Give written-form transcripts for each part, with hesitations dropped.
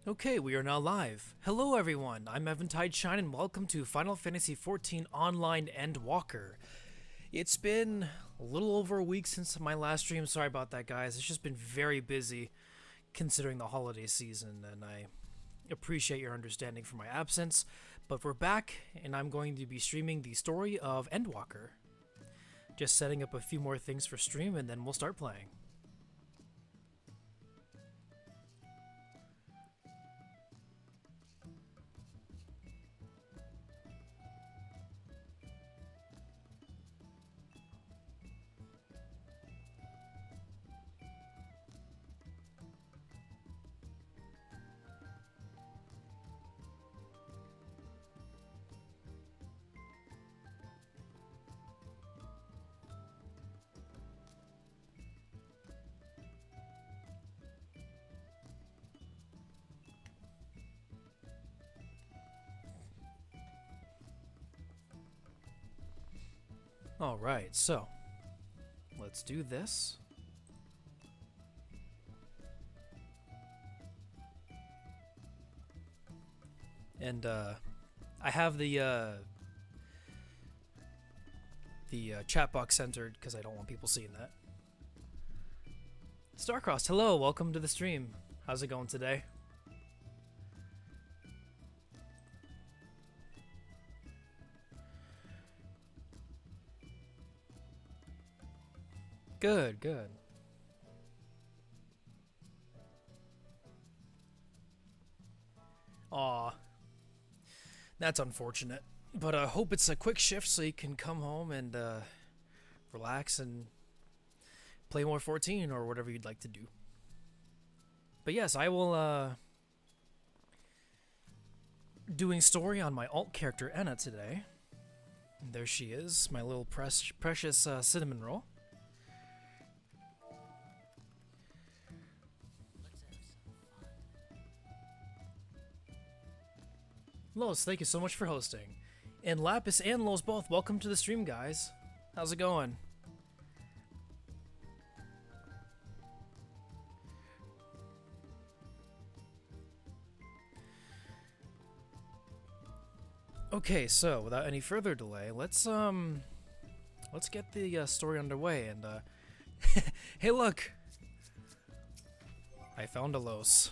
Okay, we are now live. Hello everyone, I'm Eventide Shine and welcome to Final Fantasy XIV Online Endwalker. It's been a little over a week since my last stream, sorry about that guys, it's just been very busy considering the holiday season and I appreciate your understanding for my absence, but we're back and I'm going to be streaming the story of Endwalker. Just setting up a few more things for stream and then we'll start playing. Alright, so let's do this. And I have the chat box centered because I don't want people seeing that. Starcrossed, hello, welcome to the stream. How's it going today? Good, good. Aw, that's unfortunate. But I hope it's a quick shift so you can come home and relax and play more 14 or whatever you'd like to do. But yes, I will doing story on my alt character Anna today. And there she is, my little precious cinnamon roll. Los, thank you so much for hosting. And Lapis and Los both, welcome to the stream, guys. How's it going? Okay, so without any further delay, let's get the story underway. And hey, look, I found a Los.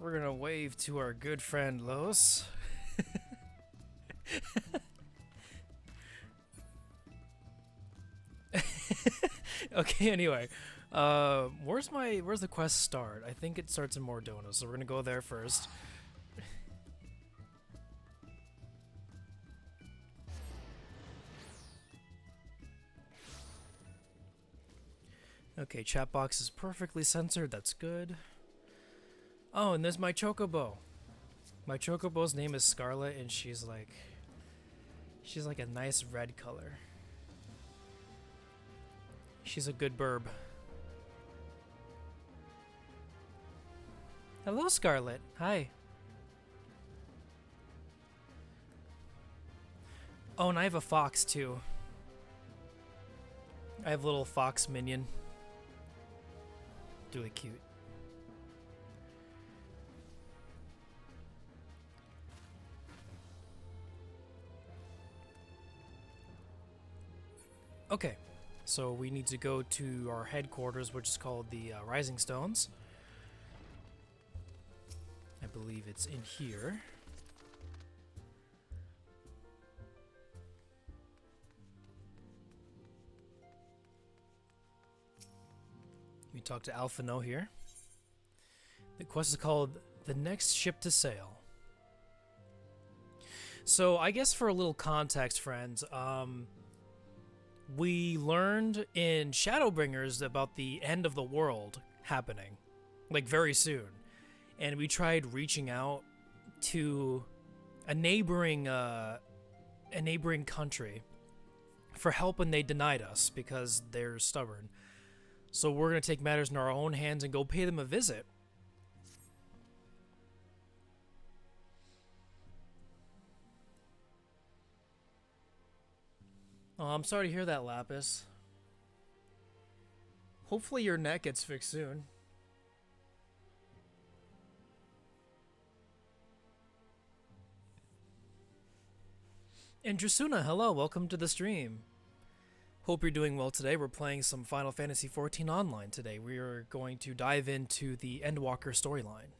We're gonna wave to our good friend Los. Okay, anyway. Where's the quest start? I think it starts in Mordona, so we're gonna go there first. Okay, chat box is perfectly censored, that's good. Oh, and there's my Chocobo. My Chocobo's name is Scarlet, and she's like a nice red color. She's a good burb. Hello, Scarlet. Hi. Oh, and I have a fox, too. I have a little fox minion. Really cute. Okay, so we need to go to our headquarters, which is called the Rising Stones. I believe it's in here. We talk to Alphino here. The quest is called The Next Ship to Sail. So I guess for a little context, friends, we learned in Shadowbringers about the end of the world happening, like very soon. And we tried reaching out to a neighboring country for help, and they denied us because they're stubborn. So we're gonna take matters in our own hands and go pay them a visit. Oh, I'm sorry to hear that, Lapis. Hopefully your neck gets fixed soon. And Drasuna, hello, welcome to the stream. Hope you're doing well today. We're playing some Final Fantasy XIV Online today. We are going to dive into the Endwalker storyline.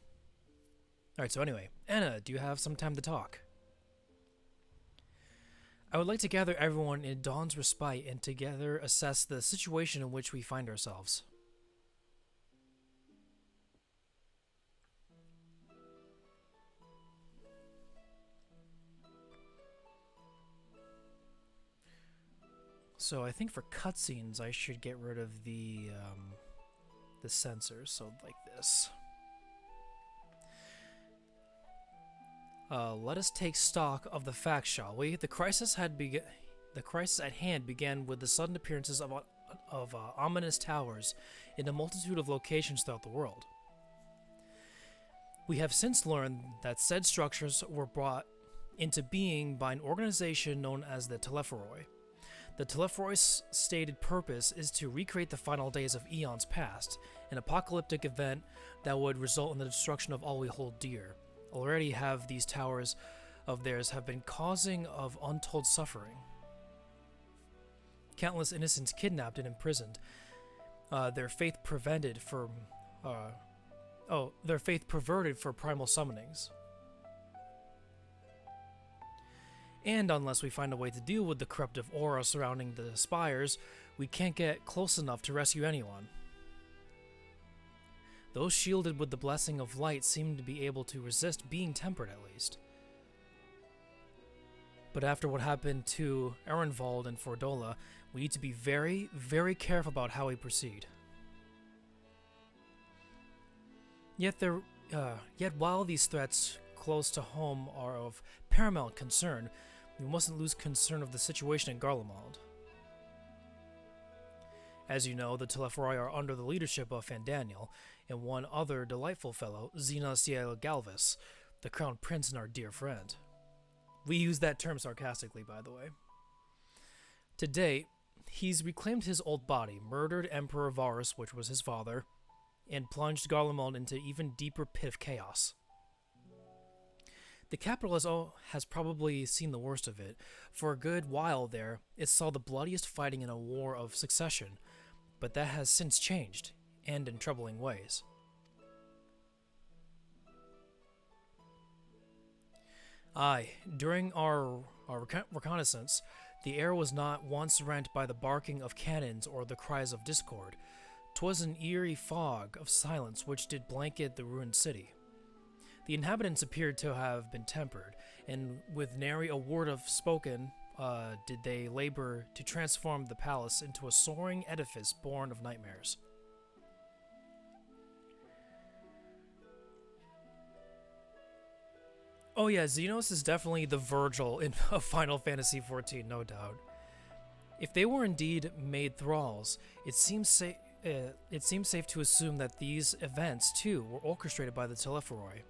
Alright, so anyway, Anna, do you have some time to talk? I would like to gather everyone in Dawn's Respite and together assess the situation in which we find ourselves. So I think for cutscenes, I should get rid of the sensors, so like this. Let us take stock of the facts, shall we? The crisis at hand began with the sudden appearances of ominous towers in a multitude of locations throughout the world. We have since learned that said structures were brought into being by an organization known as the Telepharoi. The Telepharoi's stated purpose is to recreate the final days of eons past, an apocalyptic event that would result in the destruction of all we hold dear. Already have these towers of theirs have been causing of untold suffering. Countless innocents kidnapped and imprisoned, their faith perverted for primal summonings. And unless we find a way to deal with the corruptive aura surrounding the spires, we can't get close enough to rescue anyone. Those shielded with the blessing of light seem to be able to resist being tempered at least. But after what happened to Ehrenwald and Fordola, we need to be very, very careful about how we proceed. Yet while these threats close to home are of paramount concern, we mustn't lose concern of the situation in Garlemald. As you know, the Telepharoi are under the leadership of Fandaniel and one other delightful fellow, Xena Cielo Galvis, the crown prince and our dear friend. We use that term sarcastically, by the way. To date, he's reclaimed his old body, murdered Emperor Varus, which was his father, and plunged Garlemald into even deeper pit of chaos. The capital has probably seen the worst of it. For a good while there, it saw the bloodiest fighting in a war of succession, but that has since changed, and in troubling ways. Aye, during our reconnaissance, the air was not once rent by the barking of cannons or the cries of discord. 'Twas an eerie fog of silence which did blanket the ruined city. The inhabitants appeared to have been tempered, and with nary a word of spoken did they labor to transform the palace into a soaring edifice born of nightmares. Oh yeah, Xenos is definitely the Virgil of Final Fantasy XIV, no doubt. If they were indeed made thralls, it seems safe to assume that these events, too, were orchestrated by the Telepharoi.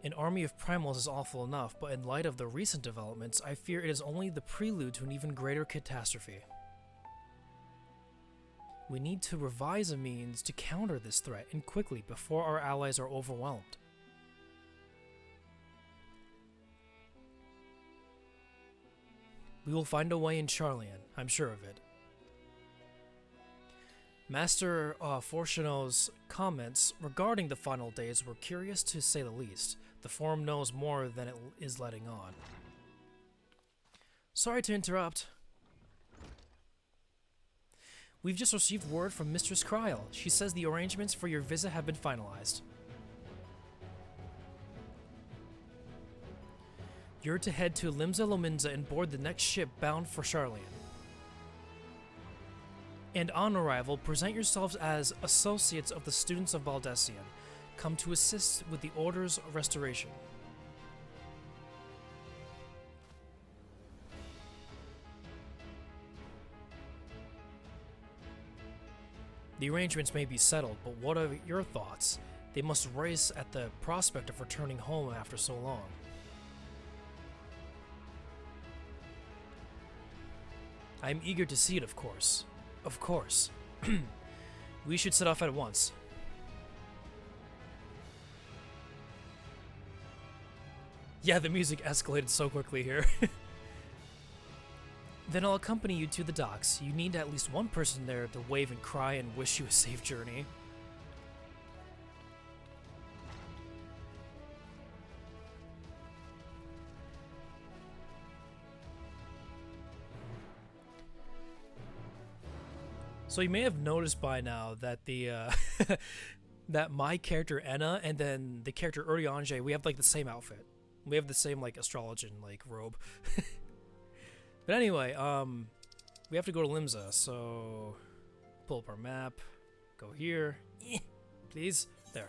An army of primals is awful enough, but in light of the recent developments, I fear it is only the prelude to an even greater catastrophe. We need to revise a means to counter this threat, and quickly, before our allies are overwhelmed. We will find a way in Charlian, I'm sure of it. Master Fortuno's comments regarding the final days were curious to say the least. The forum knows more than it is letting on. Sorry to interrupt. We've just received word from Mistress Kryl. She says the arrangements for your visit have been finalized. You're to head to Limsa Lominsa and board the next ship bound for Charlian. And on arrival, present yourselves as associates of the students of Baldesion, come to assist with the Order's restoration. The arrangements may be settled, but what are your thoughts? They must race at the prospect of returning home after so long. I'm eager to see it, of course. Of course. We should set off at once. Yeah, the music escalated so quickly here. Then I'll accompany you to the docks. You need at least one person there to wave and cry and wish you a safe journey. So you may have noticed by now that the that my character Enna and then the character Uriange, we have like the same outfit. We have the same like astrologian like robe. But anyway, we have to go to Limsa, so pull up our map, go here, please, there.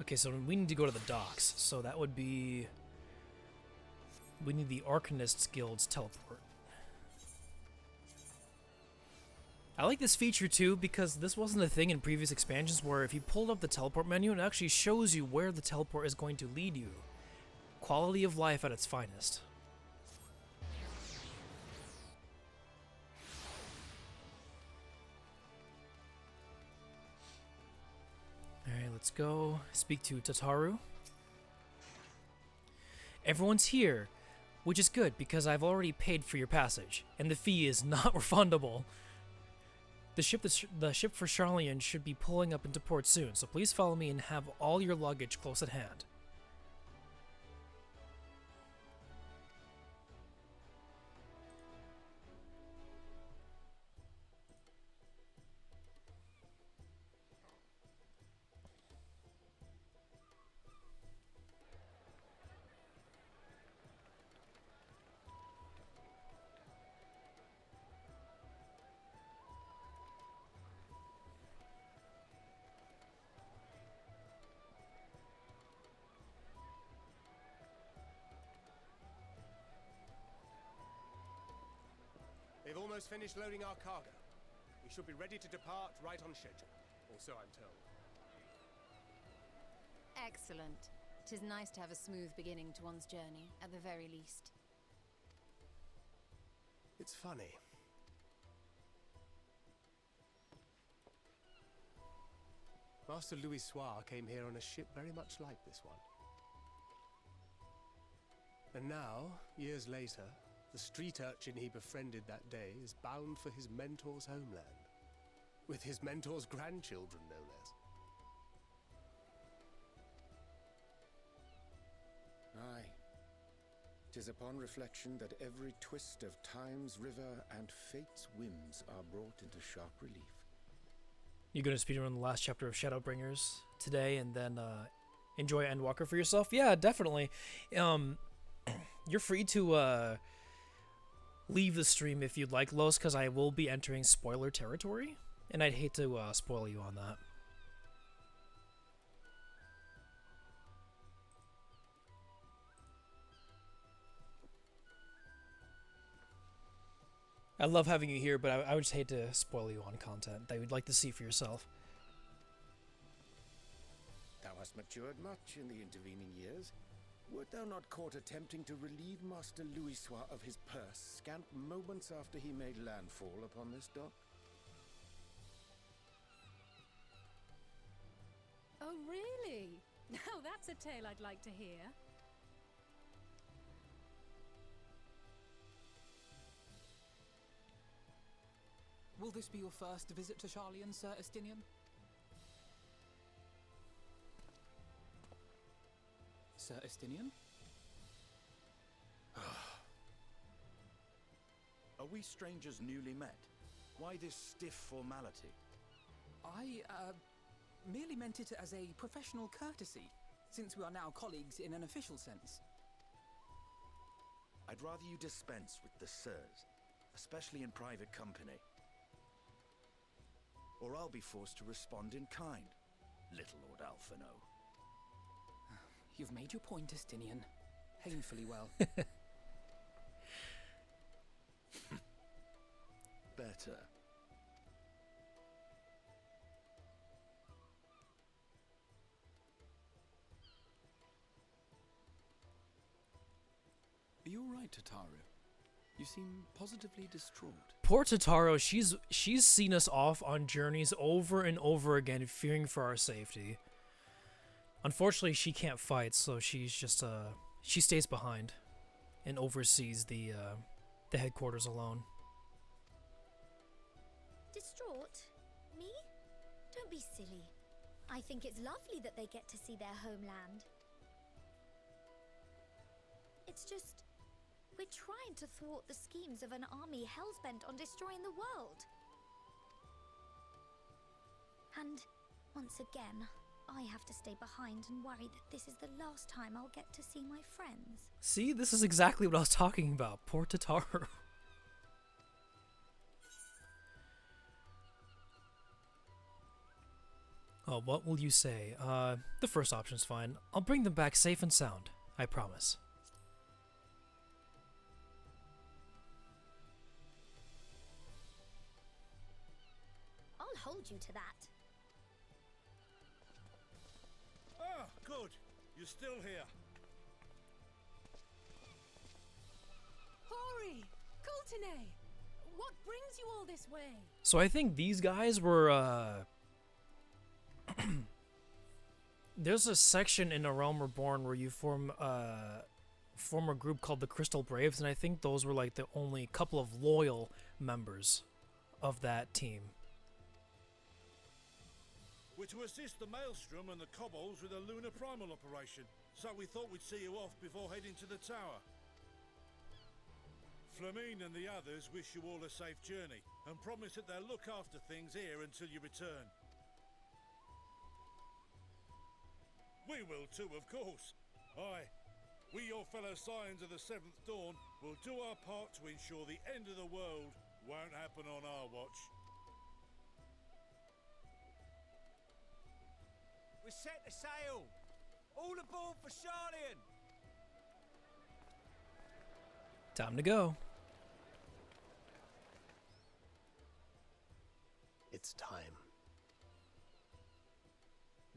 Okay, so we need to go to the docks, so that would be... We need the Arcanist's Guild's teleport. I like this feature too, because this wasn't a thing in previous expansions where if you pulled up the teleport menu, it actually shows you where the teleport is going to lead you. Quality of life at its finest. Alright, let's go speak to Tataru. Everyone's here, which is good because I've already paid for your passage, and the fee is not refundable. The ship for Charlian should be pulling up into port soon, so please follow me and have all your luggage close at hand. They've almost finished loading our cargo. We should be ready to depart right on schedule, or so I'm told. Excellent. 'Tis nice to have a smooth beginning to one's journey, at the very least. It's funny. Master Louis Soir came here on a ship very much like this one. And now, years later, the street urchin he befriended that day is bound for his mentor's homeland. With his mentor's grandchildren, no less. Aye. 'Tis upon reflection that every twist of time's river and fate's whims are brought into sharp relief. You're going to speedrun the last chapter of Shadowbringers today and then enjoy Endwalker for yourself? Yeah, definitely. You're free to leave the stream if you'd like, Los, because I will be entering spoiler territory, and I'd hate to spoil you on that. I love having you here, but I would just hate to spoil you on content that you'd like to see for yourself. Thou hast matured much in the intervening years. Wert thou not caught attempting to relieve Master Louis Soir of his purse scant moments after he made landfall upon this dock? Oh, really? Now that's a tale I'd like to hear. Will this be your first visit to Charlian, Sir Estinian? Sir Estinian? Are we strangers newly met? Why this stiff formality? I, merely meant it as a professional courtesy, since we are now colleagues in an official sense. I'd rather you dispense with the sirs, especially in private company. Or I'll be forced to respond in kind, little Lord Alphino. You've made your point, Estinian. Painfully well. Better. Tataru? You seem positively distraught. Poor Totaro, she's seen us off on journeys over and over again, fearing for our safety. Unfortunately, she can't fight, so she's just she stays behind and oversees the headquarters alone. Distraught? Me? Don't be silly. I think it's lovely that they get to see their homeland. It's just, we're trying to thwart the schemes of an army hellbent on destroying the world. And once again, I have to stay behind and worry that this is the last time I'll get to see my friends. See, this is exactly what I was talking about. Poor Totaro. Oh, what will you say? The first option's fine. I'll bring them back safe and sound. I promise. I'll hold you to that. Ah, good. You're still here. Hori! Kultine! What brings you all this way? So I think these guys were, there's a section in A Realm Reborn where you form a group called the Crystal Braves, and I think those were like the only couple of loyal members of that team. We're to assist the Maelstrom and the Kobolds with a lunar primal operation, so we thought we'd see you off before heading to the tower. Flamine and the others wish you all a safe journey, and promise that they'll look after things here until you return. We will too, of course. Aye, we your fellow Scions of the Seventh Dawn will do our part to ensure the end of the world won't happen on our watch. We're set to sail! All aboard for Charlian! Time to go. It's time.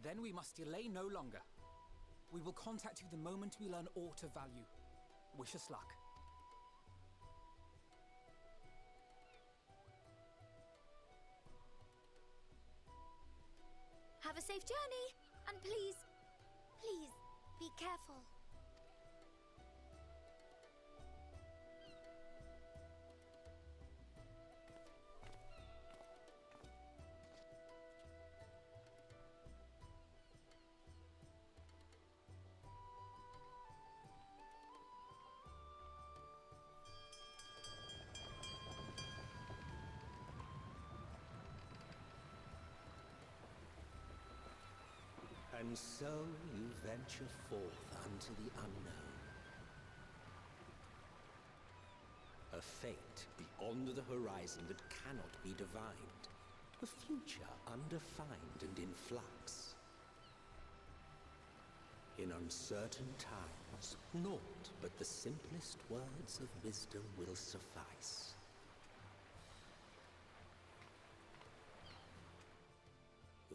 Then we must delay no longer. We will contact you the moment we learn aught of value. Wish us luck. Have a safe journey, and please, please, be careful. And so you venture forth unto the unknown. A fate beyond the horizon that cannot be divined. A future undefined and in flux. In uncertain times, naught but the simplest words of wisdom will suffice.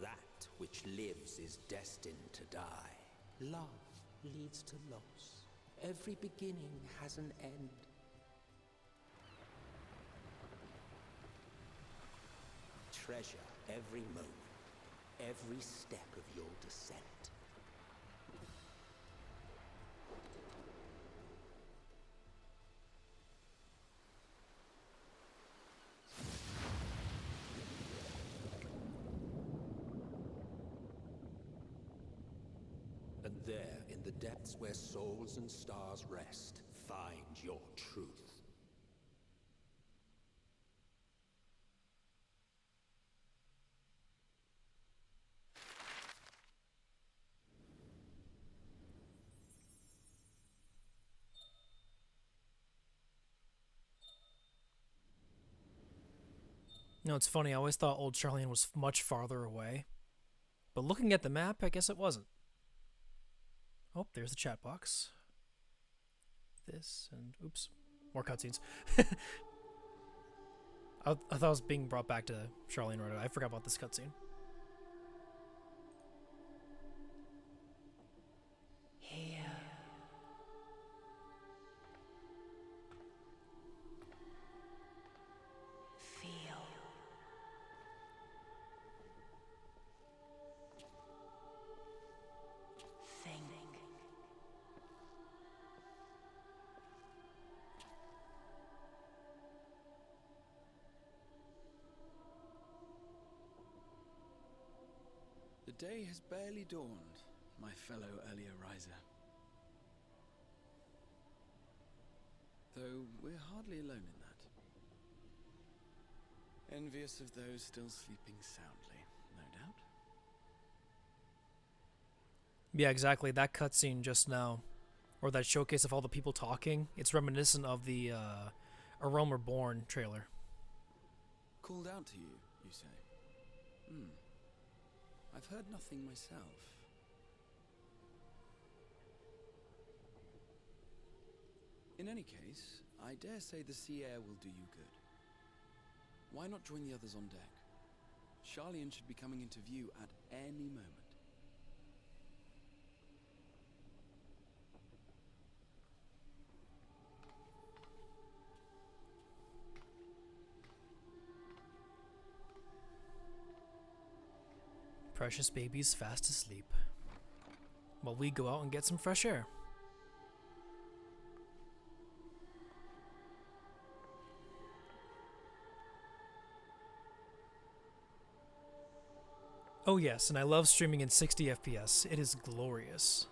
That which lives is destined to die. Love leads to loss. Every beginning has an end. Treasure every moment, every step of your descent. And there, in the depths where souls and stars rest, find your truth. You know, it's funny, I always thought Old Charlian was much farther away. But looking at the map, I guess it wasn't. Oh, there's the chat box. This, and oops, more cutscenes. I thought I was being brought back to Charlian right away. I forgot about this cutscene. Here. day has barely dawned, my fellow earlier riser. Though we're hardly alone in that. Envious of those still sleeping soundly, no doubt. Yeah, exactly. That cutscene just now, or that showcase of all the people talking, it's reminiscent of the A Realm Reborn trailer. Called out to you, you say? I've heard nothing myself. In any case, I dare say the sea air will do you good. Why not join the others on deck? Charlian should be coming into view at any moment. Precious baby's fast asleep, while we go out and get some fresh air. Oh yes, and I love streaming in 60 FPS. It is glorious.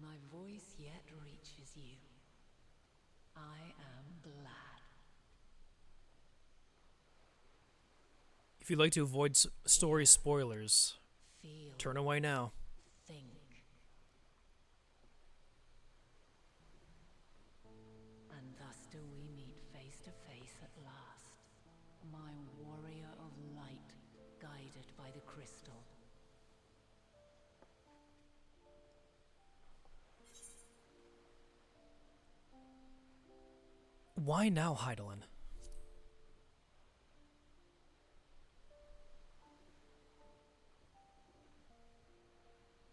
My voice yet reaches you. I am glad. If you'd like to avoid story spoilers, Feel. turn away now. Think. And thus do we meet face to face at last. My warrior of light, guided by the crystal. Why now, Hydaelyn?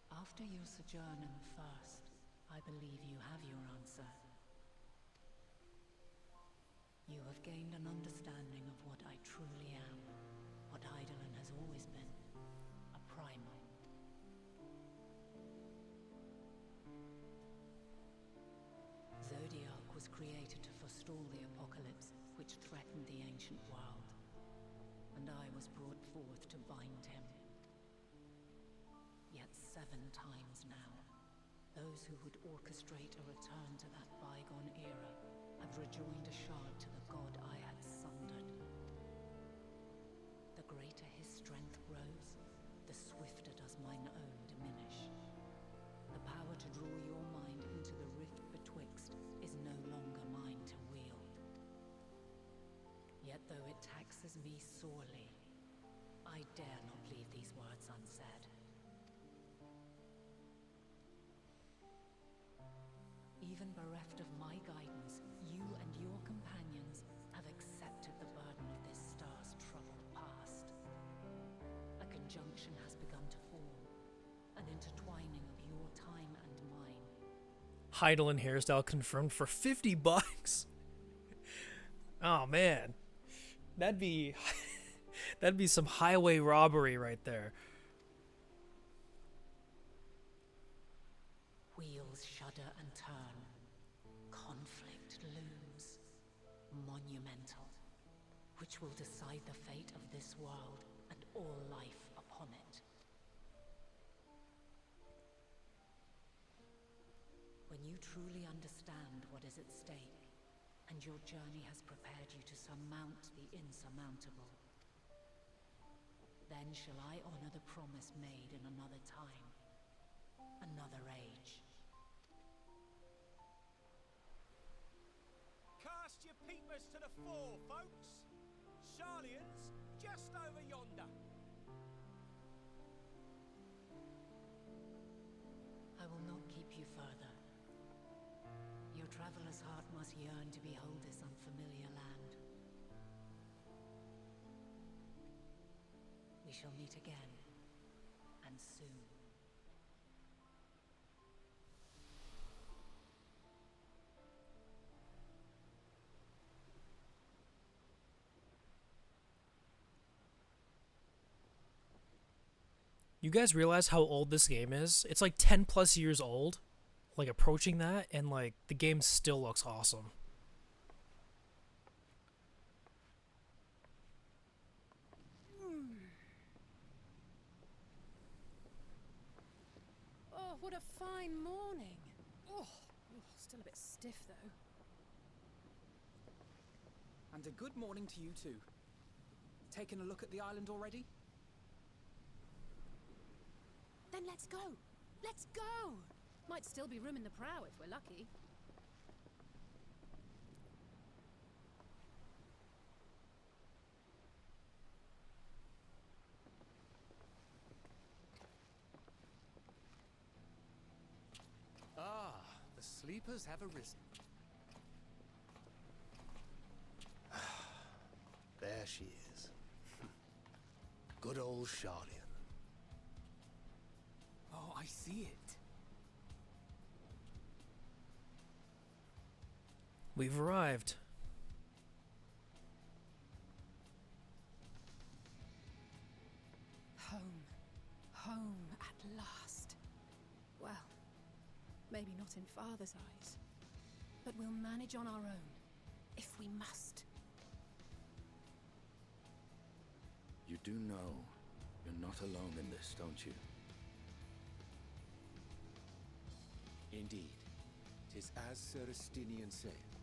After your sojourn in the First, I believe you have your answer. You have gained an understanding of what I truly am, what Hydaelyn has always been, a primal. Zodiac was created to forestall the apocalypse which threatened the ancient world, and I was brought forth to bind him. Yet 7 times now, those who would orchestrate a return to that bygone era have rejoined a shard to the god I had sundered. The greater his strength grows, the swifter does mine own diminish. The power to draw your mind into the rift betwixt is no longer mine to wield. Yet though it taxes me sorely, I dare not leave these words unsaid. Even bereft of my guidance, you and your companions have accepted the burden of this star's troubled past. A conjunction has begun to form, an intertwining of your time and mine. Hydaelyn hairstyle confirmed for $50. Oh man, that'd be that'd be some highway robbery right there. Wheels shudder and turn. Conflict looms. Monumental. Which will decide the fate of this world and all life upon it. When you truly understand what is at stake, and your journey has prepared you to surmount the insurmountable, then shall I honor the promise made in another time, another age. Cast your peepers to the fore, folks. Charlian's just over yonder. I will not keep you further. Your traveler's heart must yearn to behold this unfamiliar land. We shall meet again, and soon. You guys realize how old this game is? It's like 10 plus years old, like approaching that, and like the game still looks awesome. Oh, what a fine morning. Oh, still a bit stiff though. And a good morning to you too. Taken a look at the island already? Then let's go. Let's go. Might still be room in the prow if we're lucky. Ah, the sleepers have arisen. There she is. Good old Charlian. Oh, I see it. We've arrived. Home. Home at last. Well, maybe not in Father's eyes. But we'll manage on our own, if we must. You do know you're not alone in this, don't you? Indeed, 'tis as Sir Estinian saith.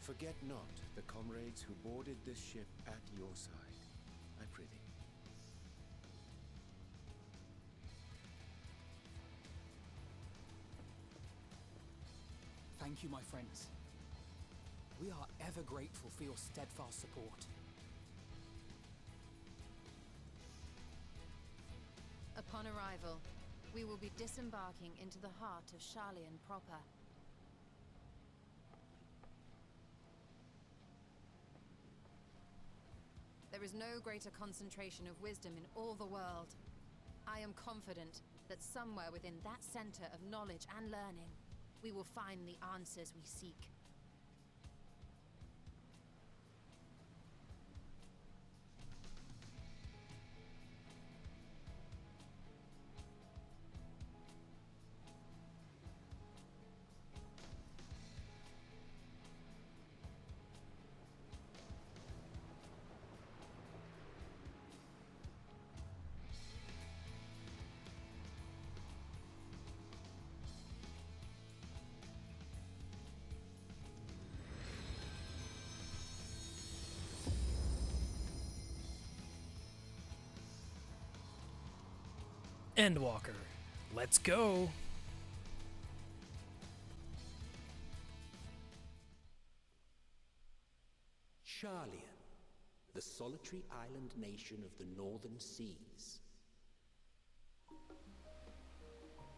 Forget not the comrades who boarded this ship at your side, I prithee. Thank you, my friends. We are ever grateful for your steadfast support. Upon arrival, we will be disembarking into the heart of Charlian proper. There is no greater concentration of wisdom in all the world. I am confident that somewhere within that center of knowledge and learning, we will find the answers we seek. Endwalker. Let's go! Charlian, the solitary island nation of the northern seas.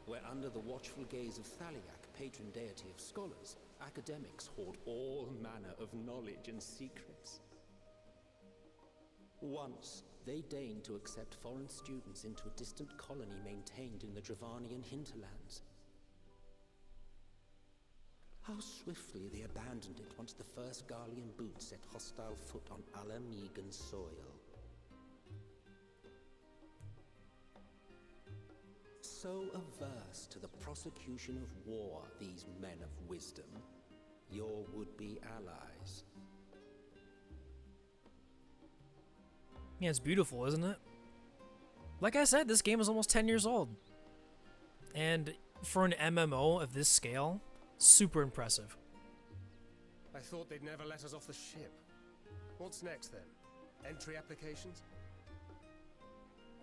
Where under the watchful gaze of Thaliak, patron deity of scholars, academics hoard all manner of knowledge and secrets. Once, they deigned to accept foreign students into a distant colony maintained in the Dravanian hinterlands. How swiftly they abandoned it once the first Garlean boot set hostile foot on Alamegan soil. So averse to the prosecution of war, these men of wisdom, your would-be allies. Yeah, it's beautiful, isn't it? Like I said, this game is almost 10 years old. And for an MMO of this scale, super impressive. I thought they'd never let us off the ship. What's next then? Entry applications?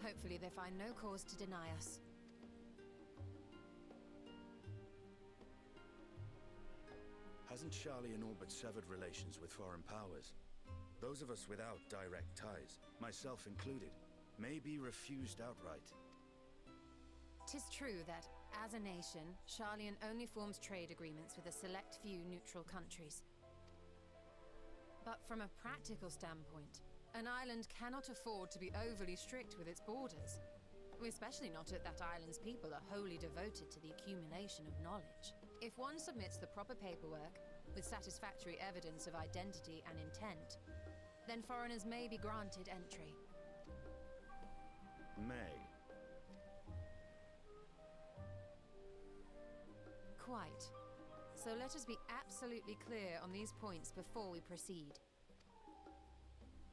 Hopefully they find no cause to deny us. Hasn't Charlian all but severed relations with foreign powers? Those of us without direct ties, myself included, may be refused outright. 'Tis true that, as a nation, Charlian only forms trade agreements with a select few neutral countries. But from a practical standpoint, an island cannot afford to be overly strict with its borders, especially not if that island's people are wholly devoted to the accumulation of knowledge. If one submits the proper paperwork, with satisfactory evidence of identity and intent, then foreigners may be granted entry. May. quite. So let us be absolutely clear on these points before we proceed.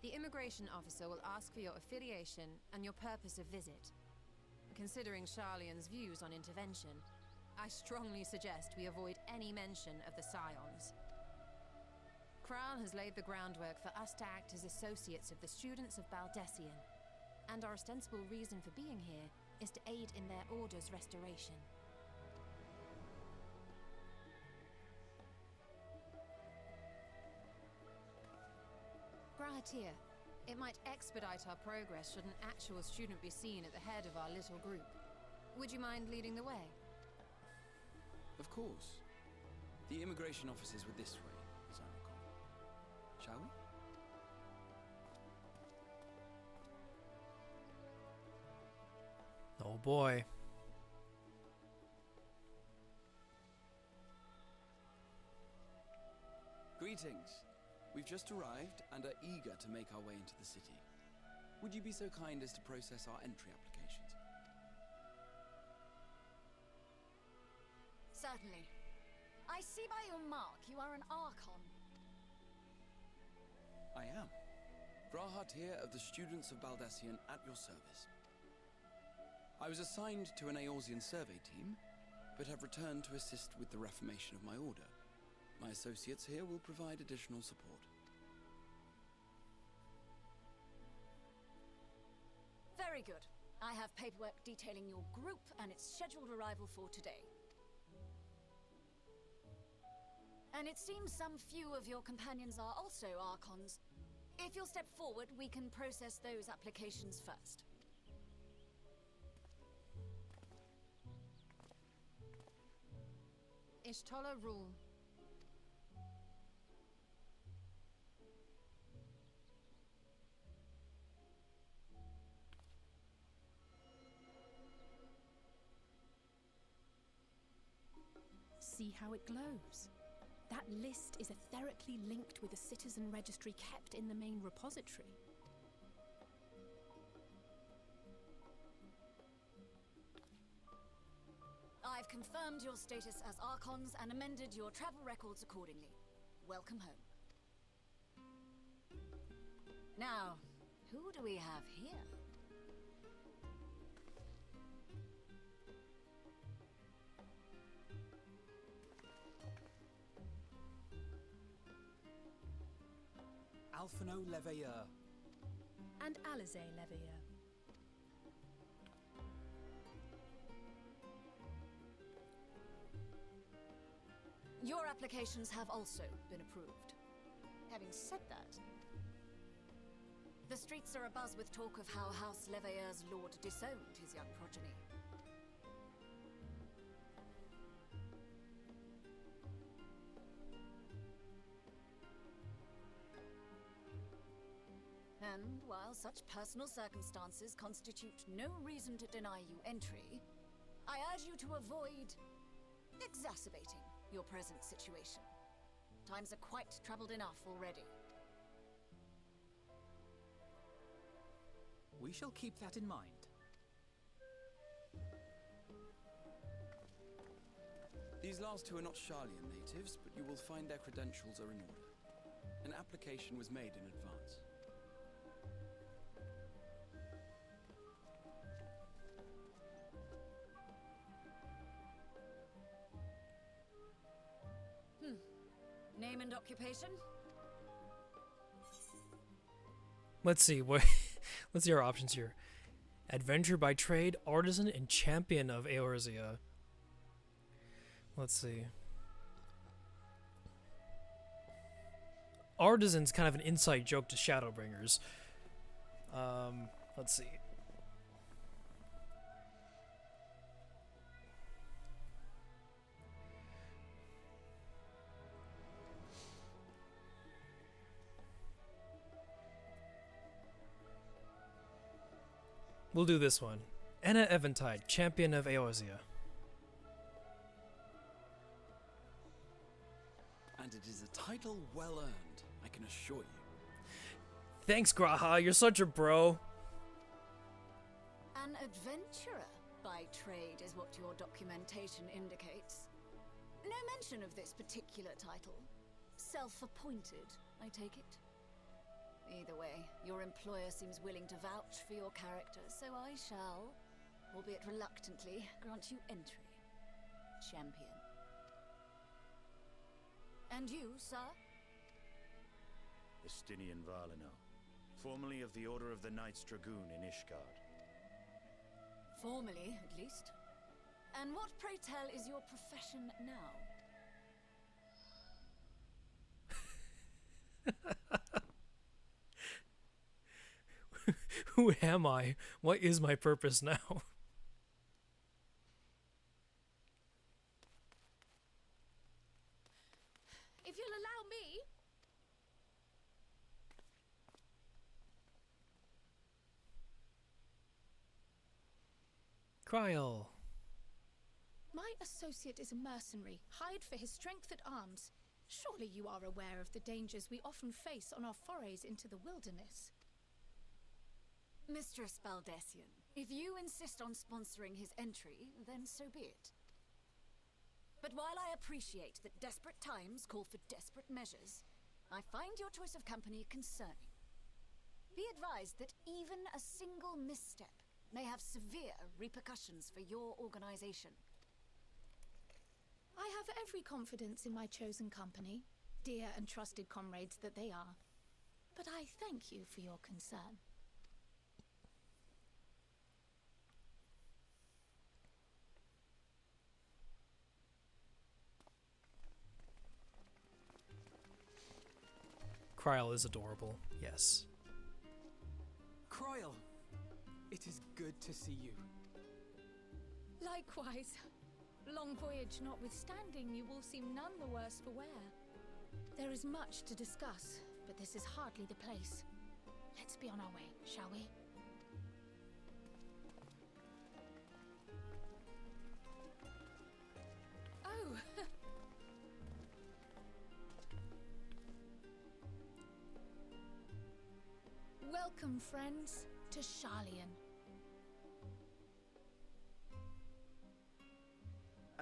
The immigration officer will ask for your affiliation and your purpose of visit. Considering Sharlayan's views on intervention, I strongly suggest we avoid any mention of the Scions. Kral has laid the groundwork for us to act as associates of the students of Baldessian, and our ostensible reason for being here is to aid in their order's restoration. Grahatir, it might expedite our progress should an actual student be seen at the head of our little group. Would you mind leading the way? Of course. The immigration officers were this way, as I recall. Shall we? Oh boy. Greetings. We've just arrived and are eager to make our way into the city. Would you be so kind as to process our entry applications? Certainly. I see by your mark you are an Archon. I am. Grahatir of the Students of Baldessian at your service. I was assigned to an Eorzean survey team, but have returned to assist with the reformation of my order. My associates here will provide additional support. Very good. I have paperwork detailing your group and its scheduled arrival for today. And it seems some few of your companions are also Archons. If you'll step forward, we can process those applications first. Ishtola rule. See how it glows. That list is etherically linked with a citizen registry kept in the main repository. I've confirmed your status as Archons and amended your travel records accordingly. Welcome home. Now, who do we have here? Alphino Leveilleur. And Alize Leveilleur. Your applications have also been approved. Having said that, the streets are abuzz with talk of how House Leveilleur's lord disowned his young progeny. And while such personal circumstances constitute no reason to deny you entry, I urge you to avoid exacerbating your present situation. Times are quite troubled enough already. We shall keep that in mind. These last two are not Sharlayan natives, but you will find their credentials are in order. An application was made in advance. Name and occupation? Let's see let's see our options here. Adventurer by trade, artisan, and champion of Eorzea. Let's see. Artisan's kind of an inside joke to Shadowbringers. Let's see. We'll do this one. Anna Eventide, champion of Eorzea. And it is a title well earned, I can assure you. Thanks, Graha. You're such a bro. An adventurer by trade is what your documentation indicates. mention of this particular title? Self-appointed, I take it? Either way, your employer seems willing to vouch for your character, so I shall, albeit reluctantly, grant you entry. Champion. And you, sir? Estinian Varlino, formerly of the Order of the Knights Dragoon in Ishgard. Formally, at least. And what, pray tell, is your profession now? Who am I? What is my purpose now? If you'll allow me. Kryl. My associate is a mercenary, hired for his strength at arms. Surely you are aware of the dangers we often face on our forays into the wilderness. Mistress Baldessian, if you insist on sponsoring his entry, then so be it. But while I appreciate that desperate times call for desperate measures, I find your choice of company concerning. Be advised that even a single misstep may have severe repercussions for your organization. I have every confidence in my chosen company, dear and trusted comrades that they are. But I thank you for your concern. Kryl is adorable, yes. Kryl, it is good to see you. Likewise. Long voyage notwithstanding, you will seem none the worse for wear. There is much to discuss, but this is hardly the place. Let's be on our way, shall we? Oh! Welcome, friends, to Sharlayan.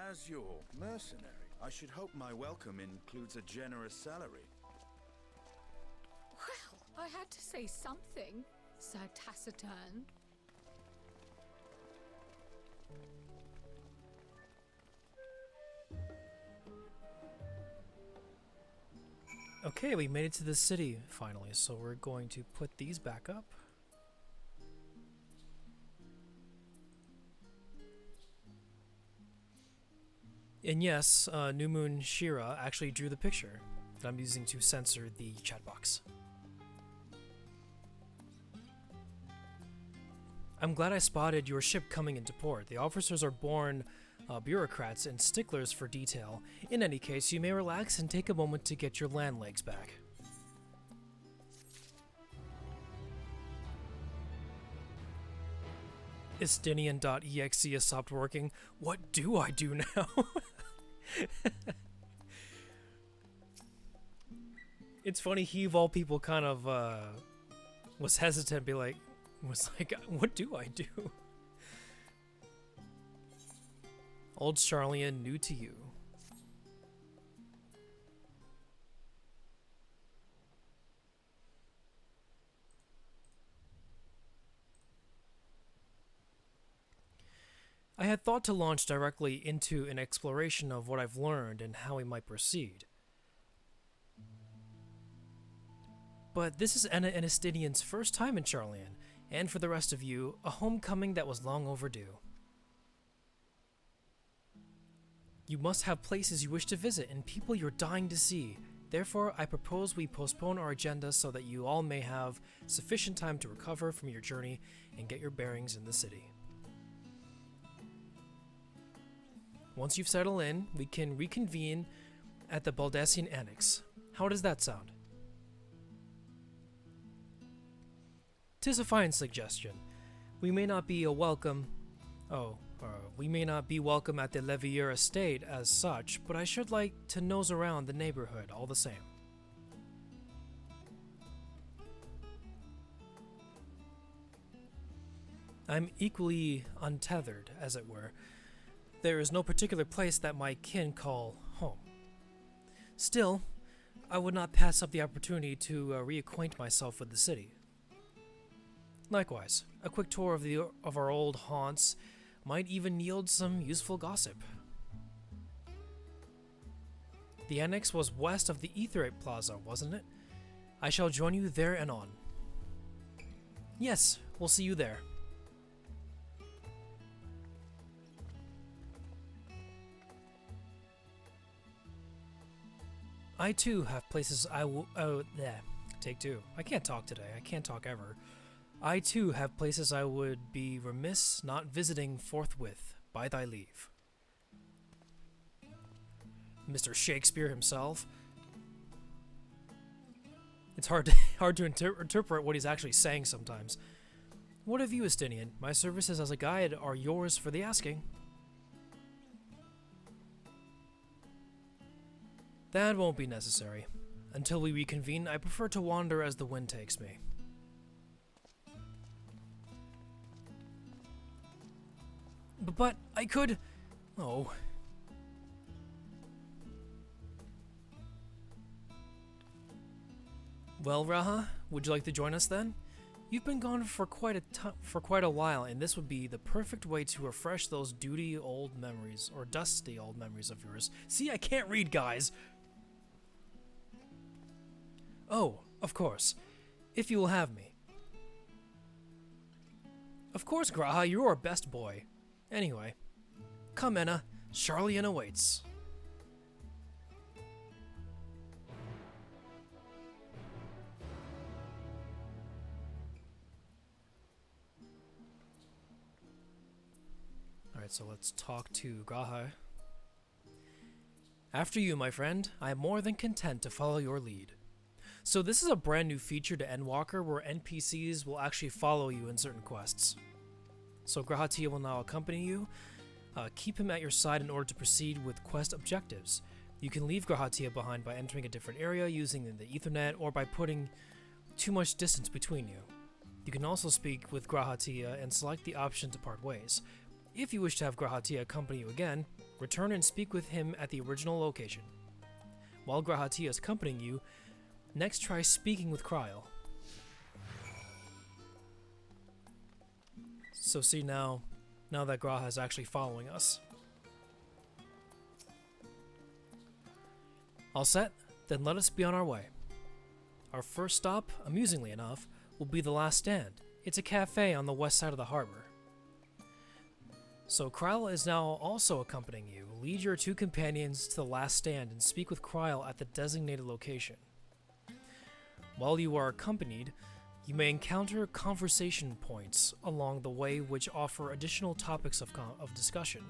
As your mercenary, I should hope my welcome includes a generous salary. Well, I had to say something, Sir Taciturn. Okay, we made it to the city finally, so we're going to put these back up. And yes, New Moon Shira actually drew the picture that I'm using to censor the chat box. I'm glad I spotted your ship coming into port. The officers are born bureaucrats and sticklers for detail. In any case, you may relax and take a moment to get your land legs back. Estinian.exe has stopped working. What do I do now? It's funny, he of all people kind of was hesitant, was like, what do I do? Old Sharlayan, new to you. I had thought to launch directly into an exploration of what I've learned and how we might proceed. But this is Enna and Estinian's first time in Sharlayan, and for the rest of you, a homecoming that was long overdue. You must have places you wish to visit and people you're dying to see. Therefore, I propose we postpone our agenda so that you all may have sufficient time to recover from your journey and get your bearings in the city. Once you've settled in, we can reconvene at the Baldessian Annex. How does that sound? 'Tis a fine suggestion. We may not be welcome at the Levier estate as such, but I should like to nose around the neighborhood all the same. I'm equally untethered, as it were. There is no particular place that my kin call home. Still, I would not pass up the opportunity to reacquaint myself with the city. Likewise, a quick tour of our old haunts might even yield some useful gossip. The annex was west of the Aetheryte Plaza, wasn't it? I shall join you there and on. Yes, we'll see you there. I too have places take two. I can't talk today. I can't talk ever. I too have places I would be remiss not visiting forthwith, by thy leave. Mr. Shakespeare himself. It's hard to interpret what he's actually saying sometimes. What of you, Estinian? My services as a guide are yours for the asking. That won't be necessary. Until we reconvene, I prefer to wander as the wind takes me. But I could... Oh. Well, Raha, would you like to join us then? You've been gone for quite a while, and this would be the perfect way to refresh those dusty old memories of yours. See, I can't read, guys! Oh, of course. If you will have me. Of course, Graha, you're our best boy. Anyway, come, Enna. Charlian awaits. Alright, so let's talk to Graha. After you, my friend. I am more than content to follow your lead. So this is a brand new feature to Endwalker where NPCs will actually follow you in certain quests. So Grahatia will now accompany you. Keep him at your side in order to proceed with quest objectives. You can leave Grahatia behind by entering a different area using the Ethernet or by putting too much distance between you. You can also speak with Grahatia and select the option to part ways. If you wish to have Grahatia accompany you again, return and speak with him at the original location. While Grahatia is accompanying you, next try speaking with Kryl. So see now that Graha is actually following us. All set? Then let us be on our way. Our first stop, amusingly enough, will be the Last Stand. It's a cafe on the west side of the harbor. So Kryl is now also accompanying you. Lead your two companions to the Last Stand and speak with Kryl at the designated location. While you are accompanied, you may encounter conversation points along the way which offer additional topics of discussion.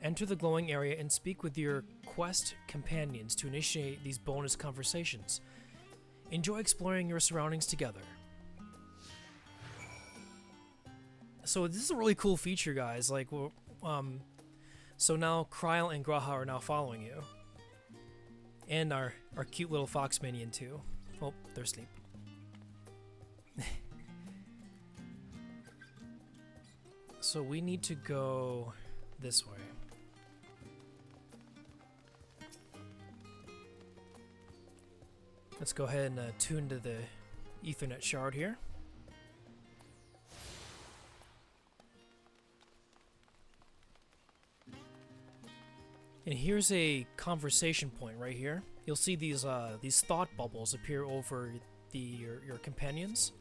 Enter the glowing area and speak with your quest companions to initiate these bonus conversations. Enjoy exploring your surroundings together. So this is a really cool feature, guys. Like, so now Kryl and Graha are now following you. And our cute little fox minion too. Oh, they're asleep. So we need to go this way. Let's go ahead and tune to the Ethernet shard here. And here's a conversation point right here. You'll see these thought bubbles appear over your companions.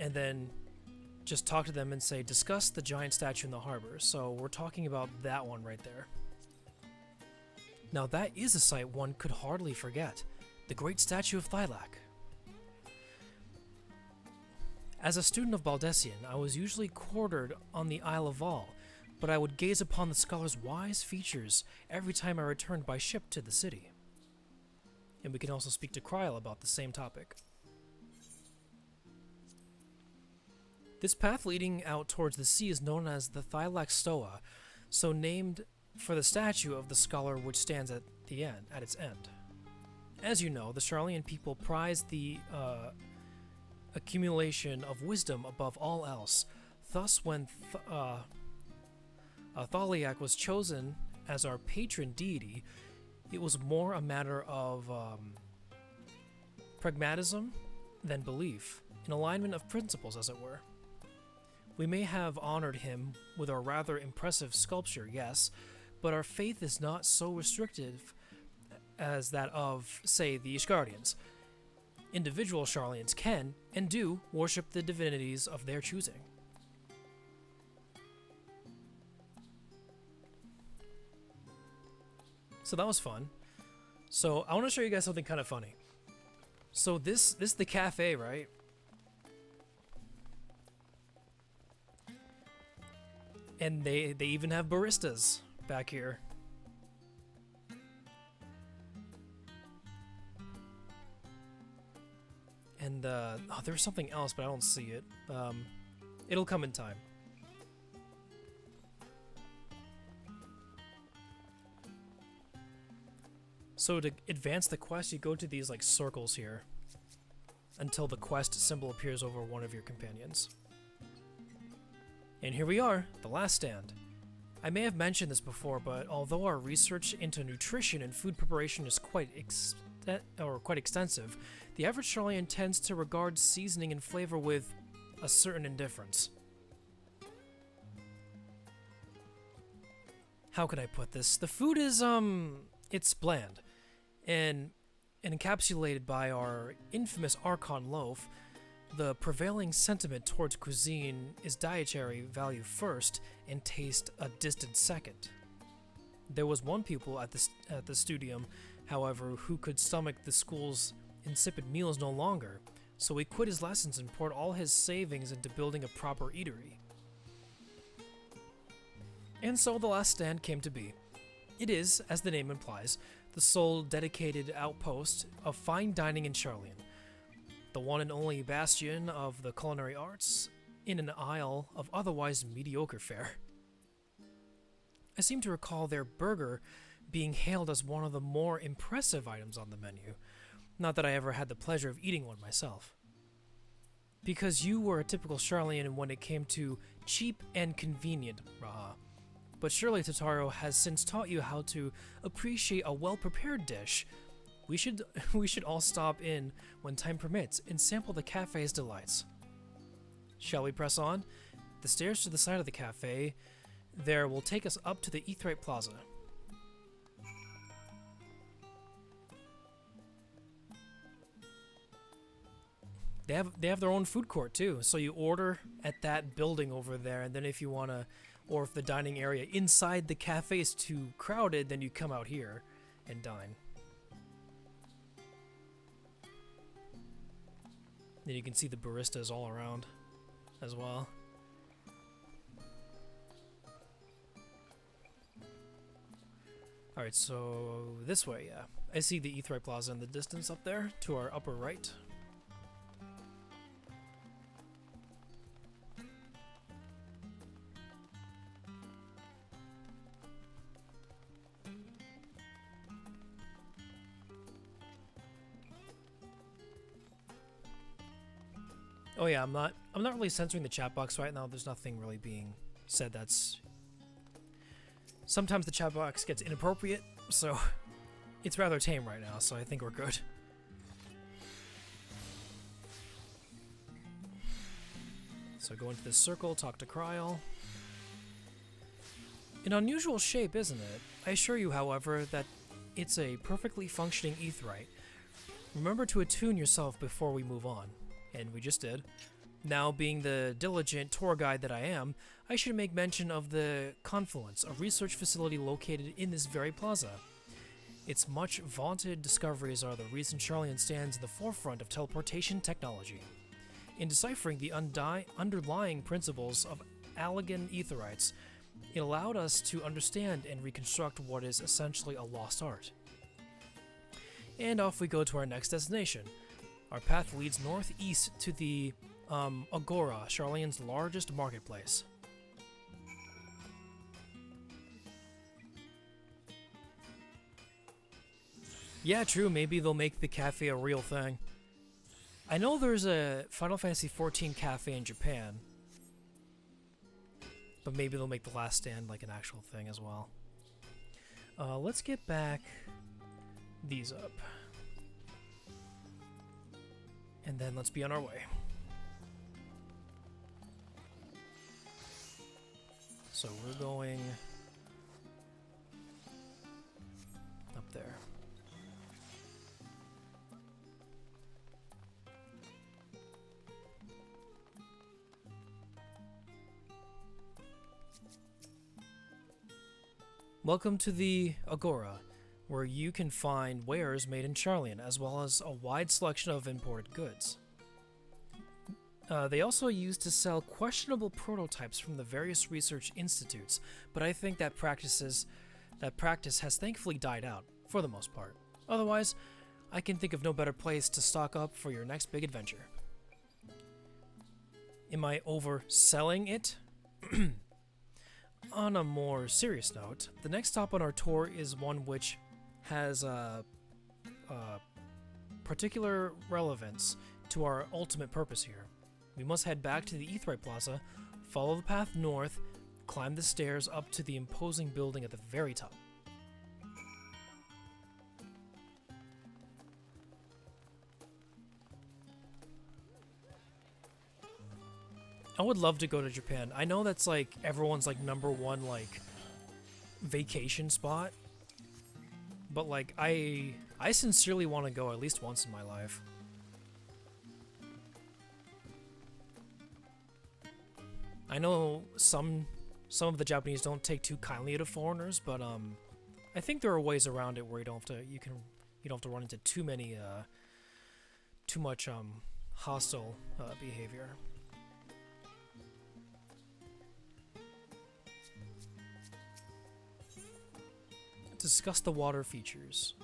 And then just talk to them and say, discuss the giant statue in the harbor. So we're talking about that one right there. Now that is a sight one could hardly forget. The great statue of Thylak. As a student of Baldessian, I was usually quartered on the Isle of Val, but I would gaze upon the scholar's wise features every time I returned by ship to the city. And we can also speak to Kryl about the same topic. This path leading out towards the sea is known as the Thylak Stoa, so named for the statue of the scholar which stands at its end. As you know, the Charlian people prize the accumulation of wisdom above all else. Thus, when Thaliak was chosen as our patron deity, it was more a matter of pragmatism than belief, an alignment of principles, as it were. We may have honored him with our rather impressive sculpture, yes, but our faith is not so restrictive as that of, say, the Ishgardians. Individual Sharlayans can, and do, worship the divinities of their choosing. So that was fun. So I want to show you guys something kind of funny. So this is the cafe, right? And they even have baristas back here. And there's something else, but I don't see it. It'll come in time. So to advance the quest, you go to these like circles here until the quest symbol appears over one of your companions. And here we are, the last stand. I may have mentioned this before, but although our research into nutrition and food preparation is quite extensive, the average Sharlayan tends to regard seasoning and flavor with a certain indifference. How can I put this? The food is, it's bland. And encapsulated by our infamous Archon loaf, the prevailing sentiment towards cuisine is dietary value first and taste a distant second. There was one pupil at the studium, however, who could stomach the school's insipid meals no longer, so he quit his lessons and poured all his savings into building a proper eatery. And so the last stand came to be. It is, as the name implies, the sole dedicated outpost of fine dining in Sharlayan, the one and only bastion of the culinary arts in an isle of otherwise mediocre fare. I seem to recall their burger being hailed as one of the more impressive items on the menu, not that I ever had the pleasure of eating one myself. Because you were a typical Sharlayan when it came to cheap and convenient, Raha. But surely Totaro has since taught you how to appreciate a well-prepared dish. We should all stop in when time permits and sample the cafe's delights. Shall we press on? The stairs to the side of the cafe there will take us up to the Aetheryte Plaza. They have their own food court too, so you order at that building over there, and then if you want to, or if the dining area inside the cafe is too crowded, then you come out here and dine. Then you can see the baristas all around as well. Alright, so this way, yeah. I see the Aetheryte Plaza in the distance up there to our upper right. Oh yeah, I'm not really censoring the chat box right now. There's nothing really being said that's... Sometimes the chat box gets inappropriate, so it's rather tame right now, so I think we're good. So go into this circle, talk to Kryl. An unusual shape, isn't it? I assure you, however, that it's a perfectly functioning Aetheryte. Remember to attune yourself before we move on. And we just did. Now, being the diligent tour guide that I am, I should make mention of the Confluence, a research facility located in this very plaza. Its much vaunted discoveries are the reason Sharlayan stands in the forefront of teleportation technology. In deciphering the underlying principles of Allagan Aetherites, it allowed us to understand and reconstruct what is essentially a lost art. And off we go to our next destination. Our path leads northeast to the Agora, Sharlayan's largest marketplace. Yeah, true, maybe they'll make the cafe a real thing. I know there's a Final Fantasy XIV cafe in Japan, but maybe they'll make the last stand like an actual thing as well. Let's get back these up. And then let's be on our way. So we're going up there. Welcome to the Agora, where you can find wares made in Charlian, as well as a wide selection of imported goods. They also used to sell questionable prototypes from the various research institutes, but I think that practice has thankfully died out, for the most part. Otherwise, I can think of no better place to stock up for your next big adventure. Am I overselling it? On a more serious note, the next stop on our tour is one which has particular relevance to our ultimate purpose here. We must head back to the Aetheryte Plaza, follow the path north, climb the stairs up to the imposing building at the very top. I would love to go to Japan. I know that's like everyone's like #1 like vacation spot, but like I sincerely want to go at least once in my life. I know some of the Japanese don't take too kindly to foreigners, but I think there are ways around it where you don't have to run into too much hostile behavior. Discuss the water features.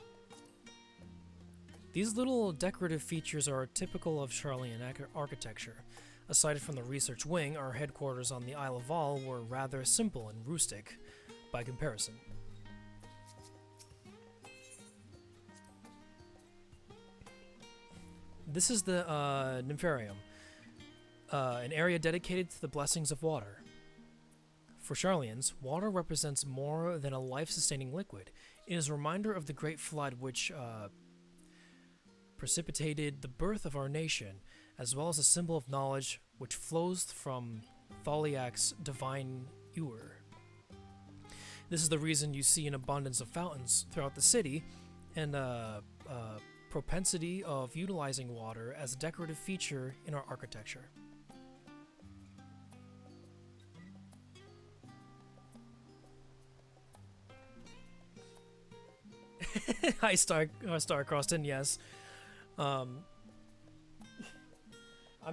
These little decorative features are typical of Charlian architecture. Aside from the research wing, our headquarters on the Isle of Val were rather simple and rustic by comparison. This is the Nympharium, an area dedicated to the blessings of water. For Charlians, water represents more than a life-sustaining liquid. It is a reminder of the great flood which precipitated the birth of our nation, as well as a symbol of knowledge which flows from Thaliak's divine ewer. This is the reason you see an abundance of fountains throughout the city, and a propensity of utilizing water as a decorative feature in our architecture. Hi, Star-Crossed, yes. I'm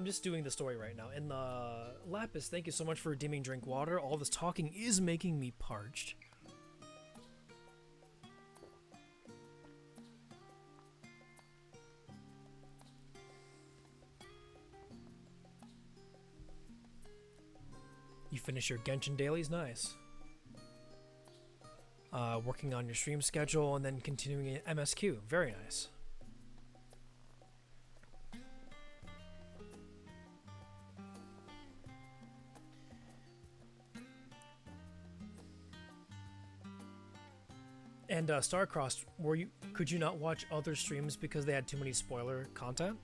just doing the story right now. And Lapis, thank you so much for redeeming drink water. All this talking is making me parched. You finish your Genshin dailies? Nice. Working on your stream schedule and then continuing in MSQ. Very nice. And Starcrossed, could you not watch other streams because they had too many spoiler content?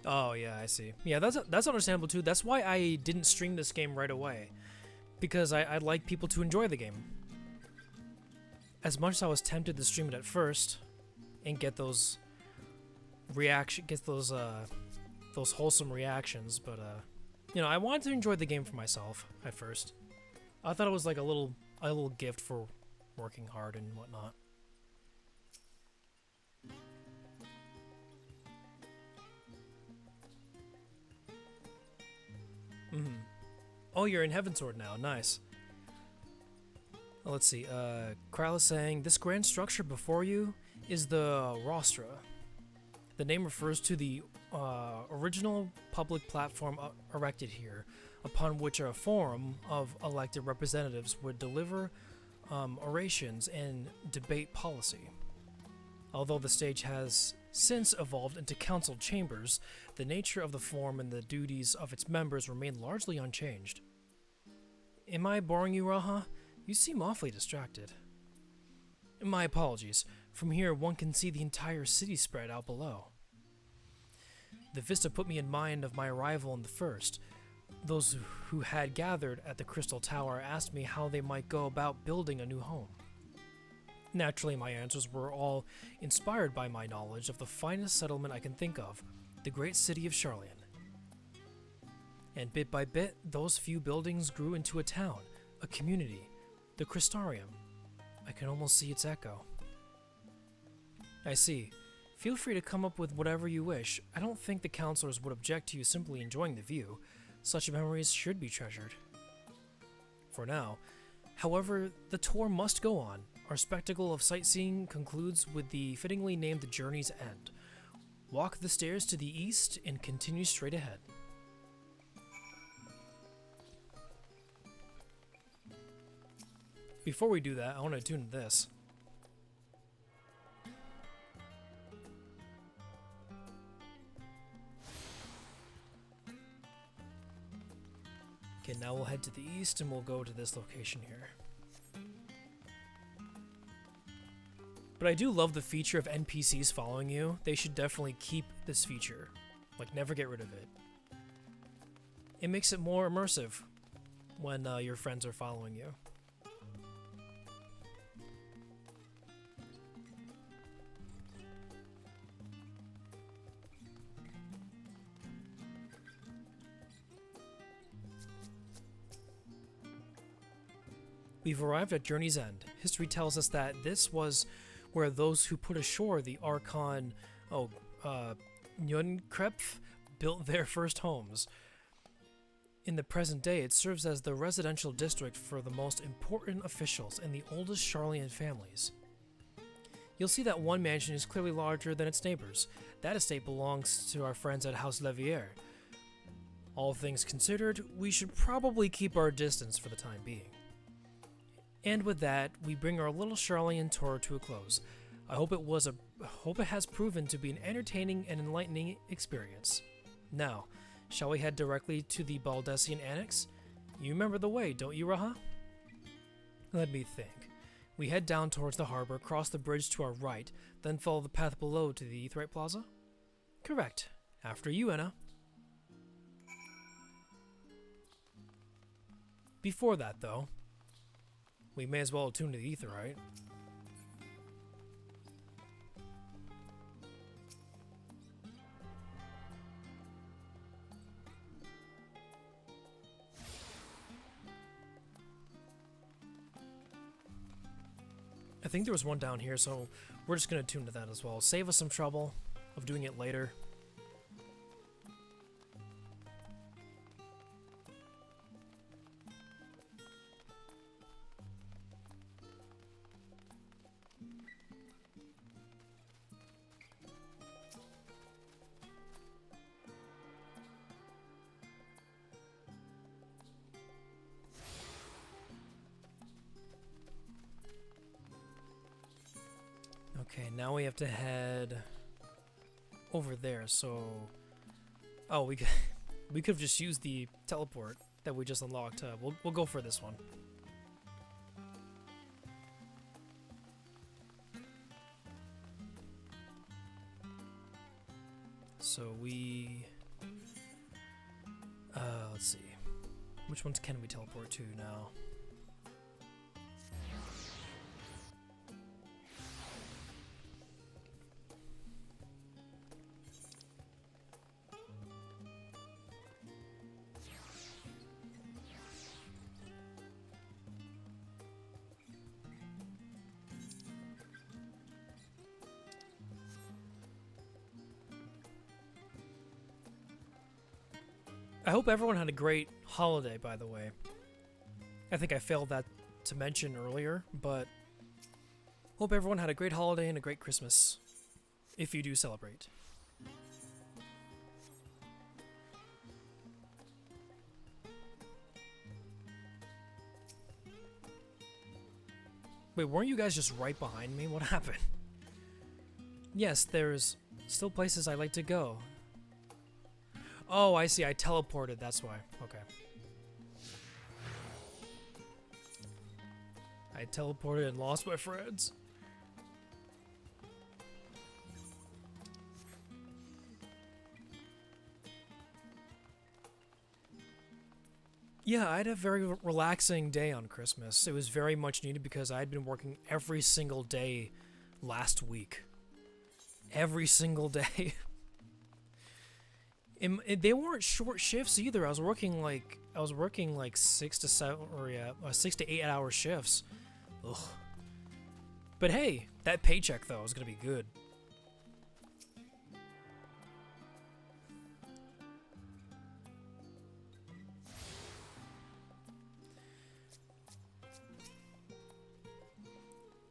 Oh yeah, I see. Yeah, that's understandable too. That's why I didn't stream this game right away, because I'd like people to enjoy the game. As much as I was tempted to stream it at first, and get those wholesome reactions, but you know, I wanted to enjoy the game for myself at first. I thought it was like a little gift for working hard and whatnot. Oh, you're in Heavensward now. Nice. Well, let's see. Kryla saying, this grand structure before you is the Rostra. The name refers to the original public platform erected here, upon which a forum of elected representatives would deliver orations and debate policy. Although the stage has since evolved into council chambers, the nature of the form and the duties of its members remain largely unchanged. Am I boring you, Raha? You seem awfully distracted. My apologies. From here, one can see the entire city spread out below. The vista put me in mind of my arrival in the first. Those who had gathered at the Crystal Tower asked me how they might go about building a new home. Naturally, my answers were all inspired by my knowledge of the finest settlement I can think of, the great city of Sharlayan. And bit by bit, those few buildings grew into a town, a community, the Crystarium. I can almost see its echo. I see. Feel free to come up with whatever you wish. I don't think the counselors would object to you simply enjoying the view. Such memories should be treasured. For now, however, the tour must go on. Our spectacle of sightseeing concludes with the fittingly named Journey's End. Walk the stairs to the east and continue straight ahead. Before we do that, I want to tune to this. Okay, now we'll head to the east and we'll go to this location here. But I do love the feature of NPCs following you. They should definitely keep this feature. Like, never get rid of it. It makes it more immersive when your friends are following you. We've arrived at Journey's End. History tells us that this was where those who put ashore the Archon, Njunkrepf, built their first homes. In the present day, it serves as the residential district for the most important officials and the oldest Sharlayan families. You'll see that one mansion is clearly larger than its neighbors. That estate belongs to our friends at House Levier. All things considered, we should probably keep our distance for the time being. And with that, we bring our little Sharlayan tour to a close. I hope it has proven to be an entertaining and enlightening experience. Now, shall we head directly to the Baldessian Annex? You remember the way, don't you, Raha? Let me think. We head down towards the harbor, cross the bridge to our right, then follow the path below to the Aetheryte Plaza? Correct. After you, Anna. Before that, though, we may as well attune to the Aetheryte. I think there was one down here, so we're just going to tune to that as well. Save us some trouble of doing it later. Okay, now we have to head over there, so... Oh, we could have just used the teleport that we just unlocked. We'll go for this one. So we... let's see. Which ones can we teleport to now? I hope everyone had a great holiday, by the way. I think I failed that to mention earlier, but hope everyone had a great holiday and a great Christmas, if you do celebrate. Wait, weren't you guys just right behind me? What happened? Yes, there's still places I like to go. Oh, I see. I teleported. That's why. Okay. I teleported and lost my friends. Yeah, I had a very relaxing day on Christmas. It was very much needed because I had been working every single day last week. Every single day. They weren't short shifts either. I was working like 6 to 7 or 6 to 8 hour shifts. Ugh. But hey, that paycheck though is gonna be good.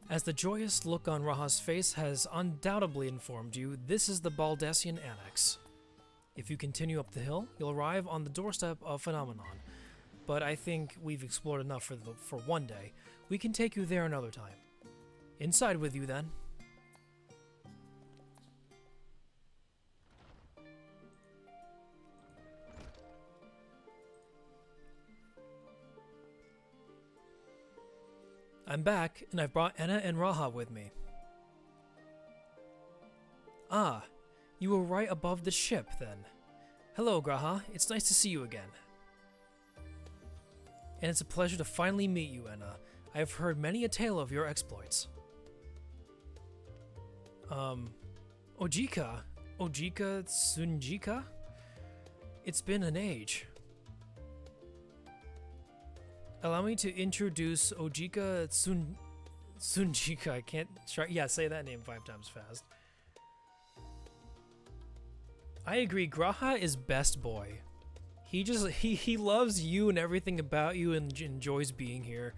As the joyous look on Raha's face has undoubtedly informed you, this is the Baldessian Annex. If you continue up the hill, you'll arrive on the doorstep of Phenomenon. But I think we've explored enough for one day. We can take you there another time. Inside with you then. I'm back, and I've brought Enna and Raha with me. Ah, you were right above the ship, then. Hello, Graha. It's nice to see you again. And it's a pleasure to finally meet you, Enna. I have heard many a tale of your exploits. Ojika Tsunjika? It's been an age. Allow me to introduce Ojika Tsunjika. I can't try. Yeah, say that name 5 times fast. I agree. Graha is best boy. He loves you and everything about you and enjoys being here.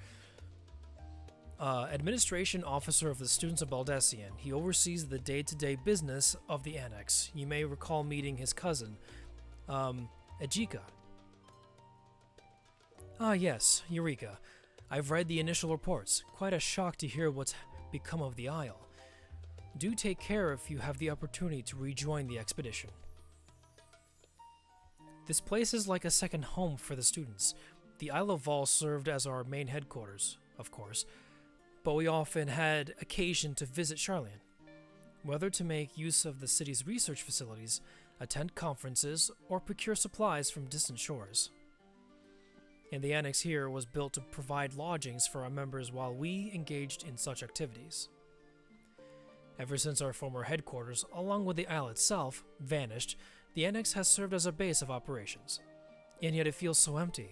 Administration officer of the students of Baldessian. He oversees the day-to-day business of the annex. You may recall meeting his cousin, Ejika. Ah yes, Eureka. I've read the initial reports. Quite a shock to hear what's become of the Isle. Do take care if you have the opportunity to rejoin the expedition. This place is like a second home for the students. The Isle of Vol served as our main headquarters, of course, but we often had occasion to visit Charlian, whether to make use of the city's research facilities, attend conferences, or procure supplies from distant shores. And the annex here was built to provide lodgings for our members while we engaged in such activities. Ever since our former headquarters, along with the isle itself, vanished, the annex has served as a base of operations. And yet it feels so empty,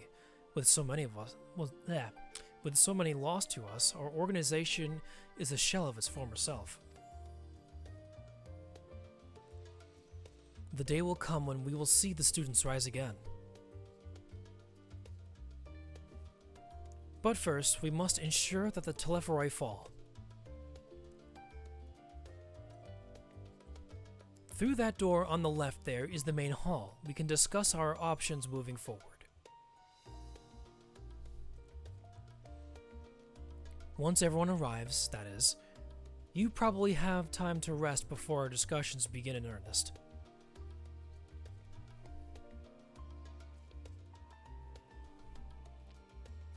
with so many of us, with so many lost to us. Our organization is a shell of its former self. The day will come when we will see the students rise again. But first, we must ensure that the Telephoroi fall. Through that door on the left there is the main hall. We can discuss our options moving forward. Once everyone arrives, that is, you probably have time to rest before our discussions begin in earnest.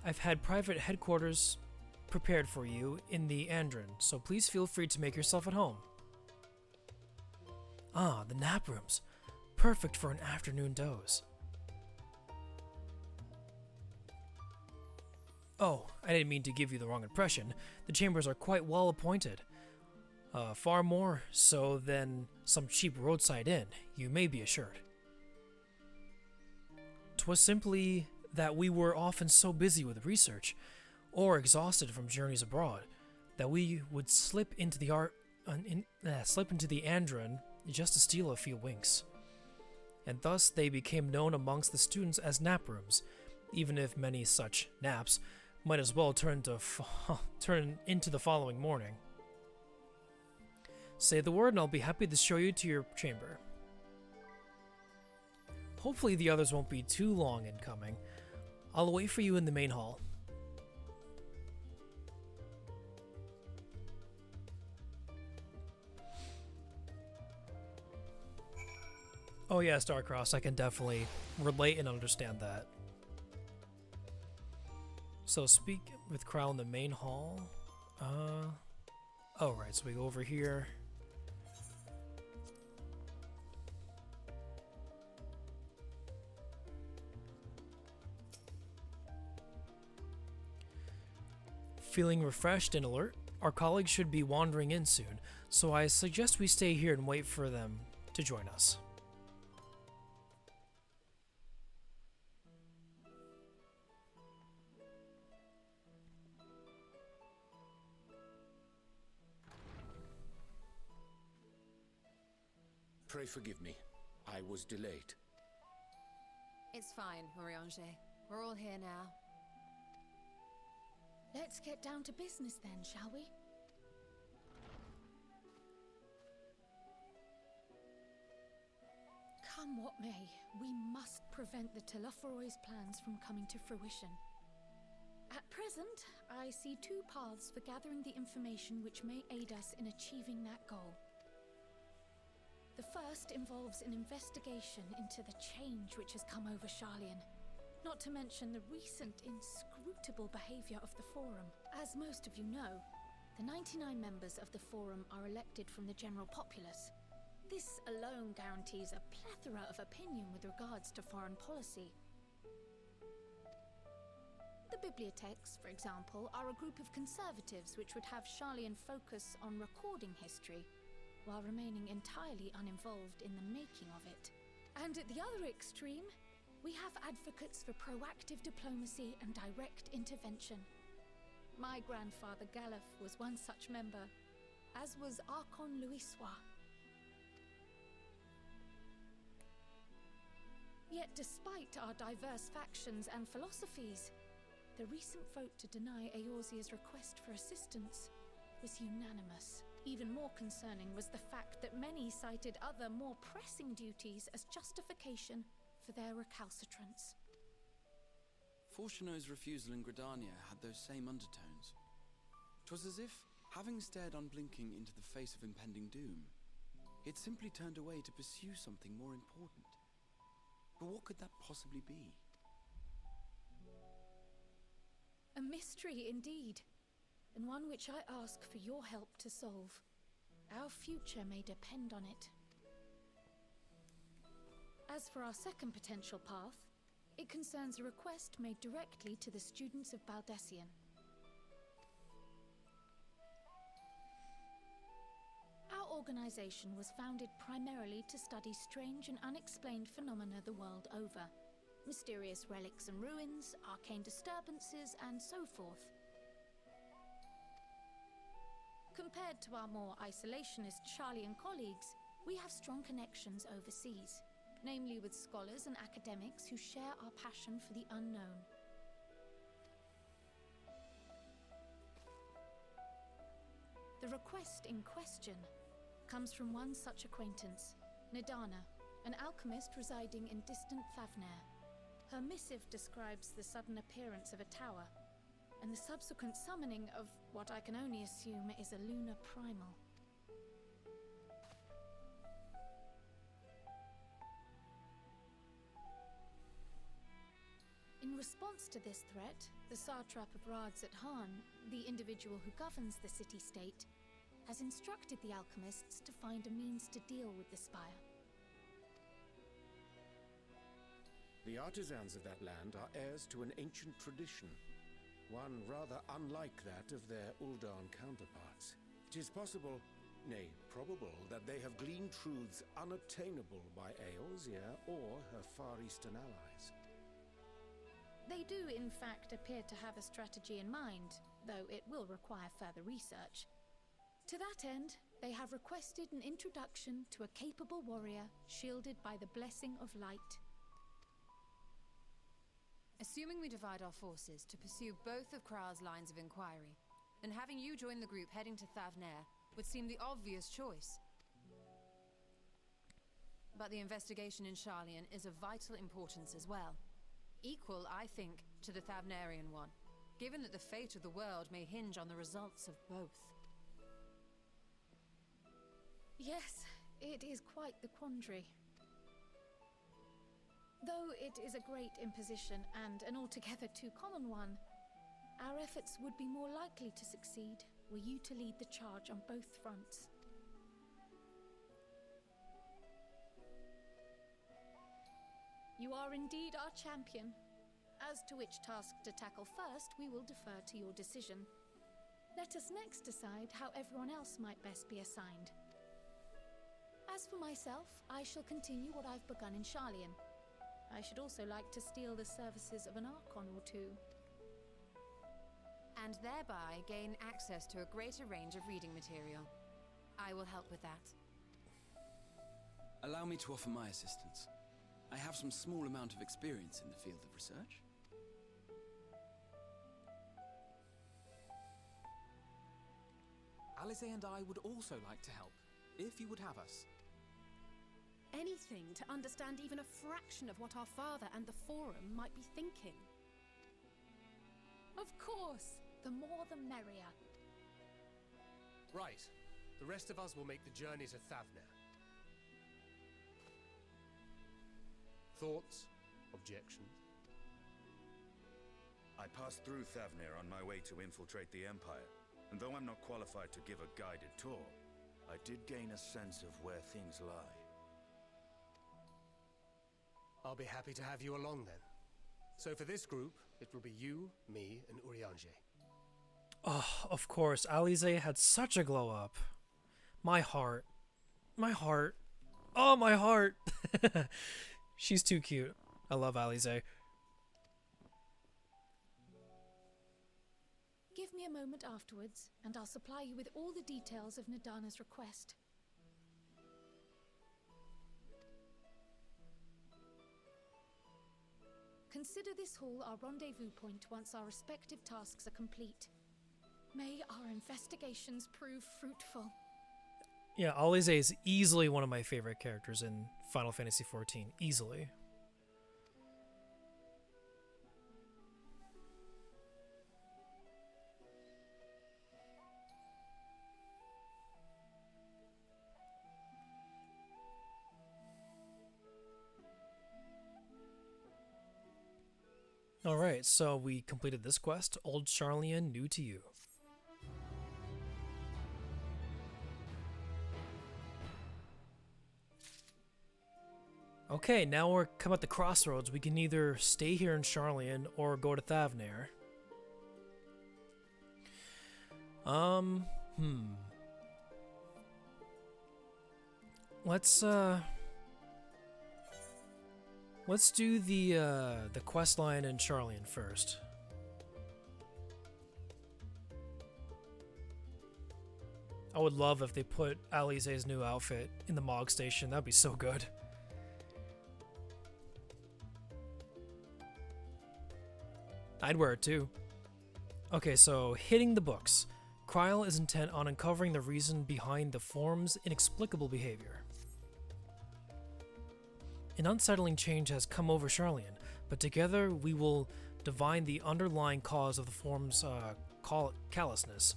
I've had private headquarters prepared for you in the Andron, so please feel free to make yourself at home. Ah, the nap rooms. Perfect for an afternoon doze. Oh, I didn't mean to give you the wrong impression. The chambers are quite well appointed. Far more so than some cheap roadside inn, you may be assured. 'Twas simply that we were often so busy with research, or exhausted from journeys abroad, that we would slip into the Andron just to steal a few winks. And thus they became known amongst the students as nap rooms, even if many such naps might as well turn into the following morning. Say the word and I'll be happy to show you to your chamber. Hopefully the others won't be too long in coming. I'll wait for you in the main hall. Oh yeah, Starcross, I can definitely relate and understand that. So speak with Crow in the main hall. Oh right, so we go over here. Feeling refreshed and alert? Our colleagues should be wandering in soon, so I suggest we stay here and wait for them to join us. Pray forgive me. I was delayed. It's fine, Moriange. We're all here now. Let's get down to business then, shall we? Come what may, we must prevent the Telophoroi's plans from coming to fruition. At present, I see two paths for gathering the information which may aid us in achieving that goal. The first involves an investigation into the change which has come over Charlian, not to mention the recent inscrutable behavior of the Forum. As most of you know, the 99 members of the Forum are elected from the general populace. This alone guarantees a plethora of opinion with regards to foreign policy. The bibliotheques, for example, are a group of conservatives which would have Charlian focus on recording history, while remaining entirely uninvolved in the making of it. And at the other extreme, we have advocates for proactive diplomacy and direct intervention. My grandfather Galef was one such member, as was Archon Louisois. Yet despite our diverse factions and philosophies, the recent vote to deny Eorzea's request for assistance was unanimous. Even more concerning was the fact that many cited other, more pressing duties as justification for their recalcitrance. Fortuno's refusal in Gridania had those same undertones. 'Twas as if, having stared unblinking into the face of impending doom, it simply turned away to pursue something more important. But what could that possibly be? A mystery indeed, and one which I ask for your help to solve. Our future may depend on it. As for our second potential path, it concerns a request made directly to the students of Baldesion. Our organization was founded primarily to study strange and unexplained phenomena the world over. Mysterious relics and ruins, arcane disturbances, and so forth. Compared to our more isolationist Charlian colleagues, we have strong connections overseas, namely with scholars and academics who share our passion for the unknown. The request in question comes from one such acquaintance, Nidana, an alchemist residing in distant Thavnair. Her missive describes the sudden appearance of a tower, and the subsequent summoning of what I can only assume is a lunar primal. In response to this threat, the Satrap of Radzat-Han, the individual who governs the city-state, has instructed the alchemists to find a means to deal with the spire. The artisans of that land are heirs to an ancient tradition, one rather unlike that of their Uldan counterparts. It is possible, nay, probable, that they have gleaned truths unattainable by Eorzea or her Far Eastern allies. They do, in fact, appear to have a strategy in mind, though it will require further research. To that end, they have requested an introduction to a capable warrior shielded by the blessing of light. Assuming we divide our forces to pursue both of Kral's lines of inquiry, then having you join the group heading to Thavnair would seem the obvious choice. But the investigation in Charlian is of vital importance as well. Equal, I think, to the Thavnarian one, given that the fate of the world may hinge on the results of both. Yes, it is quite the quandary. Though it is a great imposition and an altogether too common one, our efforts would be more likely to succeed were you to lead the charge on both fronts. You are indeed our champion. As to which task to tackle first, we will defer to your decision. Let us next decide how everyone else might best be assigned. As for myself, I shall continue what I've begun in Sharlayan. I should also like to steal the services of an Archon or two. And thereby gain access to a greater range of reading material. I will help with that. Allow me to offer my assistance. I have some small amount of experience in the field of research. Alize and I would also like to help, if you would have us. Anything to understand even a fraction of what our father and the Forum might be thinking. Of course! The more the merrier. Right. The rest of us will make the journey to Thavner. Thoughts? Objections? I passed through Thavner on my way to infiltrate the Empire, and though I'm not qualified to give a guided tour, I did gain a sense of where things lie. I'll be happy to have you along then. So for this group, it will be you, me, and Urianger. Oh, of course, Alize had such a glow up. My heart. My heart. Oh, my heart! She's too cute. I love Alize. Give me a moment afterwards, and I'll supply you with all the details of Nadana's request. Consider this hall our rendezvous point once our respective tasks are complete. May our investigations prove fruitful. Yeah, Alize is easily one of my favorite characters in Final Fantasy XIV. Easily. Alright, so we completed this quest, Old Sharlayan, new to you. Okay, now we're come at the crossroads. We can either stay here in Sharlayan or go to Thavner. Let's do the quest line in Sharlayan first. I would love if they put Alize's new outfit in the Mog Station. That'd be so good. I'd wear it too. Okay, so hitting the books. Kryl is intent on uncovering the reason behind the Form's inexplicable behavior. An unsettling change has come over Sharlayan, but together we will divine the underlying cause of the Form's callousness.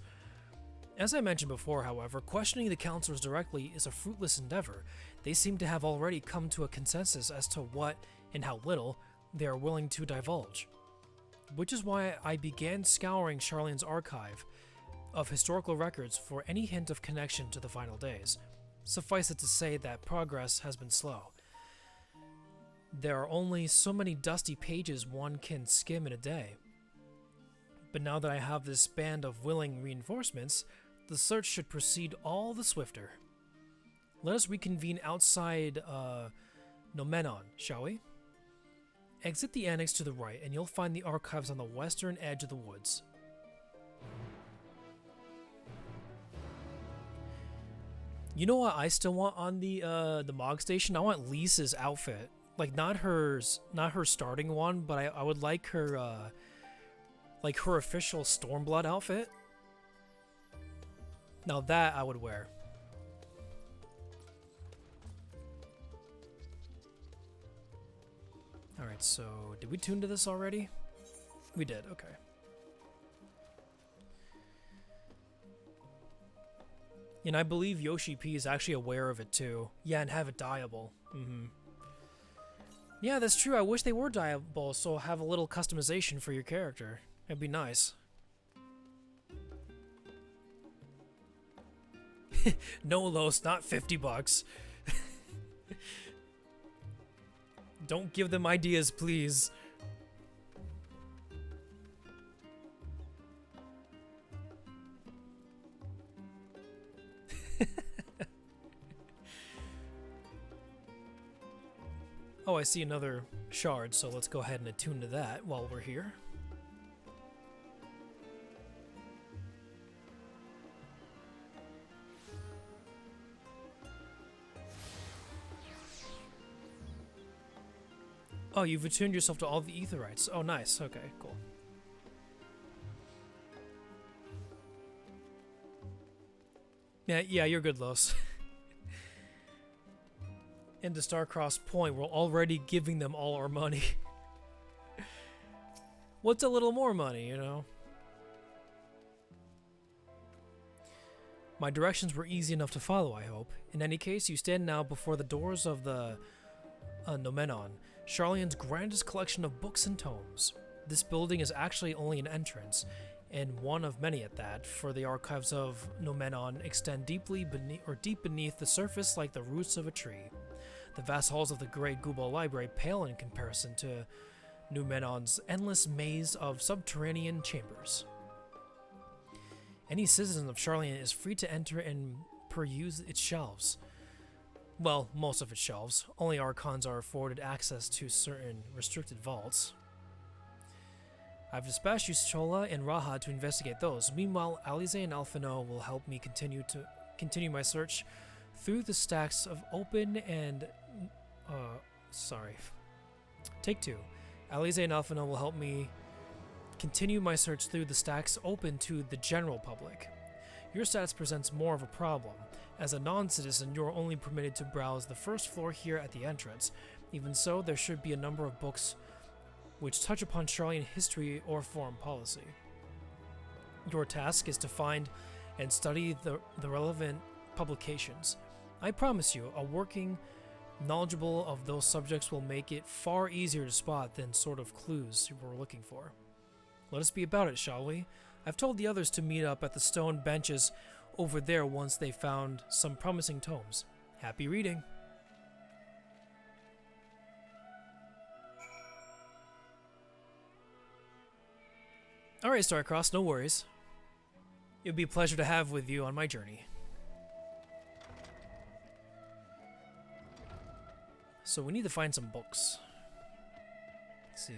As I mentioned before, however, questioning the counselors directly is a fruitless endeavor. They seem to have already come to a consensus as to what and how little they are willing to divulge. Which is why I began scouring Sharlayan's archive of historical records for any hint of connection to the final days. Suffice it to say that progress has been slow. There are only so many dusty pages one can skim in a day. But now that I have this band of willing reinforcements, the search should proceed all the swifter. Let us reconvene outside Nomenon, shall we? Exit the annex to the right, and you'll find the archives on the western edge of the woods. You know what I still want on the Mog Station? I want Lisa's outfit. Like, not her starting one, but I would like her, like her official Stormblood outfit. Now that I would wear. Alright, so did we tune to this already? We did, okay. And I believe Yoshi P is actually aware of it too. Yeah, and have it dyeable. Yeah, that's true. I wish they were diable, so have a little customization for your character. It'd be nice. No, Los, not $50. Don't give them ideas, please. Oh, I see another shard, so let's go ahead and attune to that while we're here. Oh, you've attuned yourself to all the Aetherites. Oh, nice. Okay, cool. Yeah, you're good, Los. Into Starcross Point, we're already giving them all our money. What's a little more money, you know? My directions were easy enough to follow, I hope. In any case, you stand now before the doors of the Nomenon, Charleon's grandest collection of books and tomes. This building is actually only an entrance, and one of many at that, for the archives of Nomenon extend deep beneath the surface like the roots of a tree. The vast halls of the great Gubal Library pale in comparison to Numenon's endless maze of subterranean chambers. Any citizen of Charleon is free to enter and peruse its shelves. Well, most of its shelves. Only Archons are afforded access to certain restricted vaults. I've dispatched Yusola and Raha to investigate those. Meanwhile, Alize and Alphino will help me continue my search through the stacks of open and Take two. Alize and Alphino will help me continue my search through the stacks open to the general public. Your status presents more of a problem. As a non-citizen, you are only permitted to browse the first floor here at the entrance. Even so, there should be a number of books which touch upon Charleon history or foreign policy. Your task is to find and study the relevant publications. I promise you, a working knowledgeable of those subjects will make it far easier to spot than sort of clues you were looking for. Let us be about it, shall we? I've told the others to meet up at the stone benches over there once they found some promising tomes. Happy reading! Alright, Starcross, no worries. It would be a pleasure to have with you on my journey. So we need to find some books. Let's see.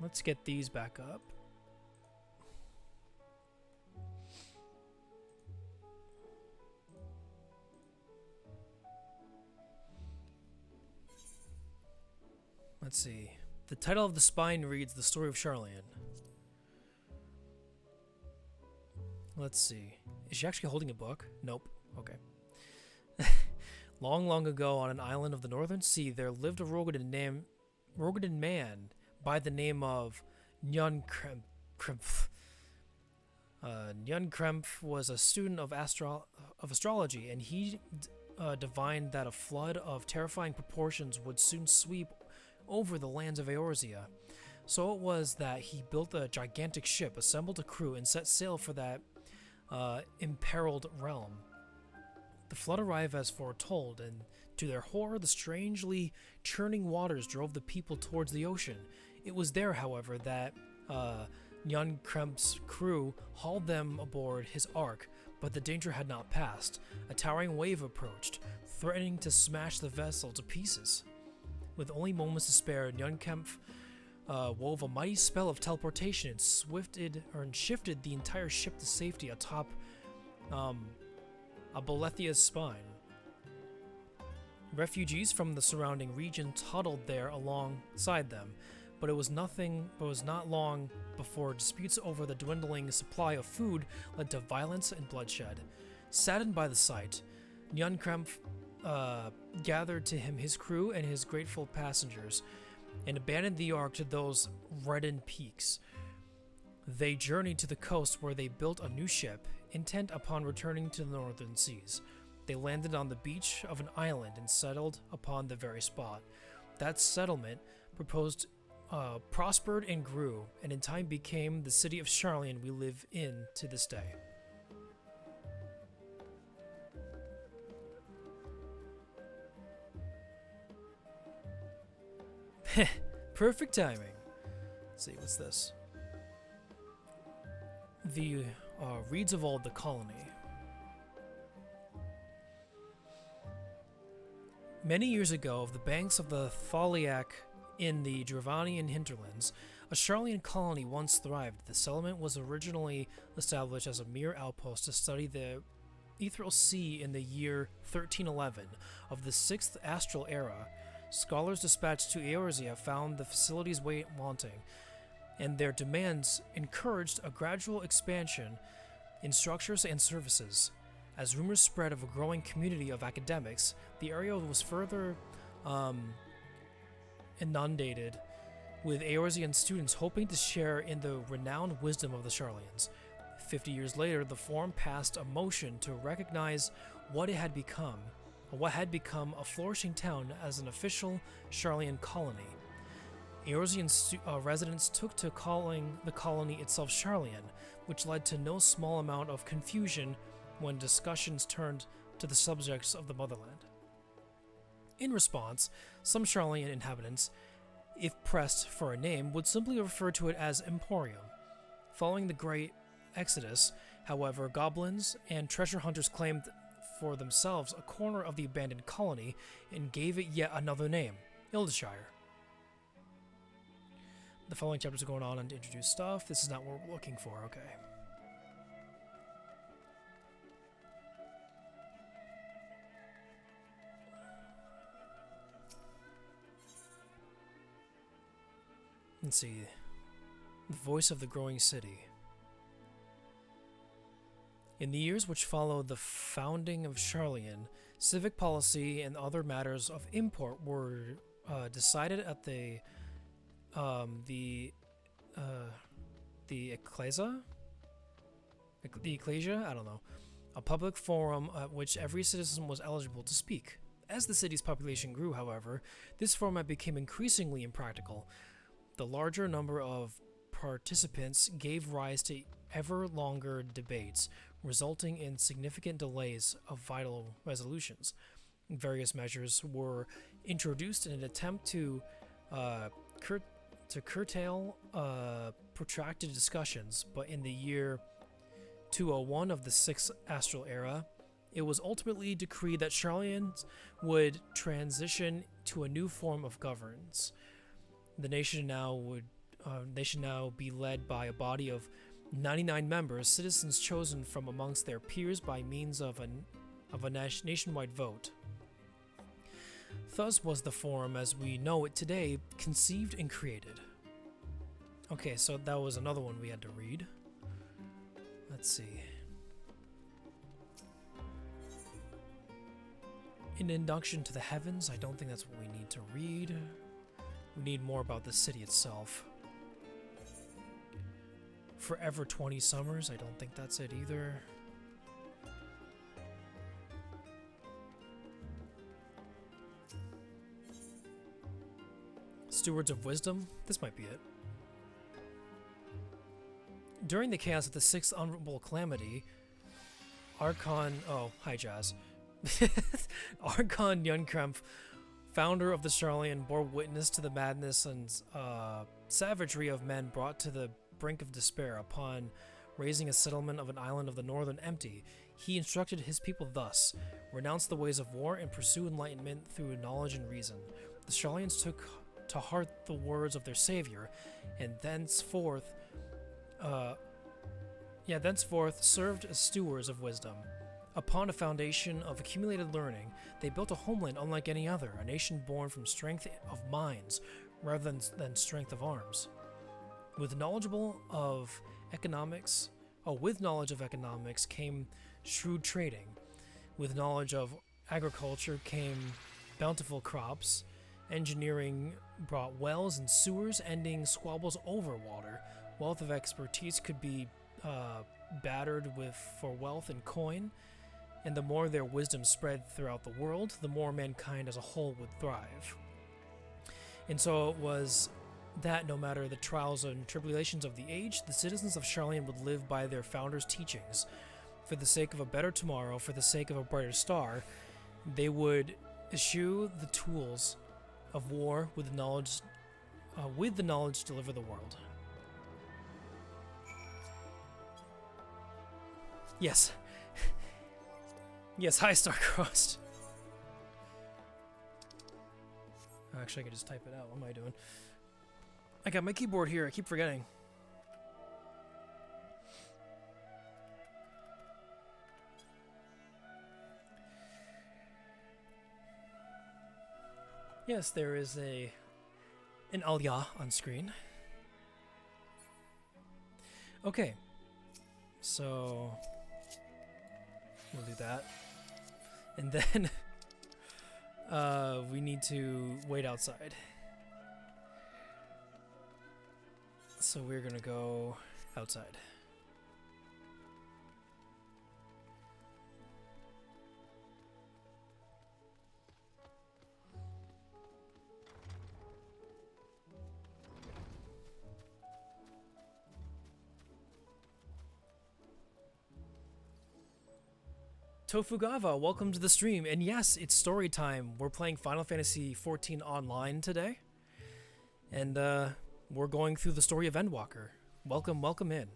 Let's get these back up. Let's see. The title of the spine reads The Story of Charleon. Let's see. Is she actually holding a book? Nope. Okay. Long, long ago, on an island of the northern sea, there lived a Rogadin man by the name of Njunkrempf. Njunkrempf was a student of astrology, and he divined that a flood of terrifying proportions would soon sweep over the lands of Eorzea. So it was that he built a gigantic ship, assembled a crew, and set sail for that imperiled realm. The flood arrived as foretold, and to their horror, the strangely churning waters drove the people towards the ocean. It was there, however, that Jan Kremp's crew hauled them aboard his ark, but the danger had not passed. A towering wave approached, threatening to smash the vessel to pieces. With only moments to spare, Jan Kempf wove a mighty spell of teleportation and shifted the entire ship to safety atop Abolethia spine. Refugees from the surrounding region huddled there alongside them, but it was not long before disputes over the dwindling supply of food led to violence and bloodshed. Saddened by the sight, Jan Krempf gathered to him his crew and his grateful passengers, and abandoned the ark to those reddened peaks. They journeyed to the coast where they built a new ship, intent upon returning to the northern seas. They landed on the beach of an island and settled upon the very spot. That settlement prospered and grew, and in time became the city of Charlian we live in to this day. Perfect timing. Let's see, what's this? The reeds of old, the colony. Many years ago, of the banks of the Thaliac in the Dravanian hinterlands, a Charlian colony once thrived. The settlement was originally established as a mere outpost to study the ethereal sea in the year 1311 of the 6th astral era. Scholars dispatched to Eorzea found the facilities wanting, and their demands encouraged a gradual expansion in structures and services. As rumors spread of a growing community of academics, the area was further inundated with Eorzean students hoping to share in the renowned wisdom of the Charlians. 50 years later, the Forum passed a motion to recognize what had become a flourishing town as an official Charlian colony. Eorzean residents took to calling the colony itself Charlian, which led to no small amount of confusion when discussions turned to the subjects of the motherland. In response, some Charlian inhabitants, if pressed for a name, would simply refer to it as Emporium. Following the Great Exodus, however, goblins and treasure hunters claimed for themselves a corner of the abandoned colony and gave it yet another name, Ildeshire. The following chapters are going on and to introduce stuff. This is not what we're looking for, okay. Let's see. The voice of the growing city. In the years which followed the founding of Charlian, civic policy and other matters of import were decided at the Ecclesia? The Ecclesia? I don't know. A public forum at which every citizen was eligible to speak. As the city's population grew, however, this format became increasingly impractical. The larger number of participants gave rise to ever longer debates, resulting in significant delays of vital resolutions. Various measures were introduced in an attempt to curtail protracted discussions, but in the year 201 of the 6th astral era, it was ultimately decreed that Charlians would transition to a new form of governance. The nation now be led by a body of 99 members, citizens chosen from amongst their peers by means of a nationwide vote. Thus was the Forum as we know it today conceived and created. Okay, so that was another one we had to read. Let's see. An induction to the heavens, I don't think that's what we need to read. We need more about the city itself. Forever 20 Summers, I don't think that's it either. Stewards of Wisdom, this might be it. During the chaos of the 6th Honorable Calamity, Archon... Oh, hi Jazz. Archon Yunkremph, founder of the Charlian, bore witness to the madness and savagery of men brought to the brink of despair upon raising a settlement of an island of the northern empty. He instructed his people thus: renounce the ways of war and pursue enlightenment through knowledge and reason. The Charlians took to heart the words of their savior, and thenceforth served as stewards of wisdom. Upon a foundation of accumulated learning, they built a homeland unlike any other, a nation born from strength of minds rather than strength of arms. With knowledge of economics came shrewd trading. With knowledge of agriculture came bountiful crops. Engineering brought wells and sewers, ending squabbles over water. wealth of expertise could be battered with for wealth and coin, and the more their wisdom spread throughout the world, the more mankind as a whole would thrive. And so it was that no matter the trials and tribulations of the age, the citizens of Charlene would live by their founders' teachings. For the sake of a better tomorrow, for the sake of a brighter star, they would eschew the tools of war with the knowledge to deliver the world. Yes. Yes, hi, Starcrossed. Actually, I could just type it out. What am I doing? I got my keyboard here. I keep forgetting. Yes, there is an Alya on screen. Okay. So we'll do that. And then we need to wait outside. So we're gonna go outside. Tofugava, welcome to the stream. And yes, it's story time. We're playing Final Fantasy XIV Online today. And we're going through the story of Endwalker. Welcome, welcome in.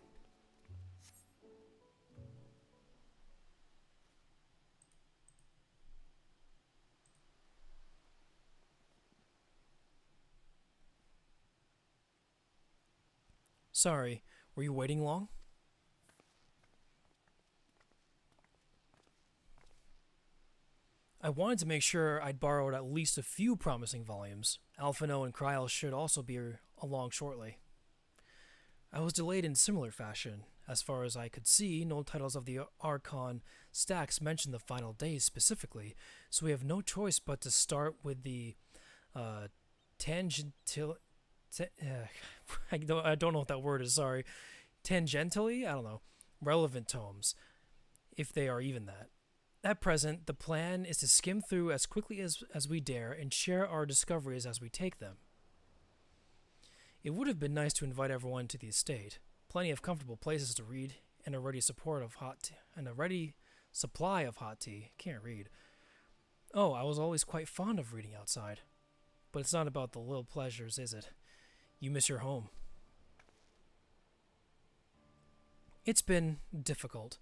Sorry, were you waiting long? I wanted to make sure I'd borrowed at least a few promising volumes. Alphino and Kryl should also be along shortly. I was delayed in similar fashion. As far as I could see, no titles of the Archon stacks mention the final days specifically, so we have no choice but to start with the I don't know what that word is, sorry. Tangentially? I don't know. Relevant tomes, if they are even that. At present, the plan is to skim through as quickly as we dare and share our discoveries as we take them. It would have been nice to invite everyone to the estate. Plenty of comfortable places to read and a ready supply of hot tea. Can't read. Oh, I was always quite fond of reading outside. But it's not about the little pleasures, is it? You miss your home. It's been difficult.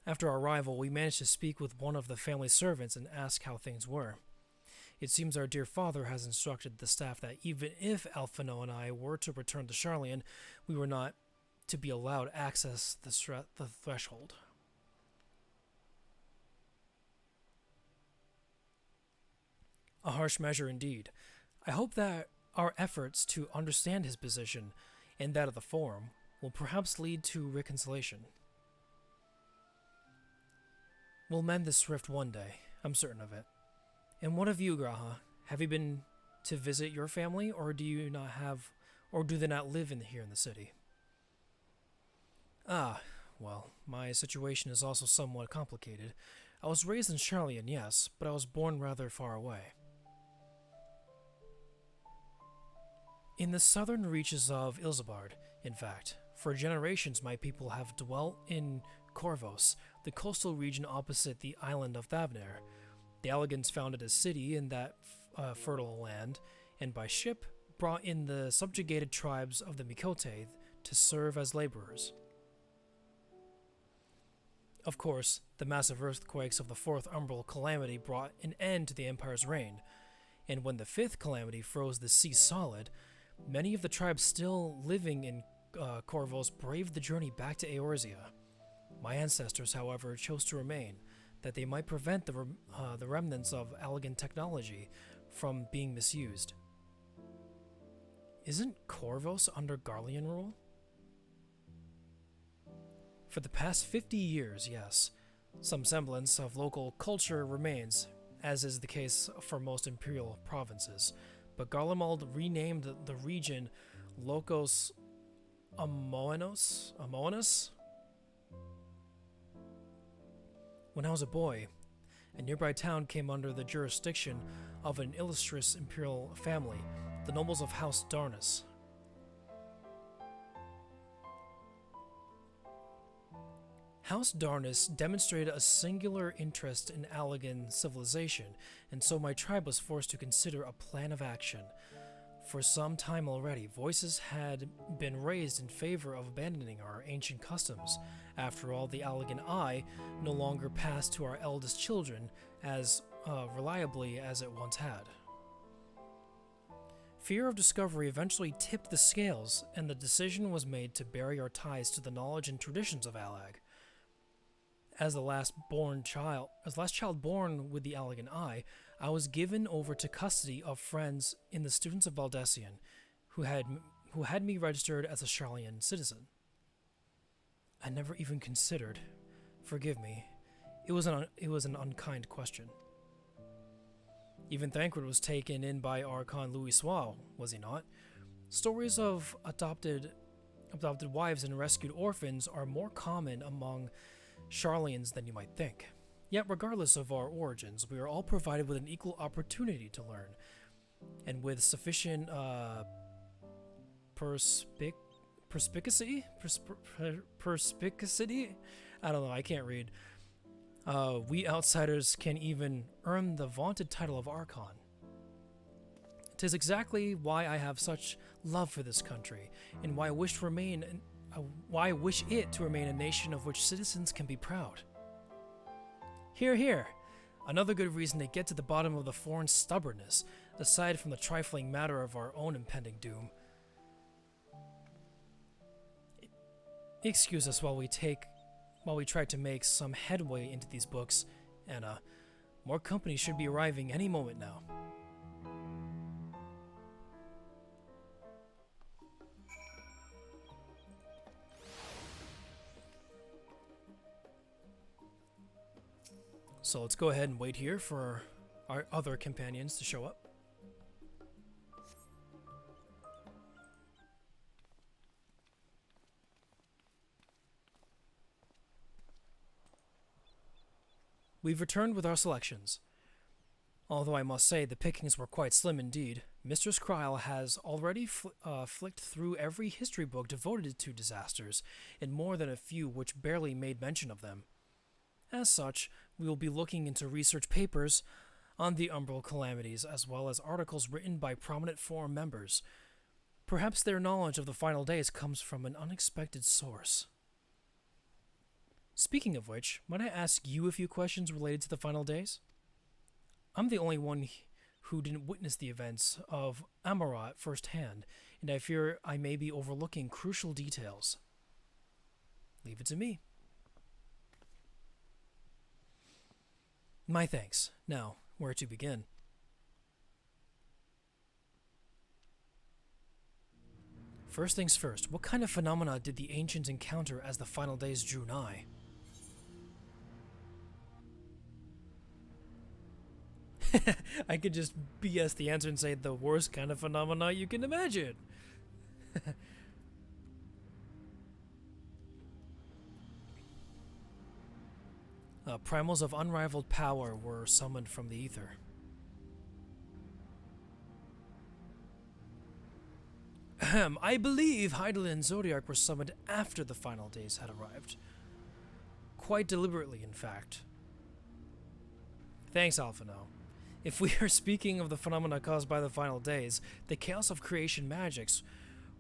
After our arrival, we managed to speak with one of the family servants and ask how things were. It seems our dear father has instructed the staff that even if Alphino and I were to return to Charlian, we were not to be allowed access the threshold. A harsh measure indeed. I hope that our efforts to understand his position and that of the Forum will perhaps lead to reconciliation. We'll mend this rift one day, I'm certain of it. And what of you, Graha? Have you been to visit your family, or do they not live here in the city? Ah, well, my situation is also somewhat complicated. I was raised in Charlian, yes, but I was born rather far away. In the southern reaches of Ilzabard, in fact. For generations my people have dwelt in Corvos, the coastal region opposite the island of Thavner. The Alligans founded a city in that fertile land, and by ship brought in the subjugated tribes of the Mikote to serve as laborers. Of course, the massive earthquakes of the Fourth Umbral Calamity brought an end to the Empire's reign, and when the Fifth Calamity froze the sea solid, many of the tribes still living in Corvos braved the journey back to Eorzea. My ancestors, however, chose to remain, that they might prevent the remnants of Allagan technology from being misused. Isn't Corvos under Garlean rule? For the past 50 years, yes. Some semblance of local culture remains, as is the case for most imperial provinces, but Garlemald renamed the region Locos Amoenos? When I was a boy, a nearby town came under the jurisdiction of an illustrious imperial family, the nobles of House Darnus. House Darnus demonstrated a singular interest in Allegan civilization, and so my tribe was forced to consider a plan of action. For some time already, voices had been raised in favor of abandoning our ancient customs. After all, the Allegan Eye no longer passed to our eldest children as reliably as it once had. Fear of discovery eventually tipped the scales, and the decision was made to bury our ties to the knowledge and traditions of Allag. As the last child born with the Allegan Eye, I was given over to custody of friends in the students of Baldesion, who had me registered as a Sharlayan citizen. I never even considered. Forgive me. It was an unkind question. Even Thancred was taken in by Archon Louis Sois, was he not? Stories of adopted wives and rescued orphans are more common among Sharlayans than you might think. Yet regardless of our origins, we are all provided with an equal opportunity to learn, and with sufficient perspicacity? I don't know, I can't read. We outsiders can even earn the vaunted title of Archon. 'Tis exactly why I have such love for this country, and why I wish it to remain a nation of which citizens can be proud. Hear, hear! Another good reason to get to the bottom of the foreign stubbornness, aside from the trifling matter of our own impending doom. Excuse us while we try to make some headway into these books, Anna. More company should be arriving any moment now. So let's go ahead and wait here for our other companions to show up. We've returned with our selections. Although I must say the pickings were quite slim indeed, Mistress Kryle has already flicked through every history book devoted to disasters, and more than a few which barely made mention of them. As such, we will be looking into research papers on the Umbral calamities, as well as articles written by prominent forum members. Perhaps their knowledge of the final days comes from an unexpected source. Speaking of which, might I ask you a few questions related to the final days? I'm the only one who didn't witness the events of Amarat firsthand, and I fear I may be overlooking crucial details. Leave it to me. My thanks. Now, where to begin? First things first, what kind of phenomena did the ancients encounter as the final days drew nigh? I could just BS the answer and say the worst kind of phenomena you can imagine. Primals of unrivaled power were summoned from the ether. I believe Heidel and Zodiac were summoned after the final days had arrived. Quite deliberately, in fact. Thanks, Alphino. If we are speaking of the phenomena caused by the final days, the chaos of creation magics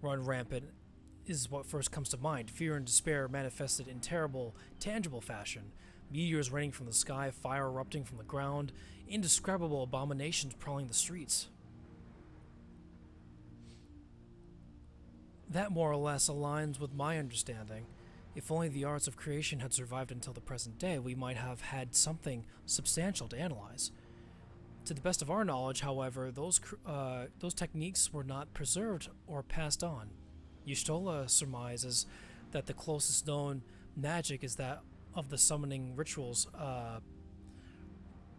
run rampant is what first comes to mind. Fear and despair manifested in terrible, tangible fashion. Meteors raining from the sky, fire erupting from the ground, indescribable abominations prowling the streets. That more or less aligns with my understanding. If only the arts of creation had survived until the present day, we might have had something substantial to analyze. To the best of our knowledge, however, those techniques were not preserved or passed on. Y'shtola surmises that the closest known magic is that of the summoning rituals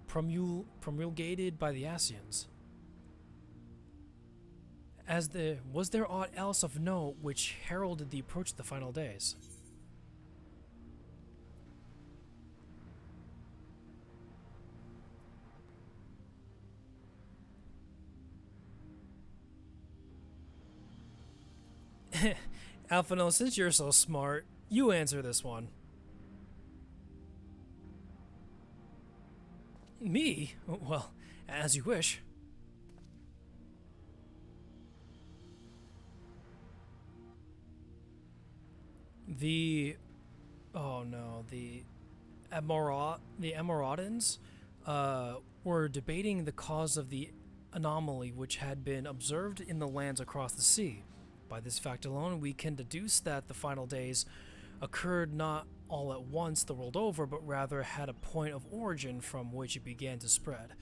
promulgated by the Asians. Was there aught else of note which heralded the approach of the final days? Alphino, since you're so smart, you answer this one. Me? Well, as you wish. Oh no, the Emerodans were debating the cause of the anomaly which had been observed in the lands across the sea. By this fact alone, we can deduce that the final days occurred not all at once the world over, but rather had a point of origin from which it began to spread.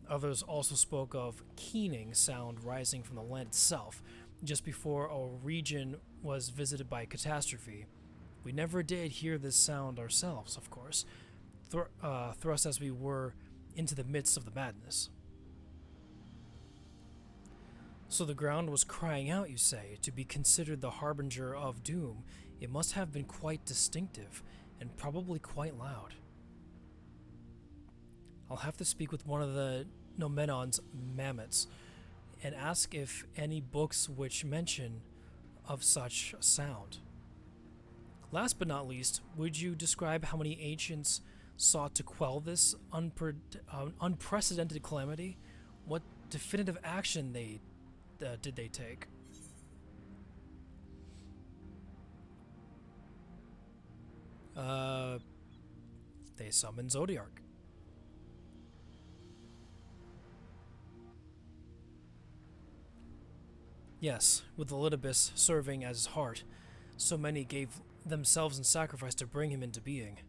Others also spoke of keening sound rising from the land itself, just before a region was visited by catastrophe. We never did hear this sound ourselves, of course, thrust as we were into the midst of the madness. So the ground was crying out, you say, to be considered the harbinger of doom. It must have been quite distinctive, and probably quite loud. I'll have to speak with one of the Nomenon's mammoths, and ask if any books which mention of such sound. Last but not least, would you describe how many ancients sought to quell this unprecedented calamity? What definitive action did they take? They summoned Zodiark. Yes, with Elidibus serving as his heart, so many gave themselves in sacrifice to bring him into being.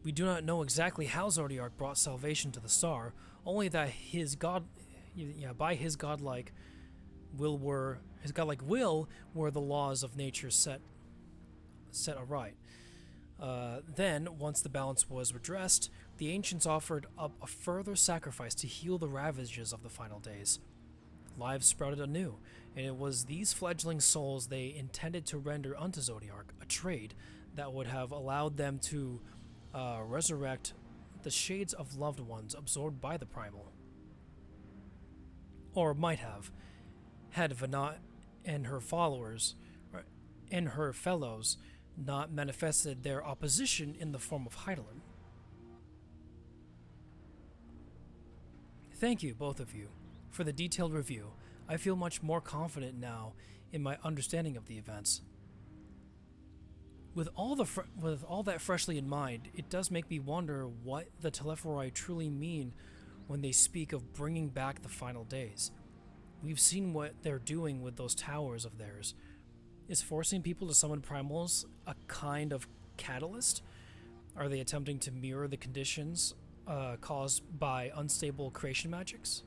We do not know exactly how Zodiark brought salvation to the star, only that by his godlike will were the laws of nature set aright. Then, once the balance was redressed, the ancients offered up a further sacrifice to heal the ravages of the final days. Lives sprouted anew, and it was these fledgling souls they intended to render unto Zodiark, a trade that would have allowed them to resurrect the shades of loved ones absorbed by the primal. Or might have, had Vanat and her followers, and her fellows, not manifested their opposition in the form of Heidelin. Thank you, both of you, for the detailed review. I feel much more confident now in my understanding of the events. With all that freshly in mind, it does make me wonder what the Telephoroi truly mean when they speak of bringing back the final days. We've seen what they're doing with those towers of theirs. Is forcing people to summon primals a kind of catalyst? Are they attempting to mirror the conditions caused by unstable creation magics?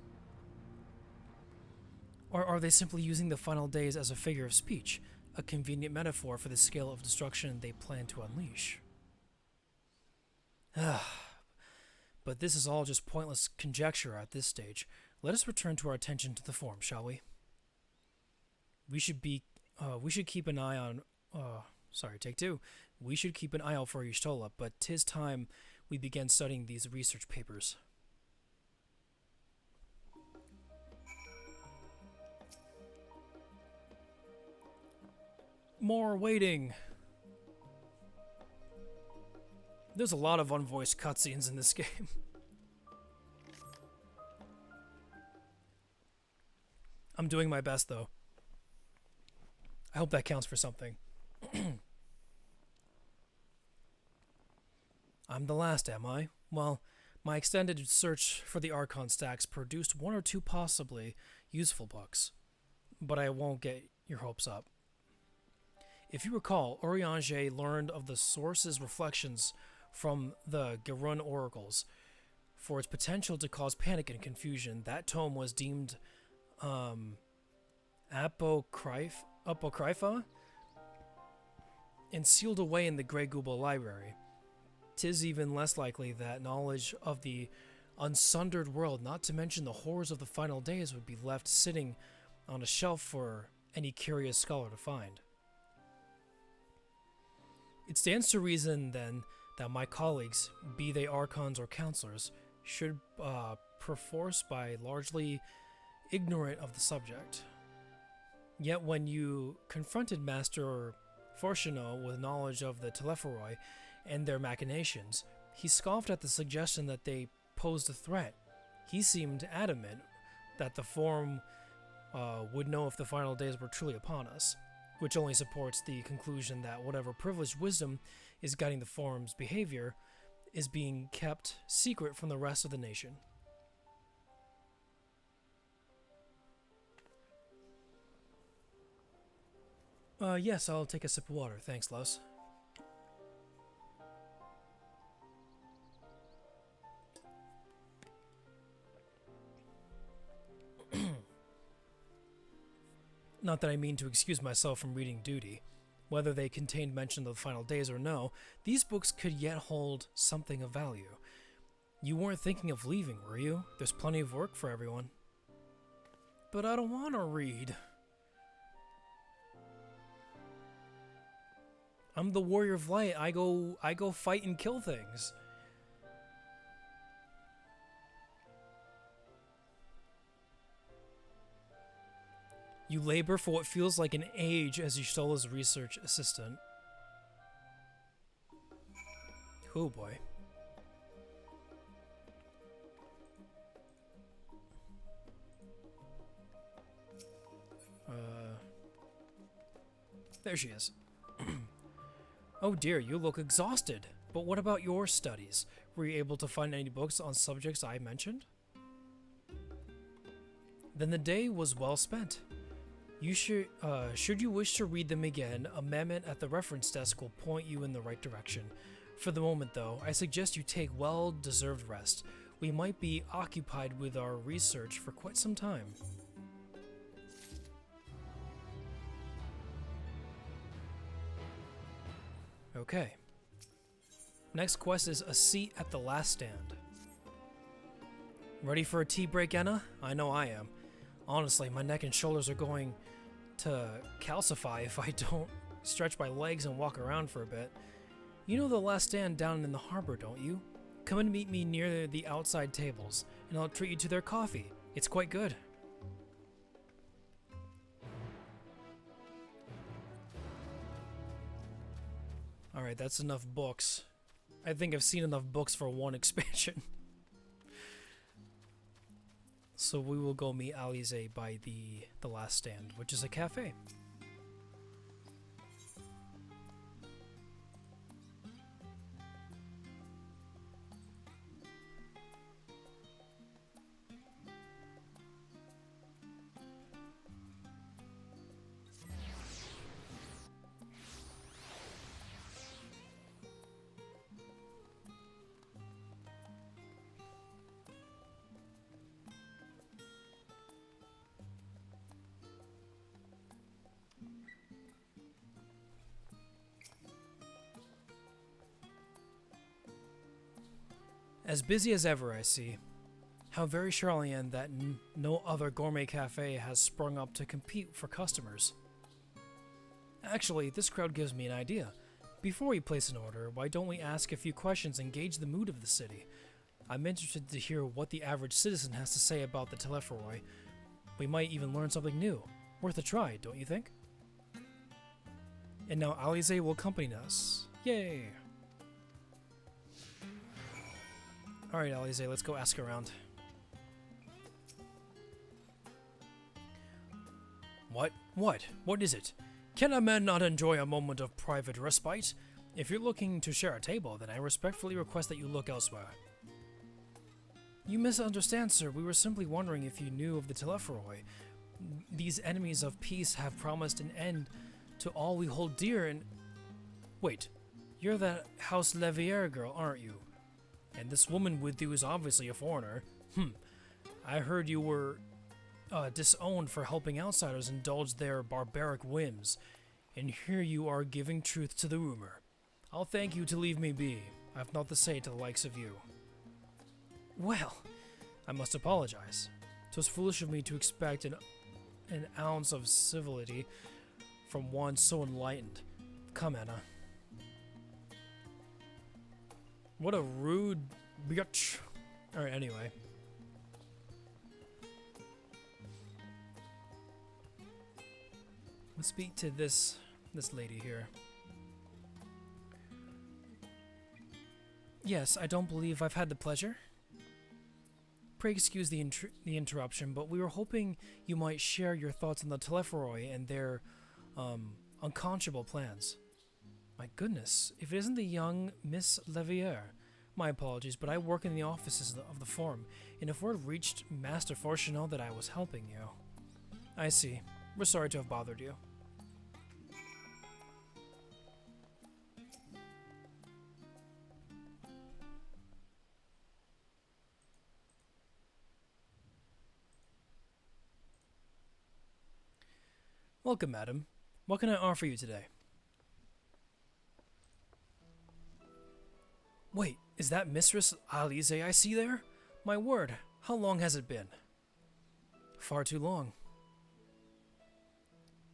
Or are they simply using the final days as a figure of speech, a convenient metaphor for the scale of destruction they plan to unleash? But this is all just pointless conjecture at this stage. Let us return to our attention to the form, shall we? We should keep an eye on... take two. We should keep an eye out for Y'shtola, but 'tis time we began studying these research papers. More waiting. There's a lot of unvoiced cutscenes in this game. I'm doing my best, though. I hope that counts for something. I'm the last, am I? Well, my extended search for the Archon stacks produced one or two possibly useful books, but I won't get your hopes up. If you recall, Urianger learned of the source's reflections from the Gerun oracles. For its potential to cause panic and confusion, that tome was deemed apocrypha and sealed away in the Grey Google library. 'Tis even less likely that knowledge of the unsundered world, not to mention the horrors of the final days, would be left sitting on a shelf for any curious scholar to find. It stands to reason, then, that my colleagues, be they archons or counselors, should perforce by largely ignorant of the subject. Yet when you confronted Master Fortuno with knowledge of the Telephoroi and their machinations, he scoffed at the suggestion that they posed a threat. He seemed adamant that the Forum would know if the final days were truly upon us, which only supports the conclusion that whatever privileged wisdom is guiding the Forum's behavior is being kept secret from the rest of the nation. Yes, I'll take a sip of water. Thanks, Los. Not that I mean to excuse myself from reading duty. Whether they contained mention of the final days or no, these books could yet hold something of value. You weren't thinking of leaving, were you? There's plenty of work for everyone. But I don't want to read. I'm the warrior of light. I go fight and kill things. You labor for what feels like an age as Y'shtola's research assistant. Oh boy. There she is. Oh dear, you look exhausted. But what about your studies? Were you able to find any books on subjects I mentioned? Then the day was well spent. You should you wish to read them again, a mehmet at the reference desk will point you in the right direction. For the moment, though, I suggest you take well-deserved rest. We might be occupied with our research for quite some time. Okay. Next quest is a seat at the last stand. Ready for a tea break, Anna? I know I am. Honestly, my neck and shoulders are going to calcify if I don't stretch my legs and walk around for a bit. You know the last stand down in the harbor, don't you? Come and meet me near the outside tables, and I'll treat you to their coffee. It's quite good. Alright, that's enough books. I think I've seen enough books for one expansion. So we will go meet Alize by the last stand, which is a cafe. As busy as ever, I see. How very Charlian that no other gourmet cafe has sprung up to compete for customers. Actually, this crowd gives me an idea. Before we place an order, why don't we ask a few questions and gauge the mood of the city? I'm interested to hear what the average citizen has to say about the Telephoroi. We might even learn something new. Worth a try, don't you think? And now Alize will accompany us. Yay! Alright, Alize, let's go ask around. What? What is it? Can a man not enjoy a moment of private respite? If you're looking to share a table, then I respectfully request that you look elsewhere. You misunderstand, sir. We were simply wondering if you knew of the Telephoroi. These enemies of peace have promised an end to all we hold dear and... Wait, you're that House Levier girl, aren't you? And this woman with you is obviously a foreigner. I heard you were disowned for helping outsiders indulge their barbaric whims. And here you are giving truth to the rumor. I'll thank you to leave me be. I've naught to say to the likes of you. Well, I must apologize. 'Twas foolish of me to expect an ounce of civility from one so enlightened. Come, Anna. What a rude bitch. Alright, anyway. Let's speak to this lady here. Yes, I don't believe I've had the pleasure. Pray excuse the interruption, but we were hoping you might share your thoughts on the Telepharoi and their unconscionable plans. My goodness, if it isn't the young Miss Levier. My apologies, but I work in the offices of the Forum, and if word reached Master Fortuneau that I was helping you... I see. We're sorry to have bothered you. Welcome, madam. What can I offer you today? Wait, is that Mistress Alize I see there? My word, how long has it been? Far too long.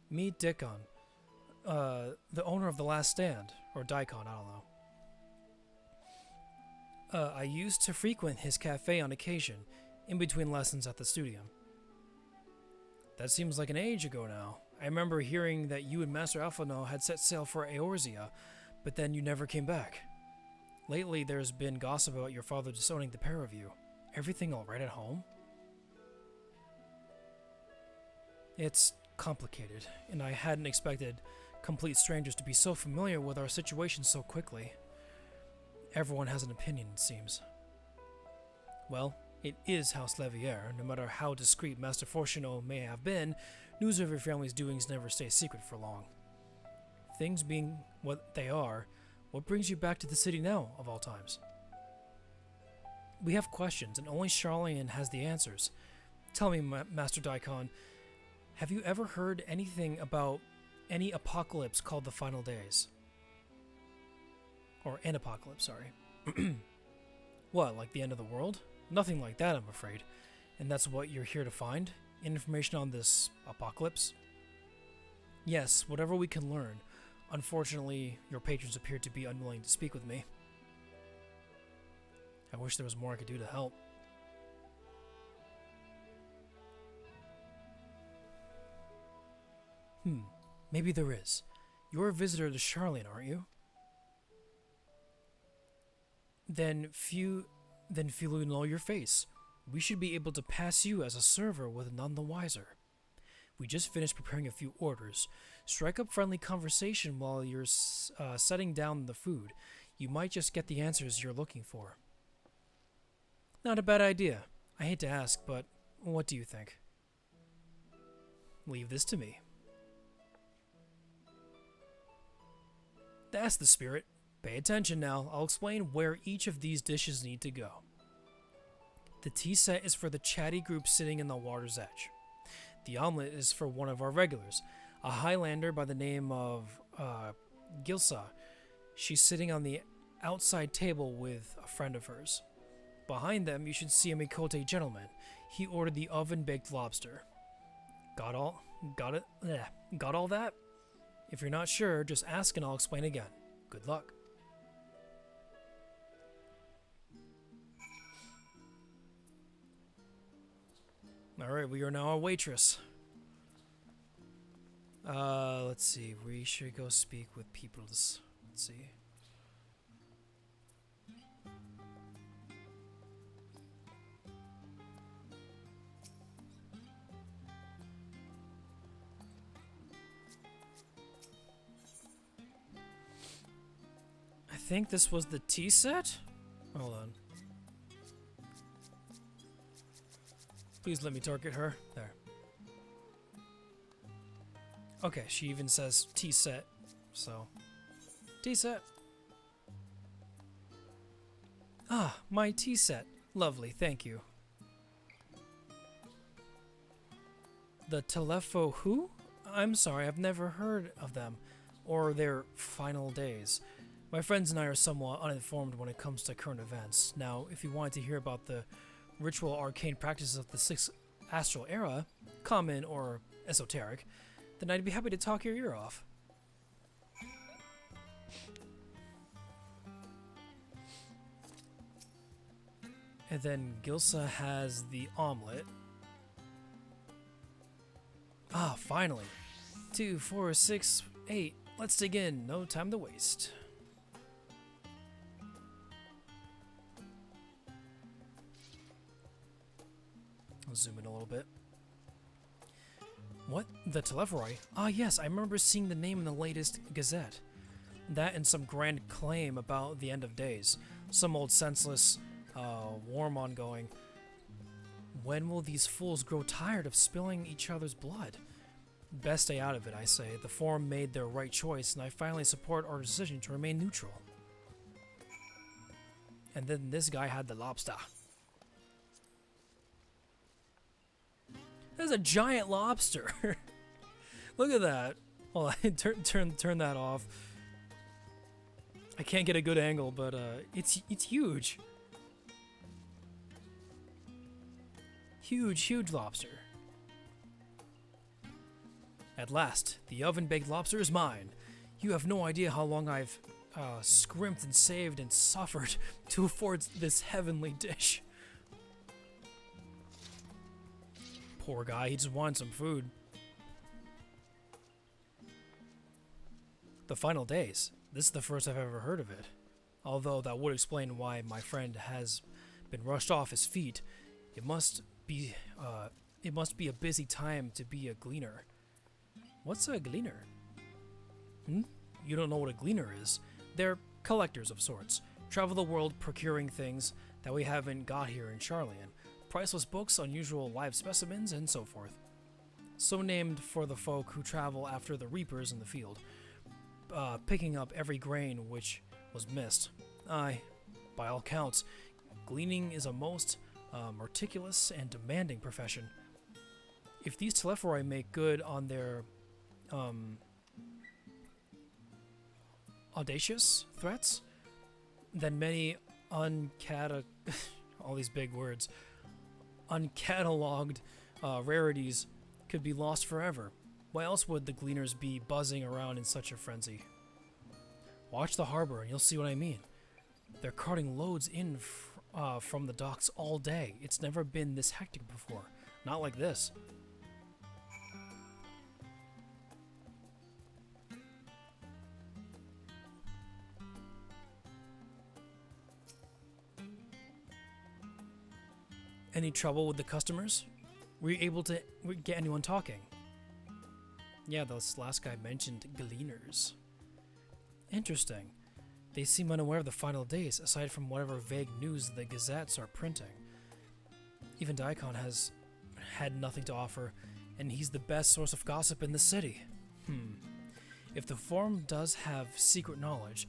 Meet Dickon, the owner of the Last Stand, or Daikon, I don't know. I used to frequent his cafe on occasion, in between lessons at the studio. That seems like an age ago now. I remember hearing that you and Master Alphano had set sail for Eorzea, but then you never came back. Lately, there's been gossip about your father disowning the pair of you. Everything all right at home? It's complicated, and I hadn't expected complete strangers to be so familiar with our situation so quickly. Everyone has an opinion, it seems. Well, it is House Levier. No matter how discreet Master Fortuneau may have been, news of your family's doings never stays secret for long. Things being what they are, what brings you back to the city now, of all times? We have questions, and only Charlene has the answers. Tell me, Master Daikon, have you ever heard anything about any apocalypse called the Final Days? Or an apocalypse, sorry. What, like the end of the world? Nothing like that, I'm afraid. And that's what you're here to find? Information on this apocalypse? Yes, whatever we can learn. Unfortunately, your patrons appear to be unwilling to speak with me. I wish there was more I could do to help. Maybe there is. You're a visitor to Charlene, aren't you? Then few will know your face. We should be able to pass you as a server with none the wiser. We just finished preparing a few orders. Strike up friendly conversation while you're setting down the food. You might just get the answers you're looking for. Not a bad idea. I hate to ask, but what do you think? Leave this to me. That's the spirit. Pay attention now. I'll explain where each of these dishes need to go. The tea set is for the chatty group sitting in the water's edge. The omelet is for one of our regulars, a Highlander by the name of Gilsa. She's sitting on the outside table with a friend of hers. Behind them, you should see a Mikote gentleman. He ordered the oven-baked lobster. Got all that? If you're not sure, just ask and I'll explain again. Good luck. Alright, we are now a waitress. Let's see. We should go speak with peoples. Let's see. I think this was the tea set? Hold on. Please let me target her. There. Okay, she even says tea set. So, tea set. Ah, my tea set. Lovely, thank you. The Telepho who? I'm sorry, I've never heard of them. Or their final days. My friends and I are somewhat uninformed when it comes to current events. Now, if you wanted to hear about the ritual arcane practices of the 6th astral era, common or esoteric, then I'd be happy to talk your ear off. And then Gilsa has the omelet. Ah, finally. 2, 4, 6, 8. Let's dig in. No time to waste. I'll zoom in a little bit. What? The Telephoroi? Ah, yes, I remember seeing the name in the latest Gazette. That and some grand claim about the end of days. Some old senseless warm ongoing. When will these fools grow tired of spilling each other's blood? Best stay out of it, I say. The Forum made their right choice, and I finally support our decision to remain neutral. And then this guy had the lobster. There's a giant lobster. Look at that. Hold on, turn that off. I can't get a good angle, but it's huge. Huge lobster. At last, the oven-baked lobster is mine. You have no idea how long I've scrimped and saved and suffered to afford this heavenly dish. Poor guy, he just wanted some food. The final days. This is the first I've ever heard of it. Although that would explain why my friend has been rushed off his feet. It must be a busy time to be a gleaner. What's a gleaner? You don't know what a gleaner is? They're collectors of sorts. Travel the world procuring things that we haven't got here in Charlian. Priceless books, unusual live specimens, and so forth. So named for the folk who travel after the reapers in the field, picking up every grain which was missed. Aye, by all counts, gleaning is a most meticulous and demanding profession. If these Telephoroi make good on their audacious threats, then many all these big words, uncatalogued rarities could be lost forever. Why else would the gleaners be buzzing around in such a frenzy? Watch the harbor and you'll see what I mean. They're carting loads in from the docks all day. It's never been this hectic before. Not like this. Any trouble with the customers? Were you able to get anyone talking? Yeah, this last guy mentioned gleaners. Interesting. They seem unaware of the final days, aside from whatever vague news the gazettes are printing. Even Daikon has had nothing to offer, and he's the best source of gossip in the city. If the Forum does have secret knowledge,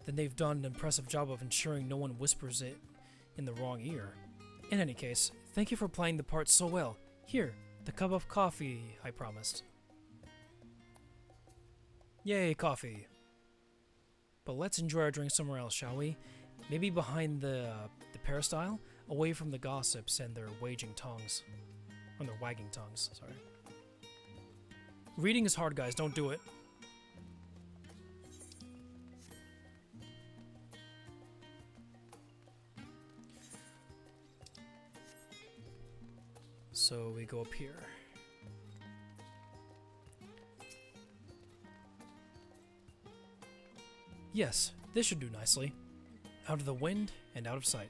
then they've done an impressive job of ensuring no one whispers it in the wrong ear. In any case, thank you for playing the part so well. Here, the cup of coffee I promised. Yay, coffee. But let's enjoy our drink somewhere else, shall we? Maybe behind the peristyle, away from the gossips and their wagging tongues. Sorry. Reading is hard, guys. Don't do it. So we go up here. Yes, this should do nicely. Out of the wind and out of sight.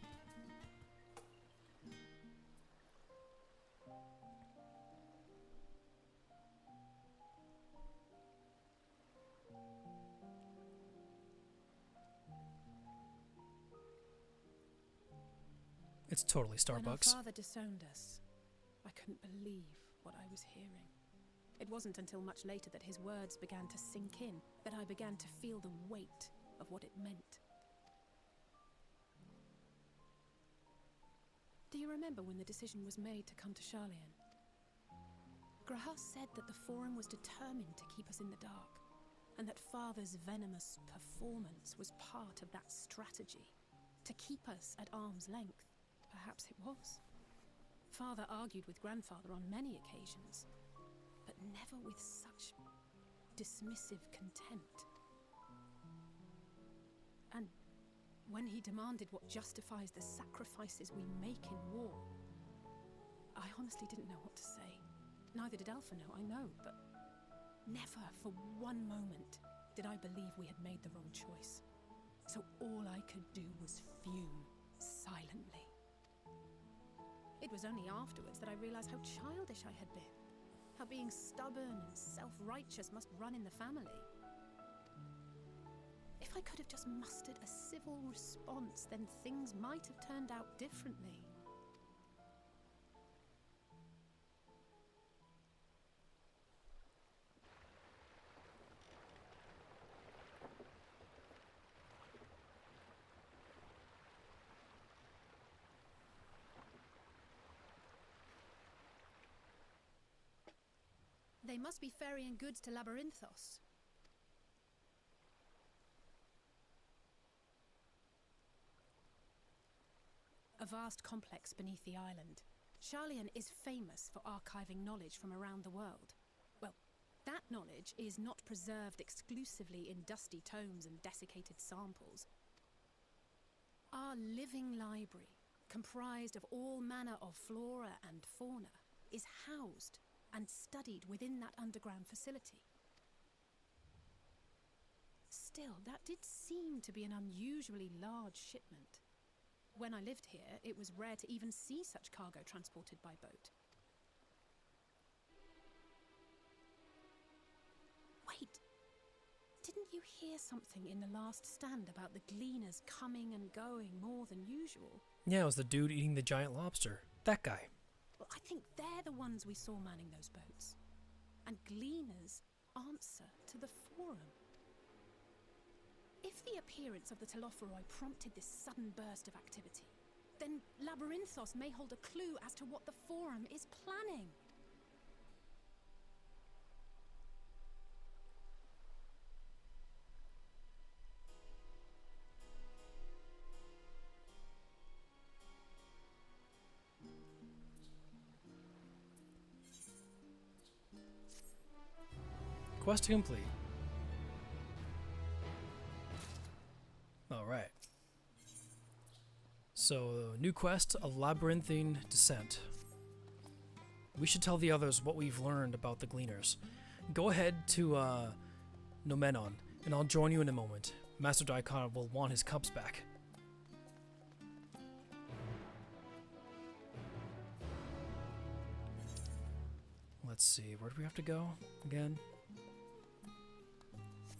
It's totally Starbucks. When our father disowned us, I couldn't believe what I was hearing. It wasn't until much later that his words began to sink in, that I began to feel the weight of what it meant. Do you remember when the decision was made to come to Charlian? Grahas said that the Forum was determined to keep us in the dark. and that Father's venomous performance was part of that strategy, to keep us at arm's length. Perhaps it was. Father argued with Grandfather on many occasions, but never with such dismissive contempt. And when he demanded what justifies the sacrifices we make in war, I honestly didn't know what to say. Neither did Alpha know, I know, but never for one moment did I believe we had made the wrong choice. So all I could do was fume silently. It was only afterwards that I realized how childish I had been, how being stubborn and self-righteous must run in the family. If I could have just mustered a civil response, then things might have turned out differently. They must be ferrying goods to Labyrinthos. A vast complex beneath the island. Sharlayan is famous for archiving knowledge from around the world. Well, that knowledge is not preserved exclusively in dusty tomes and desiccated samples. Our living library, comprised of all manner of flora and fauna, is housed and studied within that underground facility. Still, that did seem to be an unusually large shipment. When I lived here, it was rare to even see such cargo transported by boat. Wait! Didn't you hear something in the last stand about the gleaners coming and going more than usual? Yeah, it was the dude eating the giant lobster. That guy. Well, I think they're the ones we saw manning those boats. And gleaners answer to the Forum. If the appearance of the Telophoroi prompted this sudden burst of activity, then Labyrinthos may hold a clue as to what the Forum is planning. Quest complete. Alright. So, new quest, a labyrinthine descent. We should tell the others what we've learned about the Gleaners. Go ahead to Nomenon, and I'll join you in a moment. Master Daikon will want his cups back. Let's see, where do we have to go again?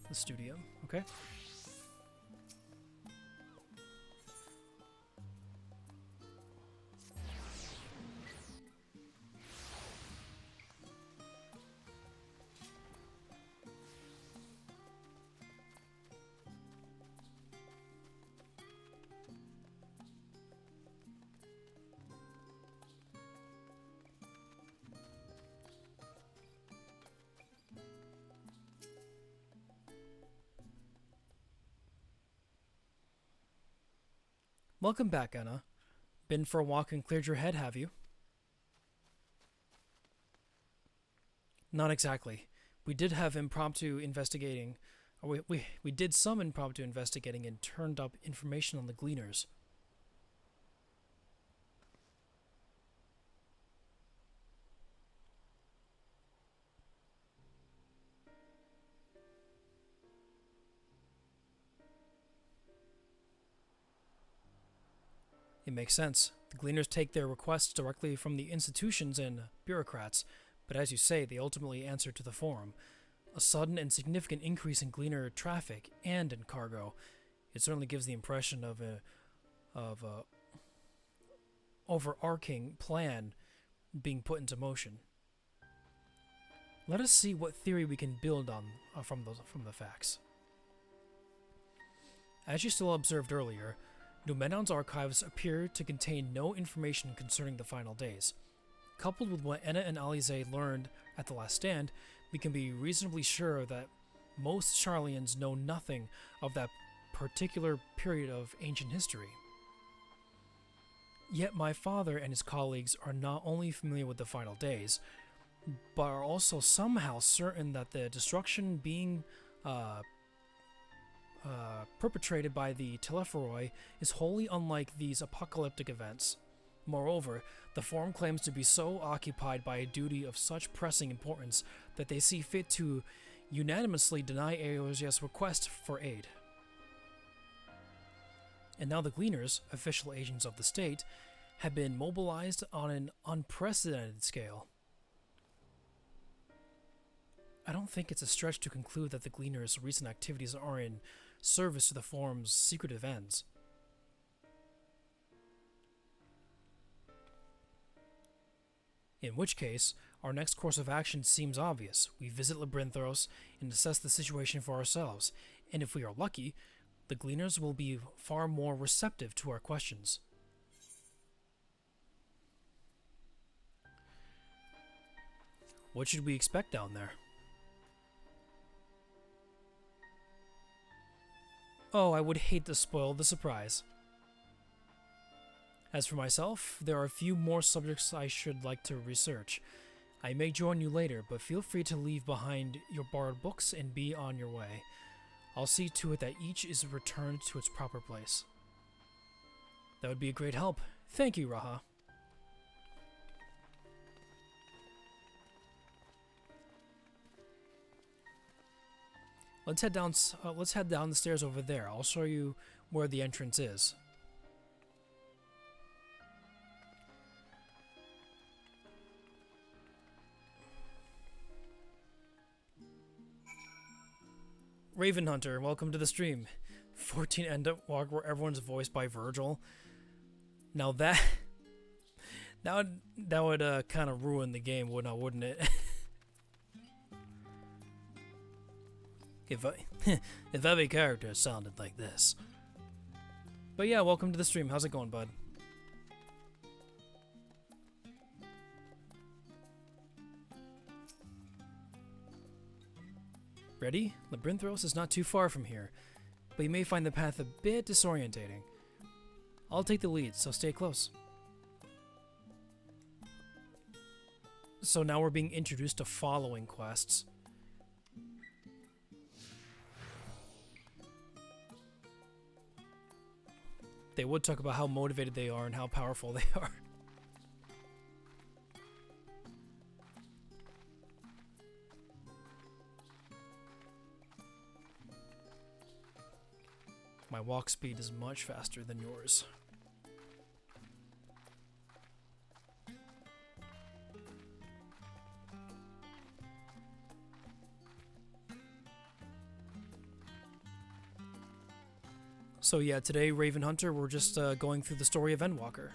The studio, okay. Welcome back, Anna. Been for a walk and cleared your head, have you? Not exactly. We did have impromptu investigating, or we did some impromptu investigating and turned up information on the Gleaners. It makes sense. The Gleaners take their requests directly from the institutions and bureaucrats, but as you say, they ultimately answer to the Forum. A sudden and significant increase in Gleaner traffic and in cargo. It certainly gives the impression of a overarching plan being put into motion. Let us see what theory we can build on from the facts. As you still observed earlier, Numenon's archives appear to contain no information concerning the final days. Coupled with what Enna and Alize learned at the last stand, we can be reasonably sure that most Charlians know nothing of that particular period of ancient history. Yet my father and his colleagues are not only familiar with the final days, but are also somehow certain that the destruction being perpetrated by the Telepharoi is wholly unlike these apocalyptic events. Moreover, the Forum claims to be so occupied by a duty of such pressing importance that they see fit to unanimously deny Eosia's request for aid. And now the Gleaners, official agents of the state, have been mobilized on an unprecedented scale. I don't think it's a stretch to conclude that the Gleaners' recent activities are in service to the Forum's secretive ends. In which case, our next course of action seems obvious. We visit Labyrinthos and assess the situation for ourselves, and if we are lucky, the Gleaners will be far more receptive to our questions. What should we expect down there? Oh, I would hate to spoil the surprise. As for myself, there are a few more subjects I should like to research. I may join you later, but feel free to leave behind your borrowed books and be on your way. I'll see to it that each is returned to its proper place. That would be a great help. Thank you, Raha. Let's head down the stairs over there. I'll show you where the entrance is. Raven Hunter, welcome to the stream. 14 Endwalker, where everyone's voiced by Virgil. Now that would kind of ruin the game, wouldn't it? if every character sounded like this. But yeah, welcome to the stream. How's it going, bud? Ready? Labyrinthos is not too far from here, but you may find the path a bit disorientating. I'll take the lead, so stay close. So now we're being introduced to following quests. They would talk about how motivated they are and how powerful they are. My walk speed is much faster than yours. So yeah, today, Raven Hunter, we're just going through the story of Endwalker.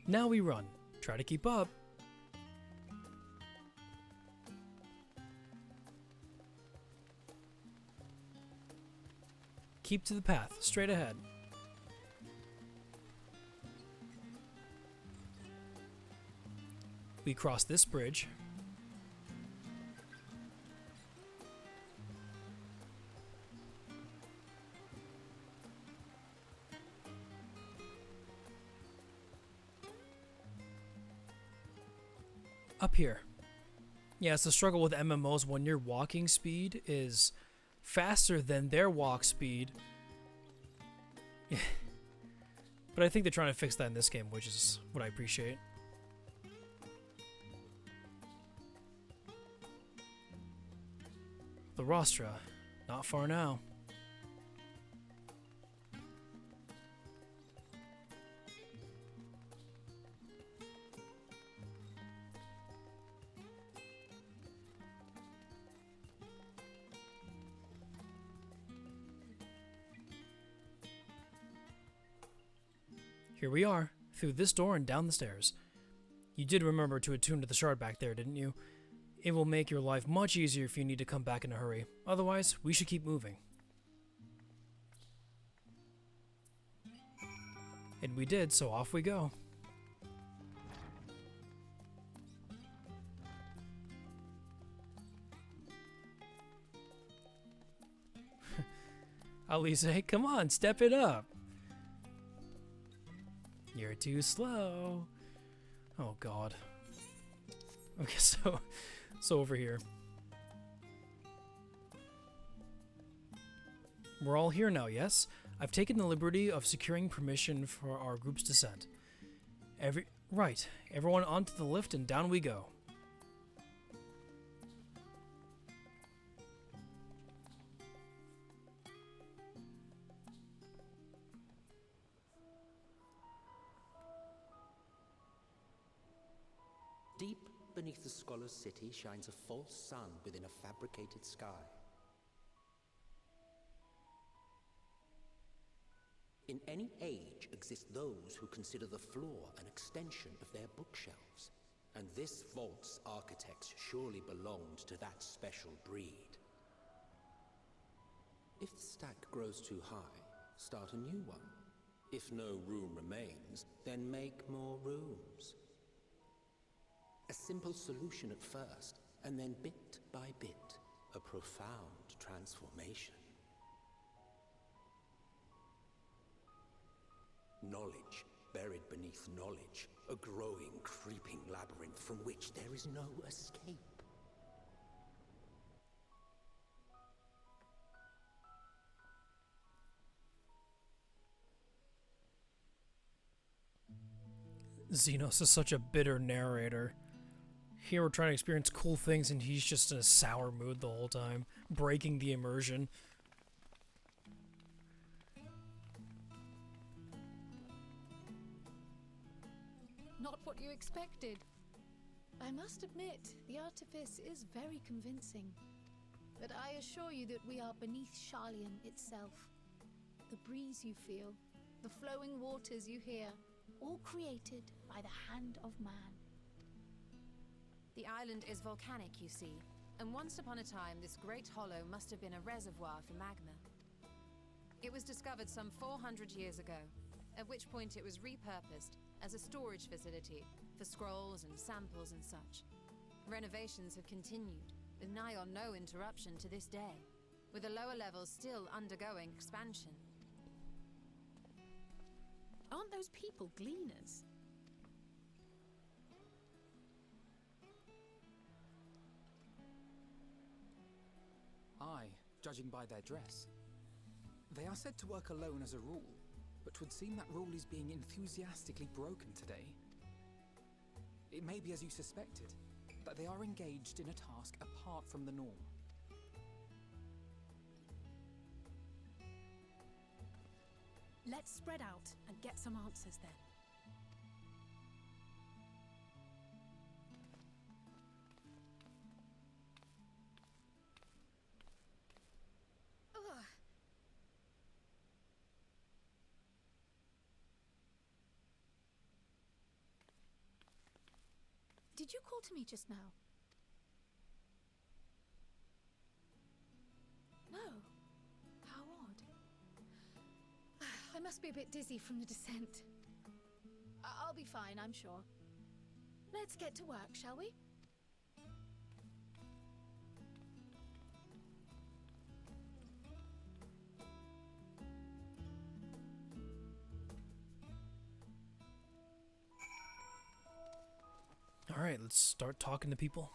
Now we run. Try to keep up. Keep to the path, straight ahead. We cross this bridge. Up here. Yeah, it's the struggle with MMOs when your walking speed is faster than their walk speed. But I think they're trying to fix that in this game, which is what I appreciate. The Rostra. Not far now. Here we are, through this door and down the stairs. You did remember to attune to the shard back there, didn't you? It will make your life much easier if you need to come back in a hurry. Otherwise, we should keep moving. And we did, so off we go. Alice, come on, step it up. You're too slow. Oh god. Okay, so over here. We're all here now, yes? I've taken the liberty of securing permission for our group's descent. Right. Everyone onto the lift and down we go. Deep beneath the scholar's city shines a false sun within a fabricated sky. In any age exist those who consider the floor an extension of their bookshelves, and this vault's architects surely belonged to that special breed. If the stack grows too high, start a new one. If no room remains, then make more rooms. A simple solution at first, and then bit by bit, a profound transformation. Knowledge buried beneath knowledge, a growing, creeping labyrinth from which there is no escape. Xenos is such a bitter narrator. Here we're trying to experience cool things and he's just in a sour mood the whole time, breaking the immersion. Not what you expected. I must admit, the artifice is very convincing. But I assure you that we are beneath Sharlayan itself. The breeze you feel, the flowing waters you hear, all created by the hand of man. The island is volcanic, you see, and once upon a time this great hollow must have been a reservoir for magma. It was discovered some 400 years ago, at which point it was repurposed as a storage facility for scrolls and samples and such. Renovations have continued, with nigh on no interruption to this day, with the lower levels still undergoing expansion. Aren't those people gleaners? Aye, judging by their dress. They are said to work alone as a rule, but 'twould seem that rule is being enthusiastically broken today. It may be as you suspected, that they are engaged in a task apart from the norm. Let's spread out and get some answers then. Ugh. Did you call to me just now? No. How odd. I must be a bit dizzy from the descent. I'll be fine, I'm sure. Let's get to work, shall we? Alright, let's start talking to people.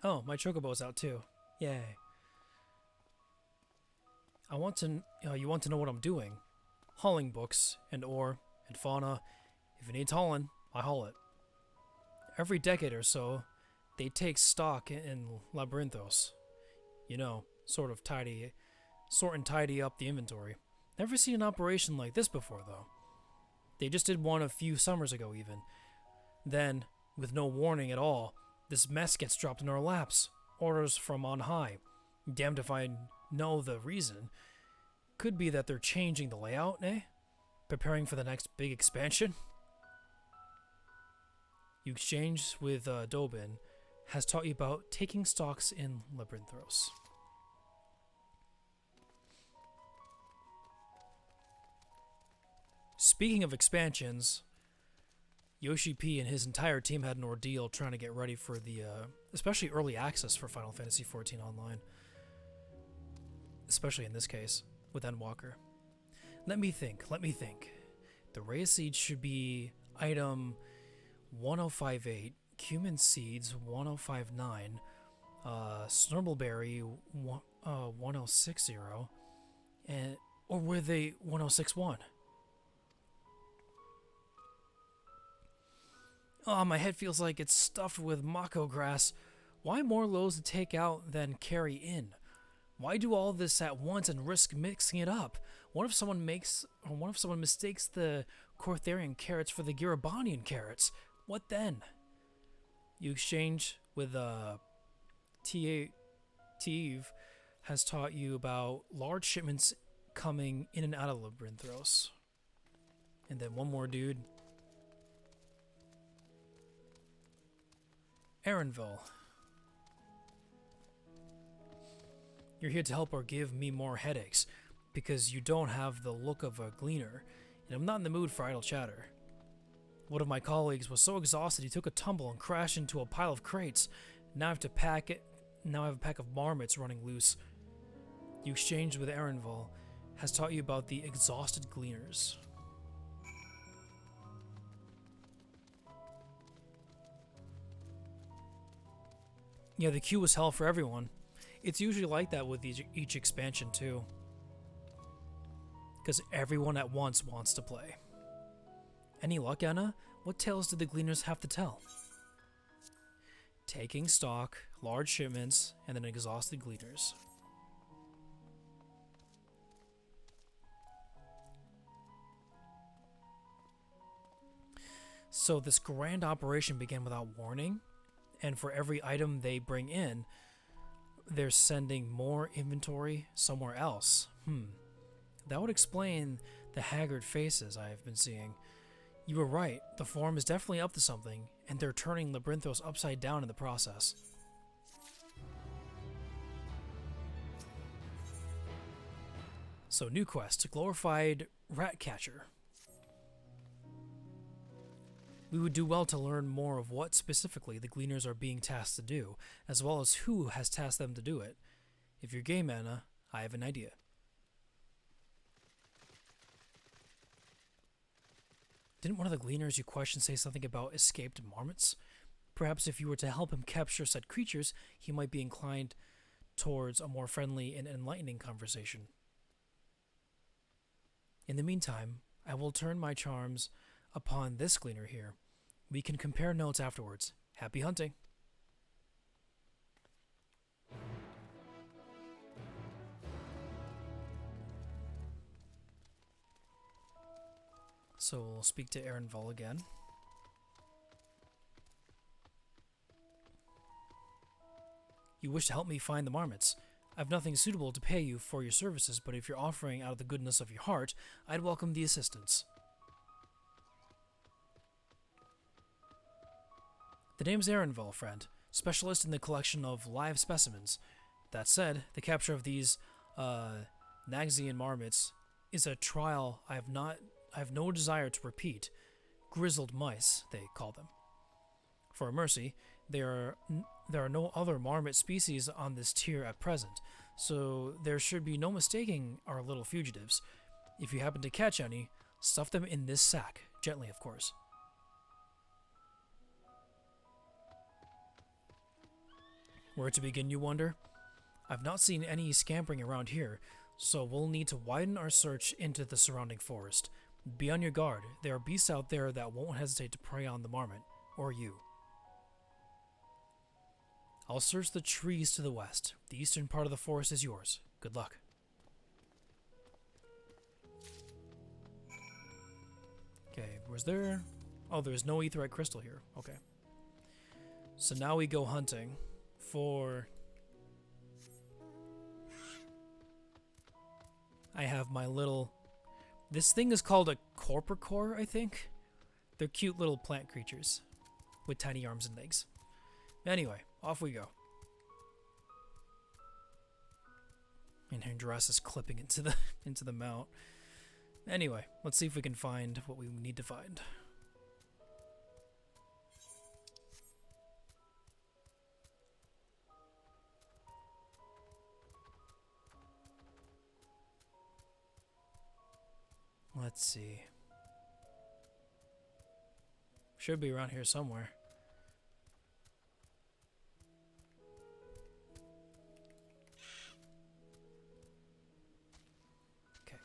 Oh, my chocobo's out too. Yay. You want to know what I'm doing. Hauling books, and ore, and fauna. If it needs hauling, I haul it. Every decade or so, they take stock in Labyrinthos. You know, sort and tidy up the inventory. Never seen an operation like this before, though. They just did one a few summers ago, even. Then, with no warning at all, this mess gets dropped in our laps. Orders from on high. Damned if I know the reason. Could be that they're changing the layout, eh? Preparing for the next big expansion? You exchange with Dobin has taught you about taking stocks in Labyrinthos. Speaking of expansions, Yoshi P and his entire team had an ordeal trying to get ready for the, especially early access for Final Fantasy XIV Online. Especially in this case, with Endwalker. Let me think. The Ray of Seeds should be item 1058, Cumin Seeds 1059, Snurmbleberry 1060, and or were they 1061? Oh, my head feels like it's stuffed with Mako grass. Why more loaves to take out than carry in? Why do all this at once and risk mixing it up? What if someone mistakes the Cortharian carrots for the Girabanian carrots? What then? You exchange with Teve has taught you about large shipments coming in and out of Labyrinthos. And then one more dude. Erenville. You're here to help or give me more headaches, because you don't have the look of a gleaner, and I'm not in the mood for idle chatter. One of my colleagues was so exhausted he took a tumble and crashed into a pile of crates. Now I have a pack of marmots running loose. You exchanged with Erenville has taught you about the exhausted gleaners. Yeah, the queue was hell for everyone. It's usually like that with each expansion too. Because everyone at once wants to play. Any luck, Anna? What tales did the gleaners have to tell? Taking stock, large shipments, and then exhausted gleaners. So this grand operation began without warning, and for every item they bring in, they're sending more inventory somewhere else. That would explain the haggard faces I have been seeing. You were right, the Forum is definitely up to something, and they're turning Labyrinthos upside down in the process. So, new quest, Glorified Rat Catcher. We would do well to learn more of what specifically the Gleaners are being tasked to do, as well as who has tasked them to do it. If you're game, Anna, I have an idea. Didn't one of the Gleaners you questioned say something about escaped marmots? Perhaps if you were to help him capture said creatures, he might be inclined towards a more friendly and enlightening conversation. In the meantime, I will turn my charms upon this Gleaner here. We can compare notes afterwards. Happy hunting! So we'll speak to Erenville again. You wish to help me find the marmots. I've nothing suitable to pay you for your services, but if you're offering out of the goodness of your heart, I'd welcome the assistance. The name's Erenville, friend, specialist in the collection of live specimens. That said, the capture of these Naxian marmots is a trial I have no desire to repeat. Grizzled mice, they call them. For a mercy, there are no other marmot species on this tier at present, so there should be no mistaking our little fugitives. If you happen to catch any, stuff them in this sack, gently of course. Where to begin, you wonder? I've not seen any scampering around here, so we'll need to widen our search into the surrounding forest. Be on your guard. There are beasts out there that won't hesitate to prey on the marmot, or you. I'll search the trees to the west. The eastern part of the forest is yours. Good luck. Okay, was there... Oh, there's no aetheryte crystal here. Okay. So now we go hunting for... I have my little... This thing is called a corporicore, I think? They're cute little plant creatures with tiny arms and legs. Anyway, off we go. And her dress is clipping into the mount. Anyway, let's see if we can find what we need to find. Let's see. Should be around here somewhere. Okay.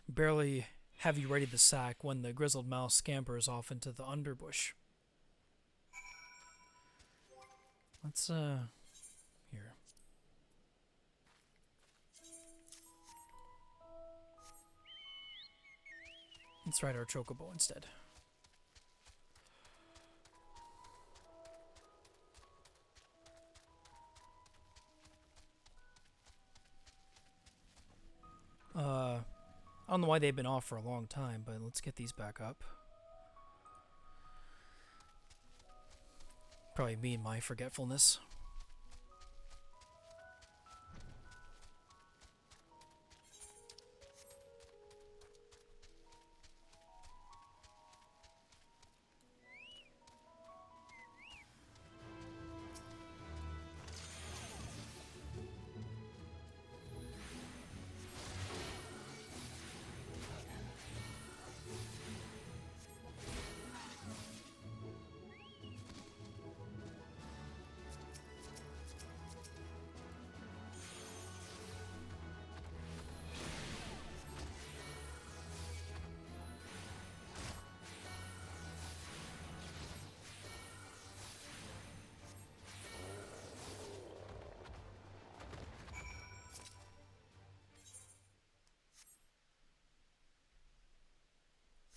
Barely have you ready the sack when the grizzled mouse scampers off into the underbush. Let's, here. Let's ride our chocobo instead. I don't know why they've been off for a long time, but let's get these back up. Probably me and my forgetfulness.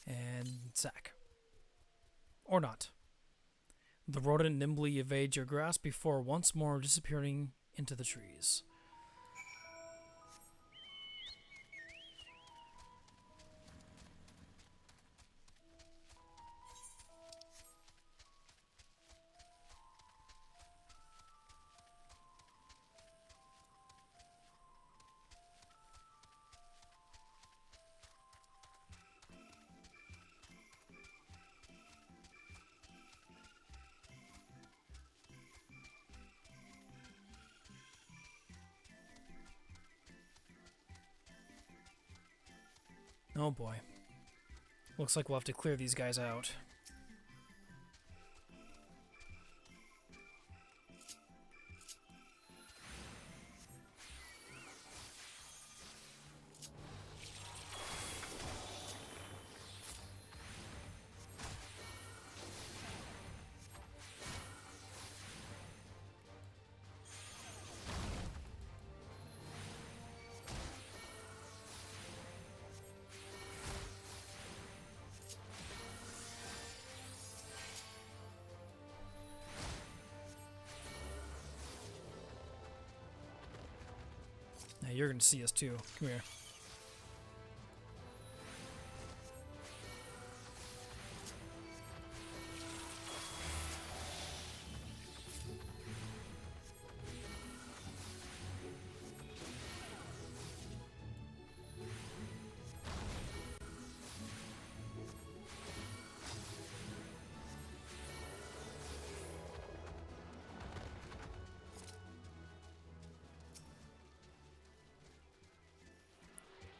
And sack. Or not. The rodent nimbly evades your grasp before once more disappearing into the trees. Oh boy. Looks like we'll have to clear these guys out. Now you're gonna see us too. Come here.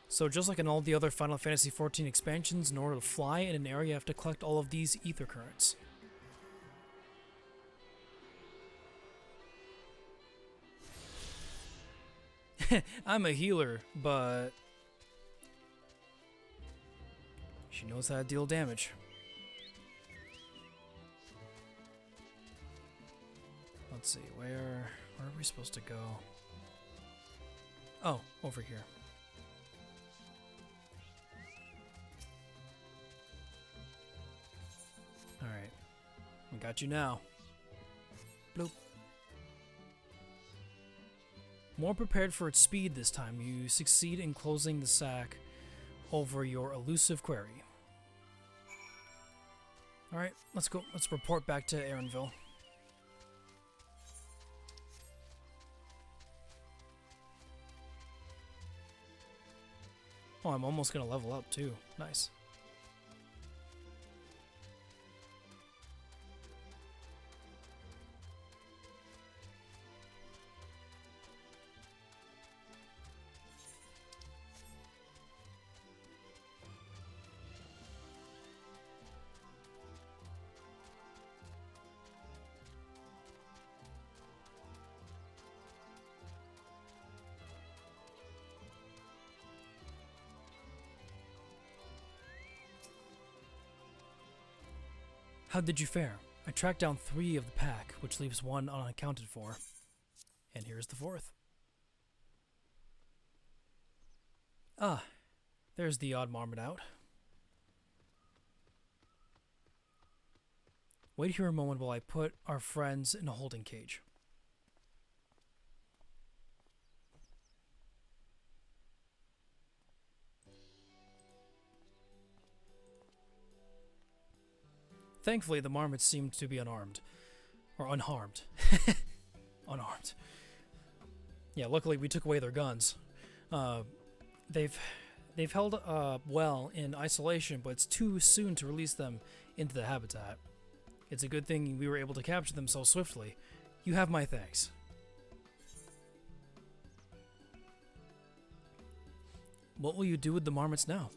So just like in all the other Final Fantasy XIV expansions, in order to fly in an area you have to collect all of these ether currents. I'm a healer, but she knows how to deal damage. Let's see, where are we supposed to go? Oh, over here. Alright. We got you now. Bloop. More prepared for its speed this time, you succeed in closing the sack over your elusive quarry. Alright, let's go. Let's report back to Aaronville. Oh, I'm almost gonna level up too. Nice. How did you fare? I tracked down 3 of the pack, which leaves 1 unaccounted for. And here's the 4th. Ah, there's the odd marmot out. Wait here a moment while I put our friends in a holding cage. Thankfully, the marmots seemed to be unarmed. Or unharmed. Unarmed. Yeah, luckily we took away their guns. They've held well in isolation, but it's too soon to release them into the habitat. It's a good thing we were able to capture them so swiftly. You have my thanks. What will you do with the marmots now?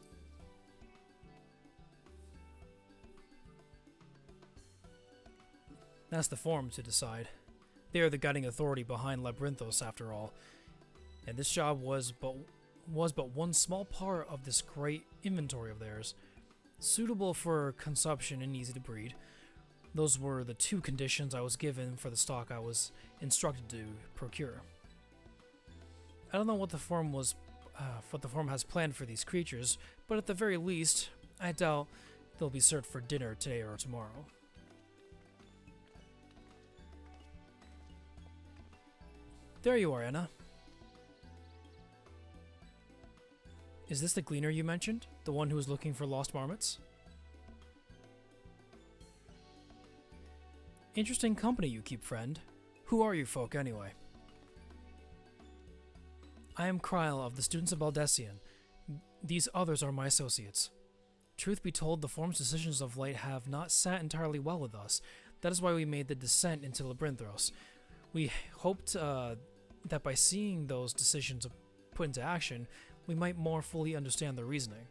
That's the Forum to decide. They are the guiding authority behind Labyrinthos, after all. And this job was but one small part of this great inventory of theirs. Suitable for consumption and easy to breed. Those were the 2 conditions I was given for the stock I was instructed to procure. I don't know what the Forum has planned for these creatures, but at the very least, I doubt they'll be served for dinner today or tomorrow. There you are, Anna. Is this the gleaner you mentioned? The one who was looking for lost marmots? Interesting company you keep, friend. Who are you folk, anyway? I am Kryle of the Students of Baldessian. These others are my associates. Truth be told, the Forum's decisions of late have not sat entirely well with us. That is why we made the descent into Labyrinthos. We hoped that by seeing those decisions put into action, we might more fully understand their reasoning.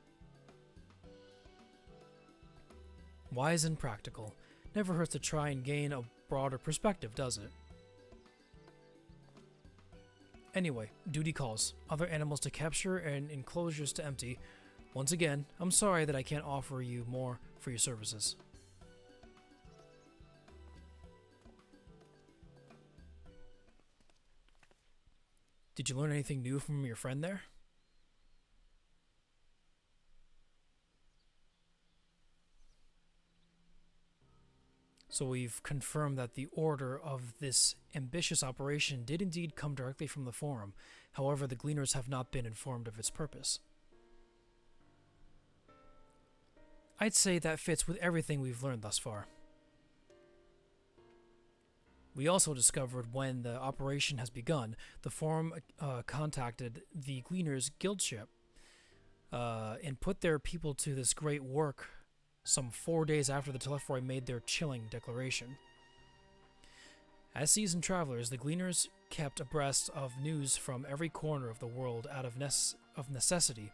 Wise and practical. Never hurts to try and gain a broader perspective, does it? Anyway, duty calls. Other animals to capture and enclosures to empty. Once again, I'm sorry that I can't offer you more for your services. Did you learn anything new from your friend there? So we've confirmed that the order of this ambitious operation did indeed come directly from the Forum. However, the Gleaners have not been informed of its purpose. I'd say that fits with everything we've learned thus far. We also discovered when the operation has begun, the Forum contacted the Gleaners Guild ship and put their people to this great work some 4 days after the Telephroi made their chilling declaration. As seasoned travelers, the Gleaners kept abreast of news from every corner of the world out of necessity,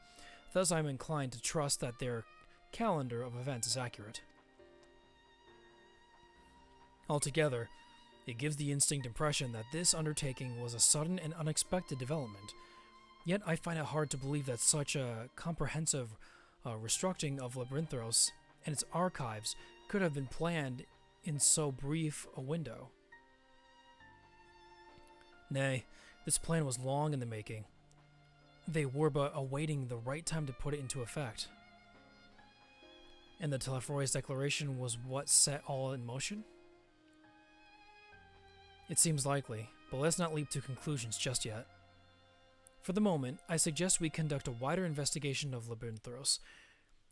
thus I'm inclined to trust that their calendar of events is accurate. Altogether, it gives the instinct impression that this undertaking was a sudden and unexpected development. Yet I find it hard to believe that such a comprehensive restructuring of Labyrinthos and its archives could have been planned in so brief a window. Nay, this plan was long in the making. They were but awaiting the right time to put it into effect. And the Telephoi's declaration was what set all in motion? It seems likely, but let's not leap to conclusions just yet. For the moment, I suggest we conduct a wider investigation of Labyrinthos.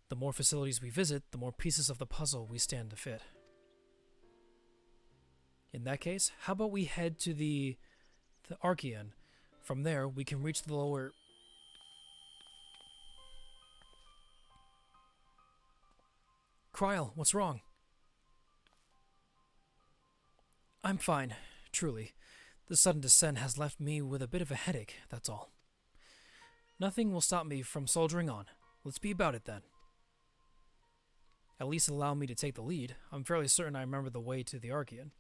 The more facilities we visit, the more pieces of the puzzle we stand to fit. In that case, how about we head to the Archean? From there, we can reach the lower... Kryl, what's wrong? I'm fine, truly. The sudden descent has left me with a bit of a headache, that's all. Nothing will stop me from soldiering on. Let's be about it then. At least allow me to take the lead. I'm fairly certain I remember the way to the Archean.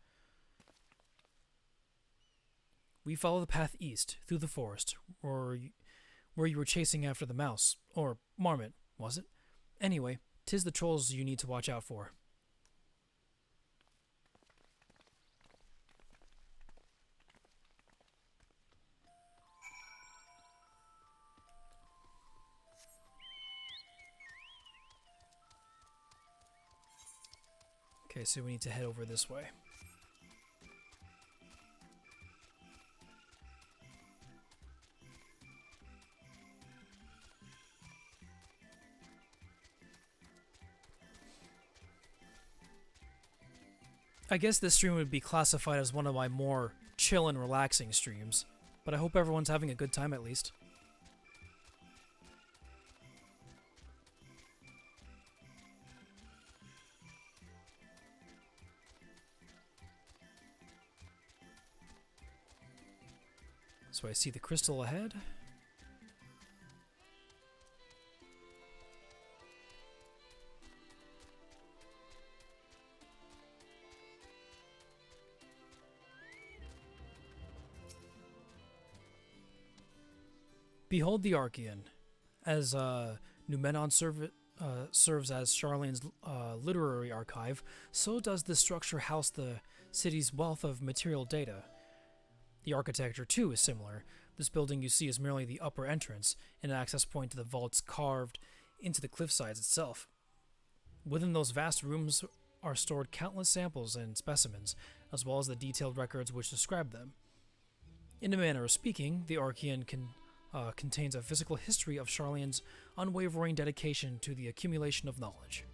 We follow the path east, through the forest, where you were chasing after the mouse. Or marmot, was it? Anyway, 'tis the trolls you need to watch out for. Okay, so we need to head over this way. I guess this stream would be classified as one of my more chill and relaxing streams, but I hope everyone's having a good time at least. So I see the crystal ahead. Behold the Archean. As Numenon serves as Charlene's literary archive, so does this structure house the city's wealth of material data. The architecture, too, is similar. This building you see is merely the upper entrance, and an access point to the vaults carved into the cliffsides itself. Within those vast rooms are stored countless samples and specimens, as well as the detailed records which describe them. In a manner of speaking, the Archean contains a physical history of Charlene's unwavering dedication to the accumulation of knowledge.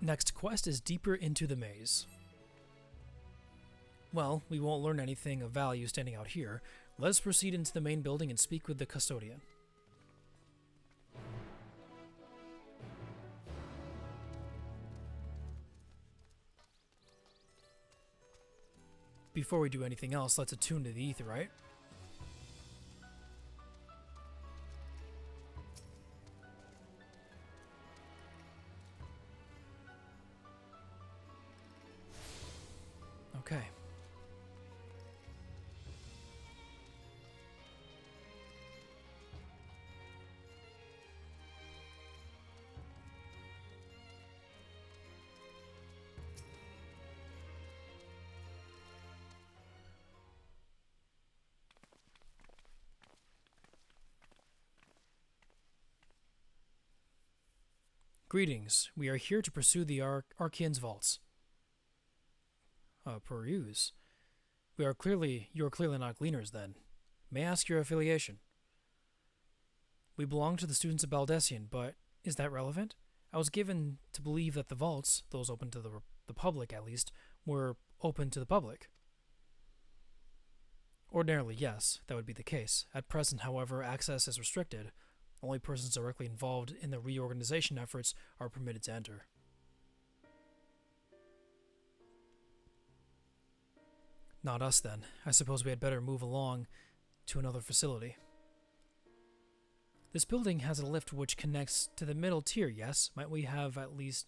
Next quest is deeper into the maze. Well, we won't learn anything of value standing out here. Let's proceed into the main building and speak with the custodian. Before we do anything else, let's attune to the aetheryte. Okay. Greetings. We are here to pursue the Archean's vaults. Peruse. You are clearly not gleaners, then. May I ask your affiliation? We belong to the students of Baldessian, but is that relevant? I was given to believe that the vaults, those open to the public at least, were open to the public. Ordinarily, yes, that would be the case. At present, however, access is restricted. Only persons directly involved in the reorganization efforts are permitted to enter. Not us, then. I suppose we had better move along to another facility. This building has a lift which connects to the middle tier, yes? Might we have at least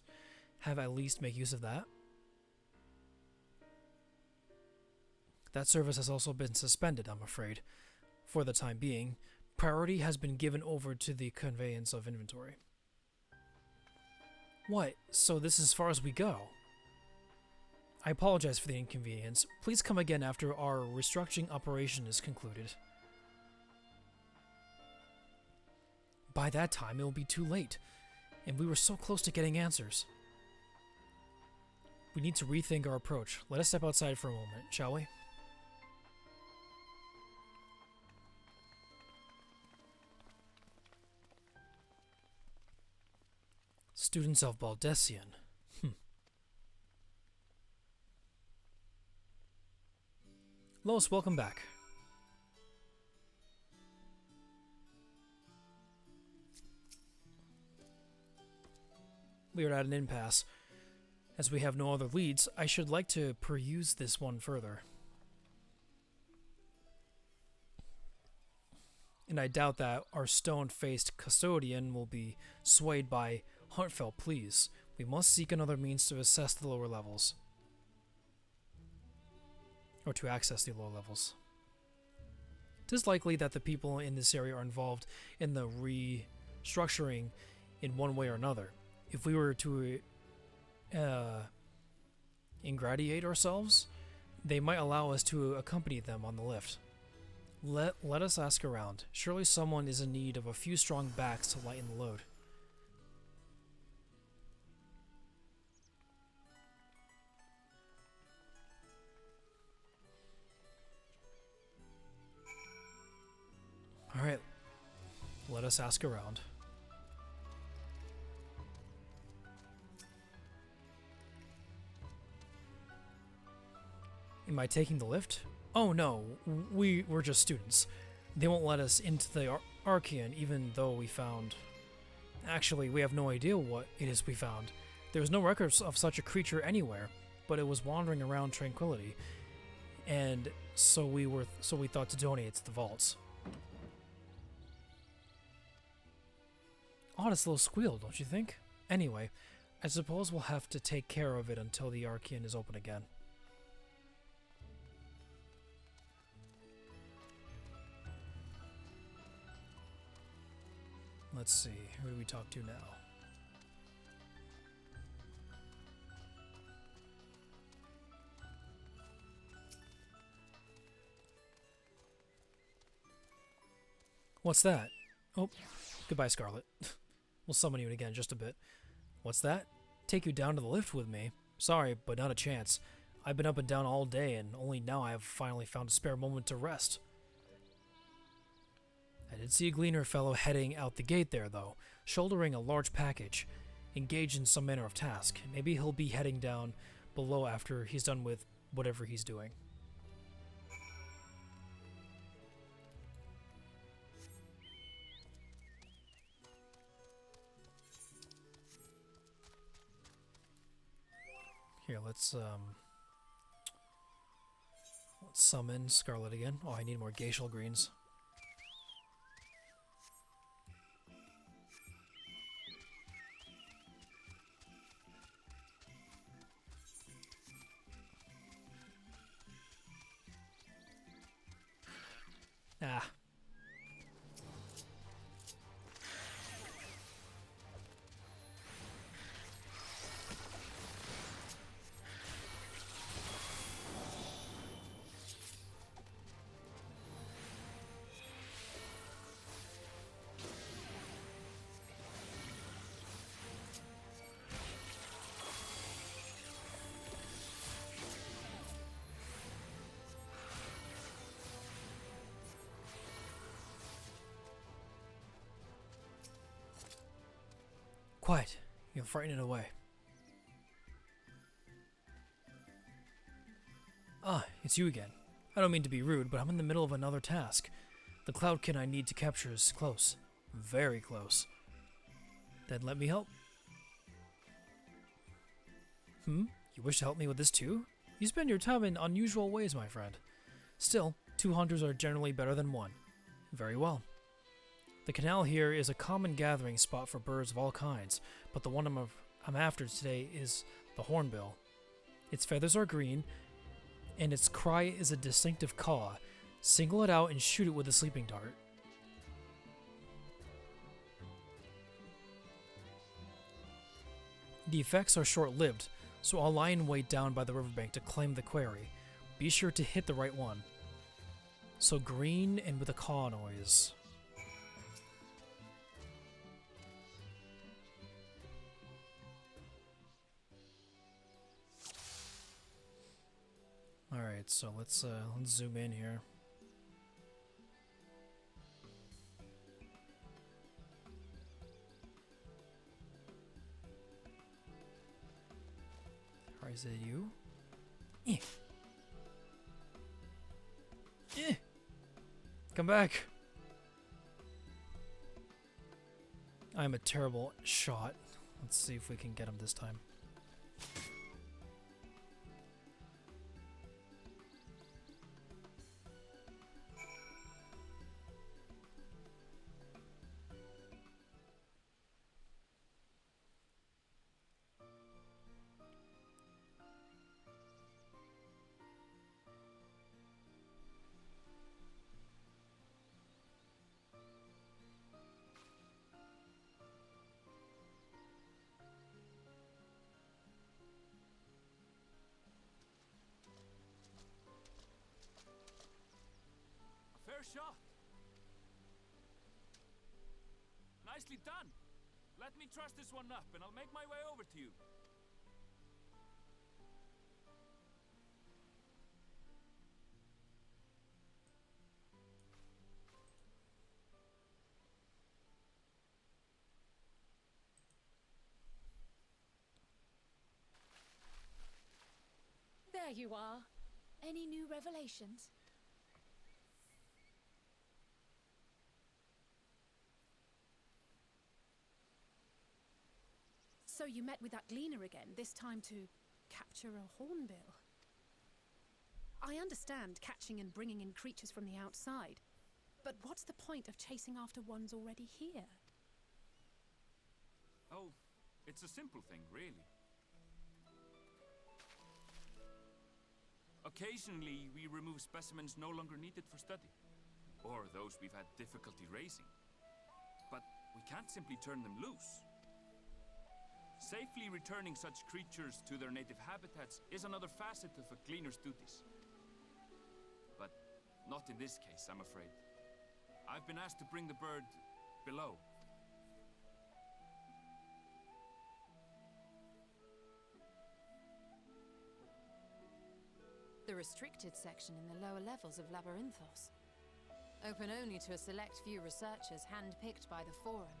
make use of that? That service has also been suspended, I'm afraid. For the time being, priority has been given over to the conveyance of inventory. What? So this is as far as we go? I apologize for the inconvenience. Please come again after our restructuring operation is concluded. By that time, it will be too late. And we were so close to getting answers. We need to rethink our approach. Let us step outside for a moment, shall we? Students of Baldessian. Lois, welcome back. We are at an impasse. As we have no other leads, I should like to peruse this one further. And I doubt that our stone-faced custodian will be swayed by heartfelt pleas. We must seek another means to assess the lower levels. Or to access the lower levels. It is likely that the people in this area are involved in the restructuring in one way or another. If we were to ingratiate ourselves, they might allow us to accompany them on the lift. Let us ask around. Surely someone is in need of a few strong backs to lighten the load. Alright, let us ask around. Am I taking the lift? Oh no, we're just students. They won't let us into the Archean even though we found... Actually, we have no idea what it is we found. There was no records of such a creature anywhere, but it was wandering around Tranquility, and so we thought to donate it to the vaults. Oddest little squeal, don't you think? Anyway, I suppose we'll have to take care of it until the Archean is open again. Let's see, who do we talk to now? What's that? Oh, goodbye, Scarlet. We'll summon you again in just a bit. What's that? Take you down to the lift with me? Sorry, but not a chance. I've been up and down all day, and only now I have finally found a spare moment to rest. I did see a gleaner fellow heading out the gate there, though, shouldering a large package, engaged in some manner of task. Maybe he'll be heading down below after he's done with whatever he's doing. Here, let's summon Scarlet again. Oh, I need more glacial greens. Ah. Quiet. You'll frighten it away. Ah, it's you again. I don't mean to be rude, but I'm in the middle of another task. The cloudkin I need to capture is close. Very close. Then let me help. You wish to help me with this too? You spend your time in unusual ways, my friend. Still, 2 hunters are generally better than 1. Very well. The canal here is a common gathering spot for birds of all kinds, but the one I'm after today is the hornbill. Its feathers are green, and its cry is a distinctive caw. Single it out and shoot it with a sleeping dart. The effects are short-lived, so I'll lie in wait down by the riverbank to claim the quarry. Be sure to hit the right one. So green and with a caw noise. Alright, so let's zoom in here. Or is it you? Eh. Eh. Come back. I'm a terrible shot. Let's see if we can get him this time. Fair shot. Nicely done. Let me truss this one up and I'll make my way over to you. There you are. Any new revelations? So you met with that gleaner again, this time to capture a hornbill. I understand catching and bringing in creatures from the outside, but what's the point of chasing after ones already here? Oh, it's a simple thing, really. Occasionally, we remove specimens no longer needed for study, or those we've had difficulty raising. But we can't simply turn them loose. Safely returning such creatures to their native habitats is another facet of a cleaner's duties. But not in this case, I'm afraid. I've been asked to bring the bird below. The restricted section in the lower levels of Labyrinthos. Open only to a select few researchers handpicked by the Forum.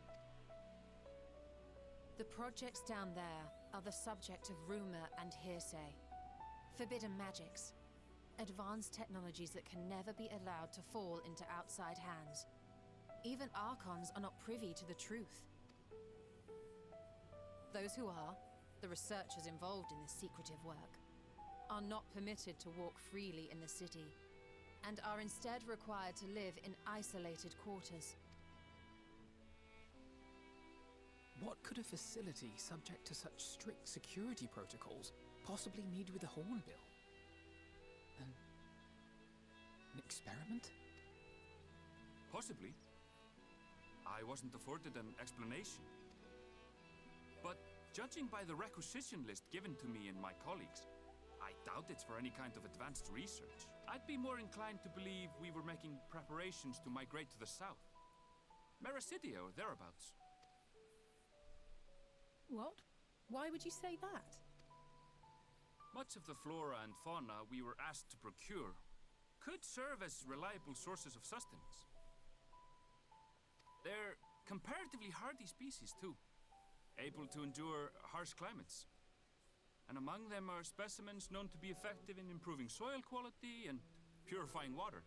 The projects down there are the subject of rumor and hearsay. Forbidden magics. Advanced technologies that can never be allowed to fall into outside hands. Even Archons are not privy to the truth. Those who are, the researchers involved in this secretive work, are not permitted to walk freely in the city, and are instead required to live in isolated quarters. What could a facility subject to such strict security protocols possibly need with a hornbill? An experiment? Possibly. I wasn't afforded an explanation. But judging by the requisition list given to me and my colleagues, I doubt it's for any kind of advanced research. I'd be more inclined to believe we were making preparations to migrate to the south. Mericidia or thereabouts. What? Why would you say that? Much of the flora and fauna we were asked to procure could serve as reliable sources of sustenance. They're comparatively hardy species too, able to endure harsh climates. And among them are specimens known to be effective in improving soil quality and purifying water.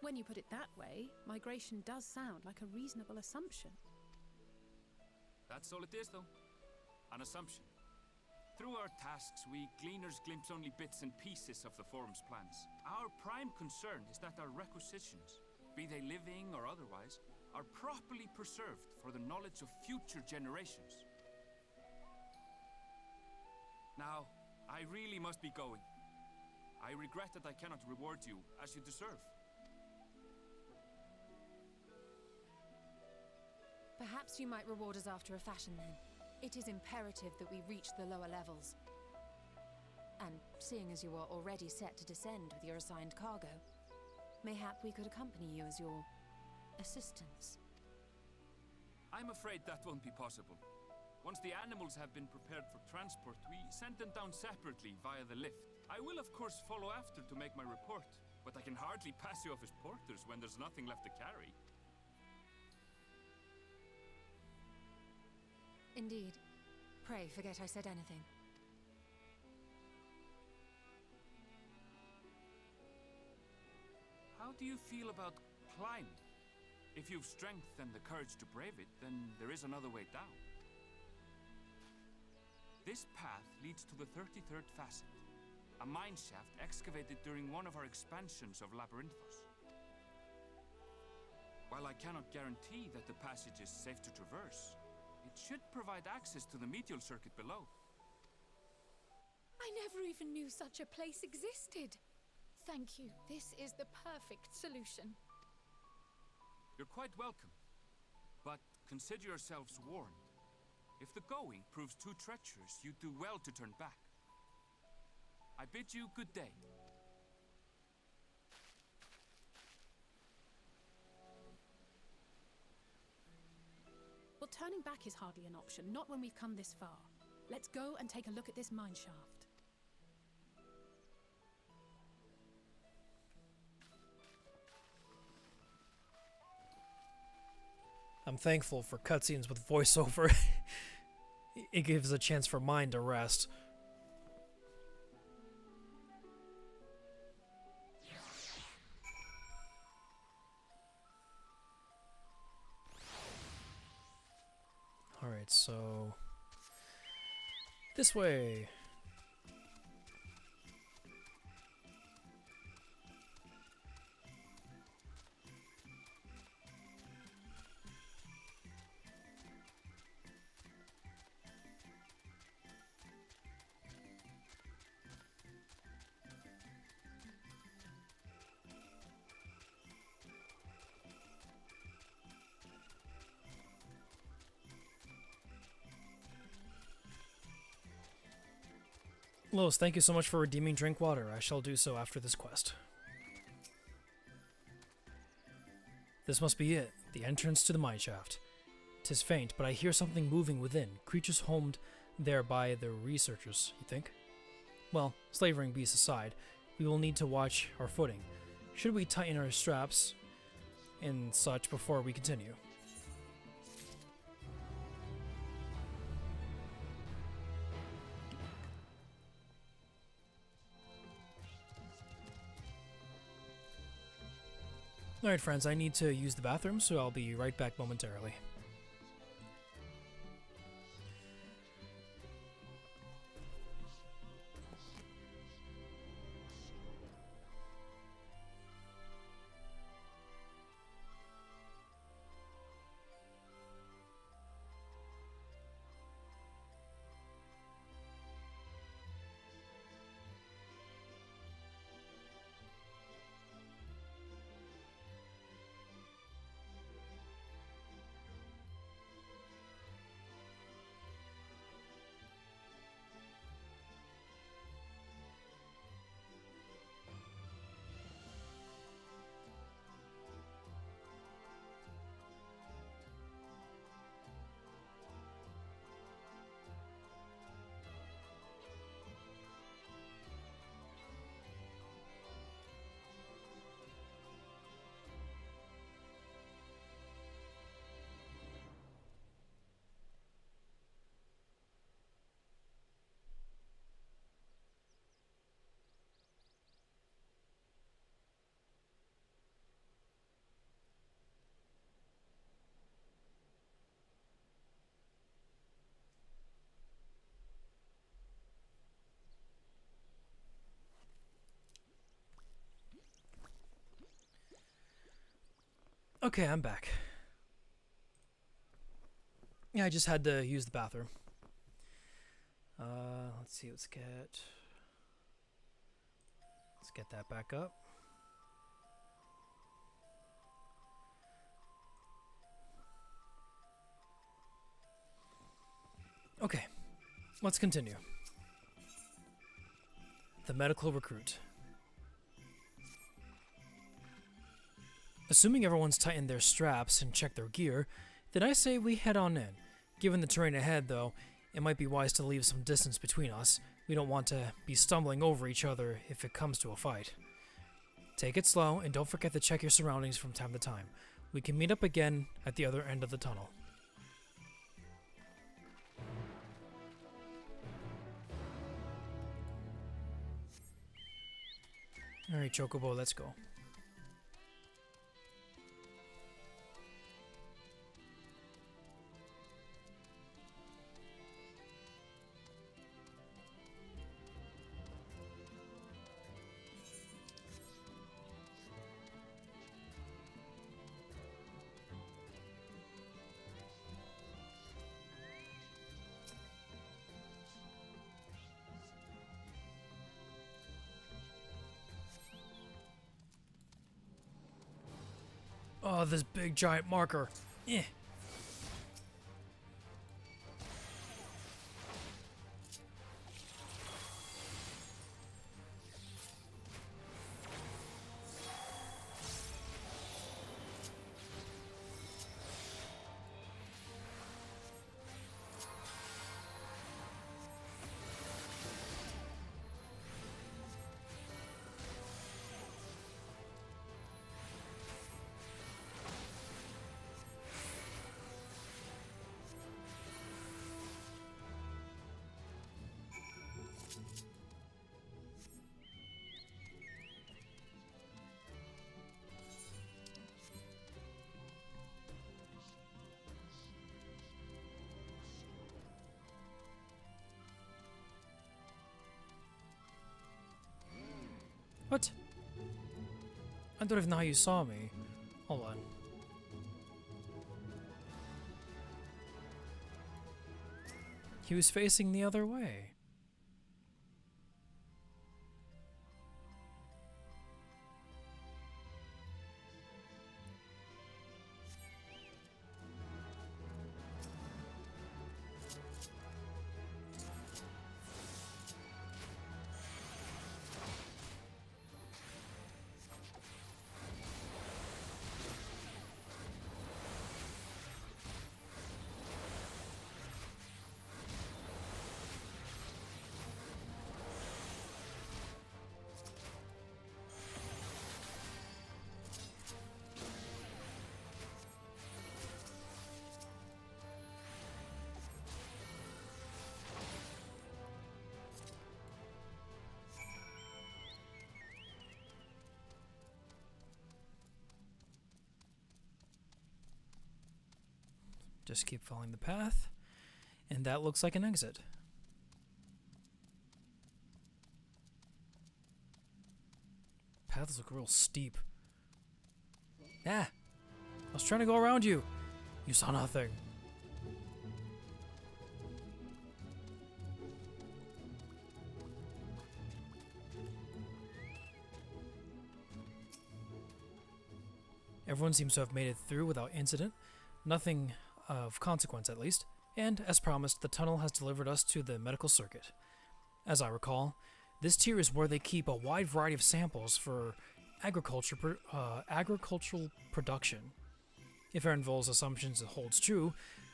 When you put it that way, migration does sound like a reasonable assumption. That's all it is, though. An assumption. Through our tasks, we gleaners glimpse only bits and pieces of the Forum's plans. Our prime concern is that our requisitions, be they living or otherwise, are properly preserved for the knowledge of future generations. Now, I really must be going. I regret that I cannot reward you as you deserve. Perhaps you might reward us after a fashion then. It is imperative that we reach the lower levels. And seeing as you are already set to descend with your assigned cargo, mayhap we could accompany you as your assistants. I'm afraid that won't be possible. Once the animals have been prepared for transport, we send them down separately via the lift. I will, of course, follow after to make my report, but I can hardly pass you off as porters when there's nothing left to carry. Indeed. Pray forget I said anything. How do you feel about climbing? If you've strength and the courage to brave it, then there is another way down. This path leads to the 33rd facet, a mine shaft excavated during one of our expansions of Labyrinthos. While I cannot guarantee that the passage is safe to traverse, it should provide access to the medial circuit below. I never even knew such a place existed. Thank you. This is the perfect solution. You're quite welcome, but consider yourselves warned. If the going proves too treacherous, you do well to turn back. I bid you good day. Well, turning back is hardly an option, not when we've come this far. Let's go and take a look at this mine shaft. I'm thankful for cutscenes with voiceover. It gives a chance for mine to rest. Alright, so... this way. Lois, thank you so much for redeeming drink water. I shall do so after this quest. This must be it, the entrance to the mine shaft. 'Tis faint, but I hear something moving within. Creatures homed there by the researchers, you think? Well, slavering beasts aside, we will need to watch our footing. Should we tighten our straps and such before we continue? Alright friends, I need to use the bathroom, so I'll be right back momentarily. Okay, I'm back. Yeah, I just had to use the bathroom. Let's see, let's get that back up. Okay, let's continue. The medical recruit. Assuming everyone's tightened their straps and checked their gear, then I say we head on in. Given the terrain ahead, though, it might be wise to leave some distance between us. We don't want to be stumbling over each other if it comes to a fight. Take it slow, and don't forget to check your surroundings from time to time. We can meet up again at the other end of the tunnel. Alright, Chocobo, let's go. Oh, this big giant marker. Eh. What? I don't even know how you saw me. Hold on. He was facing the other way. Just keep following the path, and that looks like an exit. Paths look real steep. Ah! I was trying to go around you. You saw nothing. Everyone seems to have made it through without incident. Nothing of consequence, at least. And, as promised, the tunnel has delivered us to the medical circuit. As I recall, this tier is where they keep a wide variety of samples for agricultural production. If Aaronvol's assumptions holds true,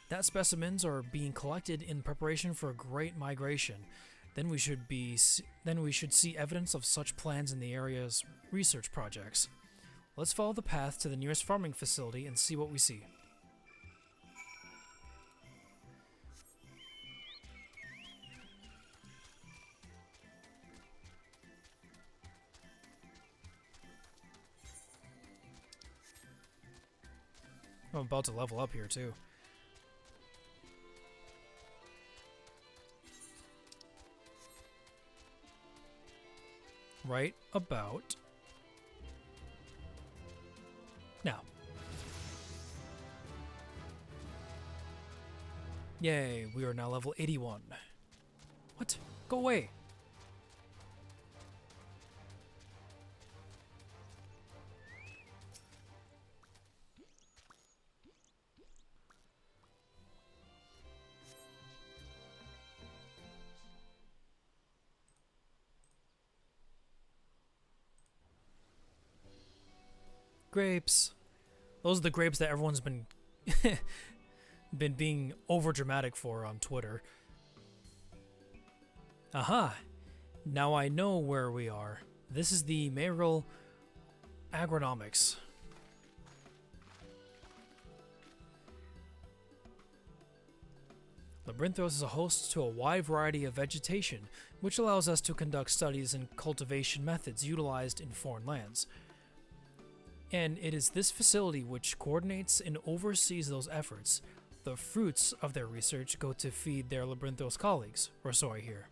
that specimens are being collected in preparation for a great migration. Then we should see evidence of such plans in the area's research projects. Let's follow the path to the nearest farming facility and see what we see. I'm about to level up here too. Right about now. Yay, we are now level 81. What? Go away. Grapes. Those are the grapes that everyone's been been being over dramatic for on Twitter. Aha! Now I know where we are. This is the Mayoral Agronomics. Labyrinthos is a host to a wide variety of vegetation, which allows us to conduct studies and cultivation methods utilized in foreign lands. And it is this facility which coordinates and oversees those efforts. The fruits of their research go to feed their Labyrinthos colleagues, or so I hear.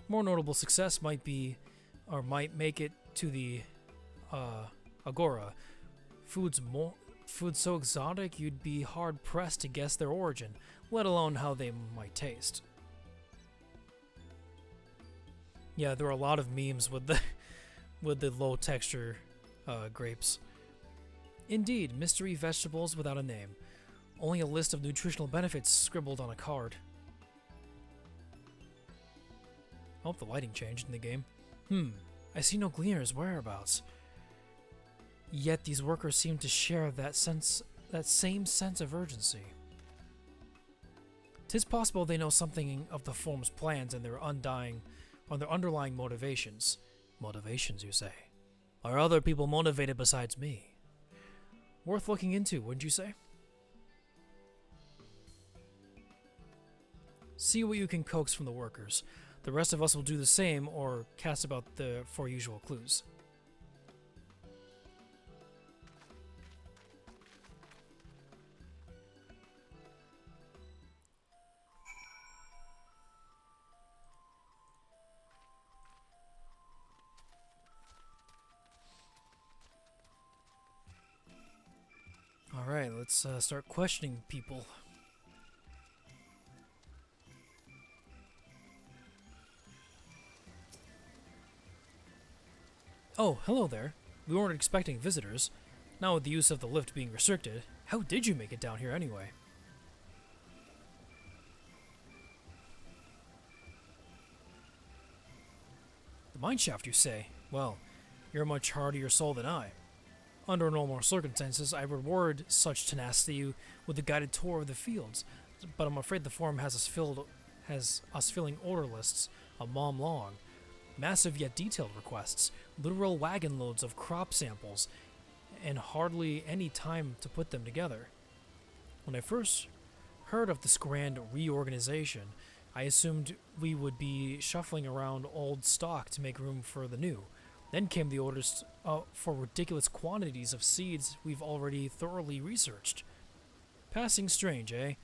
More notable success might make it to the Agora. Foods so exotic you'd be hard-pressed to guess their origin, let alone how they might taste. Yeah, there are a lot of memes with the low texture grapes. Indeed, mystery vegetables without a name. Only a list of nutritional benefits scribbled on a card. I hope the lighting changed in the game. I see no gleaners' whereabouts. Yet these workers seem to share that same sense of urgency. 'Tis possible they know something of the form's plans and their underlying motivations. Motivations, you say? Are other people motivated besides me? Worth looking into, wouldn't you say? See what you can coax from the workers. The rest of us will do the same or cast about the four usual clues. Alright, let's start questioning people. Oh, hello there. We weren't expecting visitors. Now with the use of the lift being restricted, how did you make it down here anyway? The mineshaft, you say? Well, you're a much hardier soul than I. Under normal circumstances, I reward such tenacity with a guided tour of the fields, but I'm afraid the forum has us filling order lists a mom long. Massive yet detailed requests, literal wagon loads of crop samples, and hardly any time to put them together. When I first heard of this grand reorganization, I assumed we would be shuffling around old stock to make room for the new. Then came the orders for ridiculous quantities of seeds we've already thoroughly researched. Passing strange, eh?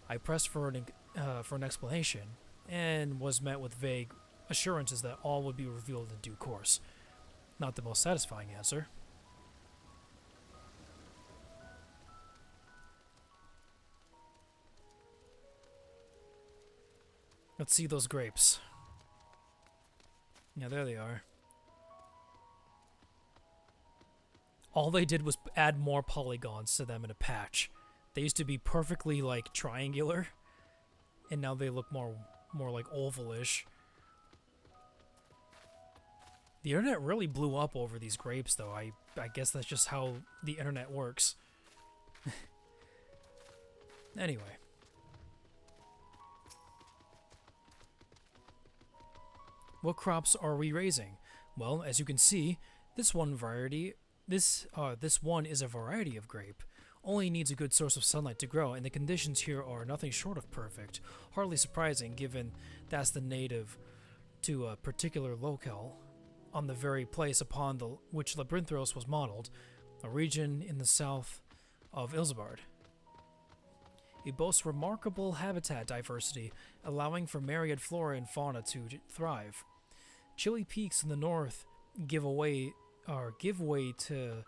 I pressed for an explanation, and was met with vague assurances that all would be revealed in due course. Not the most satisfying answer. Let's see those grapes. Yeah, there they are. All they did was add more polygons to them in a patch. They used to be perfectly, like, triangular, and now they look more like ovalish. The internet really blew up over these grapes, though. I guess that's just how the internet works. Anyway. What crops are we raising? Well, as you can see, this one is a variety of grape. Only needs a good source of sunlight to grow, and the conditions here are nothing short of perfect. Hardly surprising, given that's the native to a particular locale on the very place upon which Labyrinthos was modeled, a region in the south of Ilsbard. It boasts remarkable habitat diversity, allowing for myriad flora and fauna to thrive. Chilly peaks in the north give way to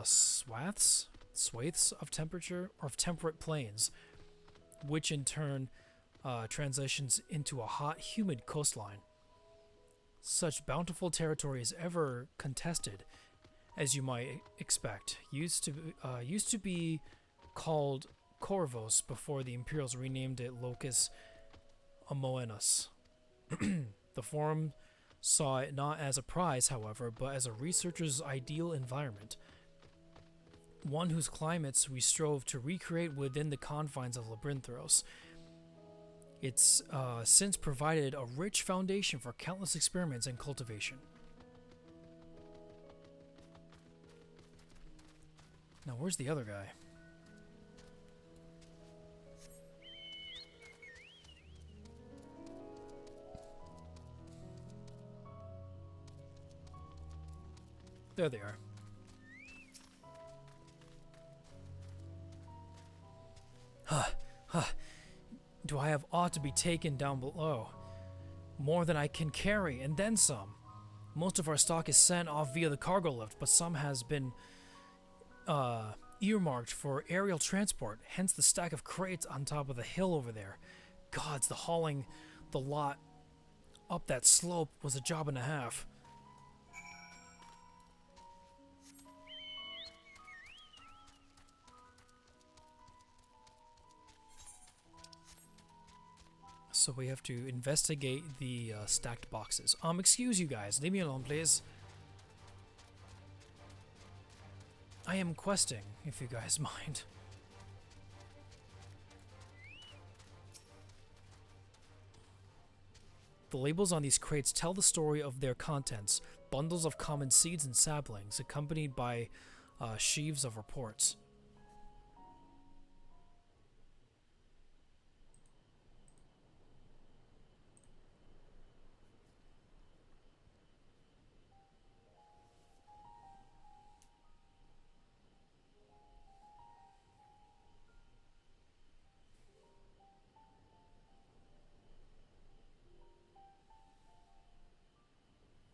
swathes of temperate plains, which in turn transitions into a hot, humid coastline. Such bountiful territory is ever contested, as you might expect. Used to be called Corvos before the Imperials renamed it Locus Amoenus. The Forum saw it not as a prize, however, but as a researcher's ideal environment. one whose climates we strove to recreate within the confines of Labyrinthos. It's since provided a rich foundation for countless experiments and cultivation. Now, where's the other guy? There they are. Do I have aught to be taken down below? More than I can carry, and then some. Most of our stock is sent off via the cargo lift, but some has been earmarked for aerial transport, hence the stack of crates on top of the hill over there. Gods, the hauling the lot up that slope was a job and a half. So we have to investigate the stacked boxes. Excuse you guys. Leave me alone, please. I am questing, if you guys mind. The labels on these crates tell the story of their contents. Bundles of common seeds and saplings, accompanied by sheaves of reports.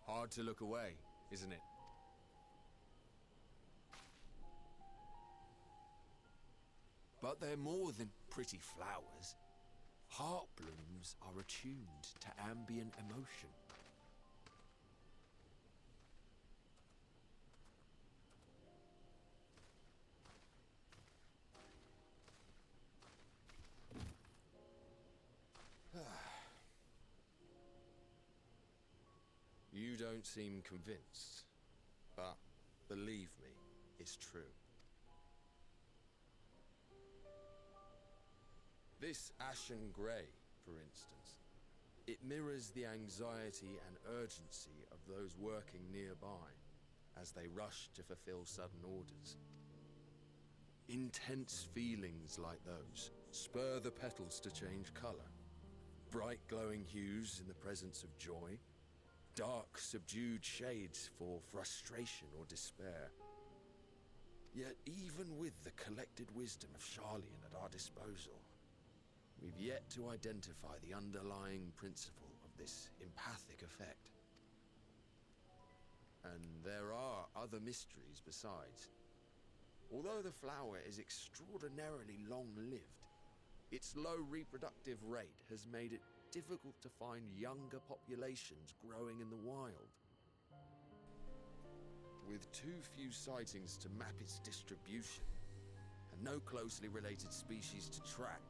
Hard to look away, isn't it? But they're more than pretty flowers. Heart blooms are attuned to ambient emotion. You don't seem convinced, but believe me, it's true. This ashen grey, for instance, it mirrors the anxiety and urgency of those working nearby as they rush to fulfill sudden orders. Intense feelings like those spur the petals to change colour. Bright glowing hues in the presence of joy, dark subdued shades for frustration or despair. Yet even with the collected wisdom of Charlian at our disposal, we've yet to identify the underlying principle of this empathic effect. And there are other mysteries besides. Although the flower is extraordinarily long-lived, its low reproductive rate has made it difficult to find younger populations growing in the wild. With too few sightings to map its distribution, and no closely related species to track,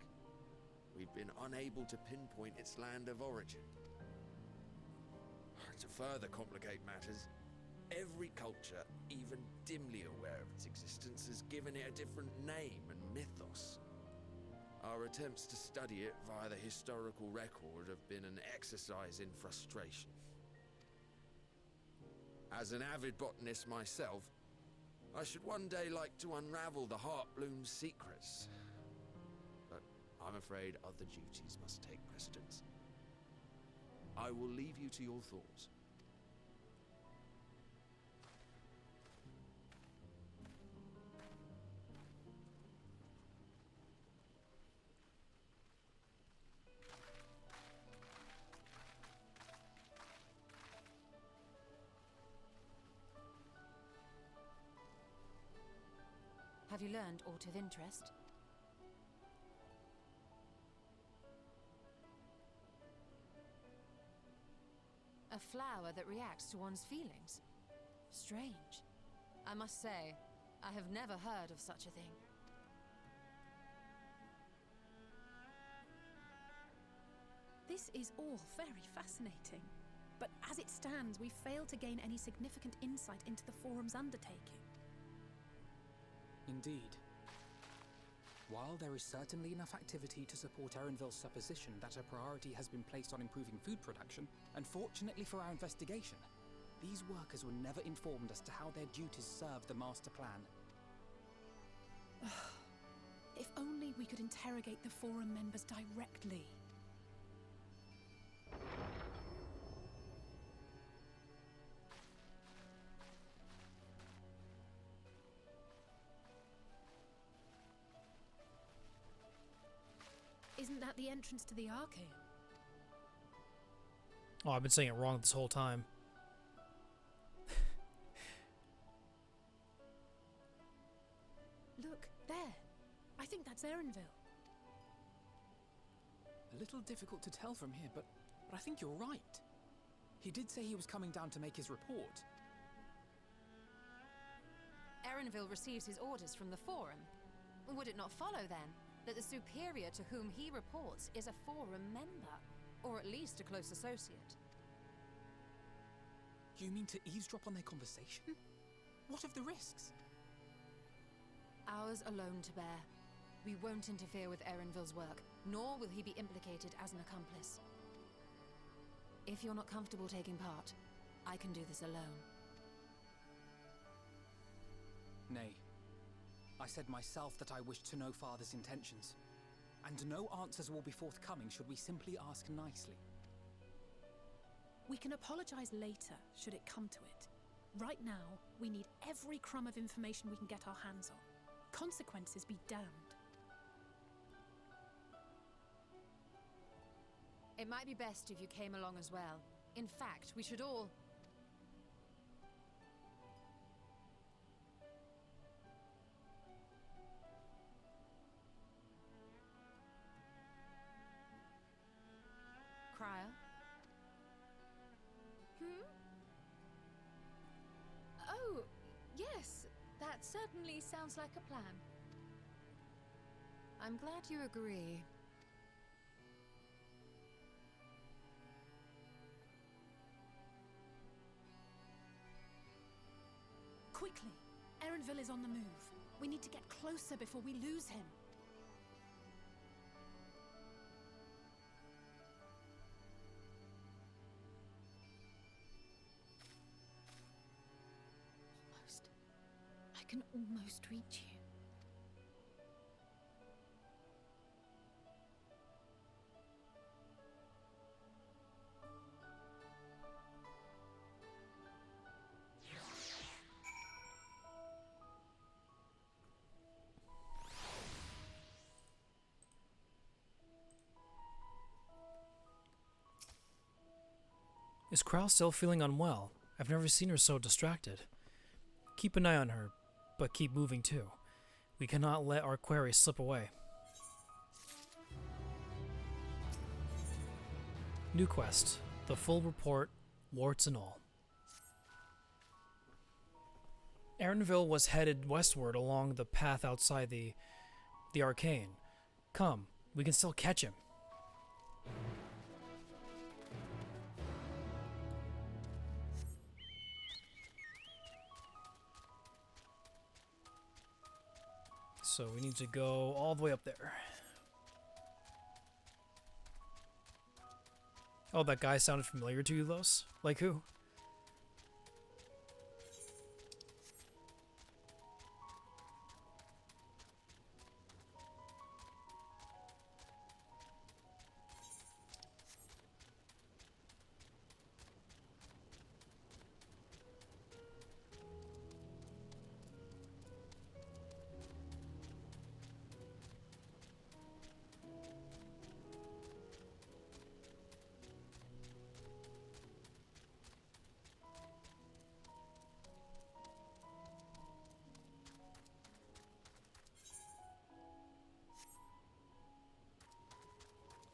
we've been unable to pinpoint its land of origin. To further complicate matters, every culture, even dimly aware of its existence, has given it a different name and mythos. Our attempts to study it via the historical record have been an exercise in frustration. As an avid botanist myself, I should one day like to unravel the Heartbloom's secrets. But I'm afraid other duties must take precedence. I will leave you to your thoughts. Have you learned aught of interest? A flower that reacts to one's feelings. Strange. I must say, I have never heard of such a thing. This is all very fascinating. But as it stands, we fail to gain any significant insight into the Forum's undertaking. Indeed. While there is certainly enough activity to support Erenville's supposition that a priority has been placed on improving food production, unfortunately for our investigation, these workers were never informed as to how their duties serve the master plan. If only we could interrogate the Forum members directly. Isn't that the entrance to the Arcane? Oh, I've been saying it wrong this whole time. Look, there. I think that's Erenville. A little difficult to tell from here, but I think you're right. He did say he was coming down to make his report. Erenville receives his orders from the Forum. Would it not follow, then, that the superior to whom he reports is a Forum member, or at least a close associate? You mean to eavesdrop on their conversation? What of the risks? Ours alone to bear. We won't interfere with Erenville's work, nor will he be implicated as an accomplice. If you're not comfortable taking part, I can do this alone. Nay. I said myself that I wished to know Father's intentions. And no answers will be forthcoming should we simply ask nicely. We can apologize later, should it come to it. Right now, we need every crumb of information we can get our hands on. Consequences be damned. It might be best if you came along as well. In fact, we should all... Cryo? Oh, yes. That certainly sounds like a plan. I'm glad you agree. Quickly! Erenville is on the move. We need to get closer before we lose him. Almost. I can almost reach you. Is Krau still feeling unwell? I've never seen her so distracted. Keep an eye on her, but keep moving too. We cannot let our query slip away. New quest. The full report, warts and all. Erenville was headed westward along the path outside the Arcane. Come, we can still catch him. So we need to go all the way up there. Oh, that guy sounded familiar to you, Los? Like who?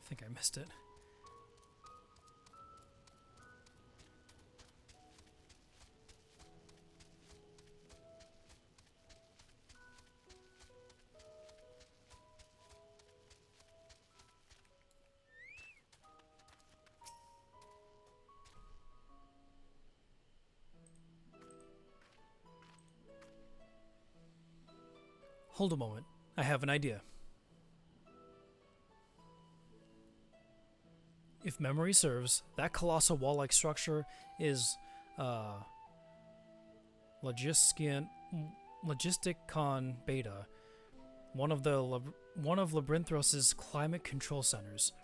I think I missed it. Hold a moment. I have an idea. If memory serves, that colossal wall-like structure is Logisticon Beta, one of Labyrinthos' climate control centers.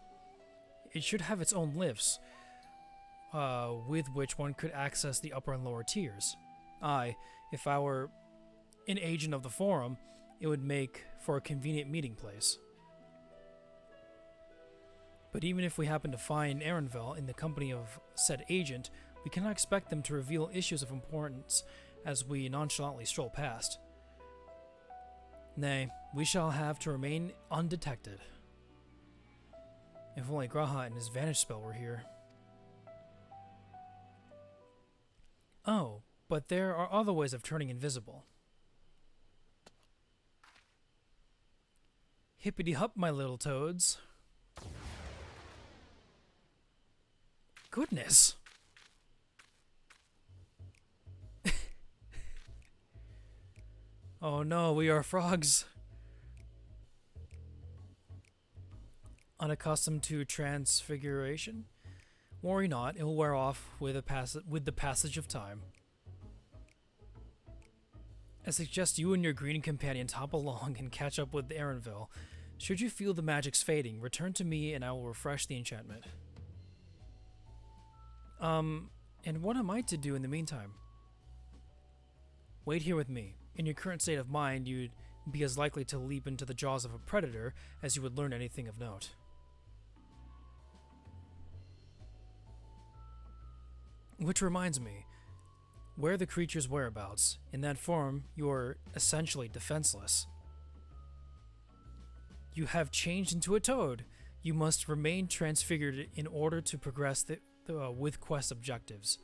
It should have its own lifts, with which one could access the upper and lower tiers. If I were an agent of the forum, it would make for a convenient meeting place. But even if we happen to find Erenvel in the company of said agent, we cannot expect them to reveal issues of importance as we nonchalantly stroll past. Nay, we shall have to remain undetected. If only Graha and his vanish spell were here. Oh, but there are other ways of turning invisible. Hippity-hop, my little toads. Goodness. Oh no, we are frogs. Unaccustomed to transfiguration? Worry not, it will wear off with the passage of time. I suggest you and your green companions hop along and catch up with Erenville. Should you feel the magic's fading, return to me and I will refresh the enchantment. And what am I to do in the meantime? Wait here with me. In your current state of mind, you'd be as likely to leap into the jaws of a predator as you would learn anything of note. Which reminds me, where are the creature's whereabouts? In that form, you're essentially defenseless. You have changed into a toad. You must remain transfigured in order to progress with quest objectives.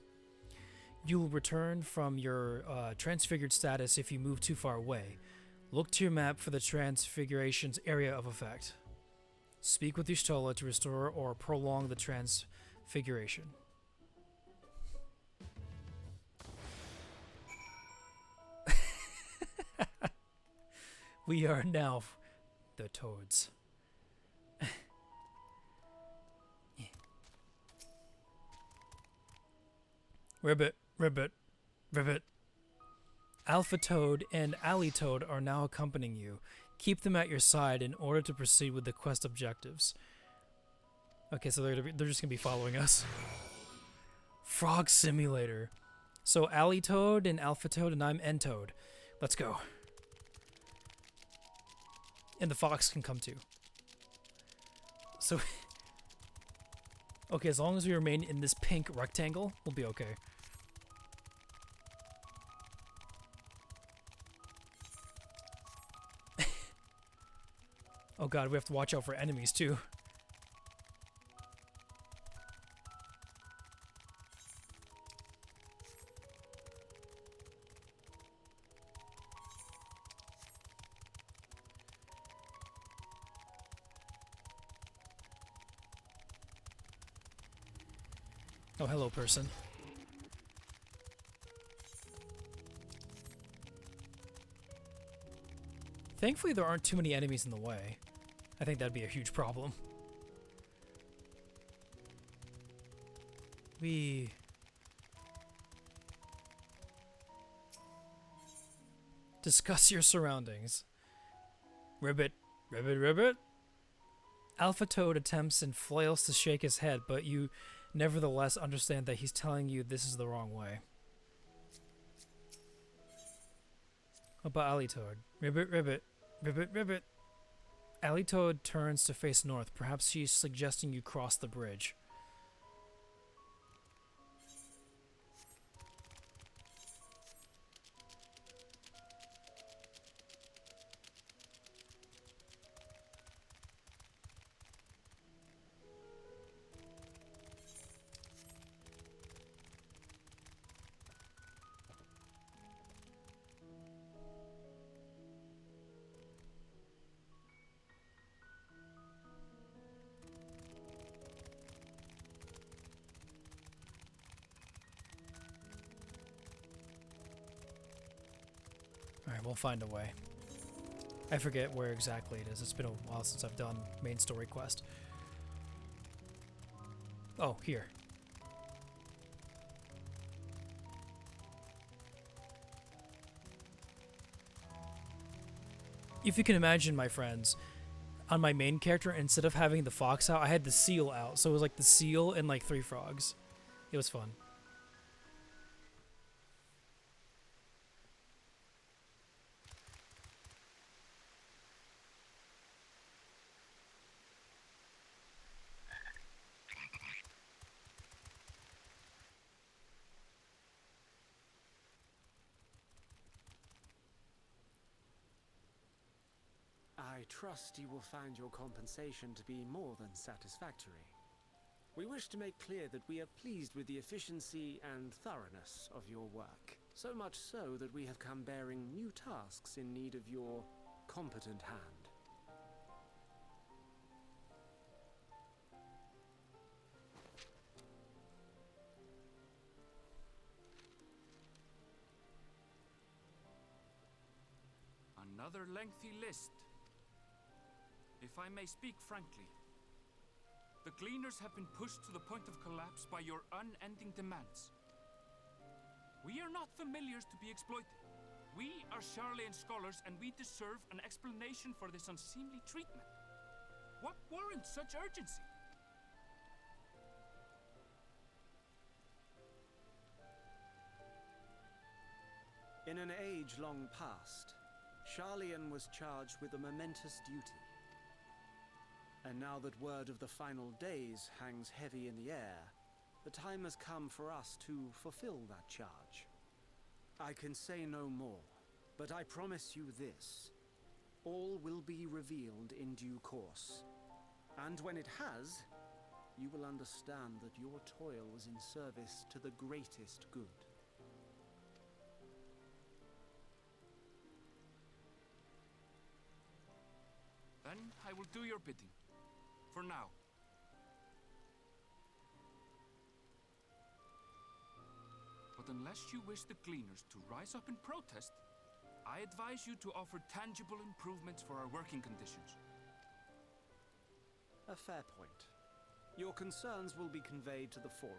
You will return from your transfigured status if you move too far away. Look to your map for the transfiguration's area of effect. Speak with Y'shtola to restore or prolong the transfiguration. We are now the toads. Ribbit, ribbit, ribbit. Alpha Toad and Alley Toad are now accompanying you. Keep them at your side in order to proceed with the quest objectives. Okay, so they're just gonna be following us. Frog Simulator. So Alley Toad and Alpha Toad and I'm N Toad. Let's go. And the fox can come too. So okay, as long as we remain in this pink rectangle, we'll be okay. Oh god, we have to watch out for enemies too. Oh, hello, person. Thankfully, there aren't too many enemies in the way. I think that'd be a huge problem. Discuss your surroundings. Ribbit, ribbit, ribbit. Alpha Toad attempts and flails to shake his head, but you nevertheless understand that he's telling you this is the wrong way. What about Alley Toad? Ribbit, ribbit, ribbit, ribbit. Alley Toad turns to face north. Perhaps she's suggesting you cross the bridge. Alright, we'll find a way. I forget where exactly it is. It's been a while since I've done main story quest. Oh, here. If you can imagine, my friends, on my main character, instead of having the fox out, I had the seal out. So it was like the seal and like 3 frogs. It was fun. I trust you will find your compensation to be more than satisfactory. We wish to make clear that we are pleased with the efficiency and thoroughness of your work. So much so that we have come bearing new tasks in need of your competent hand. Another lengthy list. If I may speak frankly, the Gleaners have been pushed to the point of collapse by your unending demands. We are not familiars to be exploited. We are Charlian scholars, and we deserve an explanation for this unseemly treatment. What warrants such urgency? In an age long past, Charlian was charged with a momentous duty. And now that word of the final days hangs heavy in the air, the time has come for us to fulfill that charge. I can say no more, but I promise you this. All will be revealed in due course. And when it has, you will understand that your toil was in service to the greatest good. Then I will do your bidding. For now. But unless you wish the Gleaners to rise up in protest, I advise you to offer tangible improvements for our working conditions. A fair point. Your concerns will be conveyed to the Forum.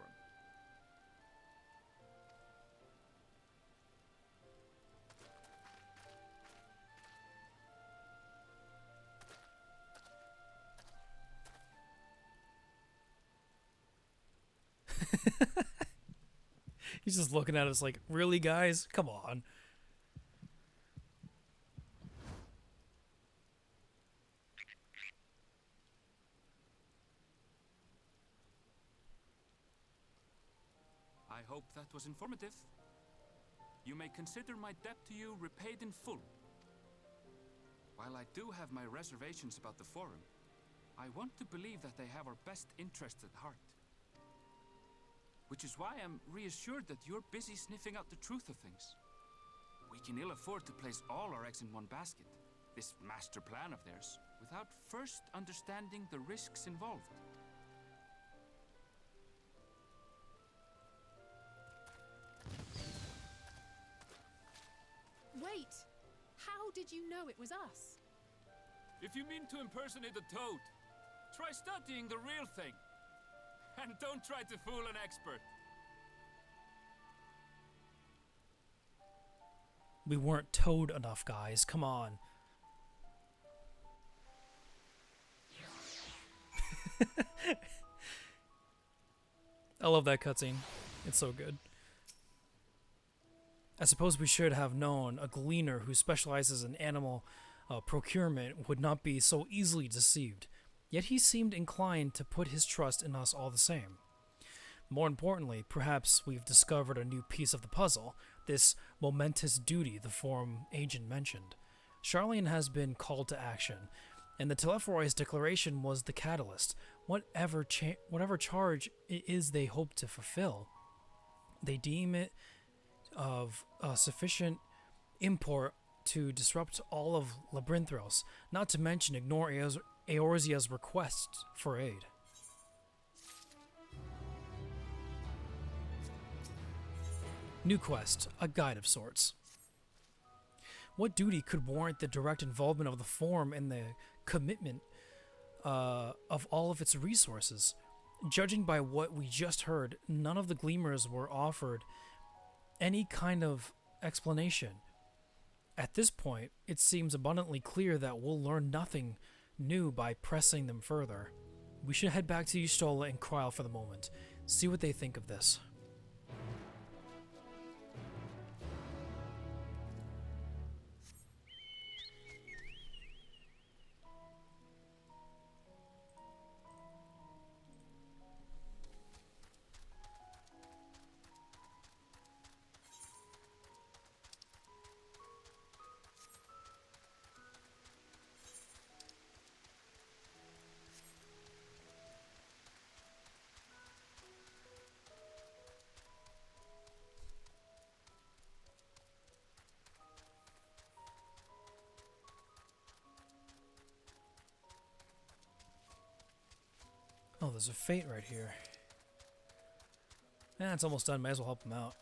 He's just looking at us like, really, guys? Come on. I hope that was informative. You may consider my debt to you repaid in full. While I do have my reservations about the Forum, I want to believe that they have our best interests at heart. Which is why I'm reassured that you're busy sniffing out the truth of things. We can ill afford to place all our eggs in one basket, this master plan of theirs, without first understanding the risks involved. Wait! How did you know it was us? If you mean to impersonate a toad, try studying the real thing. And don't try to fool an expert. We weren't toad enough, guys. Come on. I love that cutscene. It's so good. I suppose we should have known a gleaner who specializes in animal procurement would not be so easily deceived. Yet he seemed inclined to put his trust in us all the same. More importantly, perhaps we've discovered a new piece of the puzzle, this momentous duty the Forum agent mentioned. Charlian has been called to action, and the Telephoros declaration was the catalyst. Whatever charge it is they hope to fulfill, they deem it of sufficient import to disrupt all of Labyrinthos, not to mention ignore Eorzea's requests for aid. New quest, a guide of sorts. What duty could warrant the direct involvement of the Forum and the commitment of all of its resources? Judging by what we just heard, none of the Gleamers were offered any kind of explanation. At this point, it seems abundantly clear that we'll learn nothing new by pressing them further. We should head back to Y'shtola and Kryl for the moment, see what they think of this. Oh, there's a fate right here. It's almost done. Might as well help him out.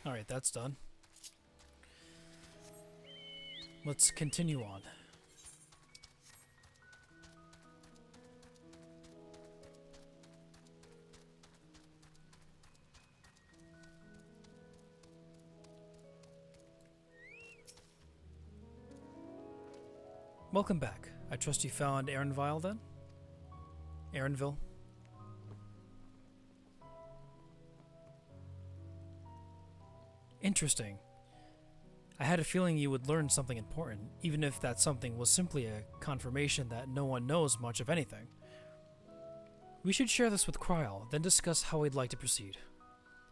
Alright, that's done. Let's continue on. Welcome back. I trust you found Erenville then? Erenville? Interesting. I had a feeling you would learn something important, even if that something was simply a confirmation that no one knows much of anything. We should share this with Kryl, then discuss how we'd like to proceed.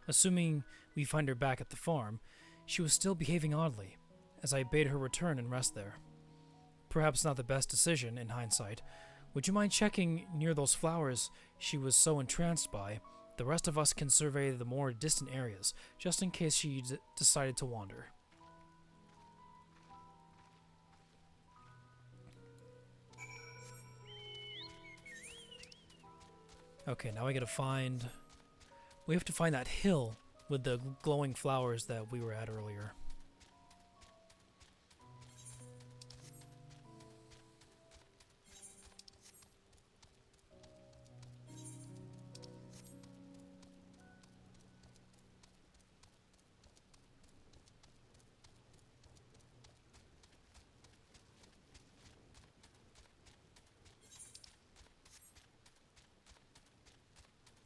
Assuming we find her back at the farm, she was still behaving oddly, as I bade her return and rest there. Perhaps not the best decision, in hindsight. Would you mind checking near those flowers she was so entranced by? The rest of us can survey the more distant areas, just in case she decided to wander. Okay, now we gotta find... We have to find that hill with the glowing flowers that we were at earlier.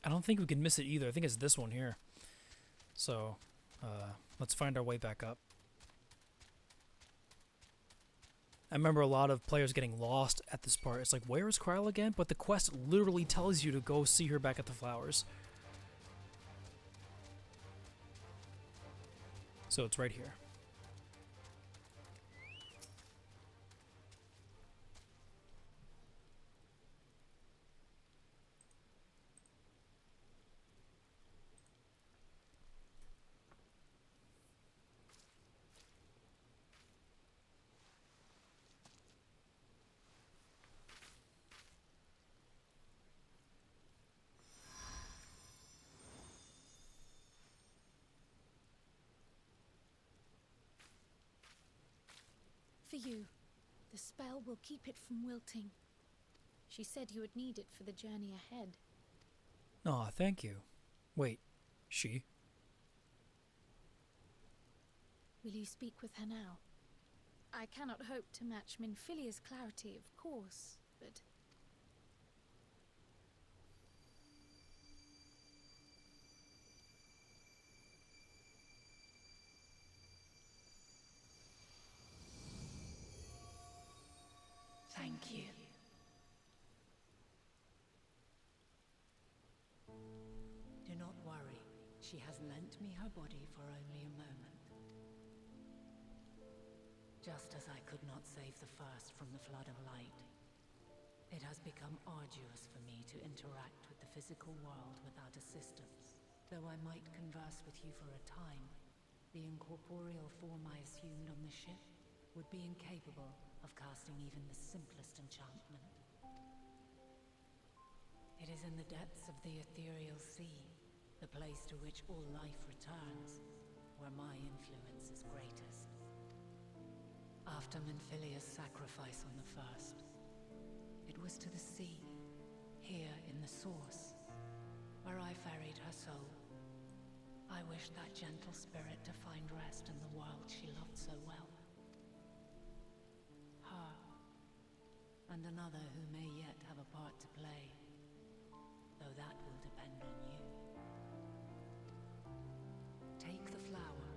I don't think we can miss it either. I think it's this one here. So, let's find our way back up. I remember a lot of players getting lost at this part. It's like, where is Kryl again? But the quest literally tells you to go see her back at the flowers. So it's right here. for you. The spell will keep it from wilting. She said you would need it for the journey ahead. Aw, thank you. Wait, she? Will you speak with her now? I cannot hope to match Minfilia's clarity, of course, but... Thank you. Do not worry. She has lent me her body for only a moment. Just as I could not save the first from the flood of light, it has become arduous for me to interact with the physical world without assistance. Though I might converse with you for a time, the incorporeal form I assumed on the ship would be incapable of casting even the simplest enchantment. It is in the depths of the ethereal sea, the place to which all life returns, where my influence is greatest. After Minfilia's sacrifice on the first, it was to the sea, here in the source, where I ferried her soul. I wished that gentle spirit to find rest in the world she loved so well. Her, and another who may yet have a part to play, though that will depend on you. Take the flower,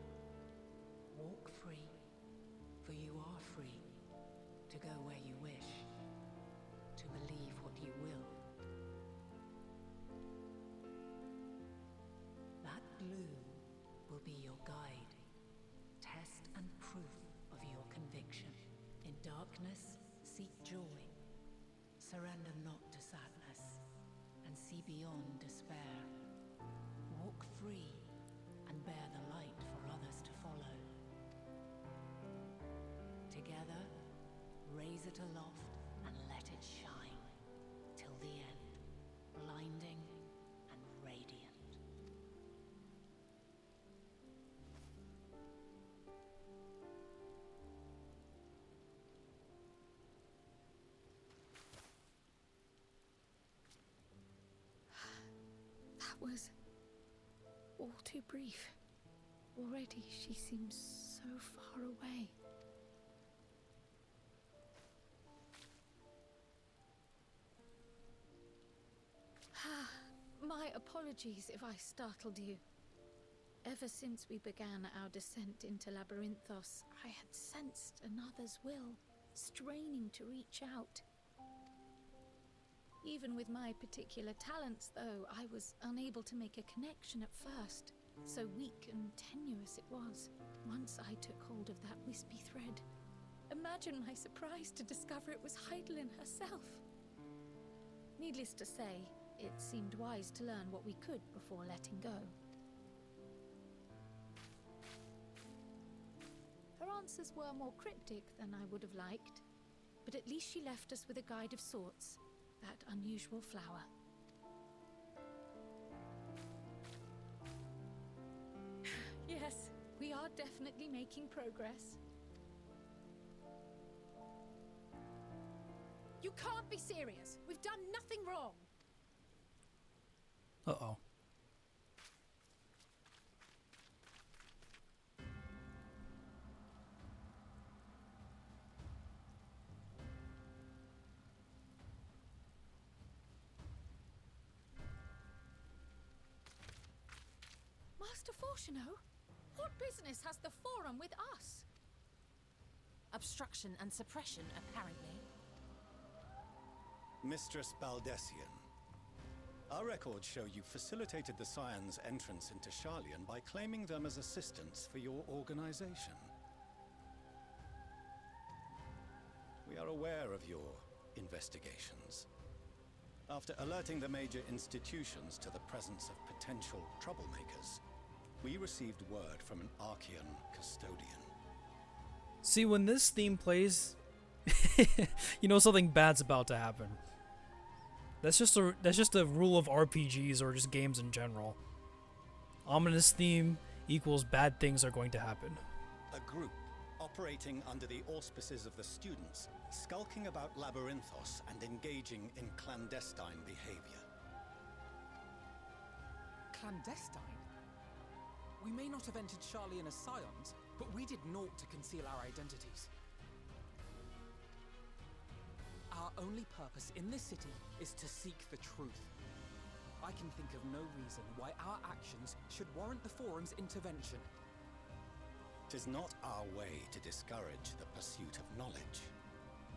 walk free, for you are free, to go where you wish, to believe what you will. That blue will be your guide, test and proof of your conviction. In darkness, seek joy. Surrender not to sadness, and see beyond despair. Walk free, and bear the light for others to follow. Together, raise it aloft and let it shine, till the end, blinding and radiant. That was all too brief. Already she seems so far away. My apologies if I startled you. Ever since we began our descent into Labyrinthos, I had sensed another's will, straining to reach out. Even with my particular talents, though, I was unable to make a connection at first. So weak and tenuous it was. Once I took hold of that wispy thread. Imagine my surprise to discover it was Heidelin herself. Needless to say, it seemed wise to learn what we could before letting go. Her answers were more cryptic than I would have liked, but at least she left us with a guide of sorts, that unusual flower. Yes, we are definitely making progress. You can't be serious. We've done nothing wrong. Uh-oh. Master Fortuno, what business has the Forum with us? Obstruction and suppression, apparently. Mistress Baldessian, our records show you facilitated the Scions' entrance into Sharlayan by claiming them as assistants for your organization. We are aware of your investigations. After alerting the major institutions to the presence of potential troublemakers, we received word from an Archean custodian. See, when this theme plays, you know something bad's about to happen. That's just a rule of RPGs or just games in general. Ominous theme equals bad things are going to happen. A group operating under the auspices of the students, skulking about Labyrinthos and engaging in clandestine behavior. Clandestine? We may not have entered Sharlayan as scions, but we did naught to conceal our identities. Our only purpose in this city is to seek the truth. I can think of no reason why our actions should warrant the Forum's intervention. 'Tis not our way to discourage the pursuit of knowledge,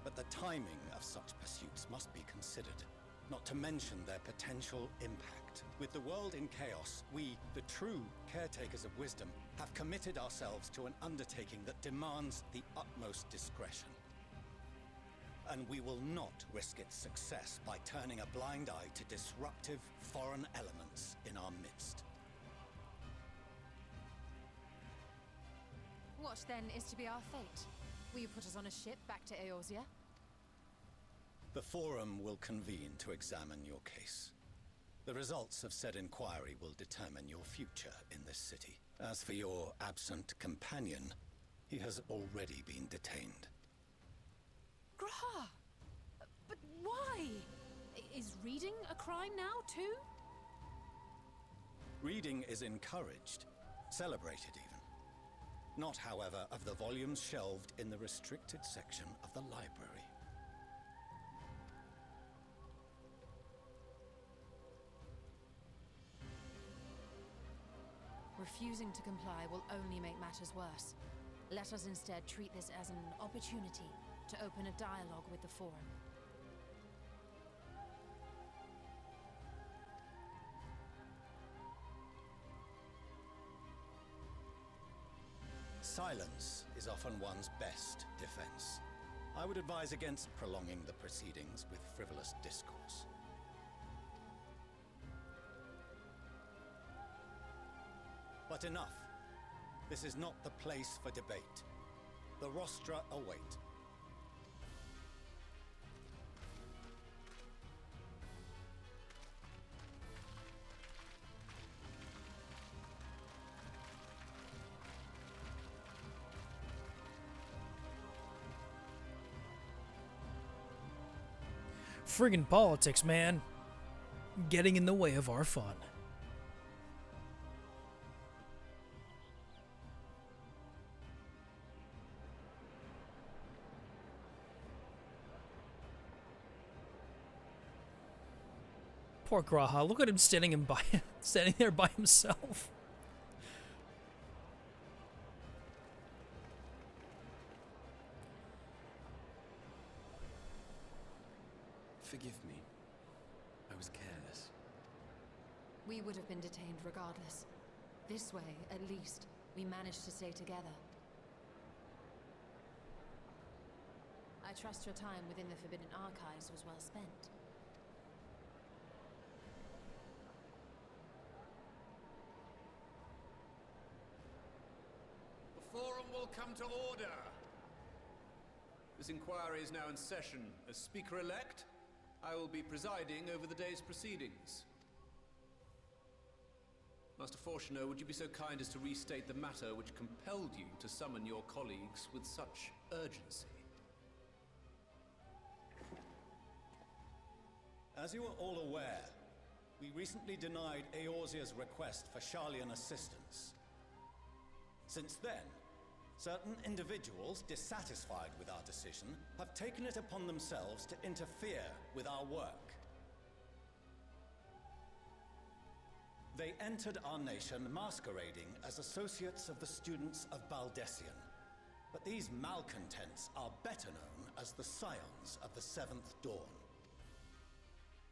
but the timing of such pursuits must be considered, not to mention their potential impact. With the world in chaos, we, the true caretakers of wisdom, have committed ourselves to an undertaking that demands the utmost discretion. And we will not risk its success by turning a blind eye to disruptive foreign elements in our midst. What then is to be our fate? Will you put us on a ship back to Eorzea? The Forum will convene to examine your case. The results of said inquiry will determine your future in this city. As for your absent companion, he has already been detained. Graha! But why? Is reading a crime now, too? Reading is encouraged, celebrated even. Not, however, of the volumes shelved in the restricted section of the library. Refusing to comply will only make matters worse. Let us instead treat this as an opportunity to open a dialogue with the Forum. Silence is often one's best defense. I would advise against prolonging the proceedings with frivolous discourse. But enough. This is not the place for debate. The rostra await. Friggin' politics, man. Getting in the way of our fun. Poor Graha, look at him standing there by himself. Forgive me. I was careless. We would have been detained regardless. This way, at least, we managed to stay together. I trust your time within the Forbidden Archives was well spent. The Forum will come to order. This inquiry is now in session. As Speaker-elect, I will be presiding over the day's proceedings. Master Fortuner, would you be so kind as to restate the matter which compelled you to summon your colleagues with such urgency? As you are all aware, we recently denied Eorzea's request for Sharlayan assistance. Since then, certain individuals dissatisfied with our decision have taken it upon themselves to interfere with our work. They entered our nation masquerading as associates of the students of Baldessian. But these malcontents are better known as the Scions of the Seventh Dawn.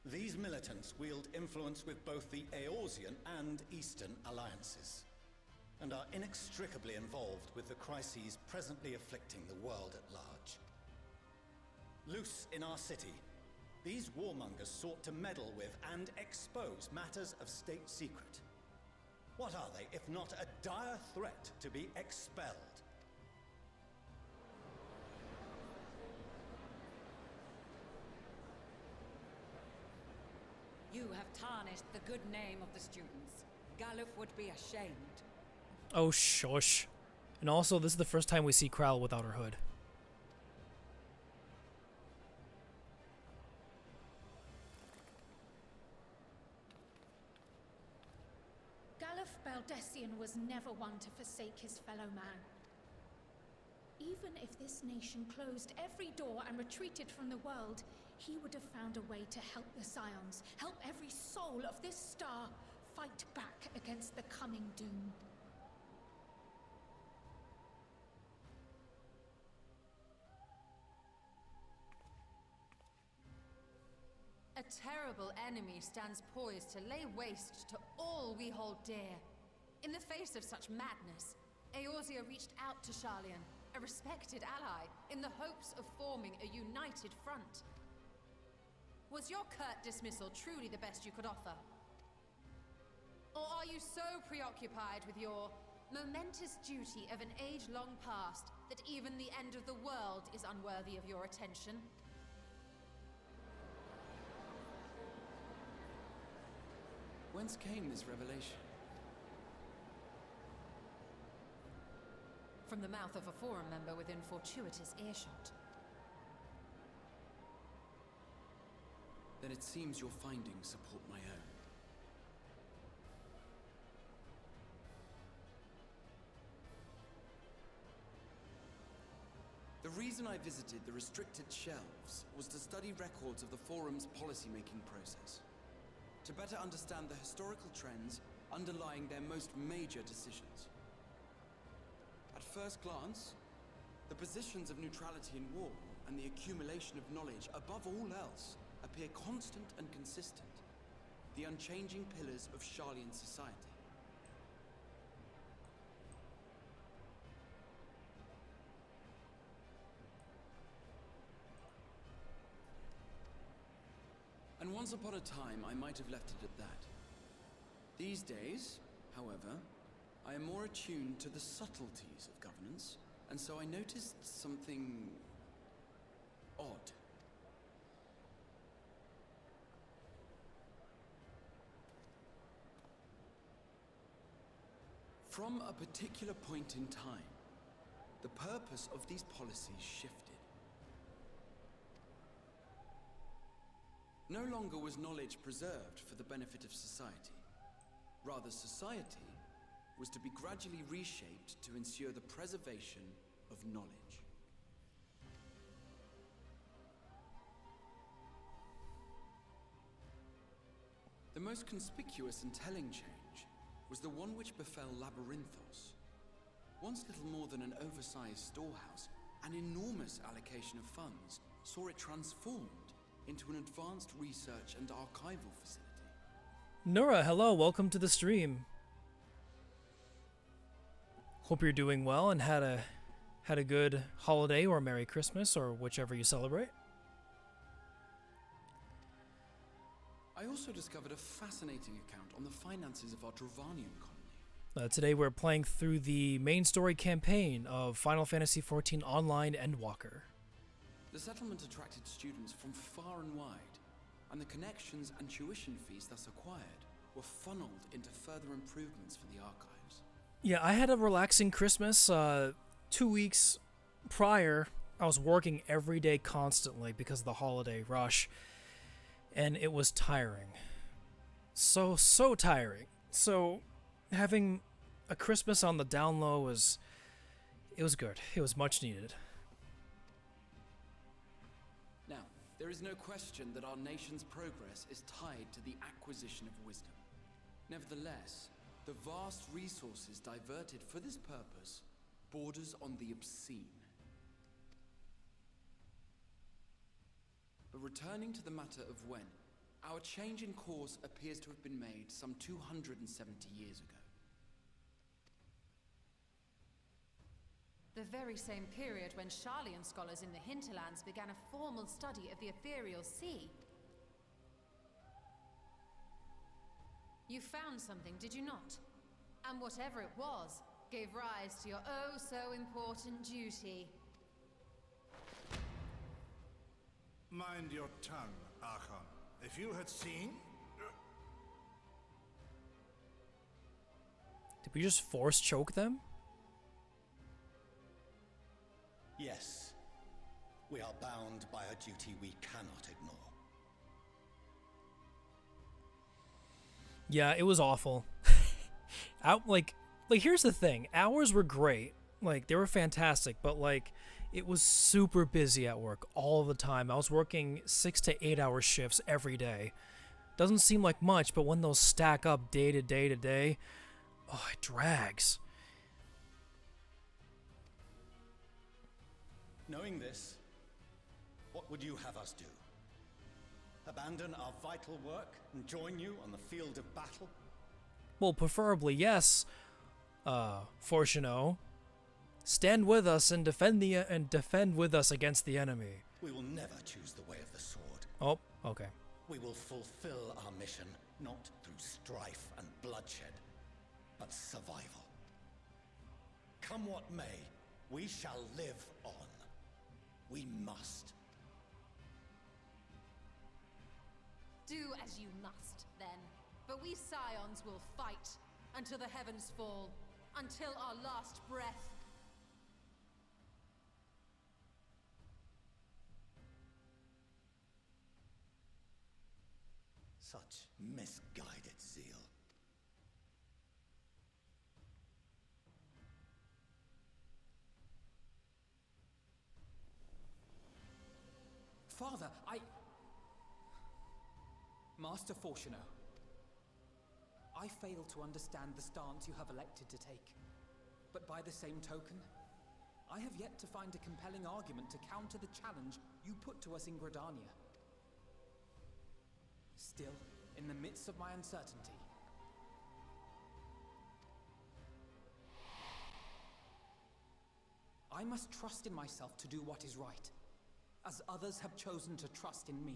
These militants wield influence with both the Eorzean and Eastern alliances, and are inextricably involved with the crises presently afflicting the world at large. Loose in our city, these warmongers sought to meddle with and expose matters of state secret. What are they, if not a dire threat to be expelled? You have tarnished the good name of the students. Galuf would be ashamed. Oh, shush. And also, this is the first time we see Krell without her hood. Galuf Baldessian was never one to forsake his fellow man. Even if this nation closed every door and retreated from the world, he would have found a way to help the Scions, help every soul of this star fight back against the coming doom. A terrible enemy stands poised to lay waste to all we hold dear. In the face of such madness, Eorzea reached out to Sharlayan, a respected ally, in the hopes of forming a united front. Was your curt dismissal truly the best you could offer? Or are you so preoccupied with your momentous duty of an age long past that even the end of the world is unworthy of your attention? Whence came this revelation? From the mouth of a forum member within fortuitous earshot. Then it seems your findings support my own. The reason I visited the restricted shelves was to study records of the forum's policymaking process, to better understand the historical trends underlying their most major decisions. At first glance, the positions of neutrality in war and the accumulation of knowledge above all else appear constant and consistent, the unchanging pillars of Sharlayan society. And once upon a time, I might have left it at that. These days, however, I am more attuned to the subtleties of governance, and so I noticed something odd. From a particular point in time, the purpose of these policies shifted. No longer was knowledge preserved for the benefit of society. Rather, society was to be gradually reshaped to ensure the preservation of knowledge. The most conspicuous and telling change was the one which befell Labyrinthos. Once little more than an oversized storehouse, an enormous allocation of funds saw it transformed into an advanced research and archival facility. Nura, hello, welcome to the stream. Hope you're doing well and had a good holiday or Merry Christmas or whichever you celebrate. I also discovered a fascinating account on the finances of our Dravanian colony. Today we're playing through the main story campaign of Final Fantasy XIV Online Endwalker. The settlement attracted students from far and wide, and the connections and tuition fees thus acquired were funneled into further improvements for the archives. Yeah, I had a relaxing Christmas. 2 weeks prior, I was working every day constantly because of the holiday rush, and it was tiring. So tiring. So having a Christmas on the down low was good. It was much needed. Now, there is no question that our nation's progress is tied to the acquisition of wisdom. Nevertheless, the vast resources diverted for this purpose borders on the obscene. But returning to the matter of when, our change in course appears to have been made some 270 years ago. The very same period when Sharlayan scholars in the hinterlands began a formal study of the ethereal sea. You found something, did you not? And whatever it was, gave rise to your oh-so-important duty. Mind your tongue, Archon. If you had seen... Did we just force choke them? Yes. We are bound by a duty we cannot ignore. Yeah, it was awful. Like here's the thing. Hours were great. Like, they were fantastic, but like, it was super busy at work all the time. I was working 6 to 8 hour shifts every day. Doesn't seem like much, but when those stack up day to day to day, oh, it drags. Knowing this, what would you have us do? Abandon our vital work and join you on the field of battle? Well, preferably yes, Fortuno. Stand with us and defend with us against the enemy. We will never choose the way of the sword. Oh, okay. We will fulfill our mission, not through strife and bloodshed, but survival. Come what may, we shall live on. We must. Do as you must, then. But we Scions will fight until the heavens fall, until our last breath. Such misguided zeal. Father, Master Fortuno, I fail to understand the stance you have elected to take. But by the same token, I have yet to find a compelling argument to counter the challenge you put to us in Gridania. Still, in the midst of my uncertainty, I must trust in myself to do what is right, as others have chosen to trust in me.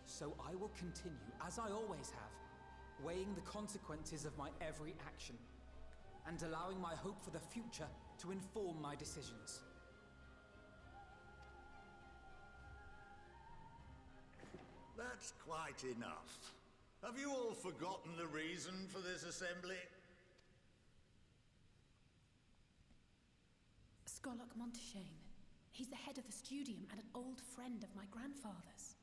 So I will continue, as I always have, weighing the consequences of my every action, and allowing my hope for the future to inform my decisions. That's quite enough. Have you all forgotten the reason for this assembly? Skolok Monteshane. He's the head of the Studium and an old friend of my grandfather's.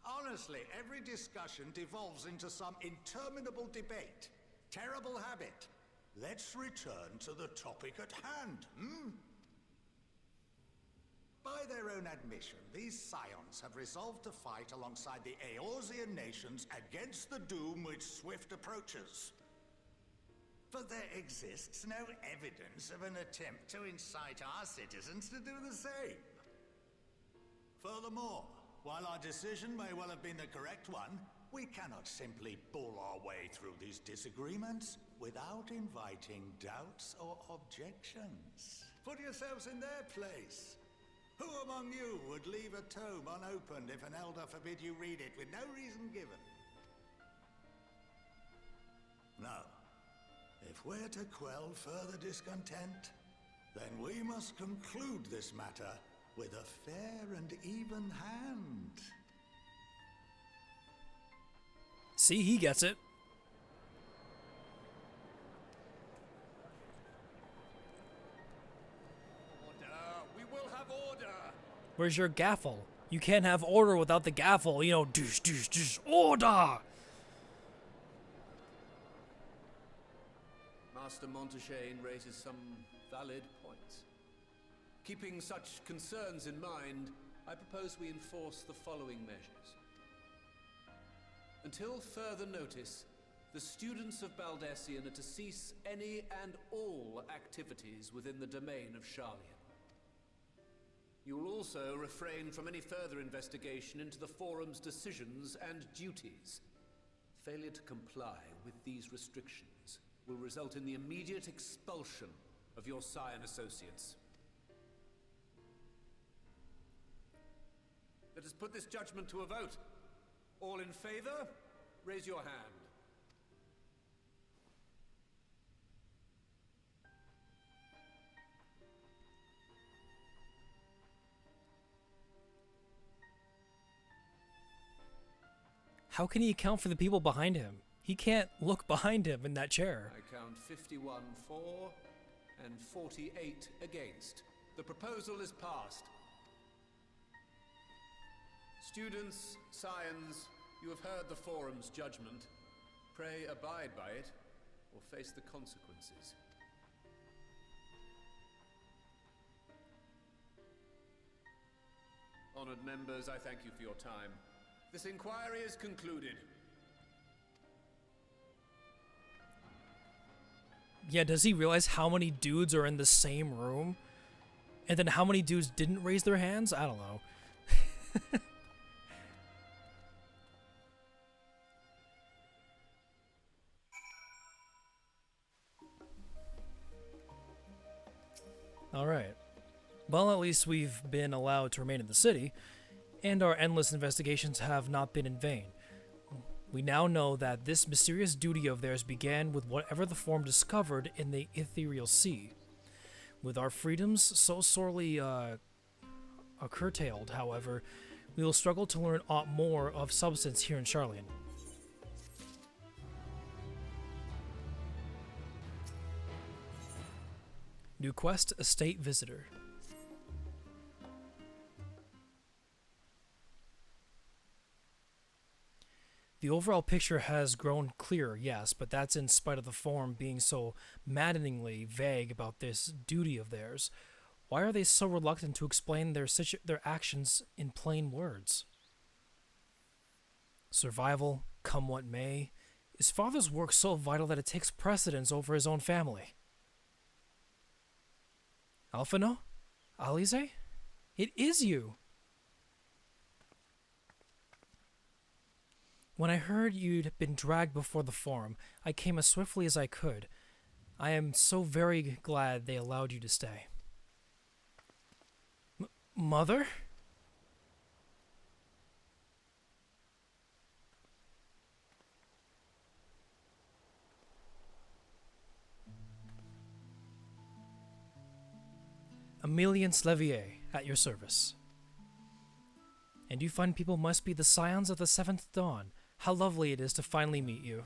Honestly, every discussion devolves into some interminable debate. Terrible habit. Let's return to the topic at hand, hmm? By their own admission, these Scions have resolved to fight alongside the Eorzean nations against the doom which swift approaches. But there exists no evidence of an attempt to incite our citizens to do the same. Furthermore, while our decision may well have been the correct one, we cannot simply bull our way through these disagreements without inviting doubts or objections. Put yourselves in their place. Who among you would leave a tome unopened if an elder forbid you read it with no reason given? No. If we're to quell further discontent, then we must conclude this matter with a fair and even hand. See, he gets it. We will have order. Where's your gaffle? You can't have order without the gaffle. You know, douche, douche, douche, order! Master Monteshane raises some valid points. Keeping such concerns in mind, I propose we enforce the following measures. Until further notice, the students of Baldesion are to cease any and all activities within the domain of Sharlayan. You will also refrain from any further investigation into the Forum's decisions and duties. Failure to comply with these restrictions will result in the immediate expulsion of your Scion associates. Let us put this judgment to a vote. All in favor, raise your hand. How can he account for the people behind him? He can't look behind him in that chair. I count 51 for and 48 against. The proposal is passed. Students, scions, you have heard the forum's judgment. Pray abide by it, or face the consequences. Honored members, I thank you for your time. This inquiry is concluded. Yeah, does he realize how many dudes are in the same room? And then how many dudes didn't raise their hands? I don't know. Alright. Well, at least we've been allowed to remain in the city, and our endless investigations have not been in vain. We now know that this mysterious duty of theirs began with whatever the form discovered in the ethereal sea. With our freedoms so sorely curtailed, however, we will struggle to learn aught more of substance here in Sharlayan. New quest, Estate Visitor. The overall picture has grown clearer, yes, but that's in spite of the form being so maddeningly vague about this duty of theirs. Why are they so reluctant to explain their actions in plain words? Survival, come what may. Is father's work so vital that it takes precedence over his own family? Alphino? Alize? It is you! When I heard you'd been dragged before the forum, I came as swiftly as I could. I am so very glad they allowed you to stay. Mother? Emilian Slevier, at your service. And you fine people must be the scions of the seventh dawn. How lovely it is to finally meet you.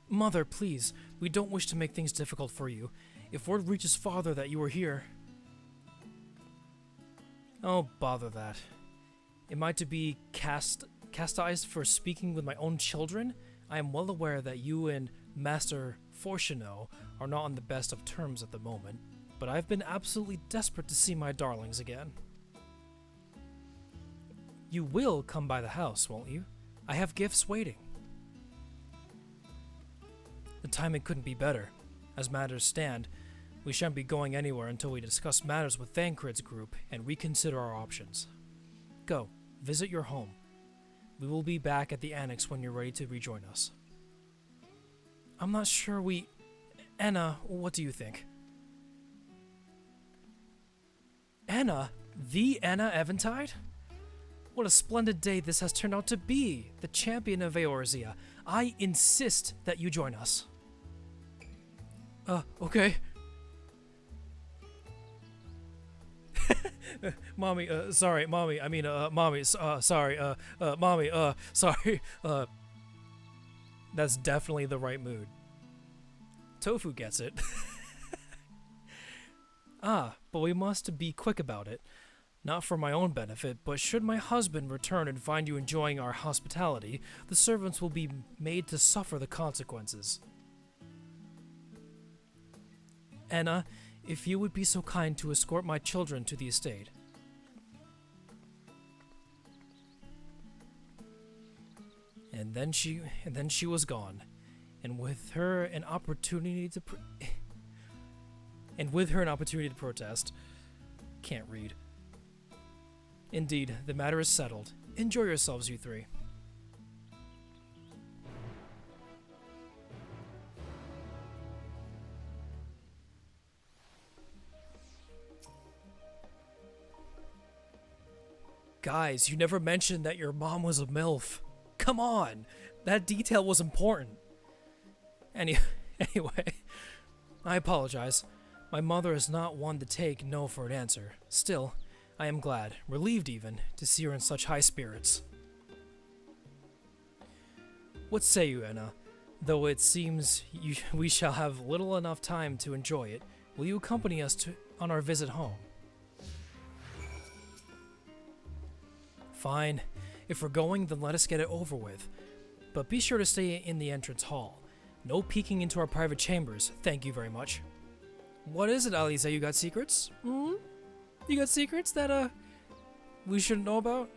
Mother, please, we don't wish to make things difficult for you. If word reaches father that you are here... Oh, bother that. Am I to be chastised for speaking with my own children? I am well aware that you and Master Fortuno are not on the best of terms at the moment, but I've been absolutely desperate to see my darlings again. You will come by the house, won't you? I have gifts waiting. The timing couldn't be better. As matters stand, we shan't be going anywhere until we discuss matters with Thancred's group and reconsider our options. Go, visit your home. We will be back at the annex when you're ready to rejoin us. I'm not sure we... Anna, what do you think? Anna? The Anna Eventide? What a splendid day this has turned out to be! The champion of Eorzea. I insist that you join us. Okay. Mommy, sorry, Mommy, I mean, Mommy, sorry, Mommy, sorry, That's definitely the right mood. Tofu gets it. But we must be quick about it. Not for my own benefit, but should my husband return and find you enjoying our hospitality, the servants will be made to suffer the consequences. Anna, if you would be so kind to escort my children to the estate. And then she was gone, and with her an opportunity to protest. Can't read. Indeed, the matter is settled. Enjoy yourselves, you three. Guys, you never mentioned that your mom was a MILF. Come on! That detail was important. Anyway, I apologize. My mother is not one to take no for an answer. Still, I am glad, relieved even, to see her in such high spirits. What say you, Anna? Though it seems we shall have little enough time to enjoy it, will you accompany us on our visit home? Fine. If we're going, then let us get it over with. But be sure to stay in the entrance hall. No peeking into our private chambers, thank you very much. What is it, Alice? You got secrets? Hmm? You got secrets that, we shouldn't know about?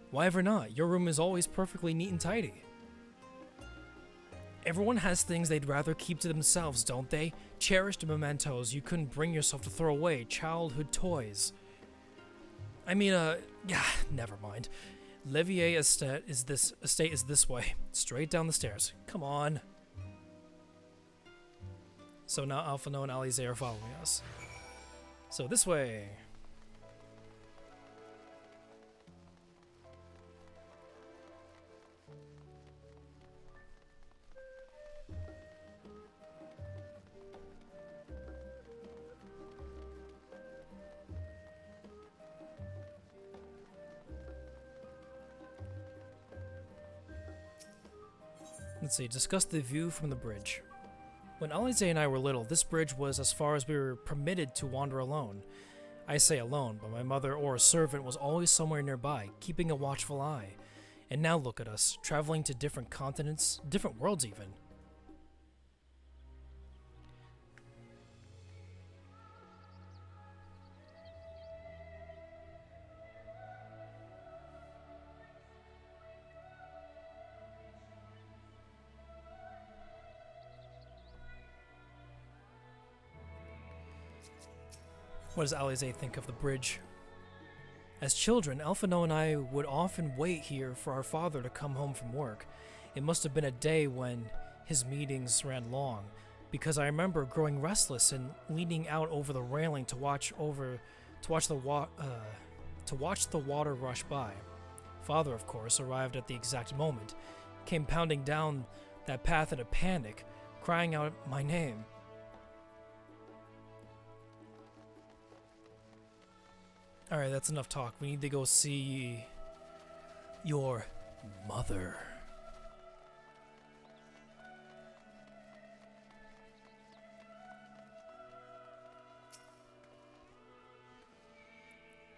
Why ever not? Your room is always perfectly neat and tidy. Everyone has things they'd rather keep to themselves, don't they? Cherished mementos you couldn't bring yourself to throw away, childhood toys. I mean, yeah, never mind. Levier estate is this way. Straight down the stairs. Come on. So now Alphino and Alize are following us. So this way. Let's see, discuss the view from the bridge. When Alize and I were little, this bridge was as far as we were permitted to wander alone. I say alone, but my mother or a servant was always somewhere nearby, keeping a watchful eye. And now look at us, traveling to different continents, different worlds even. What does Alize think of the bridge? As children, Alphino and I would often wait here for our father to come home from work. It must have been a day when his meetings ran long, because I remember growing restless and leaning out over the railing to watch the water rush by. Father, of course, arrived at the exact moment, came pounding down that path in a panic, crying out my name. Alright, that's enough talk. We need to go see your mother.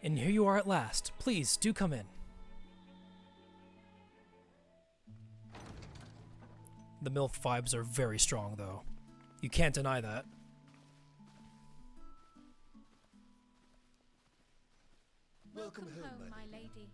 And here you are at last. Please, do come in. The MILF vibes are very strong, though. You can't deny that. Welcome home, my lady.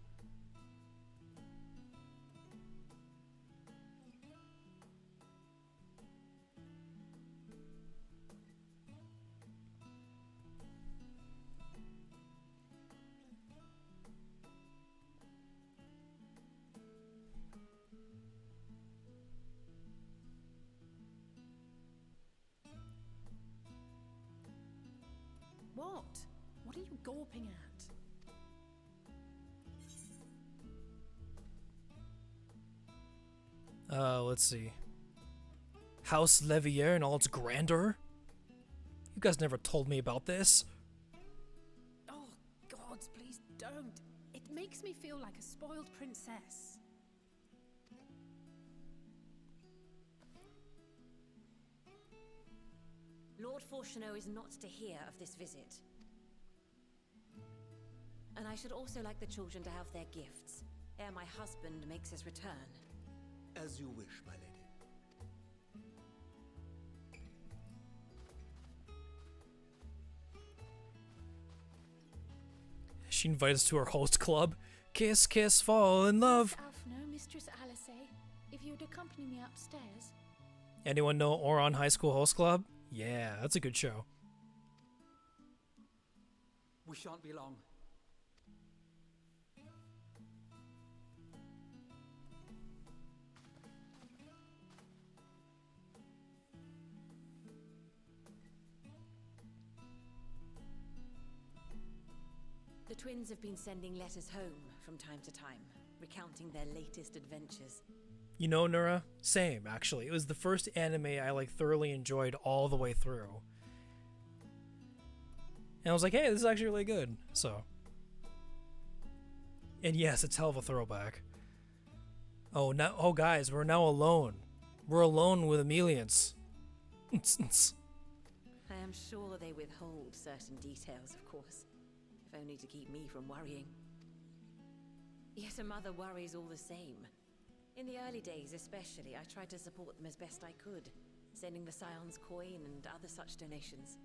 What? What are you gawping at? Let's see. House Levier in all its grandeur? You guys never told me about this. Oh, gods, please don't. It makes me feel like a spoiled princess. Lord Fortuneau is not to hear of this visit. And I should also like the children to have their gifts, ere my husband makes his return. As you wish, my lady. She invited us to her host club. Kiss, kiss, fall in love. Alphino, Mistress Alice, if you'd accompany me upstairs. Anyone know Oron High School Host Club? Yeah, that's a good show. We shan't be long. The twins have been sending letters home from time to time, recounting their latest adventures. You know, Nura? Same, actually. It was the first anime I thoroughly enjoyed all the way through. And I was like, hey, this is actually really good. So. And yes, it's hell of a throwback. Oh, guys, we're now alone. We're alone with Emelians. I am sure they withhold certain details, of course, if only to keep me from worrying. Yet a mother worries all the same. In the early days especially, I tried to support them as best I could, sending the Scion's coin and other such donations.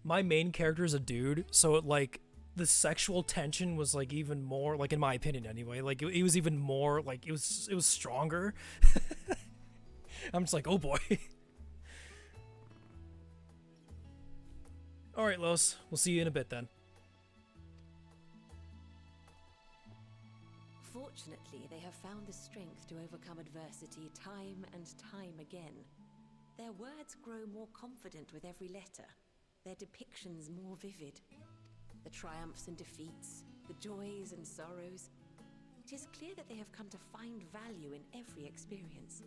My main character is a dude, so like the sexual tension was like even more, like in my opinion anyway, like it was even more, like it was stronger. I'm just like, oh boy. All right, Los, we'll see you in a bit then. Fortunately, they have found the strength to overcome adversity time and time again. Their words grow more confident with every letter, their depictions more vivid. The triumphs and defeats, the joys and sorrows. It is clear that they have come to find value in every experience.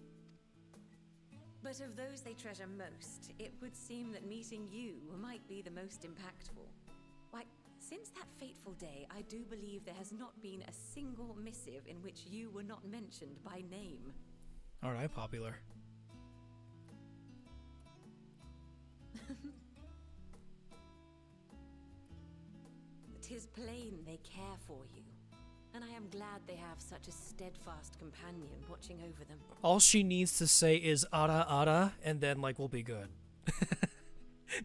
But of those they treasure most, it would seem that meeting you might be the most impactful. Why, since that fateful day, I do believe there has not been a single missive in which you were not mentioned by name. Alright, popular. Tis plain they care for you, and I am glad they have such a steadfast companion watching over them. All she needs to say is ara ara, and then like we'll be good.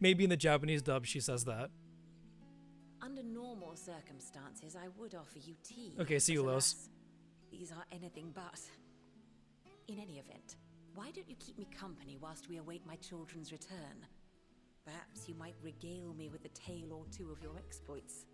Maybe in the Japanese dub she says that. Under normal circumstances, I would offer you tea. Okay, see you, but Los. alas, these are anything but. In any event, why don't you keep me company whilst we await my children's return? Perhaps you might regale me with a tale or two of your exploits.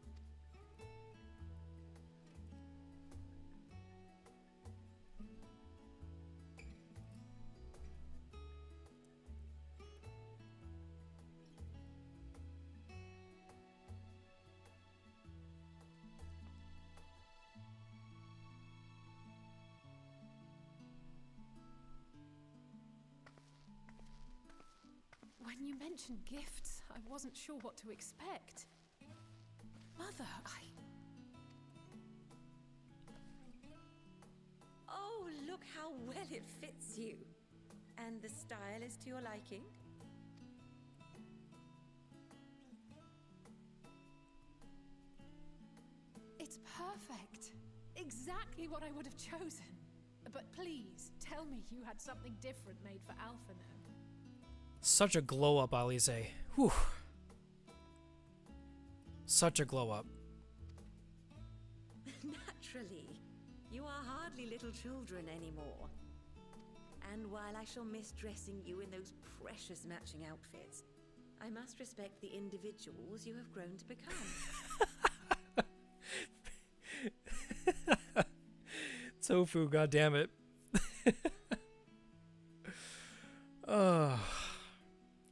When you mentioned gifts, I wasn't sure what to expect. Mother, Oh, look how well it fits you. And the style is to your liking? It's perfect. Exactly what I would have chosen. But please, tell me you had something different made for Alphino. Such a glow up, Alize. Whew. Such a glow up. Naturally. You are hardly little children anymore. And while I shall miss dressing you in those precious matching outfits, I must respect the individuals you have grown to become. Tofu, goddammit.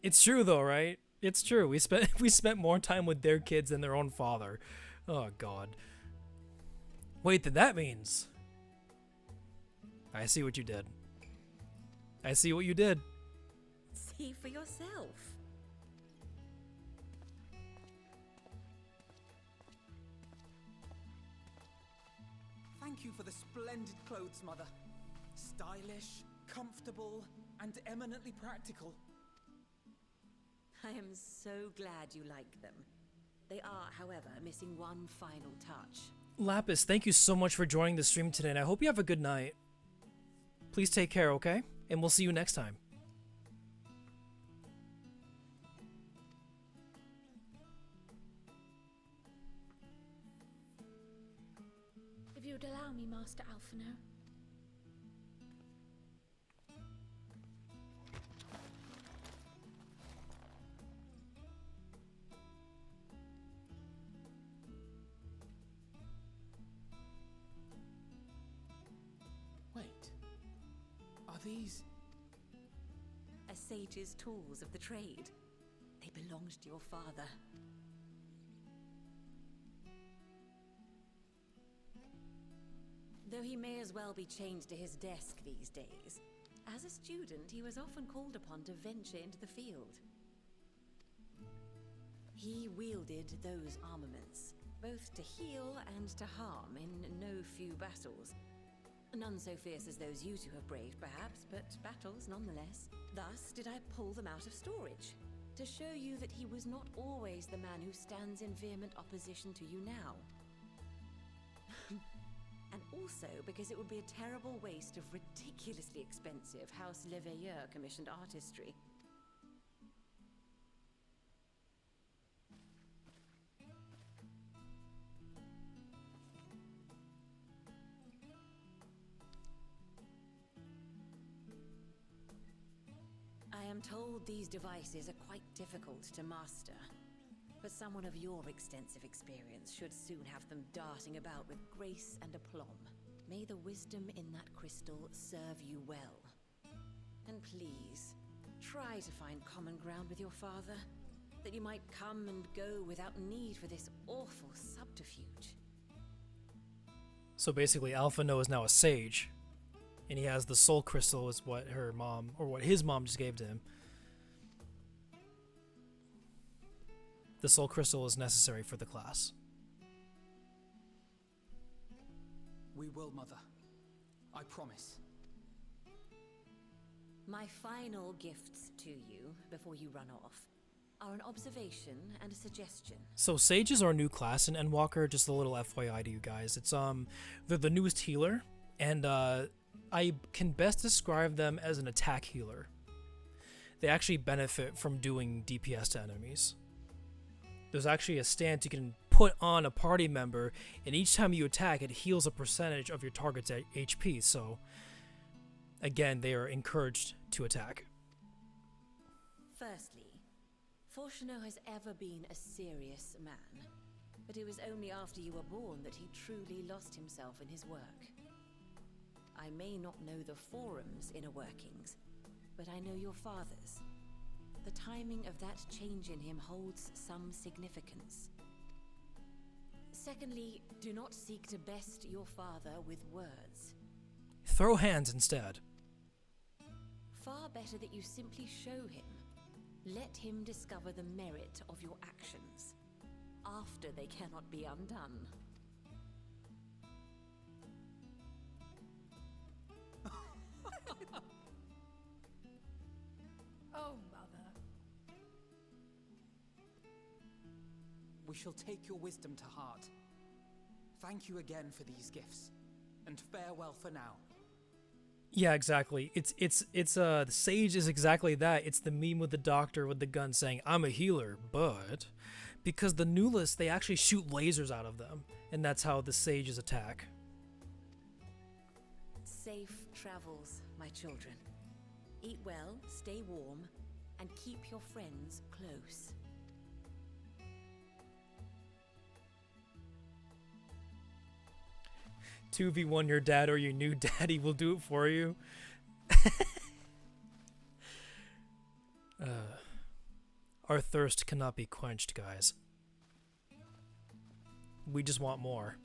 It's true though, right? It's true. We spent more time with their kids than their own father. Oh god. Wait, then that means I see what you did. I see what you did. See for yourself. Thank you for the splendid clothes, Mother. Stylish, comfortable, and eminently practical. I am so glad you like them. They are, however, missing one final touch. Lapis, thank you so much for joining the stream today, and I hope you have a good night. Please take care, okay? And we'll see you next time. If you would allow me, Master Alphino. Wait. Are these... A sage's tools of the trade. They belonged to your father. Though he may as well be chained to his desk these days, as a student, he was often called upon to venture into the field. He wielded those armaments, both to heal and to harm in no few battles. None so fierce as those you two have braved, perhaps, but battles nonetheless. Thus did I pull them out of storage, to show you that he was not always the man who stands in vehement opposition to you now. And also because it would be a terrible waste of ridiculously expensive House Leveilleur commissioned artistry. I am told these devices are quite difficult to master, but someone of your extensive experience should soon have them darting about with grace and aplomb. May the wisdom in that crystal serve you well. And please, try to find common ground with your father, that you might come and go without need for this awful subterfuge. So basically, Alphino is now a sage, and he has the soul crystal, is what her mom, or what his mom just gave to him. The soul crystal is necessary for the class. We will, Mother. I promise. My final gifts to you, before you run off, are an observation and a suggestion. So sages are a new class in Endwalker, just a little FYI to you guys. It's they're the newest healer, and I can best describe them as an attack healer. They actually benefit from doing DPS to enemies. There's actually a stance you can put on a party member, and each time you attack, it heals a percentage of your target's HP, so again, they are encouraged to attack. Firstly, Fortuno has ever been a serious man, but it was only after you were born that he truly lost himself in his work. I may not know the Forum's inner workings, but I know your father's. The timing of that change in him holds some significance. Secondly, do not seek to best your father with words. Throw hands instead. Far better that you simply show him. Let him discover the merit of your actions, after they cannot be undone. Oh, Mother. We shall take your wisdom to heart. Thank you again for these gifts, and farewell for now. Yeah, exactly. The sage is exactly that. It's the meme with the doctor with the gun saying, "I'm a healer," but because the Newless, they actually shoot lasers out of them, and that's how the sages attack. Safe travels, my children. Eat well, stay warm, and keep your friends close. Two v one your dad or your new daddy will do it for you. Our thirst cannot be quenched, guys. We just want more.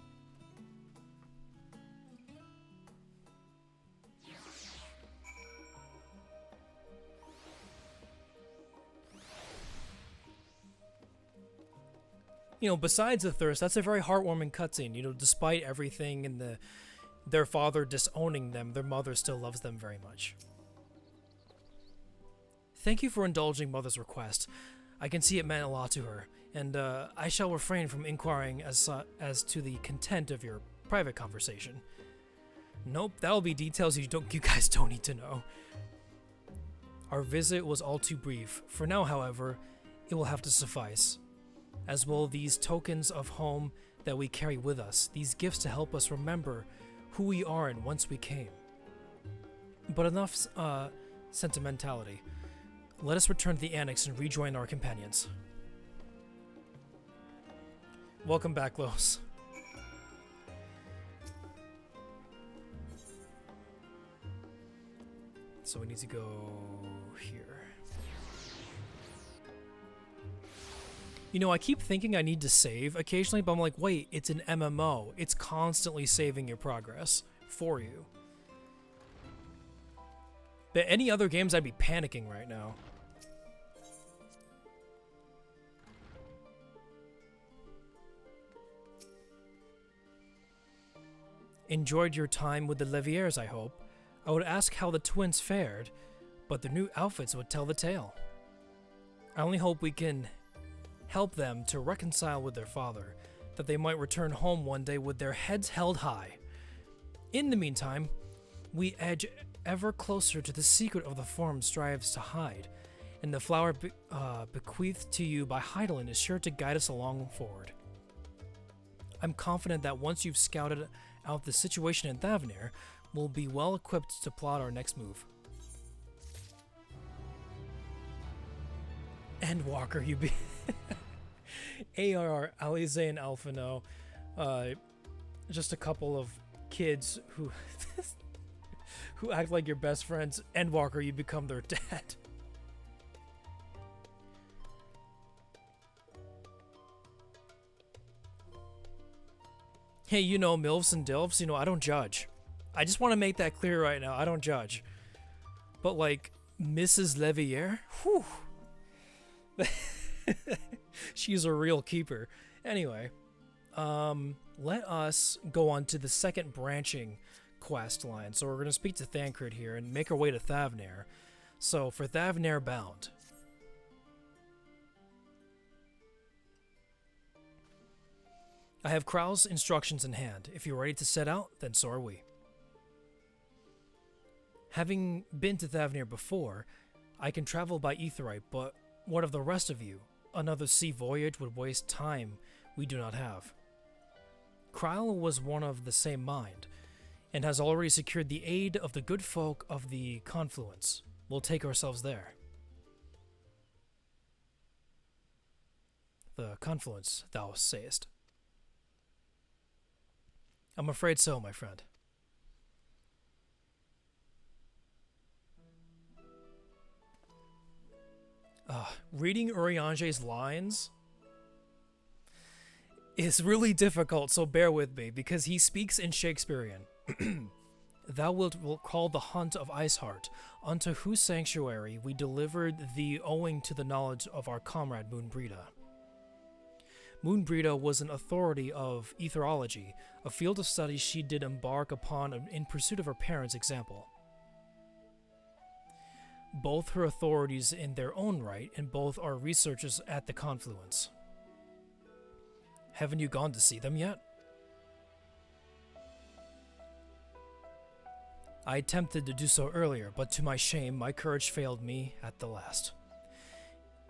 You know, besides the thirst, that's a very heartwarming cutscene. You know, despite everything and their father disowning them, their mother still loves them very much. Thank you for indulging Mother's request. I can see it meant a lot to her, and I shall refrain from inquiring as to the content of your private conversation. Nope, that'll be details you guys don't need to know. Our visit was all too brief. For now, however, it will have to suffice. As will these tokens of home that we carry with us, these gifts to help us remember who we are and whence we came. But enough sentimentality. Let us return to the annex and rejoin our companions. Welcome back, Los. So we need to go here. You know, I keep thinking I need to save occasionally, but I'm like, wait, it's an MMO. It's constantly saving your progress for you. But any other games, I'd be panicking right now. Enjoyed your time with the Leviers, I hope. I would ask how the twins fared, but their new outfits would tell the tale. I only hope we can help them to reconcile with their father, that they might return home one day with their heads held high. In the meantime, we edge ever closer to the secret of the form strives to hide, and the flower bequeathed to you by Heidelin is sure to guide us along forward. I'm confident that once you've scouted out the situation in Thavnir, we'll be well equipped to plot our next move. Endwalker, you be ARR, Alize and Alphino, just a couple of kids who who act like your best friends. Endwalker, you become their dad. Hey, you know, MILFs and DILFs, you know, I don't judge. I just want to make that clear right now. I don't judge. But, like, Mrs. Levier? Whew. She's a real keeper. Anyway, let us go on to the second branching quest line. So we're going to speak to Thancred here and make our way to Thavnir. So, for Thavnir bound. I have Krau's instructions in hand. If you're ready to set out, then so are we. Having been to Thavnir before, I can travel by Aetheryte, but what of the rest of you? Another sea voyage would waste time we do not have. Krau was one of the same mind, and has already secured the aid of the good folk of the Confluence. We'll take ourselves there. The Confluence, thou sayest. I'm afraid so, my friend. Reading Urianger's lines is really difficult, so bear with me, because he speaks in Shakespearean. Thou wilt call the hunt of Iceheart, unto whose sanctuary we delivered thee owing to the knowledge of our comrade Moonbreda. Moonbreda was an authority of etherology, a field of study she did embark upon in pursuit of her parents' example. Both her authorities in their own right, and both are researchers at the Confluence. Haven't you gone to see them yet? I attempted to do so earlier, but to my shame, my courage failed me at the last.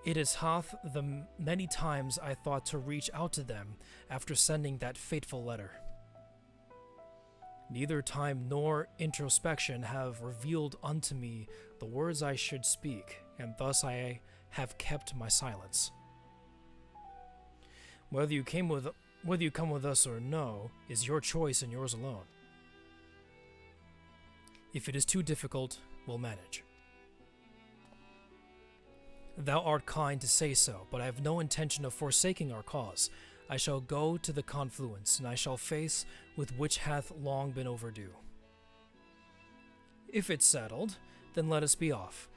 It is hath the many times I thought to reach out to them after sending that fateful letter. Neither time nor introspection have revealed unto me the words I should speak, and thus I have kept my silence. Whether you come with us or no is your choice and yours alone. If it is too difficult, we'll manage. Thou art kind to say so, but I have no intention of forsaking our cause. I shall go to the Confluence, and I shall face with which hath long been overdue. If it's settled, then let us be off.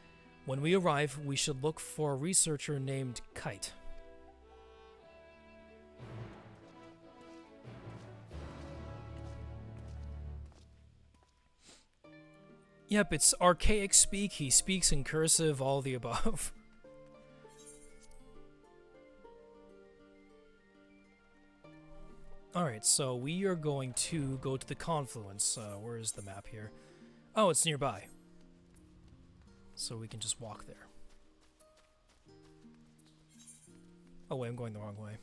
When we arrive, we should look for a researcher named Kite. Yep, it's archaic speak, he speaks in cursive, all the above. Alright, so we are going to go to the Confluence. Where is the map here? Oh, it's nearby. So we can just walk there. Oh wait, I'm going the wrong way.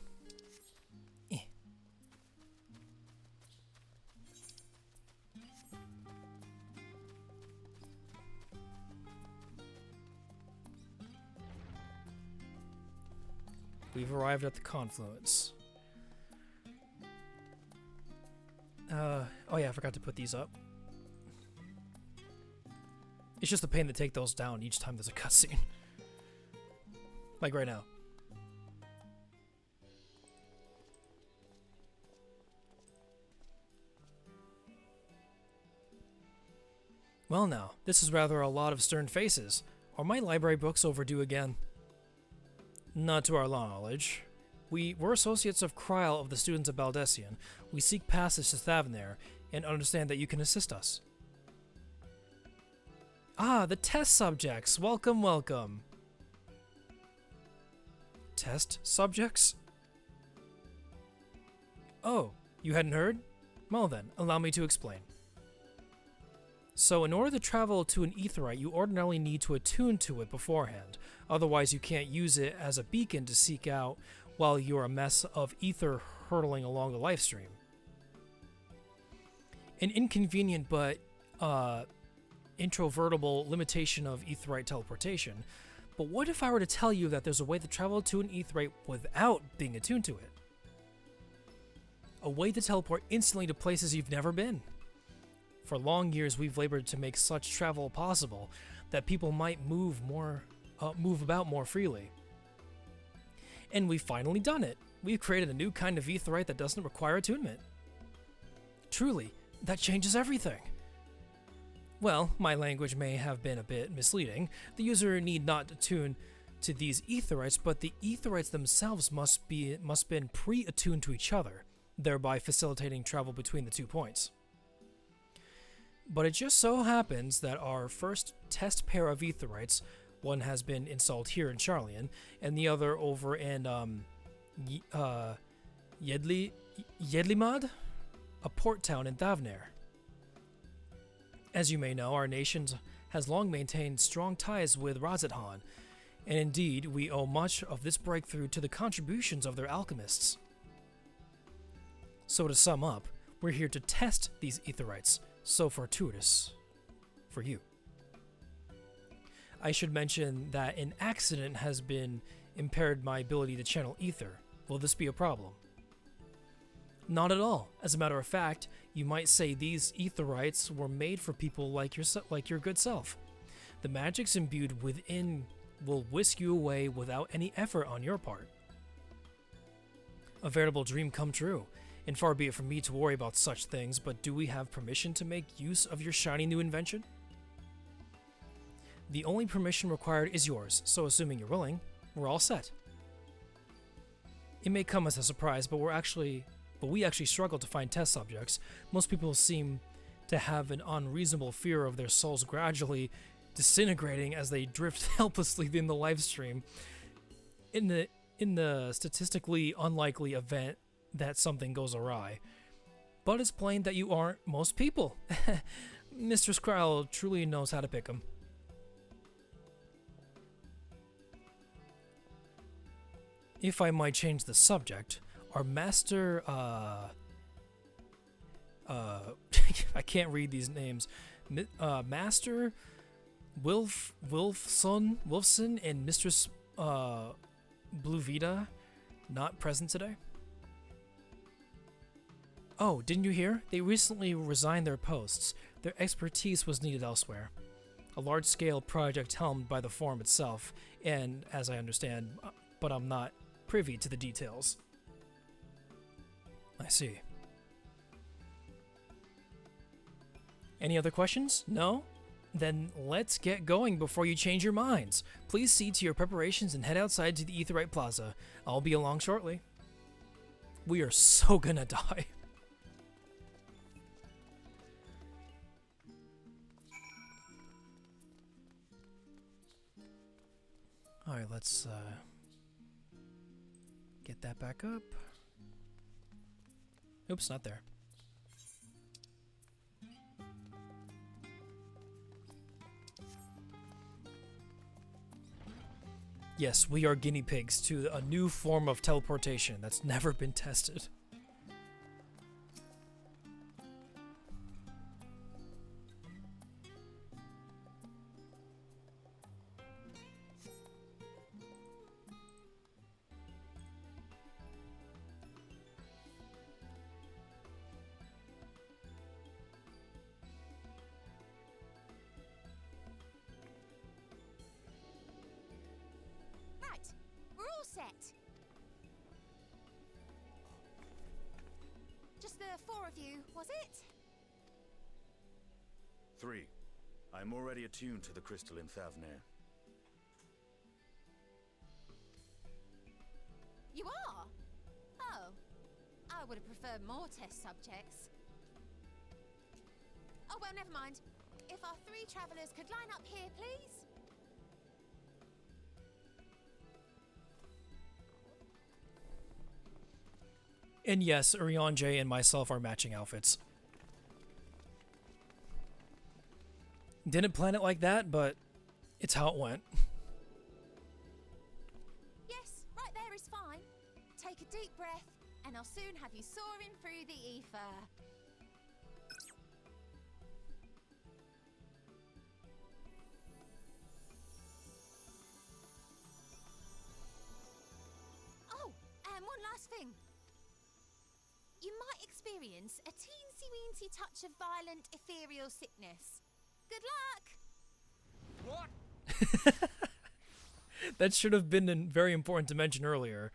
We've arrived at the Confluence. Oh yeah, I forgot to put these up. It's just a pain to take those down each time there's a cutscene. Like right now. Well now, this is rather a lot of stern faces. Are my library books overdue again? Not to our knowledge. We're associates of Kryl of the students of Baldessian. We seek passage to Thavnir, and understand that you can assist us. Ah, the test subjects! Welcome, welcome! Test subjects? Oh, you hadn't heard? Well then, allow me to explain. So in order to travel to an aetheryte, you ordinarily need to attune to it beforehand. Otherwise, you can't use it as a beacon to seek out while you're a mess of ether hurtling along the life stream. An inconvenient but introvertible limitation of aetheryte teleportation. But what if I were to tell you that there's a way to travel to an aetheryte without being attuned to it? A way to teleport instantly to places you've never been. For long years, we've labored to make such travel possible that people might move about more freely. And we've finally done it. We've created a new kind of aetheryte that doesn't require attunement. Truly, that changes everything. Well, my language may have been a bit misleading. The user need not attune to these aetherites, but the aetherites themselves must have been pre-attuned to each other, thereby facilitating travel between the 2 points. But it just so happens that our first test pair of aetherites, one has been installed here in Charlian, and the other over in Yedlimad, a port town in Thavnir. As you may know, our nation has long maintained strong ties with Razathan, and indeed, we owe much of this breakthrough to the contributions of their alchemists. So to sum up, we're here to test these aetherites, so fortuitous for you. I should mention that an accident has been impaired my ability to channel ether. Will this be a problem? Not at all. As a matter of fact, you might say these aetherites were made for people like your good self. The magics imbued within will whisk you away without any effort on your part. A veritable dream come true, and far be it from me to worry about such things, but do we have permission to make use of your shiny new invention? The only permission required is yours, so assuming you're willing, we're all set. It may come as a surprise, but we actually struggle to find test subjects. Most people seem to have an unreasonable fear of their souls gradually disintegrating as they drift helplessly in the live stream. In the statistically unlikely event that something goes awry. But it's plain that you aren't most people. Mr. Skryl truly knows how to pick 'em. If I might change the subject, our master, I can't read these names. Master Wilfson and Mistress Bluvita not present today? Oh, didn't you hear? They recently resigned their posts. Their expertise was needed elsewhere. A large-scale project helmed by the Forum itself, and as I understand, but I'm not privy to the details. I see. Any other questions? No? Then let's get going before you change your minds. Please see to your preparations and head outside to the Aetherite Plaza. I'll be along shortly. We are so gonna die. Alright, let's get that back up. Oops, not there. Yes, we are guinea pigs to a new form of teleportation that's never been tested. Just the 4 of you, was it? 3. I'm already attuned to the crystal in Thavnir. You are? Oh. I would have preferred more test subjects. Oh, well, never mind. If our 3 travelers could line up here, please? And yes, Urian J and myself are matching outfits. Didn't plan it like that, but it's how it went. Yes, right there is fine. Take a deep breath, and I'll soon have you soaring through the ether. Oh, and one last thing. You might experience a teensy-weensy touch of violent ethereal sickness. Good luck! What? That should have been very important to mention earlier.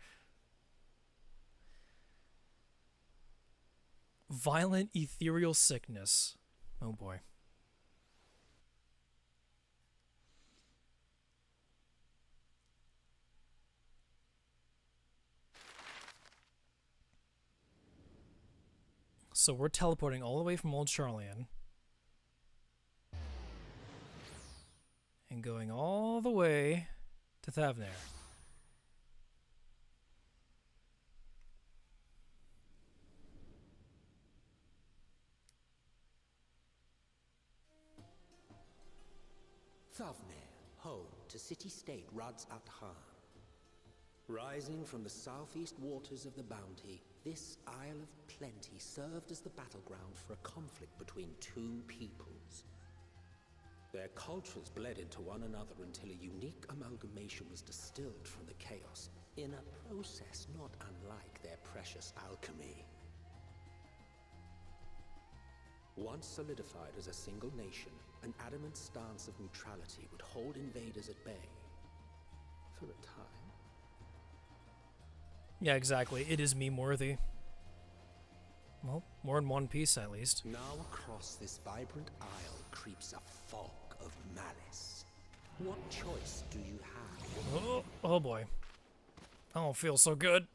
Violent ethereal sickness. Oh boy. So we're teleporting all the way from Old Charlian. And going all the way to Thavnir. Thavnir, home to city-state Rads at Han. Rising from the southeast waters of the Bounty, this Isle of Plenty served as the battleground for a conflict between 2 peoples. Their cultures bled into one another until a unique amalgamation was distilled from the chaos, in a process not unlike their precious alchemy. Once solidified as a single nation, an adamant stance of neutrality would hold invaders at bay for a time. Yeah, exactly. It is meme-worthy. Well, more in One Piece, at least. Now across this vibrant isle creeps a fog of malice. What choice do you have? Oh boy. I don't feel so good.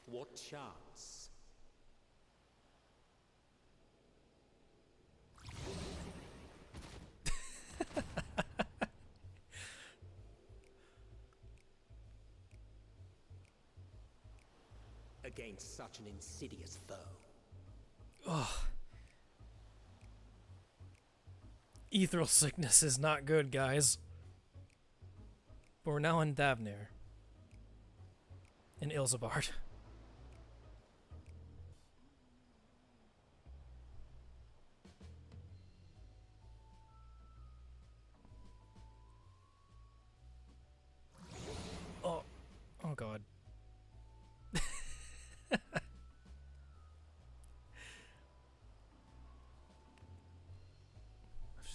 What chance? Against such an insidious foe. Ugh. Ethereal sickness is not good, guys. But we're now in Thavnir. In Ilzabard. Oh god. I've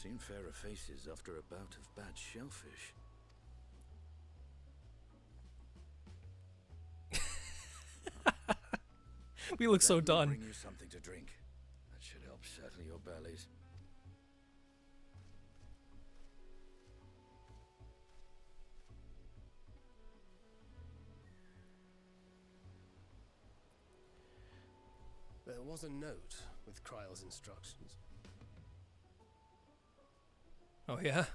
seen fairer faces after a bout of bad shellfish. We look so Let me done. Bring you something to drink. That should help settle your bellies. There was a note with Kryle's instructions. Oh yeah?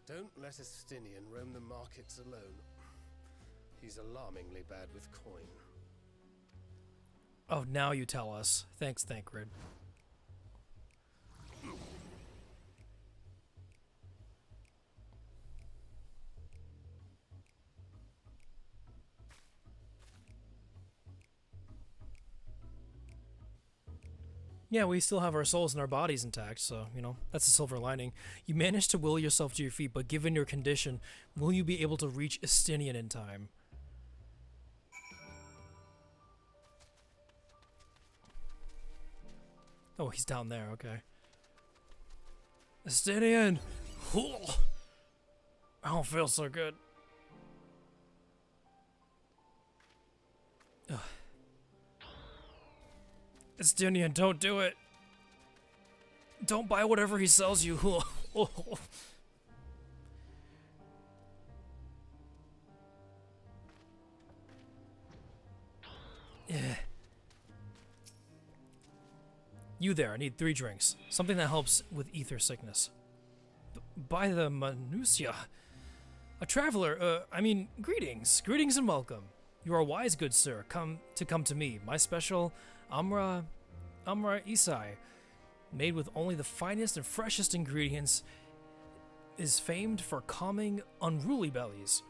Don't let Estinian roam the markets alone. He's alarmingly bad with coin. Oh, now you tell us. Thanks, Thancred. Yeah, we still have our souls and our bodies intact, so, you know, that's a silver lining. You managed to will yourself to your feet, but given your condition, will you be able to reach Estinian in time? Oh, he's down there, okay. Estinian! I don't feel so good. Ugh. Estinian, don't do it. Don't buy whatever he sells you. Yeah. You there, I need 3 drinks. Something that helps with ether sickness. By the Manusia. A traveler, greetings. Greetings and welcome. You are wise, good sir. Come to me. My special Amra Isai, made with only the finest and freshest ingredients, is famed for calming unruly bellies.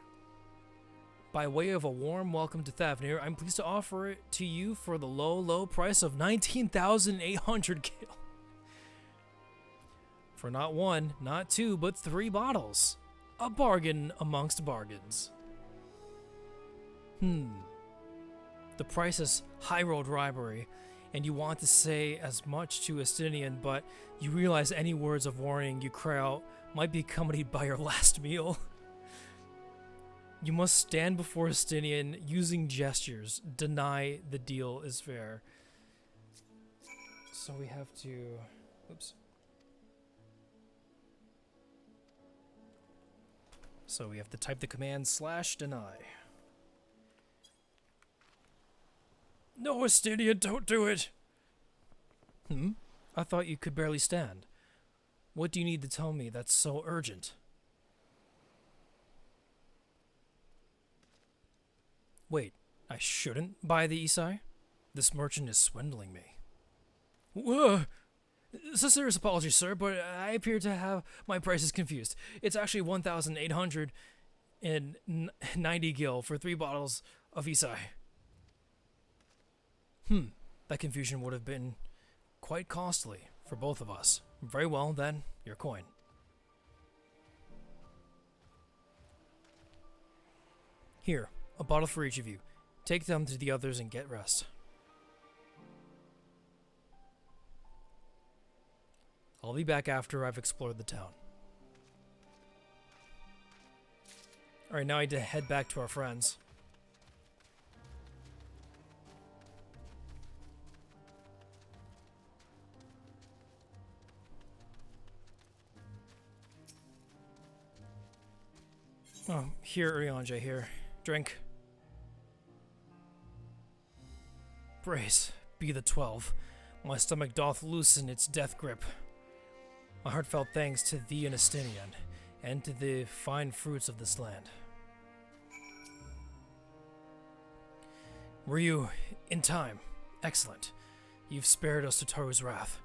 By way of a warm welcome to Thavnir, I'm pleased to offer it to you for the low, low price of 19,800 gil. For not 1, not 2, but 3 bottles. A bargain amongst bargains. The price is high road robbery, and you want to say as much to Estinian, but you realize any words of warning you cry out might be accompanied by your last meal. You must stand before Estinian using gestures. Deny the deal is fair. So we have to... Oops. So we have to type the command /deny. No, Estinian, don't do it! I thought you could barely stand. What do you need to tell me that's so urgent? Wait, I shouldn't buy the Isai? This merchant is swindling me. Whoa! Serious apologies, sir, but I appear to have my prices confused. It's actually 1,890 gil for 3 bottles of Isai. That confusion would have been quite costly for both of us. Very well, then, your coin. Here, a bottle for each of you. Take them to the others and get rest. I'll be back after I've explored the town. Alright, now I need to head back to our friends. Oh, here, Urianje, here. Drink. Brace, be the 12. My stomach doth loosen its death grip. My heartfelt thanks to thee and Estinian, and to the fine fruits of this land. Were you in time? Excellent. You've spared us Totaru's wrath.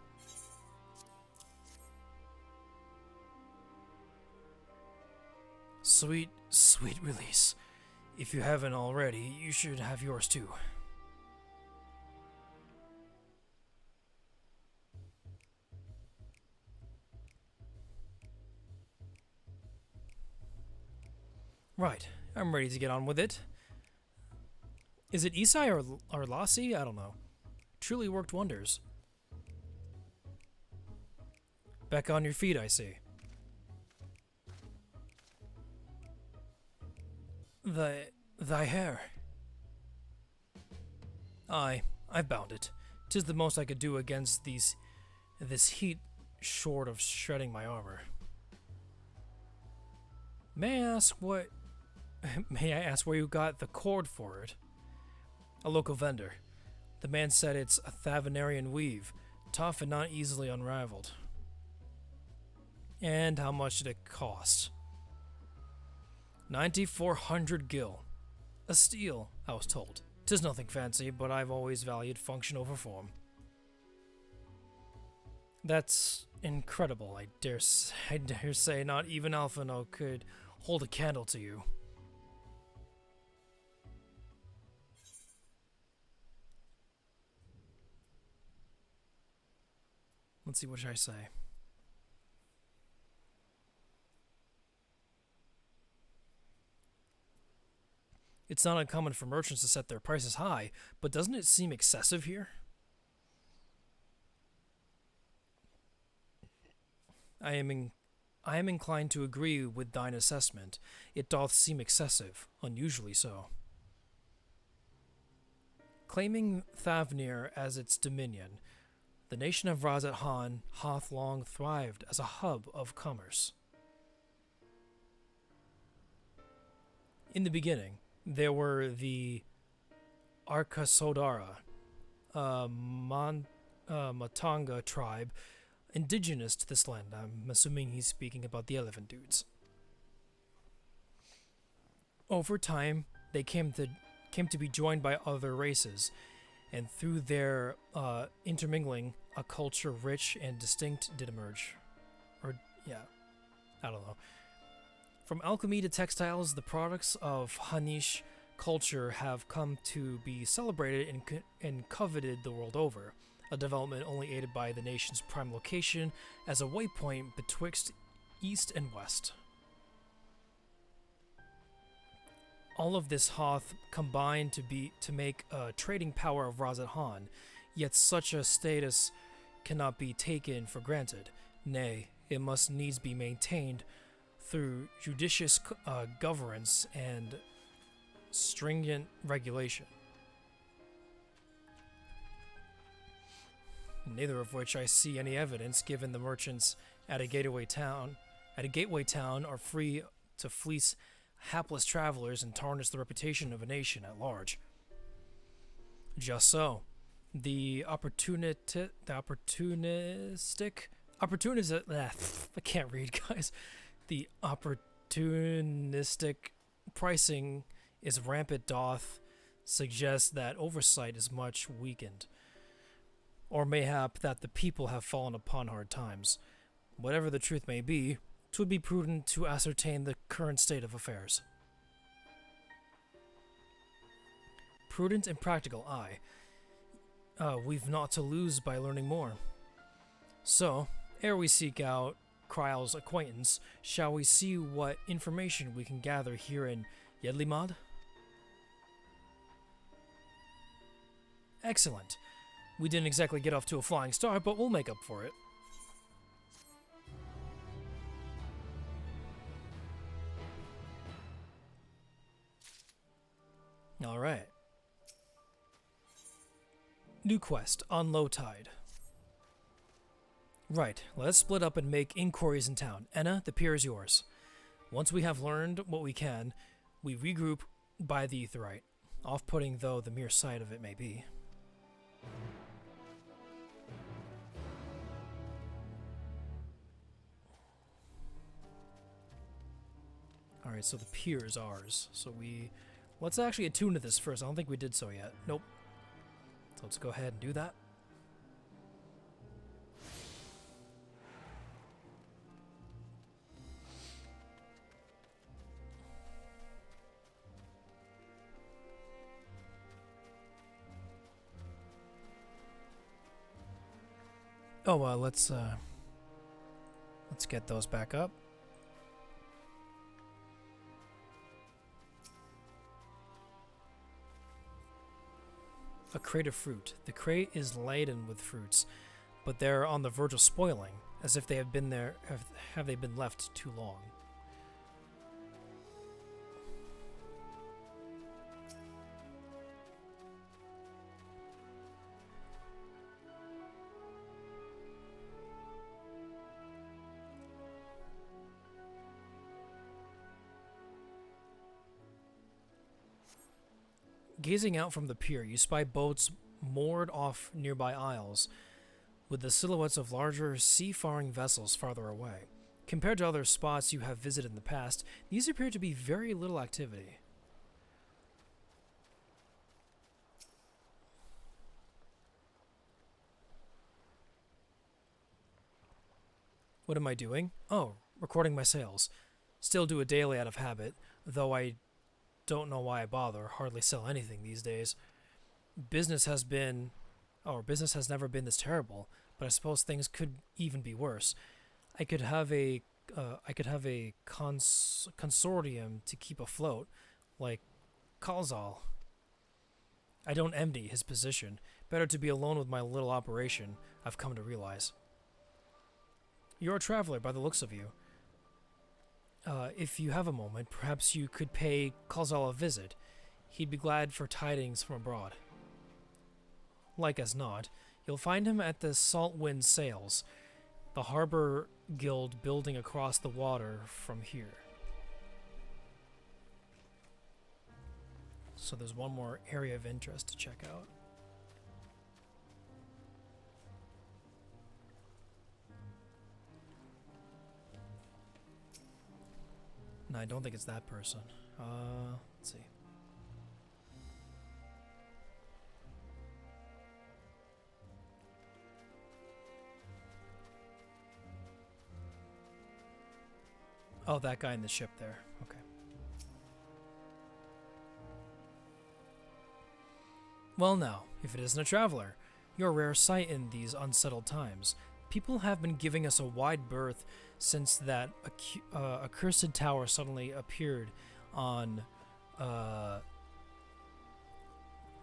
Sweet, sweet release. If you haven't already, you should have yours too. Right, I'm ready to get on with it. Is it Isai or Lassie? I don't know. Truly worked wonders. Back on your feet, I see. Thy hair. Aye, I've bound it. 'Tis the most I could do against this heat, short of shredding my armor. May I ask where you got the cord for it? A local vendor. The man said it's a Thavanarian weave, tough and not easily unraveled. And how much did it cost? 9,400 gil. A steal, I was told. 'Tis nothing fancy, but I've always valued function over form. That's incredible. I dare say not even Alphino could hold a candle to you. Let's see, what should I say? It's not uncommon for merchants to set their prices high, but doesn't it seem excessive here? I am inclined to agree with thine assessment. It doth seem excessive, unusually so. Claiming Thavnir as its dominion, the nation of Razat Han hath long thrived as a hub of commerce. In the beginning, there were the Arkasodara, Matanga tribe, indigenous to this land. I'm assuming he's speaking about the elephant dudes. Over time, they came to be joined by other races, and through their intermingling, a culture rich and distinct did emerge. I don't know. From alchemy to textiles, the products of Hanish culture have come to be celebrated and coveted the world over, a development only aided by the nation's prime location as a waypoint betwixt east and west. All of this hath combined to make a trading power of Razat Han, yet such a status cannot be taken for granted. Nay, it must needs be maintained through judicious governance and stringent regulation. Neither of which I see any evidence, given the merchants at a gateway town are free to fleece hapless travelers and tarnish the reputation of a nation at large. Just so, I can't read, guys. The opportunistic pricing is rampant doth suggest that oversight is much weakened, or mayhap that the people have fallen upon hard times. Whatever the truth may be, 'twould be prudent to ascertain the current state of affairs. Prudent and practical, aye. We've naught to lose by learning more. So, ere we seek out Kryle's acquaintance, shall we see what information we can gather here in Yedlimad? Excellent. We didn't exactly get off to a flying start, but we'll make up for it. Alright. New quest on low tide. Right, let's split up and make inquiries in town. Enna, the pier is yours. Once we have learned what we can, we regroup by the Aetheryte. Off-putting though the mere sight of it may be. Alright, so the pier is ours. So let's actually attune to this first. I don't think we did so yet. Nope. So let's go ahead and do that. Oh, let's get those back up. A crate of fruit. The crate is laden with fruits, but they're on the verge of spoiling, as if they have been there. Have they been left too long? Gazing out from the pier, you spy boats moored off nearby isles, with the silhouettes of larger seafaring vessels farther away. Compared to other spots you have visited in the past, these appear to be very little activity. What am I doing? Oh, recording my sales. Still do it daily out of habit, though I don't know why I bother. Hardly sell anything these days. Business has never been this terrible, but I suppose things could even be worse. I could have a consortium to keep afloat, like Kalzal. I don't envy his position. Better to be alone with my little operation, I've come to realize. You're a traveler by the looks of you. If you have a moment, perhaps you could pay Kalzal a visit. He'd be glad for tidings from abroad. like as not, you'll find him at the Saltwind Sails, the harbor guild building across the water from here. So there's one more area of interest to check out. No, I don't think it's that person. Let's see. Oh, that guy in the ship there. Okay. Well now, if it isn't a traveler, you're a rare sight in these unsettled times. People have been giving us a wide berth since that accursed tower suddenly appeared on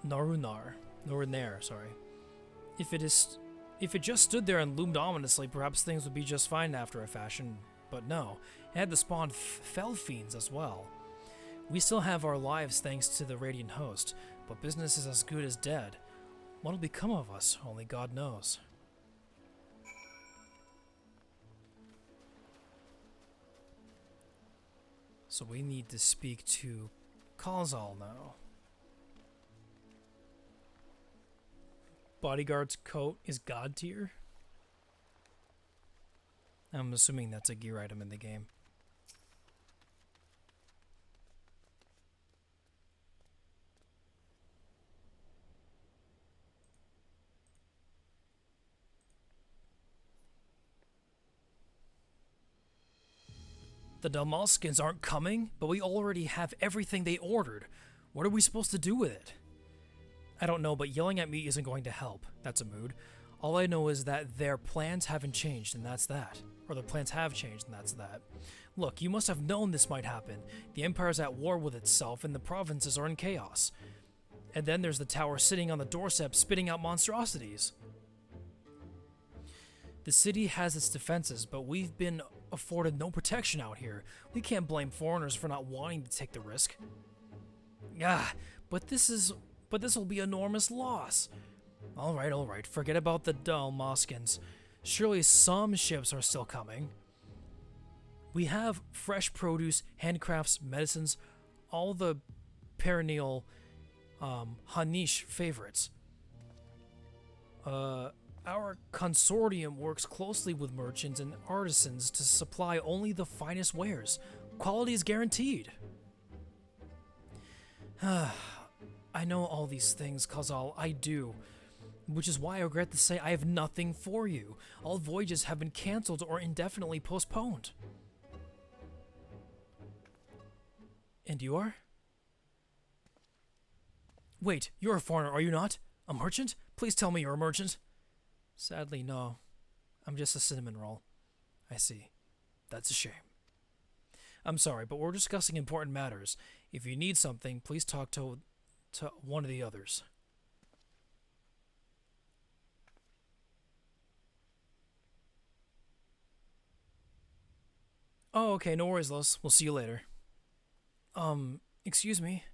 Norunar, sorry. If it just stood there and loomed ominously, perhaps things would be just fine after a fashion, but no. It had to spawn fell fiends as well. We still have our lives thanks to the Radiant Host, but business is as good as dead. What'll become of us, only God knows. So we need to speak to Khazal now. Bodyguard's coat is God tier? I'm assuming that's a gear item in the game. The Dalmalskins aren't coming, but we already have everything they ordered. What are we supposed to do with it? I don't know, but yelling at me isn't going to help. That's a mood. All I know is that their plans haven't changed, and that's that. Or their plans have changed, and that's that. Look, you must have known this might happen. The Empire's at war with itself, and the provinces are in chaos. And then there's the tower sitting on the doorstep spitting out monstrosities. The city has its defenses, but we've been afforded no protection out here. We can't blame foreigners for not wanting to take the risk. But this will be enormous loss. All right. Forget about the Dalmalskins. Surely some ships are still coming. We have fresh produce, handcrafts, medicines, all the perennial Hanish favorites. Our consortium works closely with merchants and artisans to supply only the finest wares. Quality is guaranteed. I know all these things, Khazal, I do. Which is why I regret to say I have nothing for you. All voyages have been cancelled or indefinitely postponed. And you are? Wait, you're a foreigner, are you not? A merchant? Please tell me you're a merchant. Sadly, no. I'm just a cinnamon roll. I see. That's a shame. I'm sorry, but we're discussing important matters. If you need something, please talk to one of the others. Oh, okay, no worries, Los. We'll see you later. Excuse me.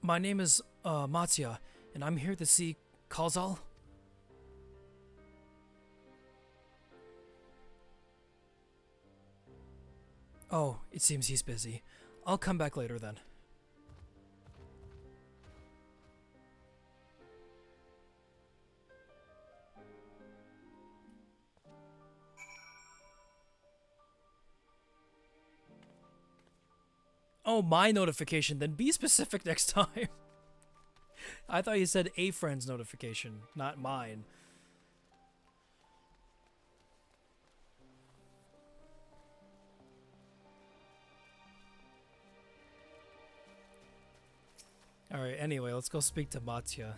My name is, Mattia, and I'm here to see Khazal. Oh, it seems he's busy. I'll come back later then. Oh, my notification, then be specific next time. I thought you said a friend's notification, not mine. Alright, anyway, let's go speak to Mattia.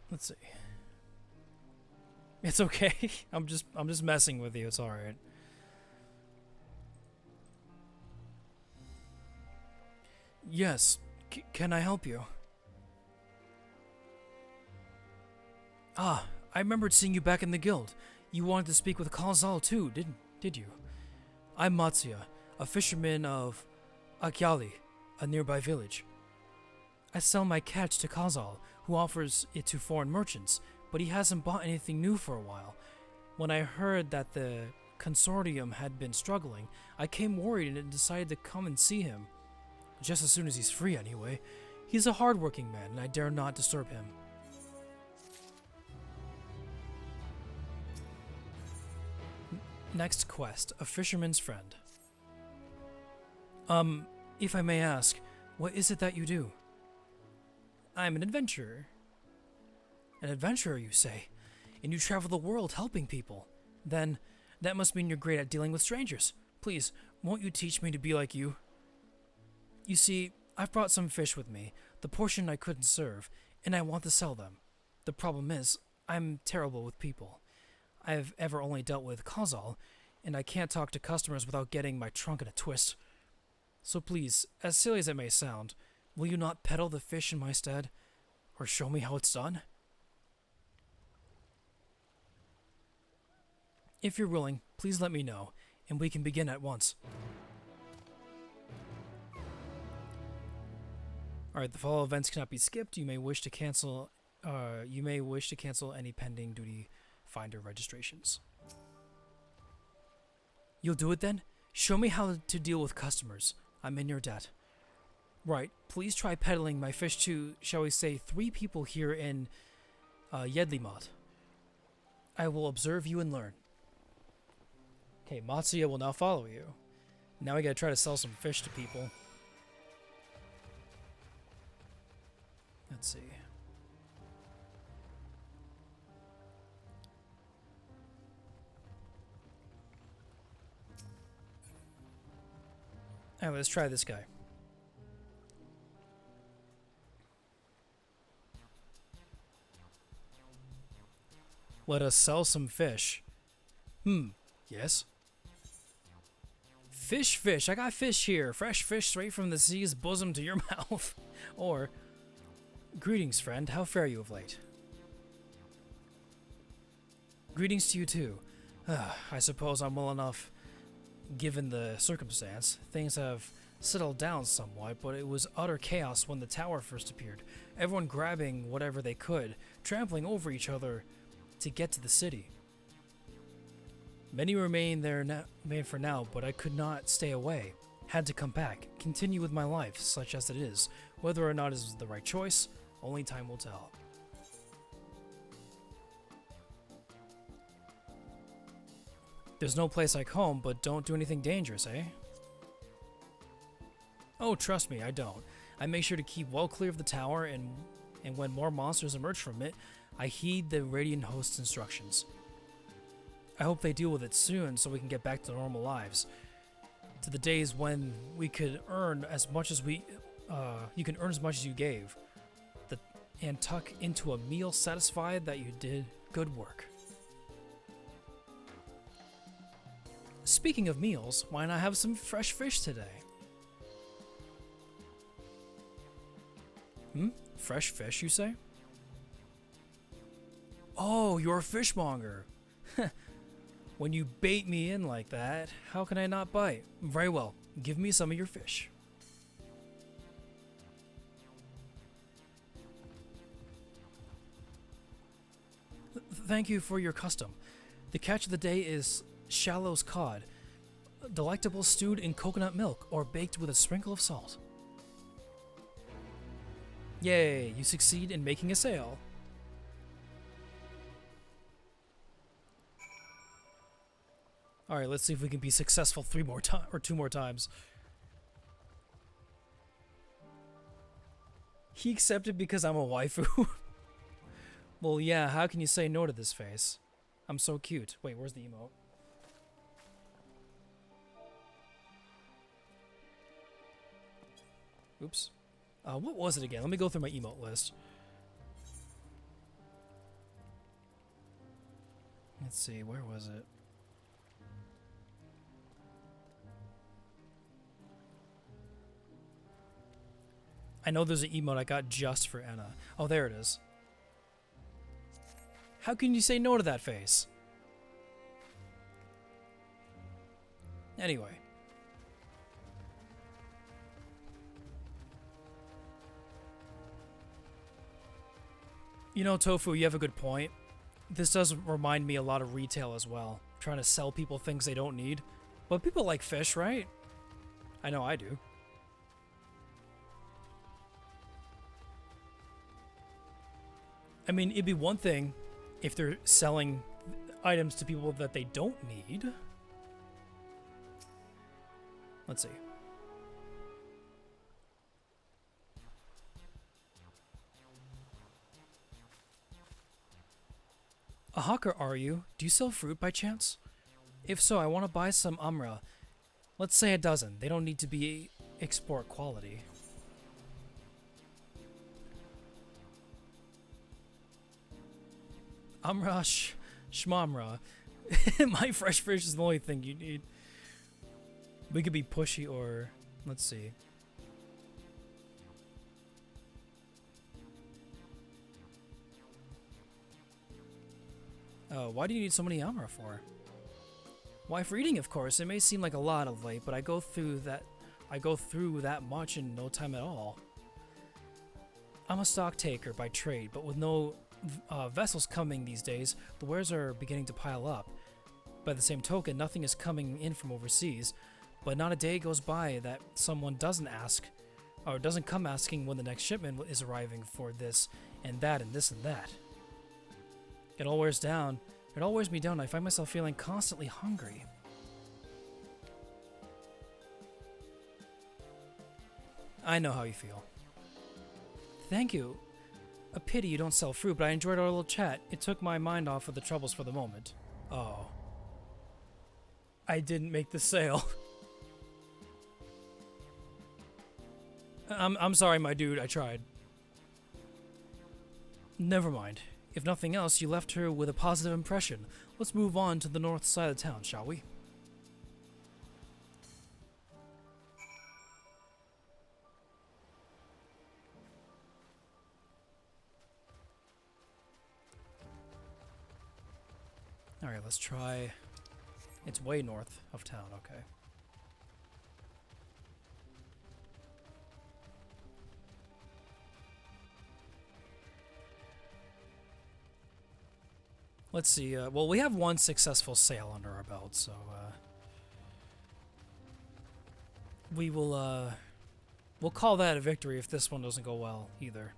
Let's see. It's okay. I'm just messing with you. It's all right. Yes. Can I help you? Ah, I remembered seeing you back in the guild. You wanted to speak with Khazal too, did you? I'm Matsuya. a fisherman of Akyali, a nearby village. I sell my catch to Kazal, who offers it to foreign merchants, but he hasn't bought anything new for a while. When I heard that the consortium had been struggling, I came worried and decided to come and see him. Just as soon as he's free, anyway. He's a hard-working man, and I dare not disturb him. Next quest, a fisherman's friend. If I may ask, what is it that you do? I'm an adventurer. An adventurer, you say? And you travel the world helping people? Then, that must mean you're great at dealing with strangers. Please, won't you teach me to be like you? You see, I've brought some fish with me, the portion I couldn't serve, and I want to sell them. The problem is, I'm terrible with people. I've ever only dealt with Kazal, and I can't talk to customers without getting my trunk in a twist. So please, as silly as it may sound, will you not peddle the fish in my stead? Or show me how it's done? If you're willing, please let me know, and we can begin at once. Alright, the follow events cannot be skipped. You may wish to cancel any pending duty finder registrations. You'll do it then? Show me how to deal with customers. I'm in your debt. Right, please try peddling my fish to, shall we say, 3 people here in Yedlimat. I will observe you and learn. Okay, Matsuya will now follow you. Now we gotta try to sell some fish to people. Let's see. Alright, let's try this guy. Let us sell some fish. Yes? Fish, I got fish here. Fresh fish straight from the sea's bosom to your mouth. Or, greetings, friend. How fare you of late? Greetings to you too. I suppose I'm well enough, given the circumstance. Things have settled down somewhat, but it was utter chaos when the tower first appeared. Everyone grabbing whatever they could, trampling over each other to get to the city. Many remain for now, but I could not stay away. Had to come back, continue with my life, such as it is. Whether or not it is the right choice, only time will tell. There's no place like home, but don't do anything dangerous, eh? Oh, trust me, I don't. I make sure to keep well clear of the tower, and when more monsters emerge from it, I heed the Radiant Host's instructions. I hope they deal with it soon so we can get back to normal lives. To the days when we could earn as much as you can earn as much as you gave. And tuck into a meal satisfied that you did good work. Speaking of meals, why not have some fresh fish today? Fresh fish, you say? Oh, you're a fishmonger. When you bait me in like that, how can I not bite? Very well, give me some of your fish. Thank you for your custom. The catch of the day is Shallow's cod, delectable stewed in coconut milk or baked with a sprinkle of salt. Yay, you succeed in making a sale. Alright, let's see if we can be successful 2 more times. He accepted because I'm a waifu? Well, yeah, how can you say no to this face? I'm so cute. Wait, where's the emote? Oops. What was it again? Let me go through my emote list. Let's see, where was it? I know there's an emote I got just for Anna. Oh, there it is. How can you say no to that face? Anyway. You know, Tofu, you have a good point. This does remind me a lot of retail as well. Trying to sell people things they don't need. But people like fish, right? I know I do. I mean, it'd be one thing if they're selling items to people that they don't need. Let's see. A hawker, are you? Do you sell fruit by chance? If so, I want to buy some umra. Let's say a dozen. They don't need to be export quality. Umra, shmamra. My fresh fish is the only thing you need. We could be pushy or... Let's see. Why do you need so many Amra for? Why, for eating, of course. It may seem like a lot of late, but I go through that much in no time at all. I'm a stock taker by trade, but with no vessels coming these days, the wares are beginning to pile up. By the same token, nothing is coming in from overseas, but not a day goes by that someone doesn't ask, or doesn't come asking when the next shipment is arriving for this and that and this and that. It all wears me down. I find myself feeling constantly hungry. I know how you feel. Thank you. A pity you don't sell fruit, but I enjoyed our little chat. It took my mind off of the troubles for the moment. Oh. I didn't make the sale. I'm sorry, my dude. I tried. Never mind. If nothing else, you left her with a positive impression. Let's move on to the north side of town, shall we? Alright, let's try... It's way north of town, okay. Let's see, well, we have one successful sale under our belt, so, we will, we'll call that a victory if this one doesn't go well, either.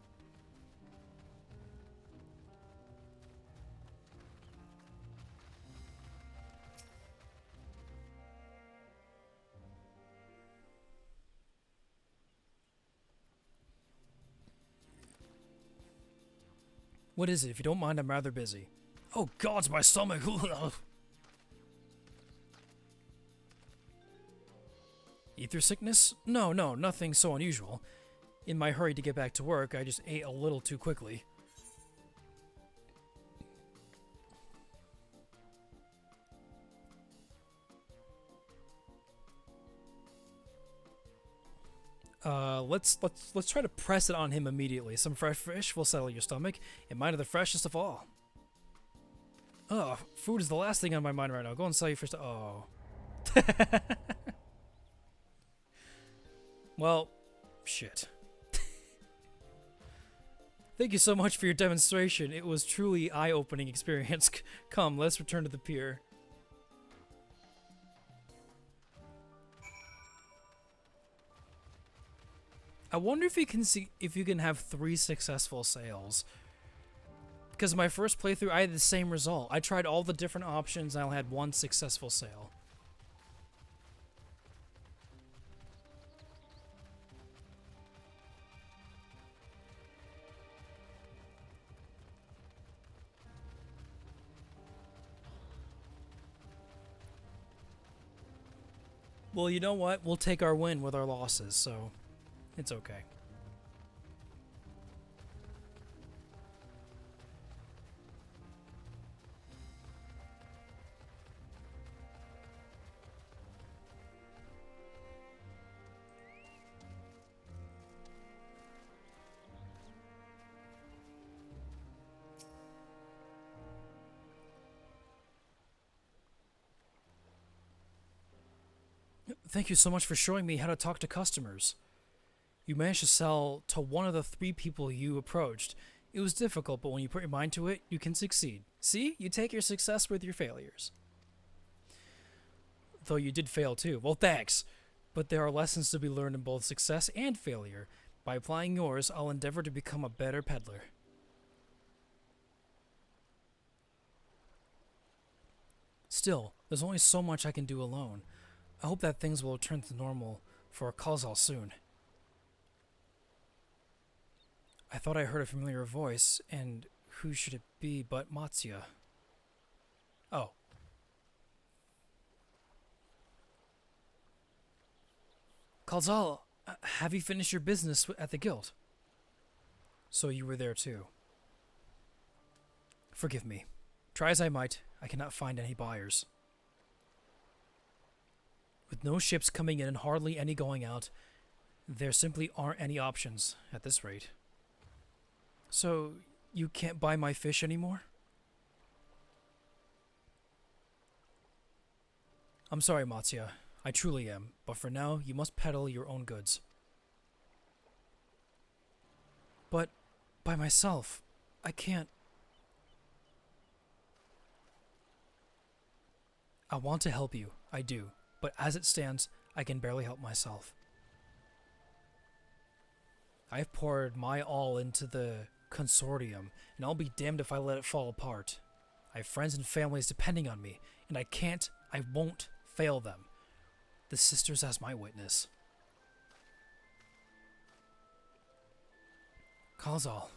What is it? If you don't mind, I'm rather busy. Oh God, my stomach! Ether sickness? No, nothing so unusual. In my hurry to get back to work, I just ate a little too quickly. Let's try to press it on him immediately. Some fresh fish will settle your stomach. It might have the freshest of all. Ugh, food is the last thing on my mind right now. Go and sell your fish to— oh. Well, shit. Thank you so much for your demonstration. It was truly eye-opening experience. Come, let's return to the pier. I wonder if you can have 3 successful sales. Because my first playthrough, I had the same result. I tried all the different options, and I had 1 successful sale. Well, you know what? We'll take our win with our losses, so it's okay. Thank you so much for showing me how to talk to customers. You managed to sell to one of the 3 people you approached. It was difficult, but when you put your mind to it, you can succeed. See? You take your success with your failures. Though you did fail too. Well, thanks. But there are lessons to be learned in both success and failure. By applying yours, I'll endeavor to become a better peddler. Still, there's only so much I can do alone. I hope that things will return to normal for Kalzal soon. I thought I heard a familiar voice, and who should it be but Matsuya? Oh. Kalzal, have you finished your business at the guild? So you were there too. Forgive me. Try as I might, I cannot find any buyers. With no ships coming in and hardly any going out, there simply aren't any options at this rate. So, you can't buy my fish anymore? I'm sorry, Matsuya. I truly am, but for now, you must peddle your own goods. But, by myself, I can't. I want to help you, I do, but as it stands, I can barely help myself. I've poured my all into the consortium, and I'll be damned if I let it fall apart. I have friends and families depending on me, and I won't fail them. The sisters as my witness. Kalzal.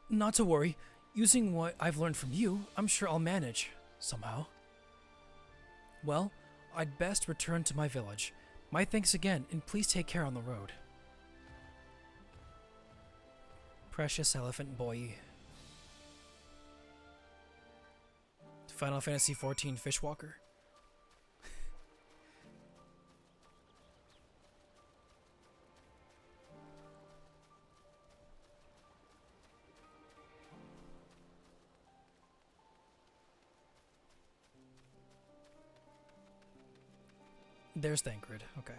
Not to worry. Using what I've learned from you, I'm sure I'll manage, somehow. Well, I'd best return to my village. My thanks again, and please take care on the road. Precious elephant boy. Final Fantasy XIV Fishwalker. There's Thancred, okay.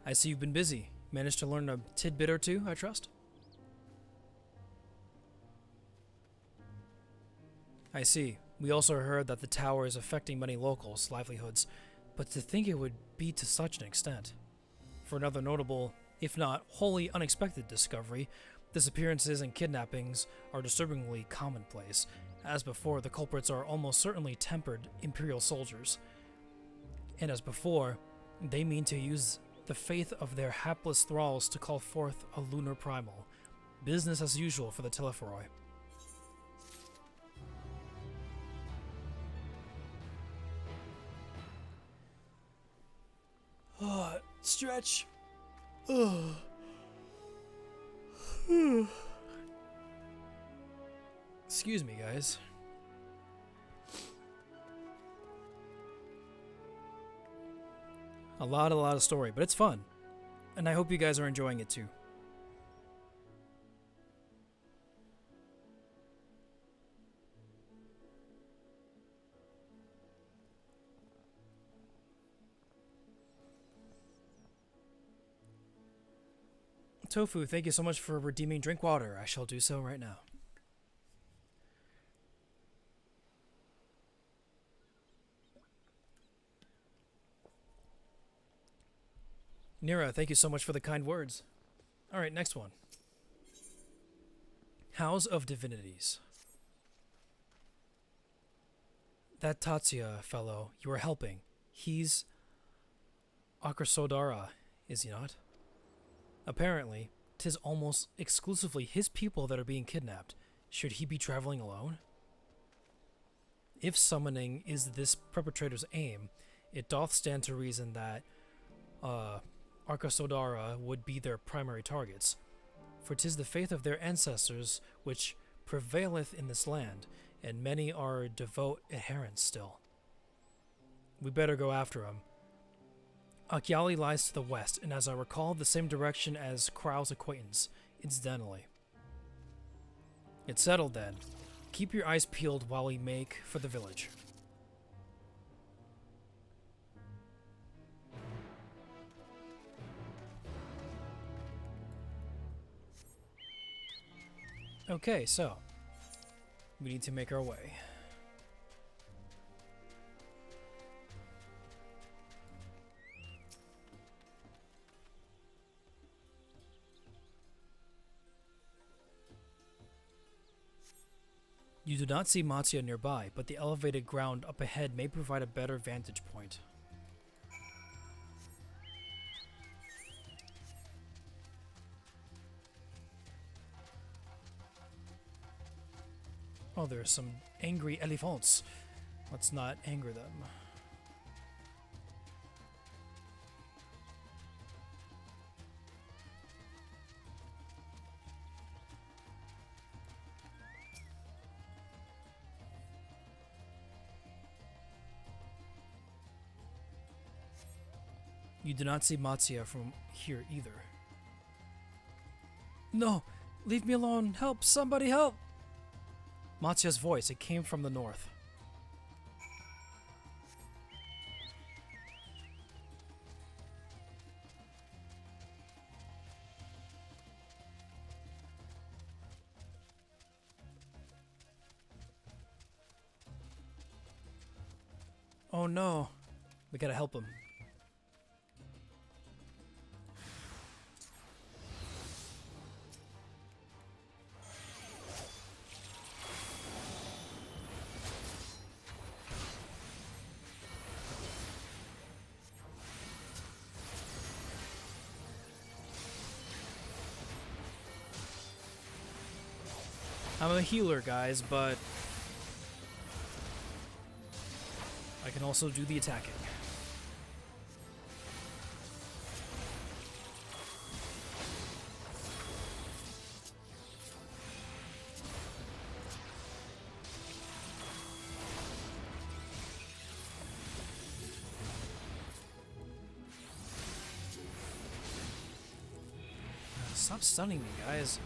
I see you've been busy. Managed to learn a tidbit or two, I trust? I see. We also heard that the tower is affecting many locals' livelihoods, but to think it would be to such an extent. For another notable, if not wholly unexpected discovery, disappearances and kidnappings are disturbingly commonplace. As before, the culprits are almost certainly tempered Imperial soldiers. And as before, they mean to use the faith of their hapless thralls to call forth a lunar primal. Business as usual for the Telephoroi. Stretch. Excuse me, guys. A lot of story, but it's fun. And I hope you guys are enjoying it too. Tofu, thank you so much for redeeming drink water. I shall do so right now. Nira, thank you so much for the kind words. Alright, next one. House of Divinities. That Tatsuya fellow you are helping, he's Akrasodara, is he not? Apparently, 'tis almost exclusively his people that are being kidnapped. Should he be traveling alone? If summoning is this perpetrator's aim, it doth stand to reason that Arkasodara would be their primary targets, for 'tis the faith of their ancestors which prevaileth in this land, and many are devout adherents still. We better go after him. Akyali lies to the west, and as I recall, the same direction as Krau's acquaintance, incidentally. It's settled then. Keep your eyes peeled while we make for the village. Okay, so we need to make our way. You do not see Matsuya nearby, but the elevated ground up ahead may provide a better vantage point. Oh, there are some angry elephants. Let's not anger them. You do not see Matsuya from here either. No! Leave me alone! Help! Somebody help! Matsuya's voice, it came from the north. Oh no! We gotta help him. I'm a healer, guys, but I can also do the attacking. Stop stunning me, guys.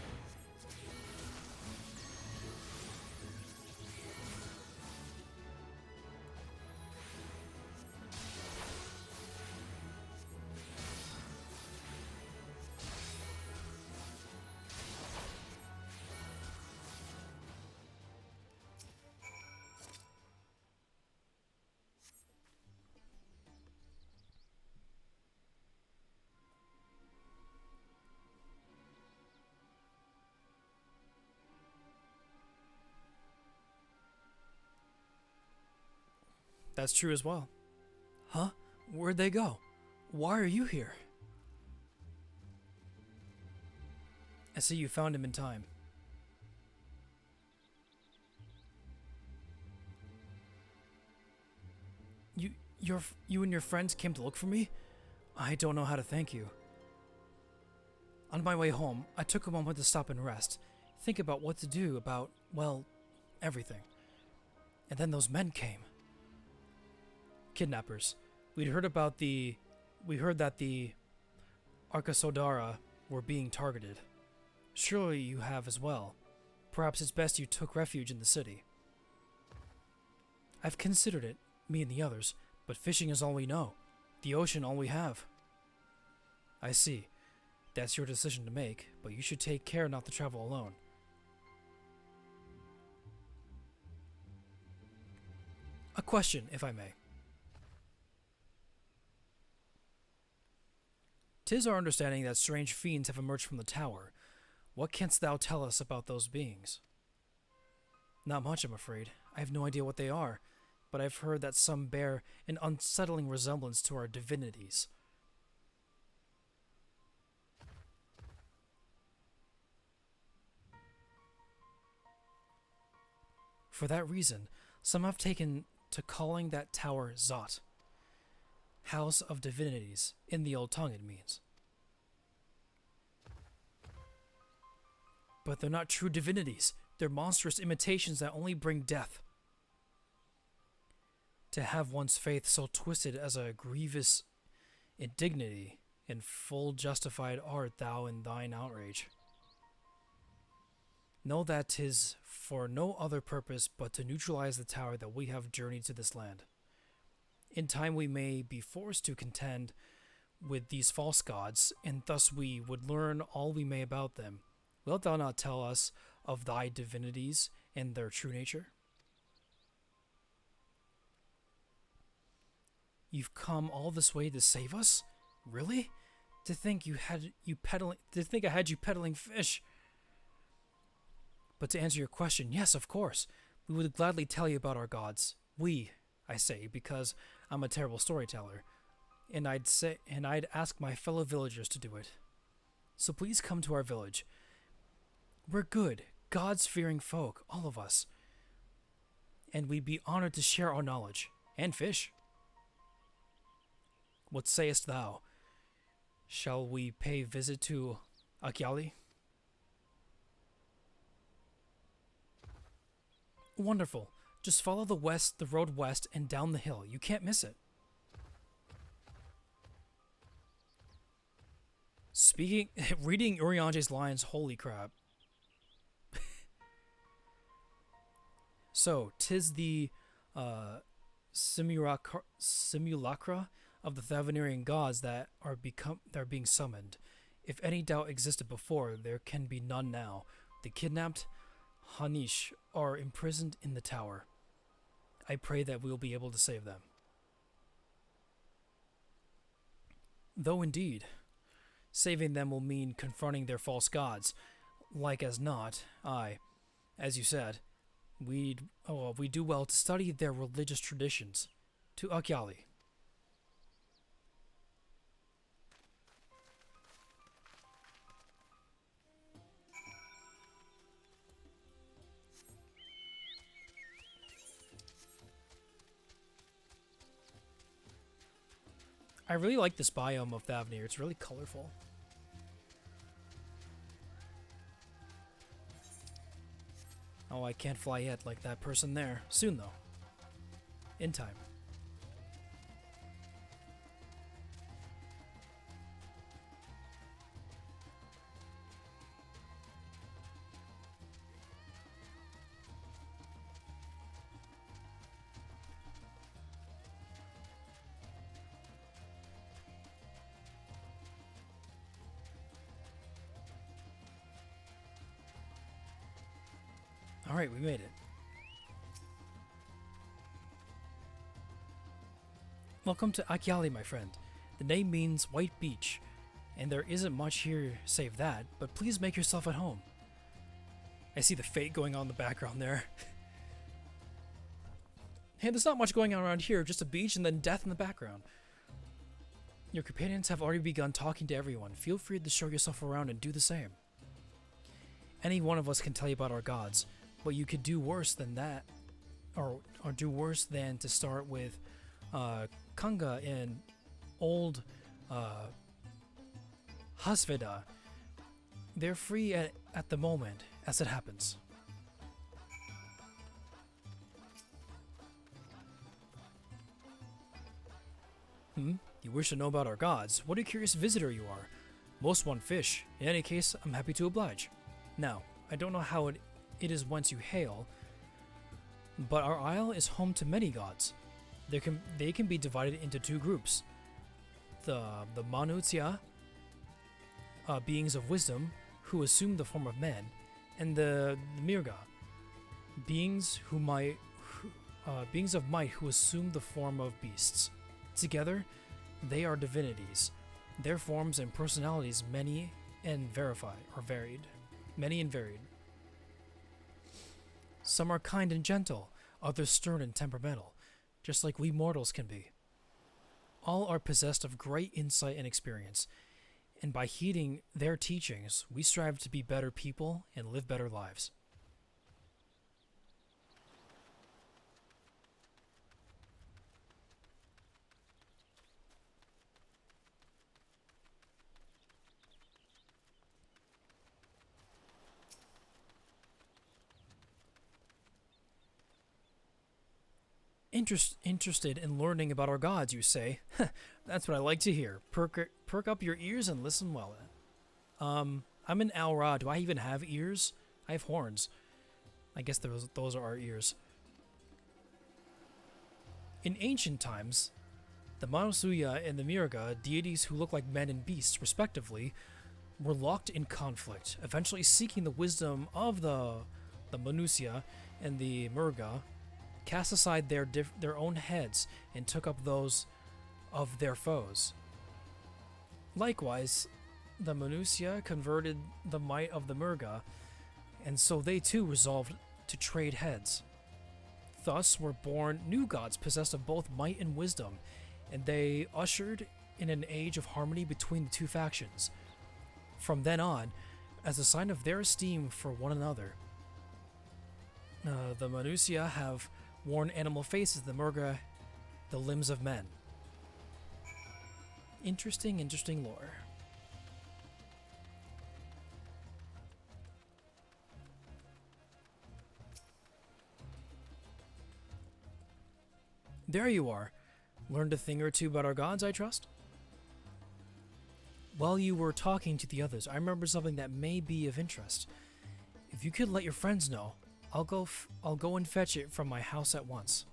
That's true as well. Huh? Where'd they go? Why are you here? I see you found him in time. You and your friends came to look for me? I don't know how to thank you. On my way home, I took a moment to stop and rest, think about what to do about, well, everything. And then those men came. Kidnappers. We heard that the Arkasodara were being targeted. Surely you have as well. Perhaps it's best you took refuge in the city. I've considered it, me and the others, but fishing is all we know. The ocean all we have. I see. That's your decision to make, but you should take care not to travel alone. A question, if I may. 'Tis our understanding that strange fiends have emerged from the tower. What canst thou tell us about those beings? Not much, I'm afraid. I have no idea what they are, but I've heard that some bear an unsettling resemblance to our divinities. For that reason, some have taken to calling that tower Zot. House of Divinities. In the old tongue, it means. But they're not true divinities. They're monstrous imitations that only bring death. To have one's faith so twisted as a grievous indignity, in full justified art thou in thine outrage. Know that 'tis for no other purpose but to neutralize the tower that we have journeyed to this land. In time we may be forced to contend with these false gods, and thus we would learn all we may about them. Wilt thou not tell us of thy divinities and their true nature? You've come all this way to save us? Really? To think I had you peddling fish. But to answer your question, yes, of course. We would gladly tell you about our gods. We, I say, because I'm a terrible storyteller. And I'd ask my fellow villagers to do it. So please come to our village. We're good, gods-fearing folk, all of us. And we'd be honored to share our knowledge. And fish. What sayest thou? Shall we pay visit to Akyali? Wonderful. Just follow the road west and down the hill. You can't miss it. Reading Uriange's lines, holy crap. So, 'tis the simulacra of the Thavanirian gods that are being summoned. If any doubt existed before, there can be none now. The kidnapped Hanish are imprisoned in the tower. I pray that we will be able to save them. Though indeed, saving them will mean confronting their false gods. Like as not, as you said, we do well to study their religious traditions. To Akyali. I really like this biome of Thavnir. It's really colorful. Oh, I can't fly yet like that person there. Soon, though. In time. Alright, we made it. Welcome to Akyali, my friend. The name means white beach, and there isn't much here save that, but please make yourself at home. I see the fate going on in the background there. Hey, there's not much going on around here, just a beach and then death in the background. Your companions have already begun talking to everyone. Feel free to show yourself around and do the same. Any one of us can tell you about our gods, but you could do worse than that, or do worse than to start with Kanga in old Hasveda. They're free at the moment, as it happens. You wish to know about our gods? What a curious visitor you are. Most want fish. In any case, I'm happy to oblige. Now, I don't know how it is whence you hail, but our isle is home to many gods. They can be divided into two groups. The Manutya, beings of wisdom, who assume the form of men, and the Mirga, beings of might who assume the form of beasts. Together, they are divinities. Their forms and personalities many and varied. Some are kind and gentle, others stern and temperamental, just like we mortals can be. All are possessed of great insight and experience, and by heeding their teachings, we strive to be better people and live better lives. Interested in learning about our gods, you say? That's what I like to hear. Perk up your ears and listen well. I'm an Al-Ra. Do I even have ears? I have horns. I guess those are our ears. In ancient times, the Manasuya and the Mirga, deities who look like men and beasts, respectively, were locked in conflict, eventually seeking the wisdom of the Manusia and the Murga, cast aside their own heads and took up those of their foes. Likewise, the Manusia converted the might of the Murga, and so they too resolved to trade heads. Thus were born new gods possessed of both might and wisdom, and they ushered in an age of harmony between the two factions. From then on, as a sign of their esteem for one another, the Manusia have worn animal faces, the Murga the limbs of men. Interesting lore. There you are. Learned a thing or two about our gods, I trust? While you were talking to the others, I remember something that may be of interest. If you could let your friends know, I'll go and fetch it from my house at once.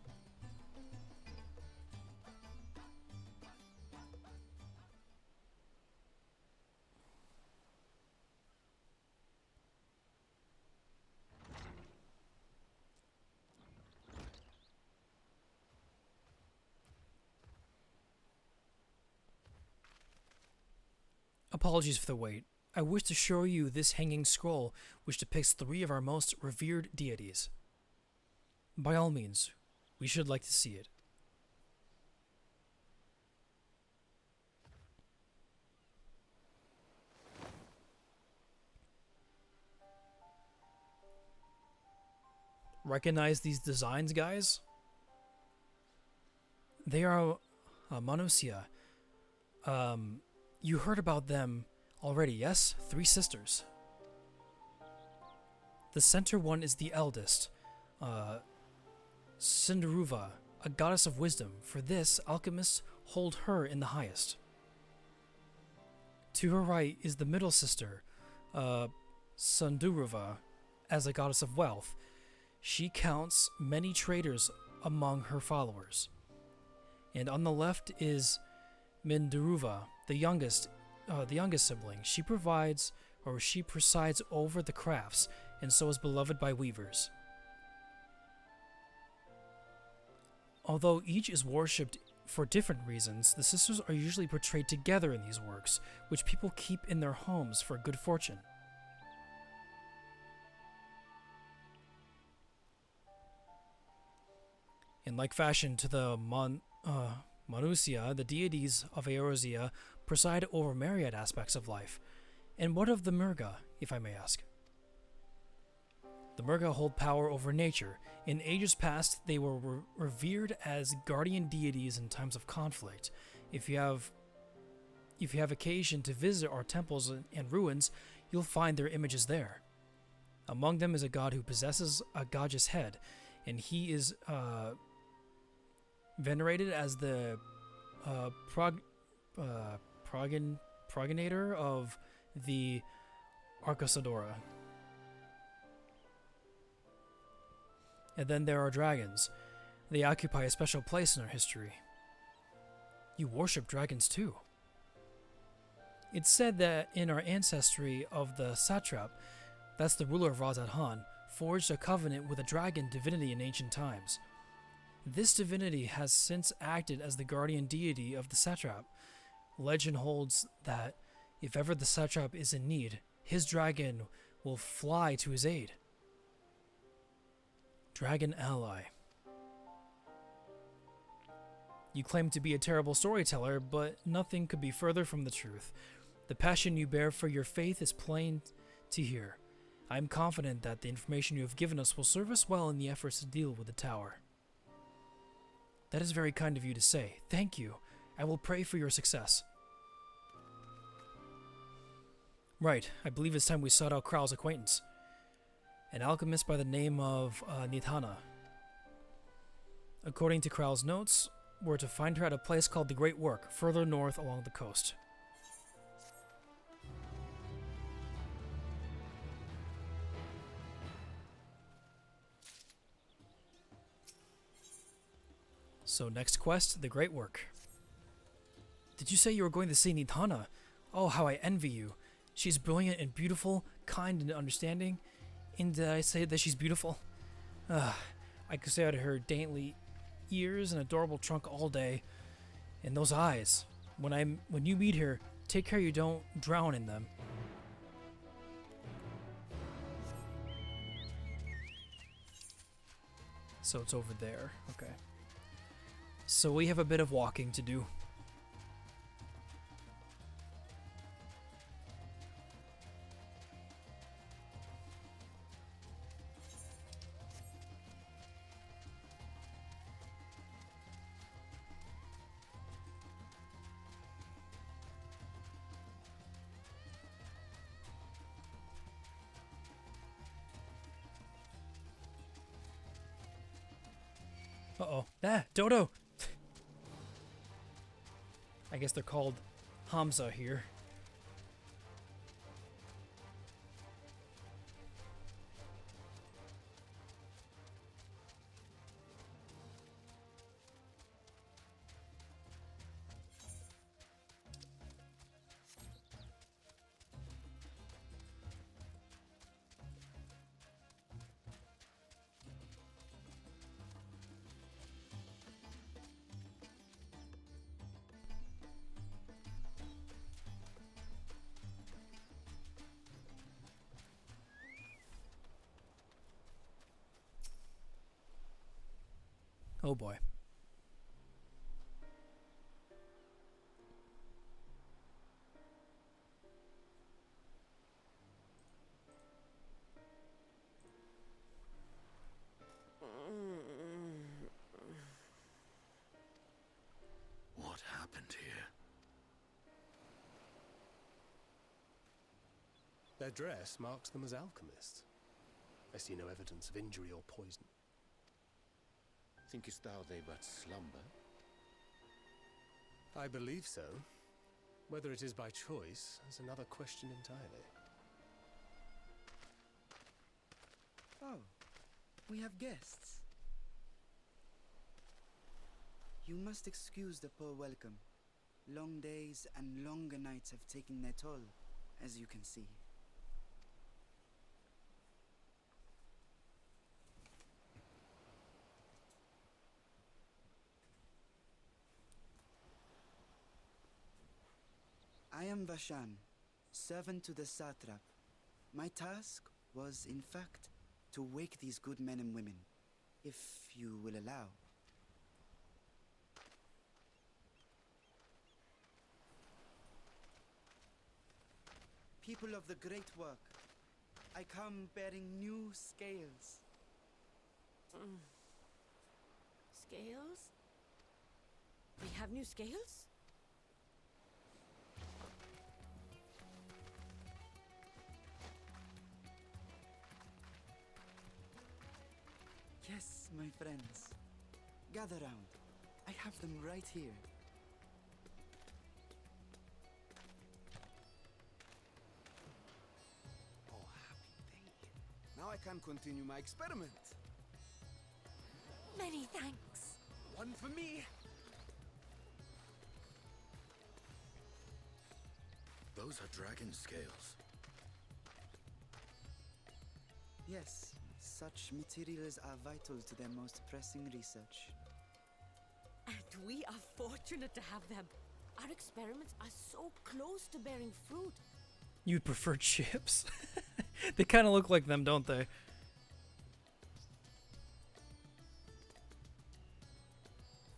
Apologies for the wait. I wish to show you this hanging scroll, which depicts 3 of our most revered deities. By all means, we should like to see it. Recognize these designs, guys? They are Manusia. You heard about them already, yes? 3 sisters. The center one is the eldest, Cinderuva, a goddess of wisdom. For this, alchemists hold her in the highest. To her right is the middle sister, Sunduruva, as a goddess of wealth. She counts many traders among her followers. And on the left is Minduruva, the youngest sibling. She presides over the crafts, and so is beloved by weavers. Although each is worshipped for different reasons, the sisters are usually portrayed together in these works, which people keep in their homes for good fortune. In like fashion to the Manusia, the deities of Eorzea preside over myriad aspects of life. And what of the Murga, if I may ask? The Murga hold power over nature. In ages past, they were revered as guardian deities in times of conflict. If you have occasion to visit our temples and ruins, you'll find their images there. Among them is a god who possesses a gorgeous head, and he is venerated as the progenitor of the Arcosadora. And then there are dragons. They occupy a special place in our history. You worship dragons too. It's said that in our ancestry of the satrap, that's the ruler of Razad Han, forged a covenant with a dragon divinity in ancient times. This divinity has since acted as the guardian deity of the satrap. Legend holds that if ever the satrap is in need, his dragon will fly to his aid. Dragon ally. You claim to be a terrible storyteller, but nothing could be further from the truth. The passion you bear for your faith is plain to hear. I am confident that the information you have given us will serve us well in the efforts to deal with the tower. That is very kind of you to say. Thank you. I will pray for your success. Right, I believe it's time we sought out Kral's acquaintance. An alchemist by the name of Nithana. According to Kral's notes, we're to find her at a place called the Great Work, further north along the coast. So next quest, the Great Work. Did you say you were going to see Nithana? Oh, how I envy you. She's brilliant and beautiful, kind and understanding. And did I say that she's beautiful? I could say out of her dainty ears and adorable trunk all day. And those eyes. When you meet her, take care you don't drown in them. So it's over there. Okay. So we have a bit of walking to do. Uh-oh. Ah, Dodo! I guess they're called Hamza here. Oh boy. What happened here? Their dress marks them as alchemists. I see no evidence of injury or poison. Thinkest thou they but slumber? I believe so. Whether it is by choice is another question entirely. Oh, we have guests. You must excuse the poor welcome. Long days and longer nights have taken their toll, as you can see. I am Vashan, servant to the satrap. My task was, in fact, to wake these good men and women, if you will allow. People of the great work, I come bearing new scales. Scales? We have new scales? Yes, my friends. Gather round. I have them right here. Oh, happy day. Now I can continue my experiment. Many thanks. One for me. Those are dragon scales. Yes, such materials are vital to their most pressing research. And we are fortunate to have them. Our experiments are so close to bearing fruit. You'd prefer chips? They kind of look like them, don't they?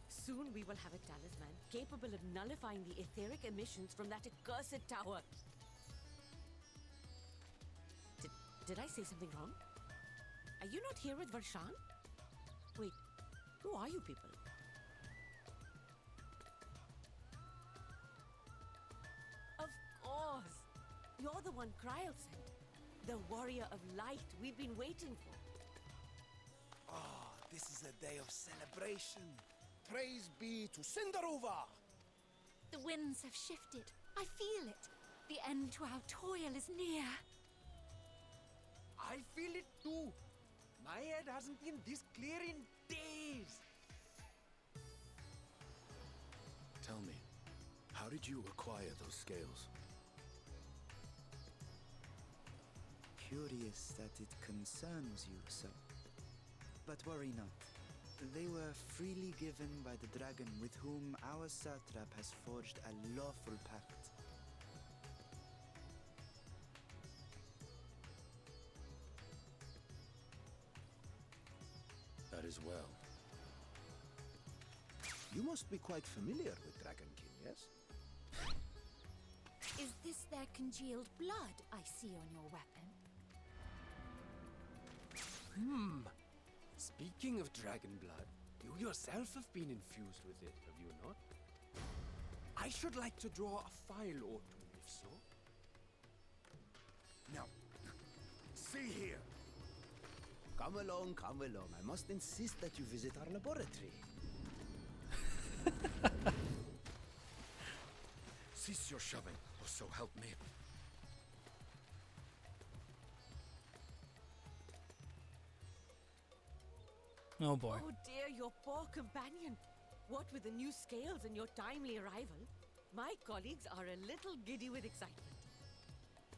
Soon we will have a talisman capable of nullifying the etheric emissions from that accursed tower. Did I say something wrong? Are you not here with Varshan? Wait, who are you people? Of course! You're the one Cryo sent. The warrior of light we've been waiting for. Ah, this is a day of celebration. Praise be to Cinderova! The winds have shifted. I feel it. The end to our toil is near. I feel it too. My head hasn't been this clear in days. Tell me, how did you acquire those scales? curious that it concerns you, sir. But worry not. They were freely given by the dragon with whom our satrap has forged a lawful pact. That is well. You must be quite familiar with Dragon King, yes? Is this their congealed blood I see on your weapon? Speaking of dragon blood, you yourself have been infused with it, have you not? I should like to draw a file or two, if so. Now, see here. Come along, come along. I must insist that you visit our laboratory. Cease your shoving, or so help me. Oh boy. Oh dear, your poor companion. What with the new scales and your timely arrival, my colleagues are a little giddy with excitement.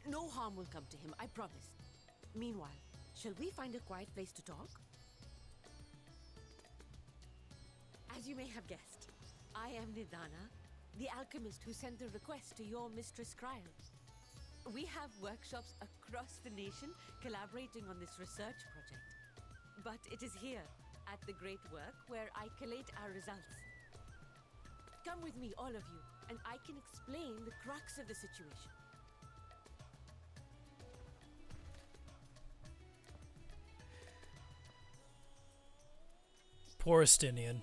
No harm will come to him, I promise. Meanwhile, shall we find a quiet place to talk? As you may have guessed, I am Nidana, the alchemist who sent the request to your Mistress Kryl. We have workshops across the nation collaborating on this research project. But it is here, at the great work, where I collate our results. Come with me, all of you, and I can explain the crux of the situation. Poor Estinian.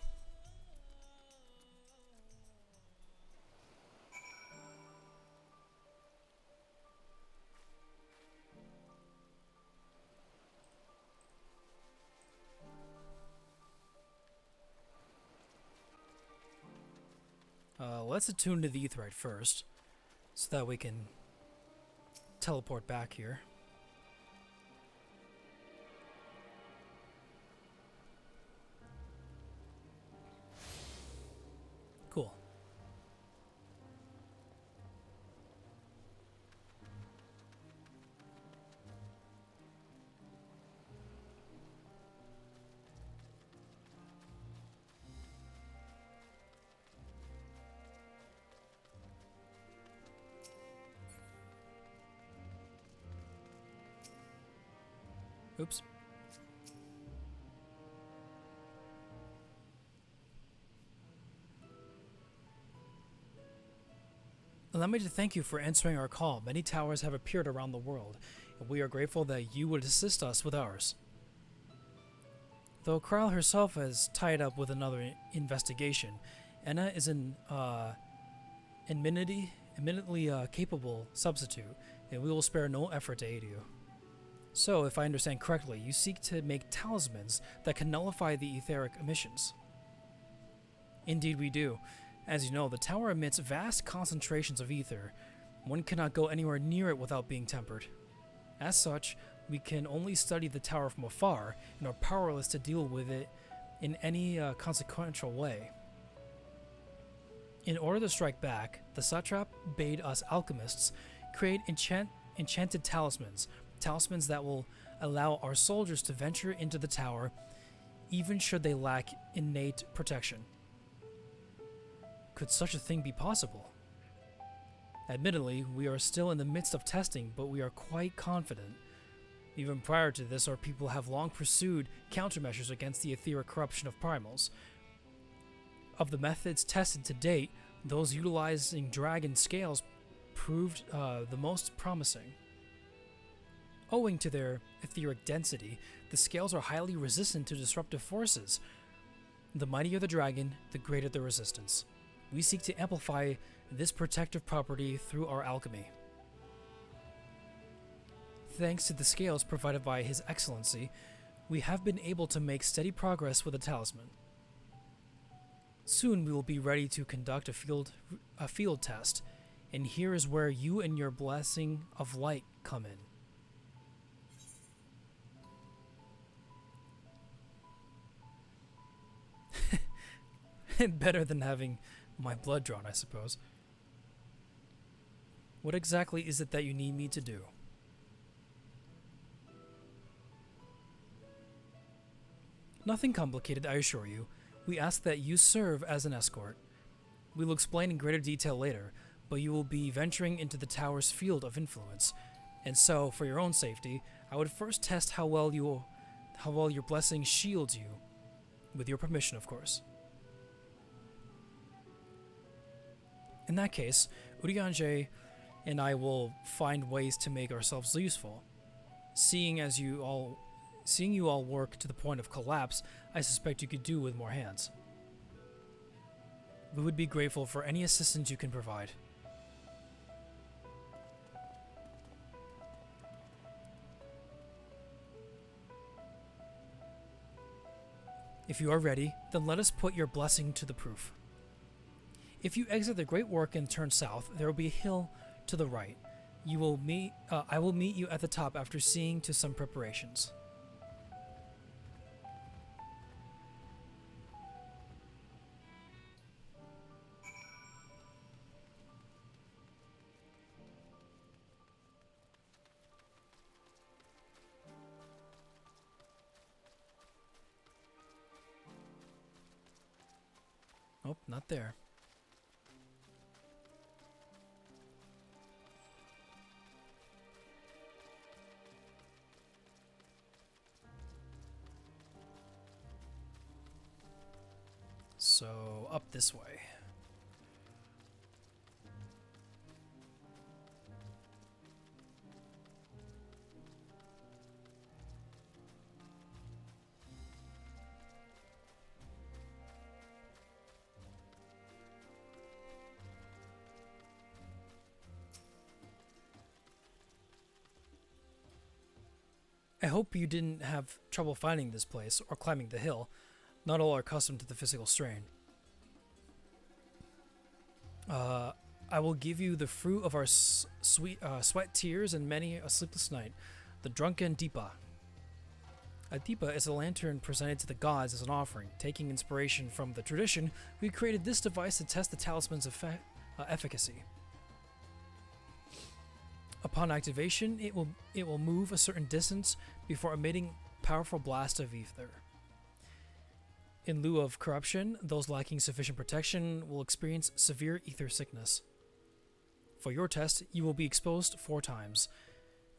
Let's attune to the aetheryte first, so that we can teleport back here. Cool. Oops. Allow me to thank you for answering our call. Many towers have appeared around the world, and we are grateful that you would assist us with ours. Though Kryl herself is tied up with another investigation, Enna is an eminently capable substitute, and we will spare no effort to aid you. So, if I understand correctly, you seek to make talismans that can nullify the etheric emissions. Indeed we do. As you know, the tower emits vast concentrations of ether. One cannot go anywhere near it without being tempered. As such, we can only study the tower from afar and are powerless to deal with it in any consequential way. In order to strike back, the satrap bade us alchemists create enchanted talismans that will allow our soldiers to venture into the tower, even should they lack innate protection. Could such a thing be possible? Admittedly, we are still in the midst of testing, but we are quite confident. Even prior to this, our people have long pursued countermeasures against the etheric corruption of primals. Of the methods tested to date, those utilizing dragon scales proved the most promising. Owing to their etheric density, the scales are highly resistant to disruptive forces. The mightier the dragon, the greater the resistance. We seek to amplify this protective property through our alchemy. Thanks to the scales provided by His Excellency, we have been able to make steady progress with the talisman. Soon we will be ready to conduct a field test, and here is where you and your blessing of light come in. Better than having my blood drawn, I suppose. What exactly is it that you need me to do? Nothing complicated, I assure you. We ask that you serve as an escort. We will explain in greater detail later, but you will be venturing into the tower's field of influence. And so, for your own safety, I would first test how well your blessing shields you. With your permission, of course. In that case, Urianger and I will find ways to make ourselves useful. Seeing you all work to the point of collapse, I suspect you could do with more hands. We would be grateful for any assistance you can provide. If you are ready, then let us put your blessing to the proof. If you exit the Great Work and turn south, there will be a hill to the right. I will meet you at the top after seeing to some preparations. Oh, not there. So, up this way. I hope you didn't have trouble finding this place or climbing the hill. Not all are accustomed to the physical strain. I will give you the fruit of our sweat, tears, and many a sleepless night, the drunken Deepa. A Deepa is a lantern presented to the gods as an offering. Taking inspiration from the tradition, we created this device to test the talisman's efficacy. Upon activation, it will move a certain distance before emitting powerful blast of ether. In lieu of corruption, those lacking sufficient protection will experience severe ether sickness. For your test, you will be exposed 4 times.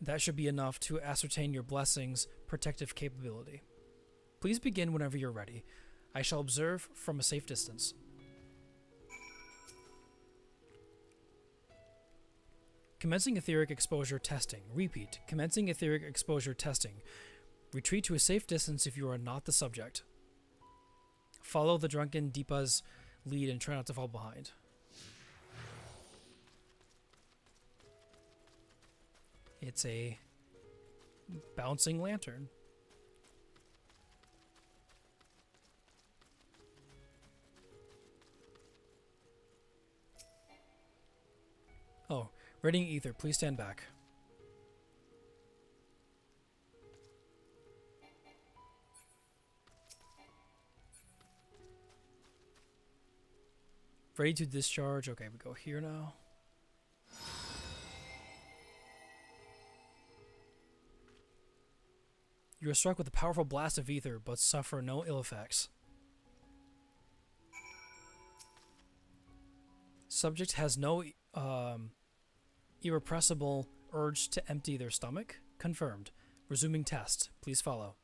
That should be enough to ascertain your blessing's protective capability. Please begin whenever you're ready. I shall observe from a safe distance. Commencing etheric exposure testing. Repeat. Commencing etheric exposure testing. Retreat to a safe distance if you are not the subject. Follow the drunken Deepa's lead and try not to fall behind. It's a bouncing lantern. Oh, radiant ether, please stand back. Ready to discharge. Okay, we go here now. You are struck with a powerful blast of ether, but suffer no ill effects. Subject has no irrepressible urge to empty their stomach. Confirmed. Resuming test. Please follow.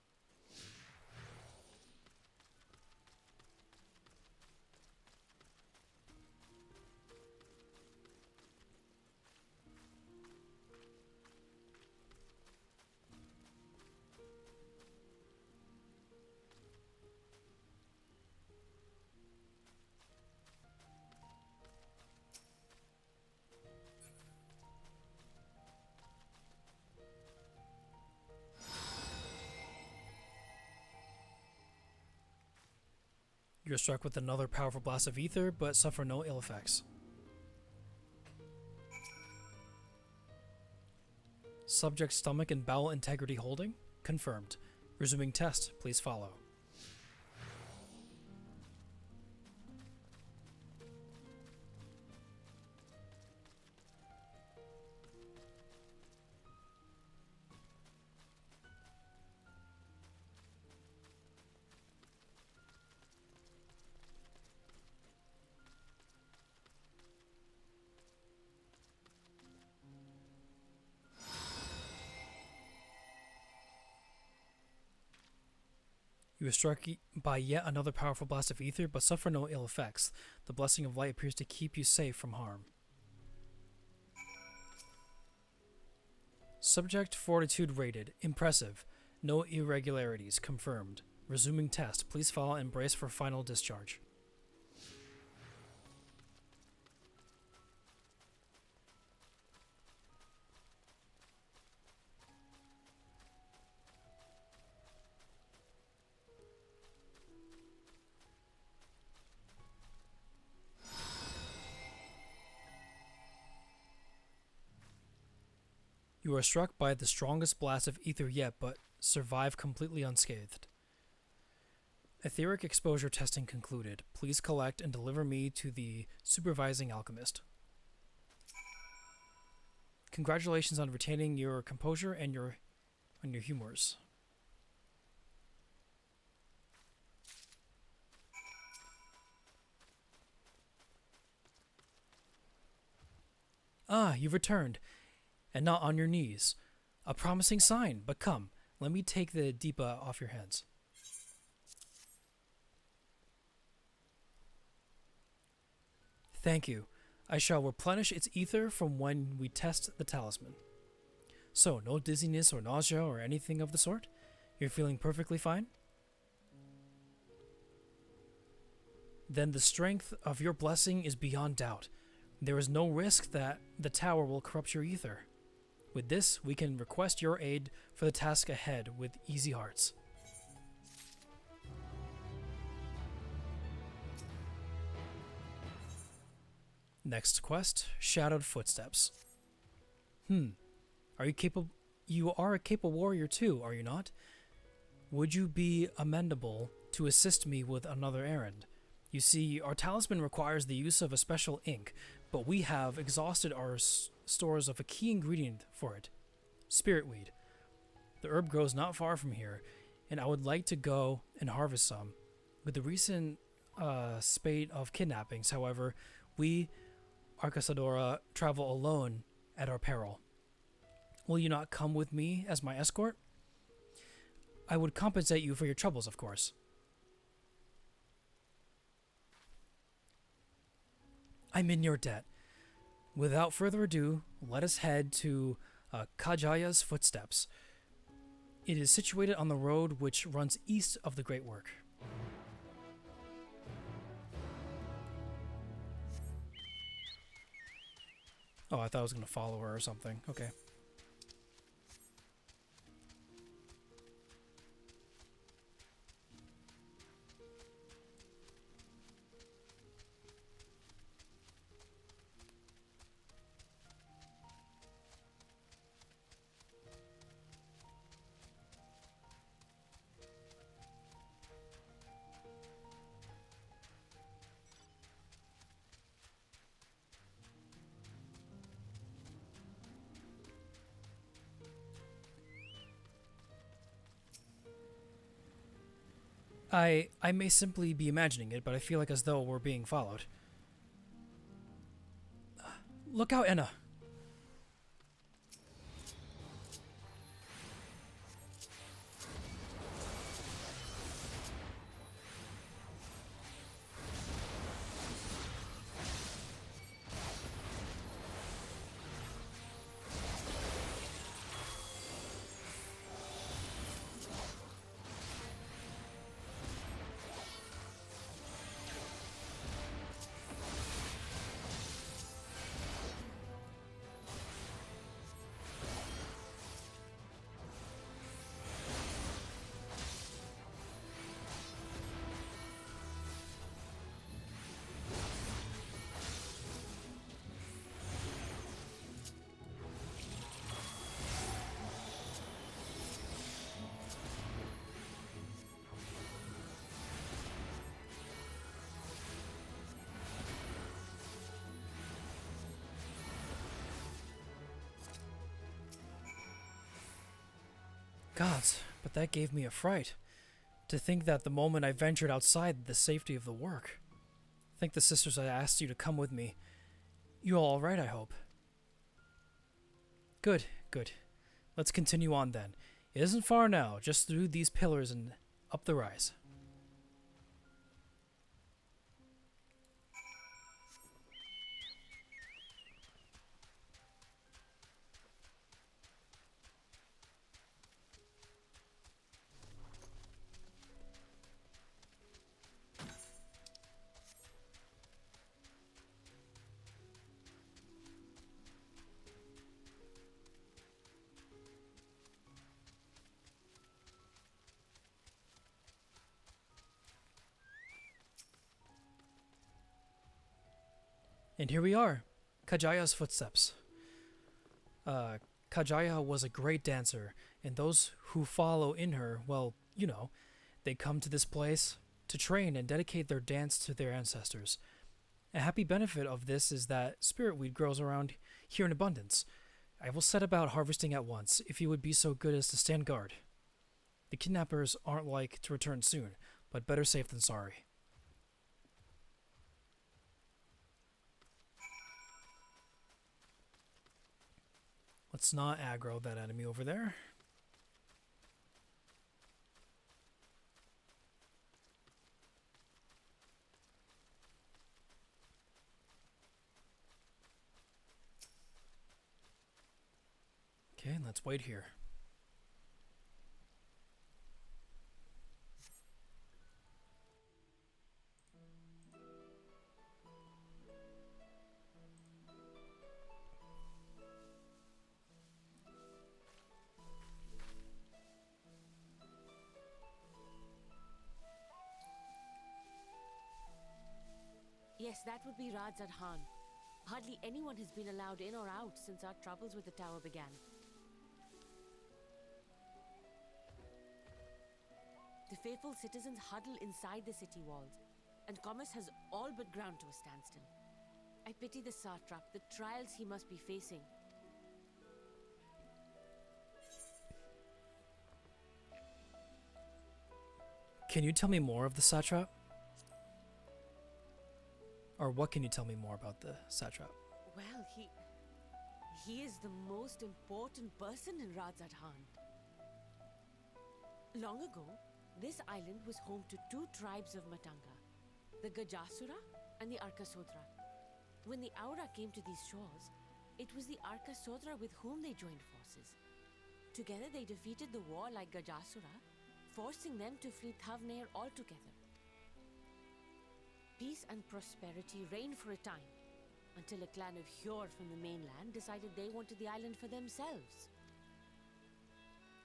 You are struck with another powerful blast of ether, but suffer no ill effects. Subject stomach and bowel integrity holding. Confirmed. Resuming test. Please follow. You are struck by yet another powerful blast of ether, but suffer no ill effects. The blessing of light appears to keep you safe from harm. Subject fortitude rated. Impressive. No irregularities. Confirmed. Resuming test. Please follow and brace for final discharge. You are struck by the strongest blast of ether yet, but survive completely unscathed. Etheric exposure testing concluded. Please collect and deliver me to the supervising alchemist. Congratulations on retaining your composure and your humors. Ah, you've returned, and not on your knees. A promising sign, but come, let me take the Deepa off your hands. Thank you. I shall replenish its ether from when we test the talisman. So, no dizziness or nausea or anything of the sort? You're feeling perfectly fine? Then the strength of your blessing is beyond doubt. There is no risk that the tower will corrupt your ether. With this, we can request your aid for the task ahead with easy hearts. Next quest, Shadowed Footsteps. Are you capable? You are a capable warrior too, are you not? Would you be amenable to assist me with another errand? You see, our talisman requires the use of a special ink, but we have exhausted our stores of a key ingredient for it, spiritweed. The herb grows not far from here, and I would like to go and harvest some. With the recent spate of kidnappings, however, we, Arcasadora, travel alone at our peril. Will you not come with me as my escort? I would compensate you for your troubles, of course. I'm in your debt. Without further ado, let us head to Kajaya's Footsteps. It is situated on the road which runs east of the Great Work. Oh, I thought I was going to follow her or something. Okay. I may simply be imagining it, but I feel like as though we're being followed. Look out, Enna! Gods, but that gave me a fright. To think that the moment I ventured outside the safety of the work. Thank the sisters I asked you to come with me. You all right, I hope? Good, good. Let's continue on then. It isn't far now, just through these pillars and up the rise. And here we are, Kajaya's footsteps. Kajaya was a great dancer, and those who follow in her, well, you know, they come to this place to train and dedicate their dance to their ancestors. A happy benefit of this is that spirit weed grows around here in abundance. I will set about harvesting at once, if you would be so good as to stand guard. The kidnappers aren't like to return soon, but better safe than sorry. Let's not aggro that enemy over there. Okay, let's wait here. Yes, that would be Radzad Khan. Hardly anyone has been allowed in or out since our troubles with the tower began. The faithful citizens huddle inside the city walls, and commerce has all but ground to a standstill. I pity the satrap, the trials he must be facing. Can you tell me more of the satrap? Or what can you tell me more about the satrap? Well, he is the most important person in Radzad Khan. Long ago, this island was home to two tribes of Matanga, the Gajasura and the Arkasodra. When the Aura came to these shores, it was the Arkasodra with whom they joined forces. Together they defeated the warlike Gajasura, forcing them to flee Thavnair altogether. Peace and prosperity reigned for a time, until a clan of Hjor from the mainland decided they wanted the island for themselves.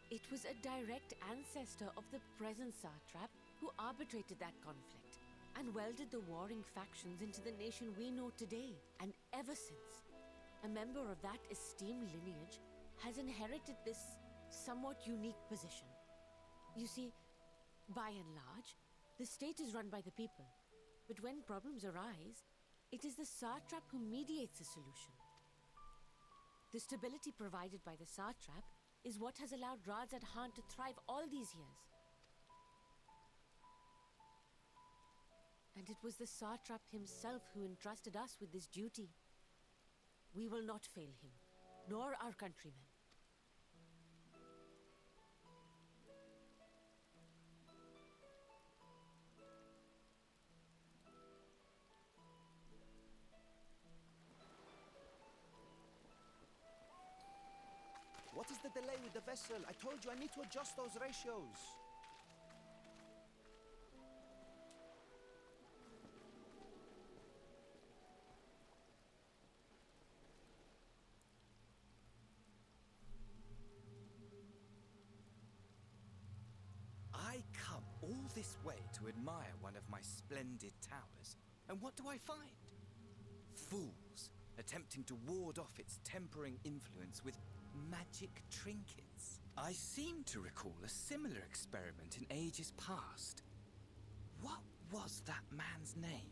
It was a direct ancestor of the present satrap who arbitrated that conflict and welded the warring factions into the nation we know today. And ever since, a member of that esteemed lineage has inherited this somewhat unique position. You see, by and large, the state is run by the people. But when problems arise, it is the satrap who mediates a solution. The stability provided by the satrap is what has allowed Radzad Khan to thrive all these years. And it was the satrap himself who entrusted us with this duty. We will not fail him, nor our countrymen. What is the delay with the vessel? I told you I need to adjust those ratios. I come all this way to admire one of my splendid towers, and what do I find? Fools attempting to ward off its tempering influence with magic trinkets. I seem to recall a similar experiment in ages past. What was that man's name?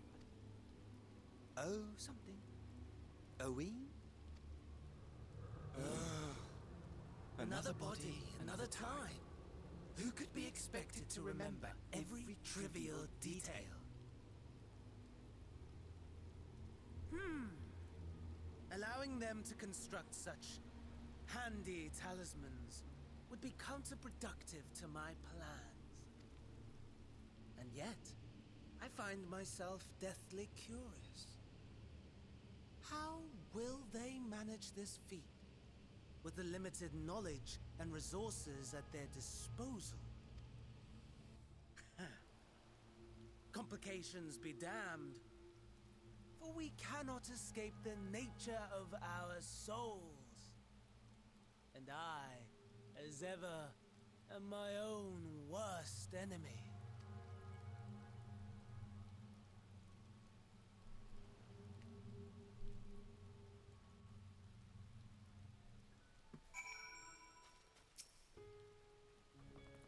Oh, something. Owen? Another body, another time. Who could be expected to remember every trivial detail? Allowing them to construct such handy talismans would be counterproductive to my plans. And yet, I find myself deathly curious. How will they manage this feat with the limited knowledge and resources at their disposal? Complications be damned, for we cannot escape the nature of our souls. And I, as ever, am my own worst enemy.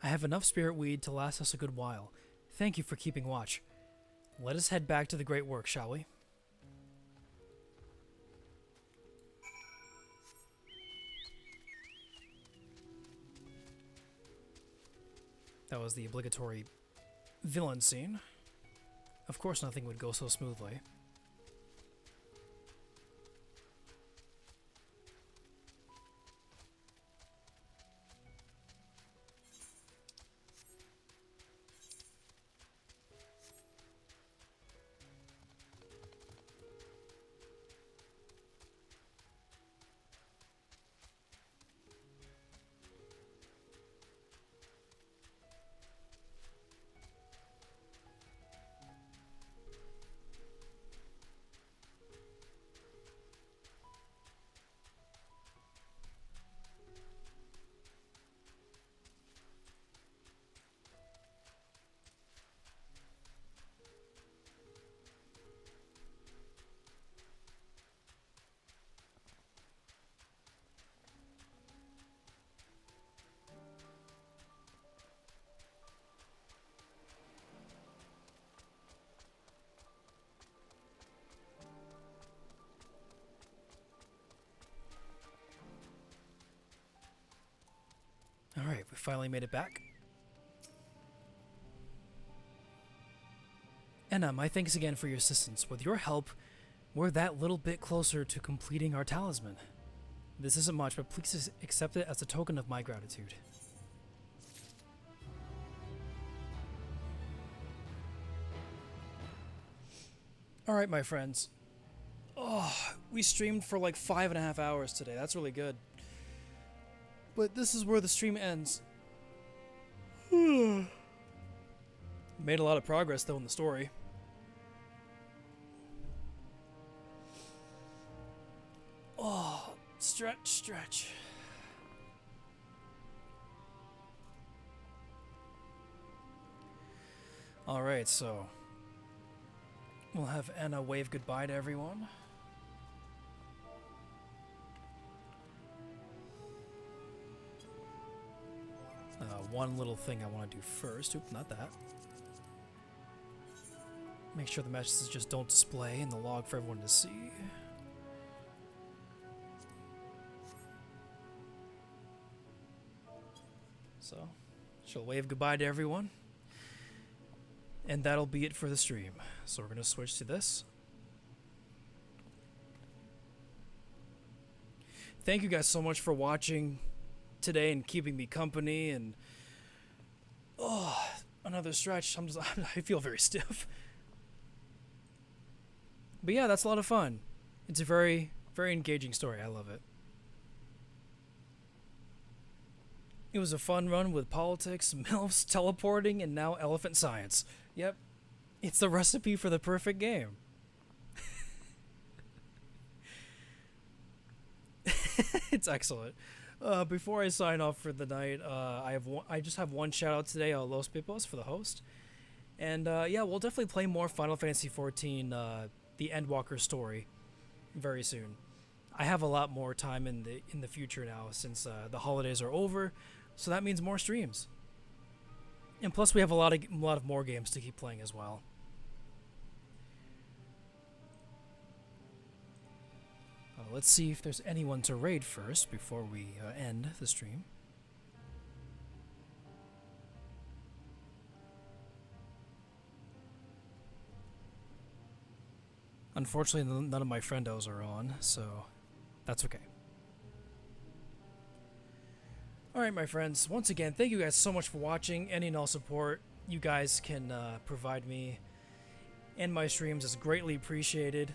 I have enough spirit weed to last us a good while. Thank you for keeping watch. Let us head back to the great work, shall we? That was the obligatory villain scene. Of course nothing would go so smoothly. Alright, we finally made it back. Anna, my thanks again for your assistance. With your help, we're that little bit closer to completing our talisman. This isn't much, but please accept it as a token of my gratitude. Alright, my friends. Oh, we streamed for like 5.5 hours today. That's really good. But this is where the stream ends. Made a lot of progress, though, in the story. Oh, stretch, stretch. Alright, so we'll have Anna wave goodbye to everyone. One little thing I want to do first. Oop, not that. Make sure the messages just don't display in the log for everyone to see. So, she'll wave goodbye to everyone. And that'll be it for the stream. So we're going to switch to this. Thank you guys so much for watching today and keeping me company, and oh, another stretch. I feel very stiff. But yeah, that's a lot of fun. It's a very, very engaging story. I love it. It was a fun run with politics, MILFs, teleporting, and now elephant science. Yep, it's the recipe for the perfect game. It's excellent. Before I sign off for the night, I just have one shout out today, Los Pipos, for the host. And yeah, we'll definitely play more Final Fantasy XIV, the Endwalker story, very soon. I have a lot more time in the future now since the holidays are over, so that means more streams. And plus, we have a lot of more games to keep playing as well. Let's see if there's anyone to raid first before we end the stream. Unfortunately, none of my friendos are on, so that's okay. Alright, my friends, once again, thank you guys so much for watching. Any and all support you guys can provide me and my streams is greatly appreciated.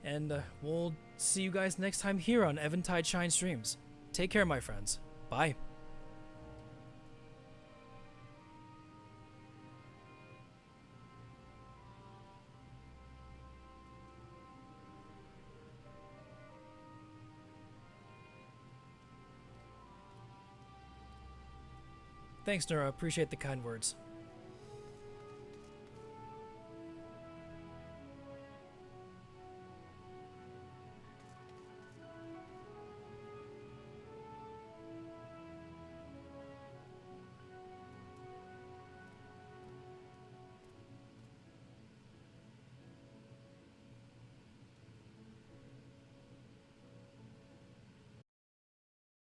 And we'll see you guys next time here on Eventide Shine Streams. Take care, my friends. Bye. Thanks, Nora. Appreciate the kind words.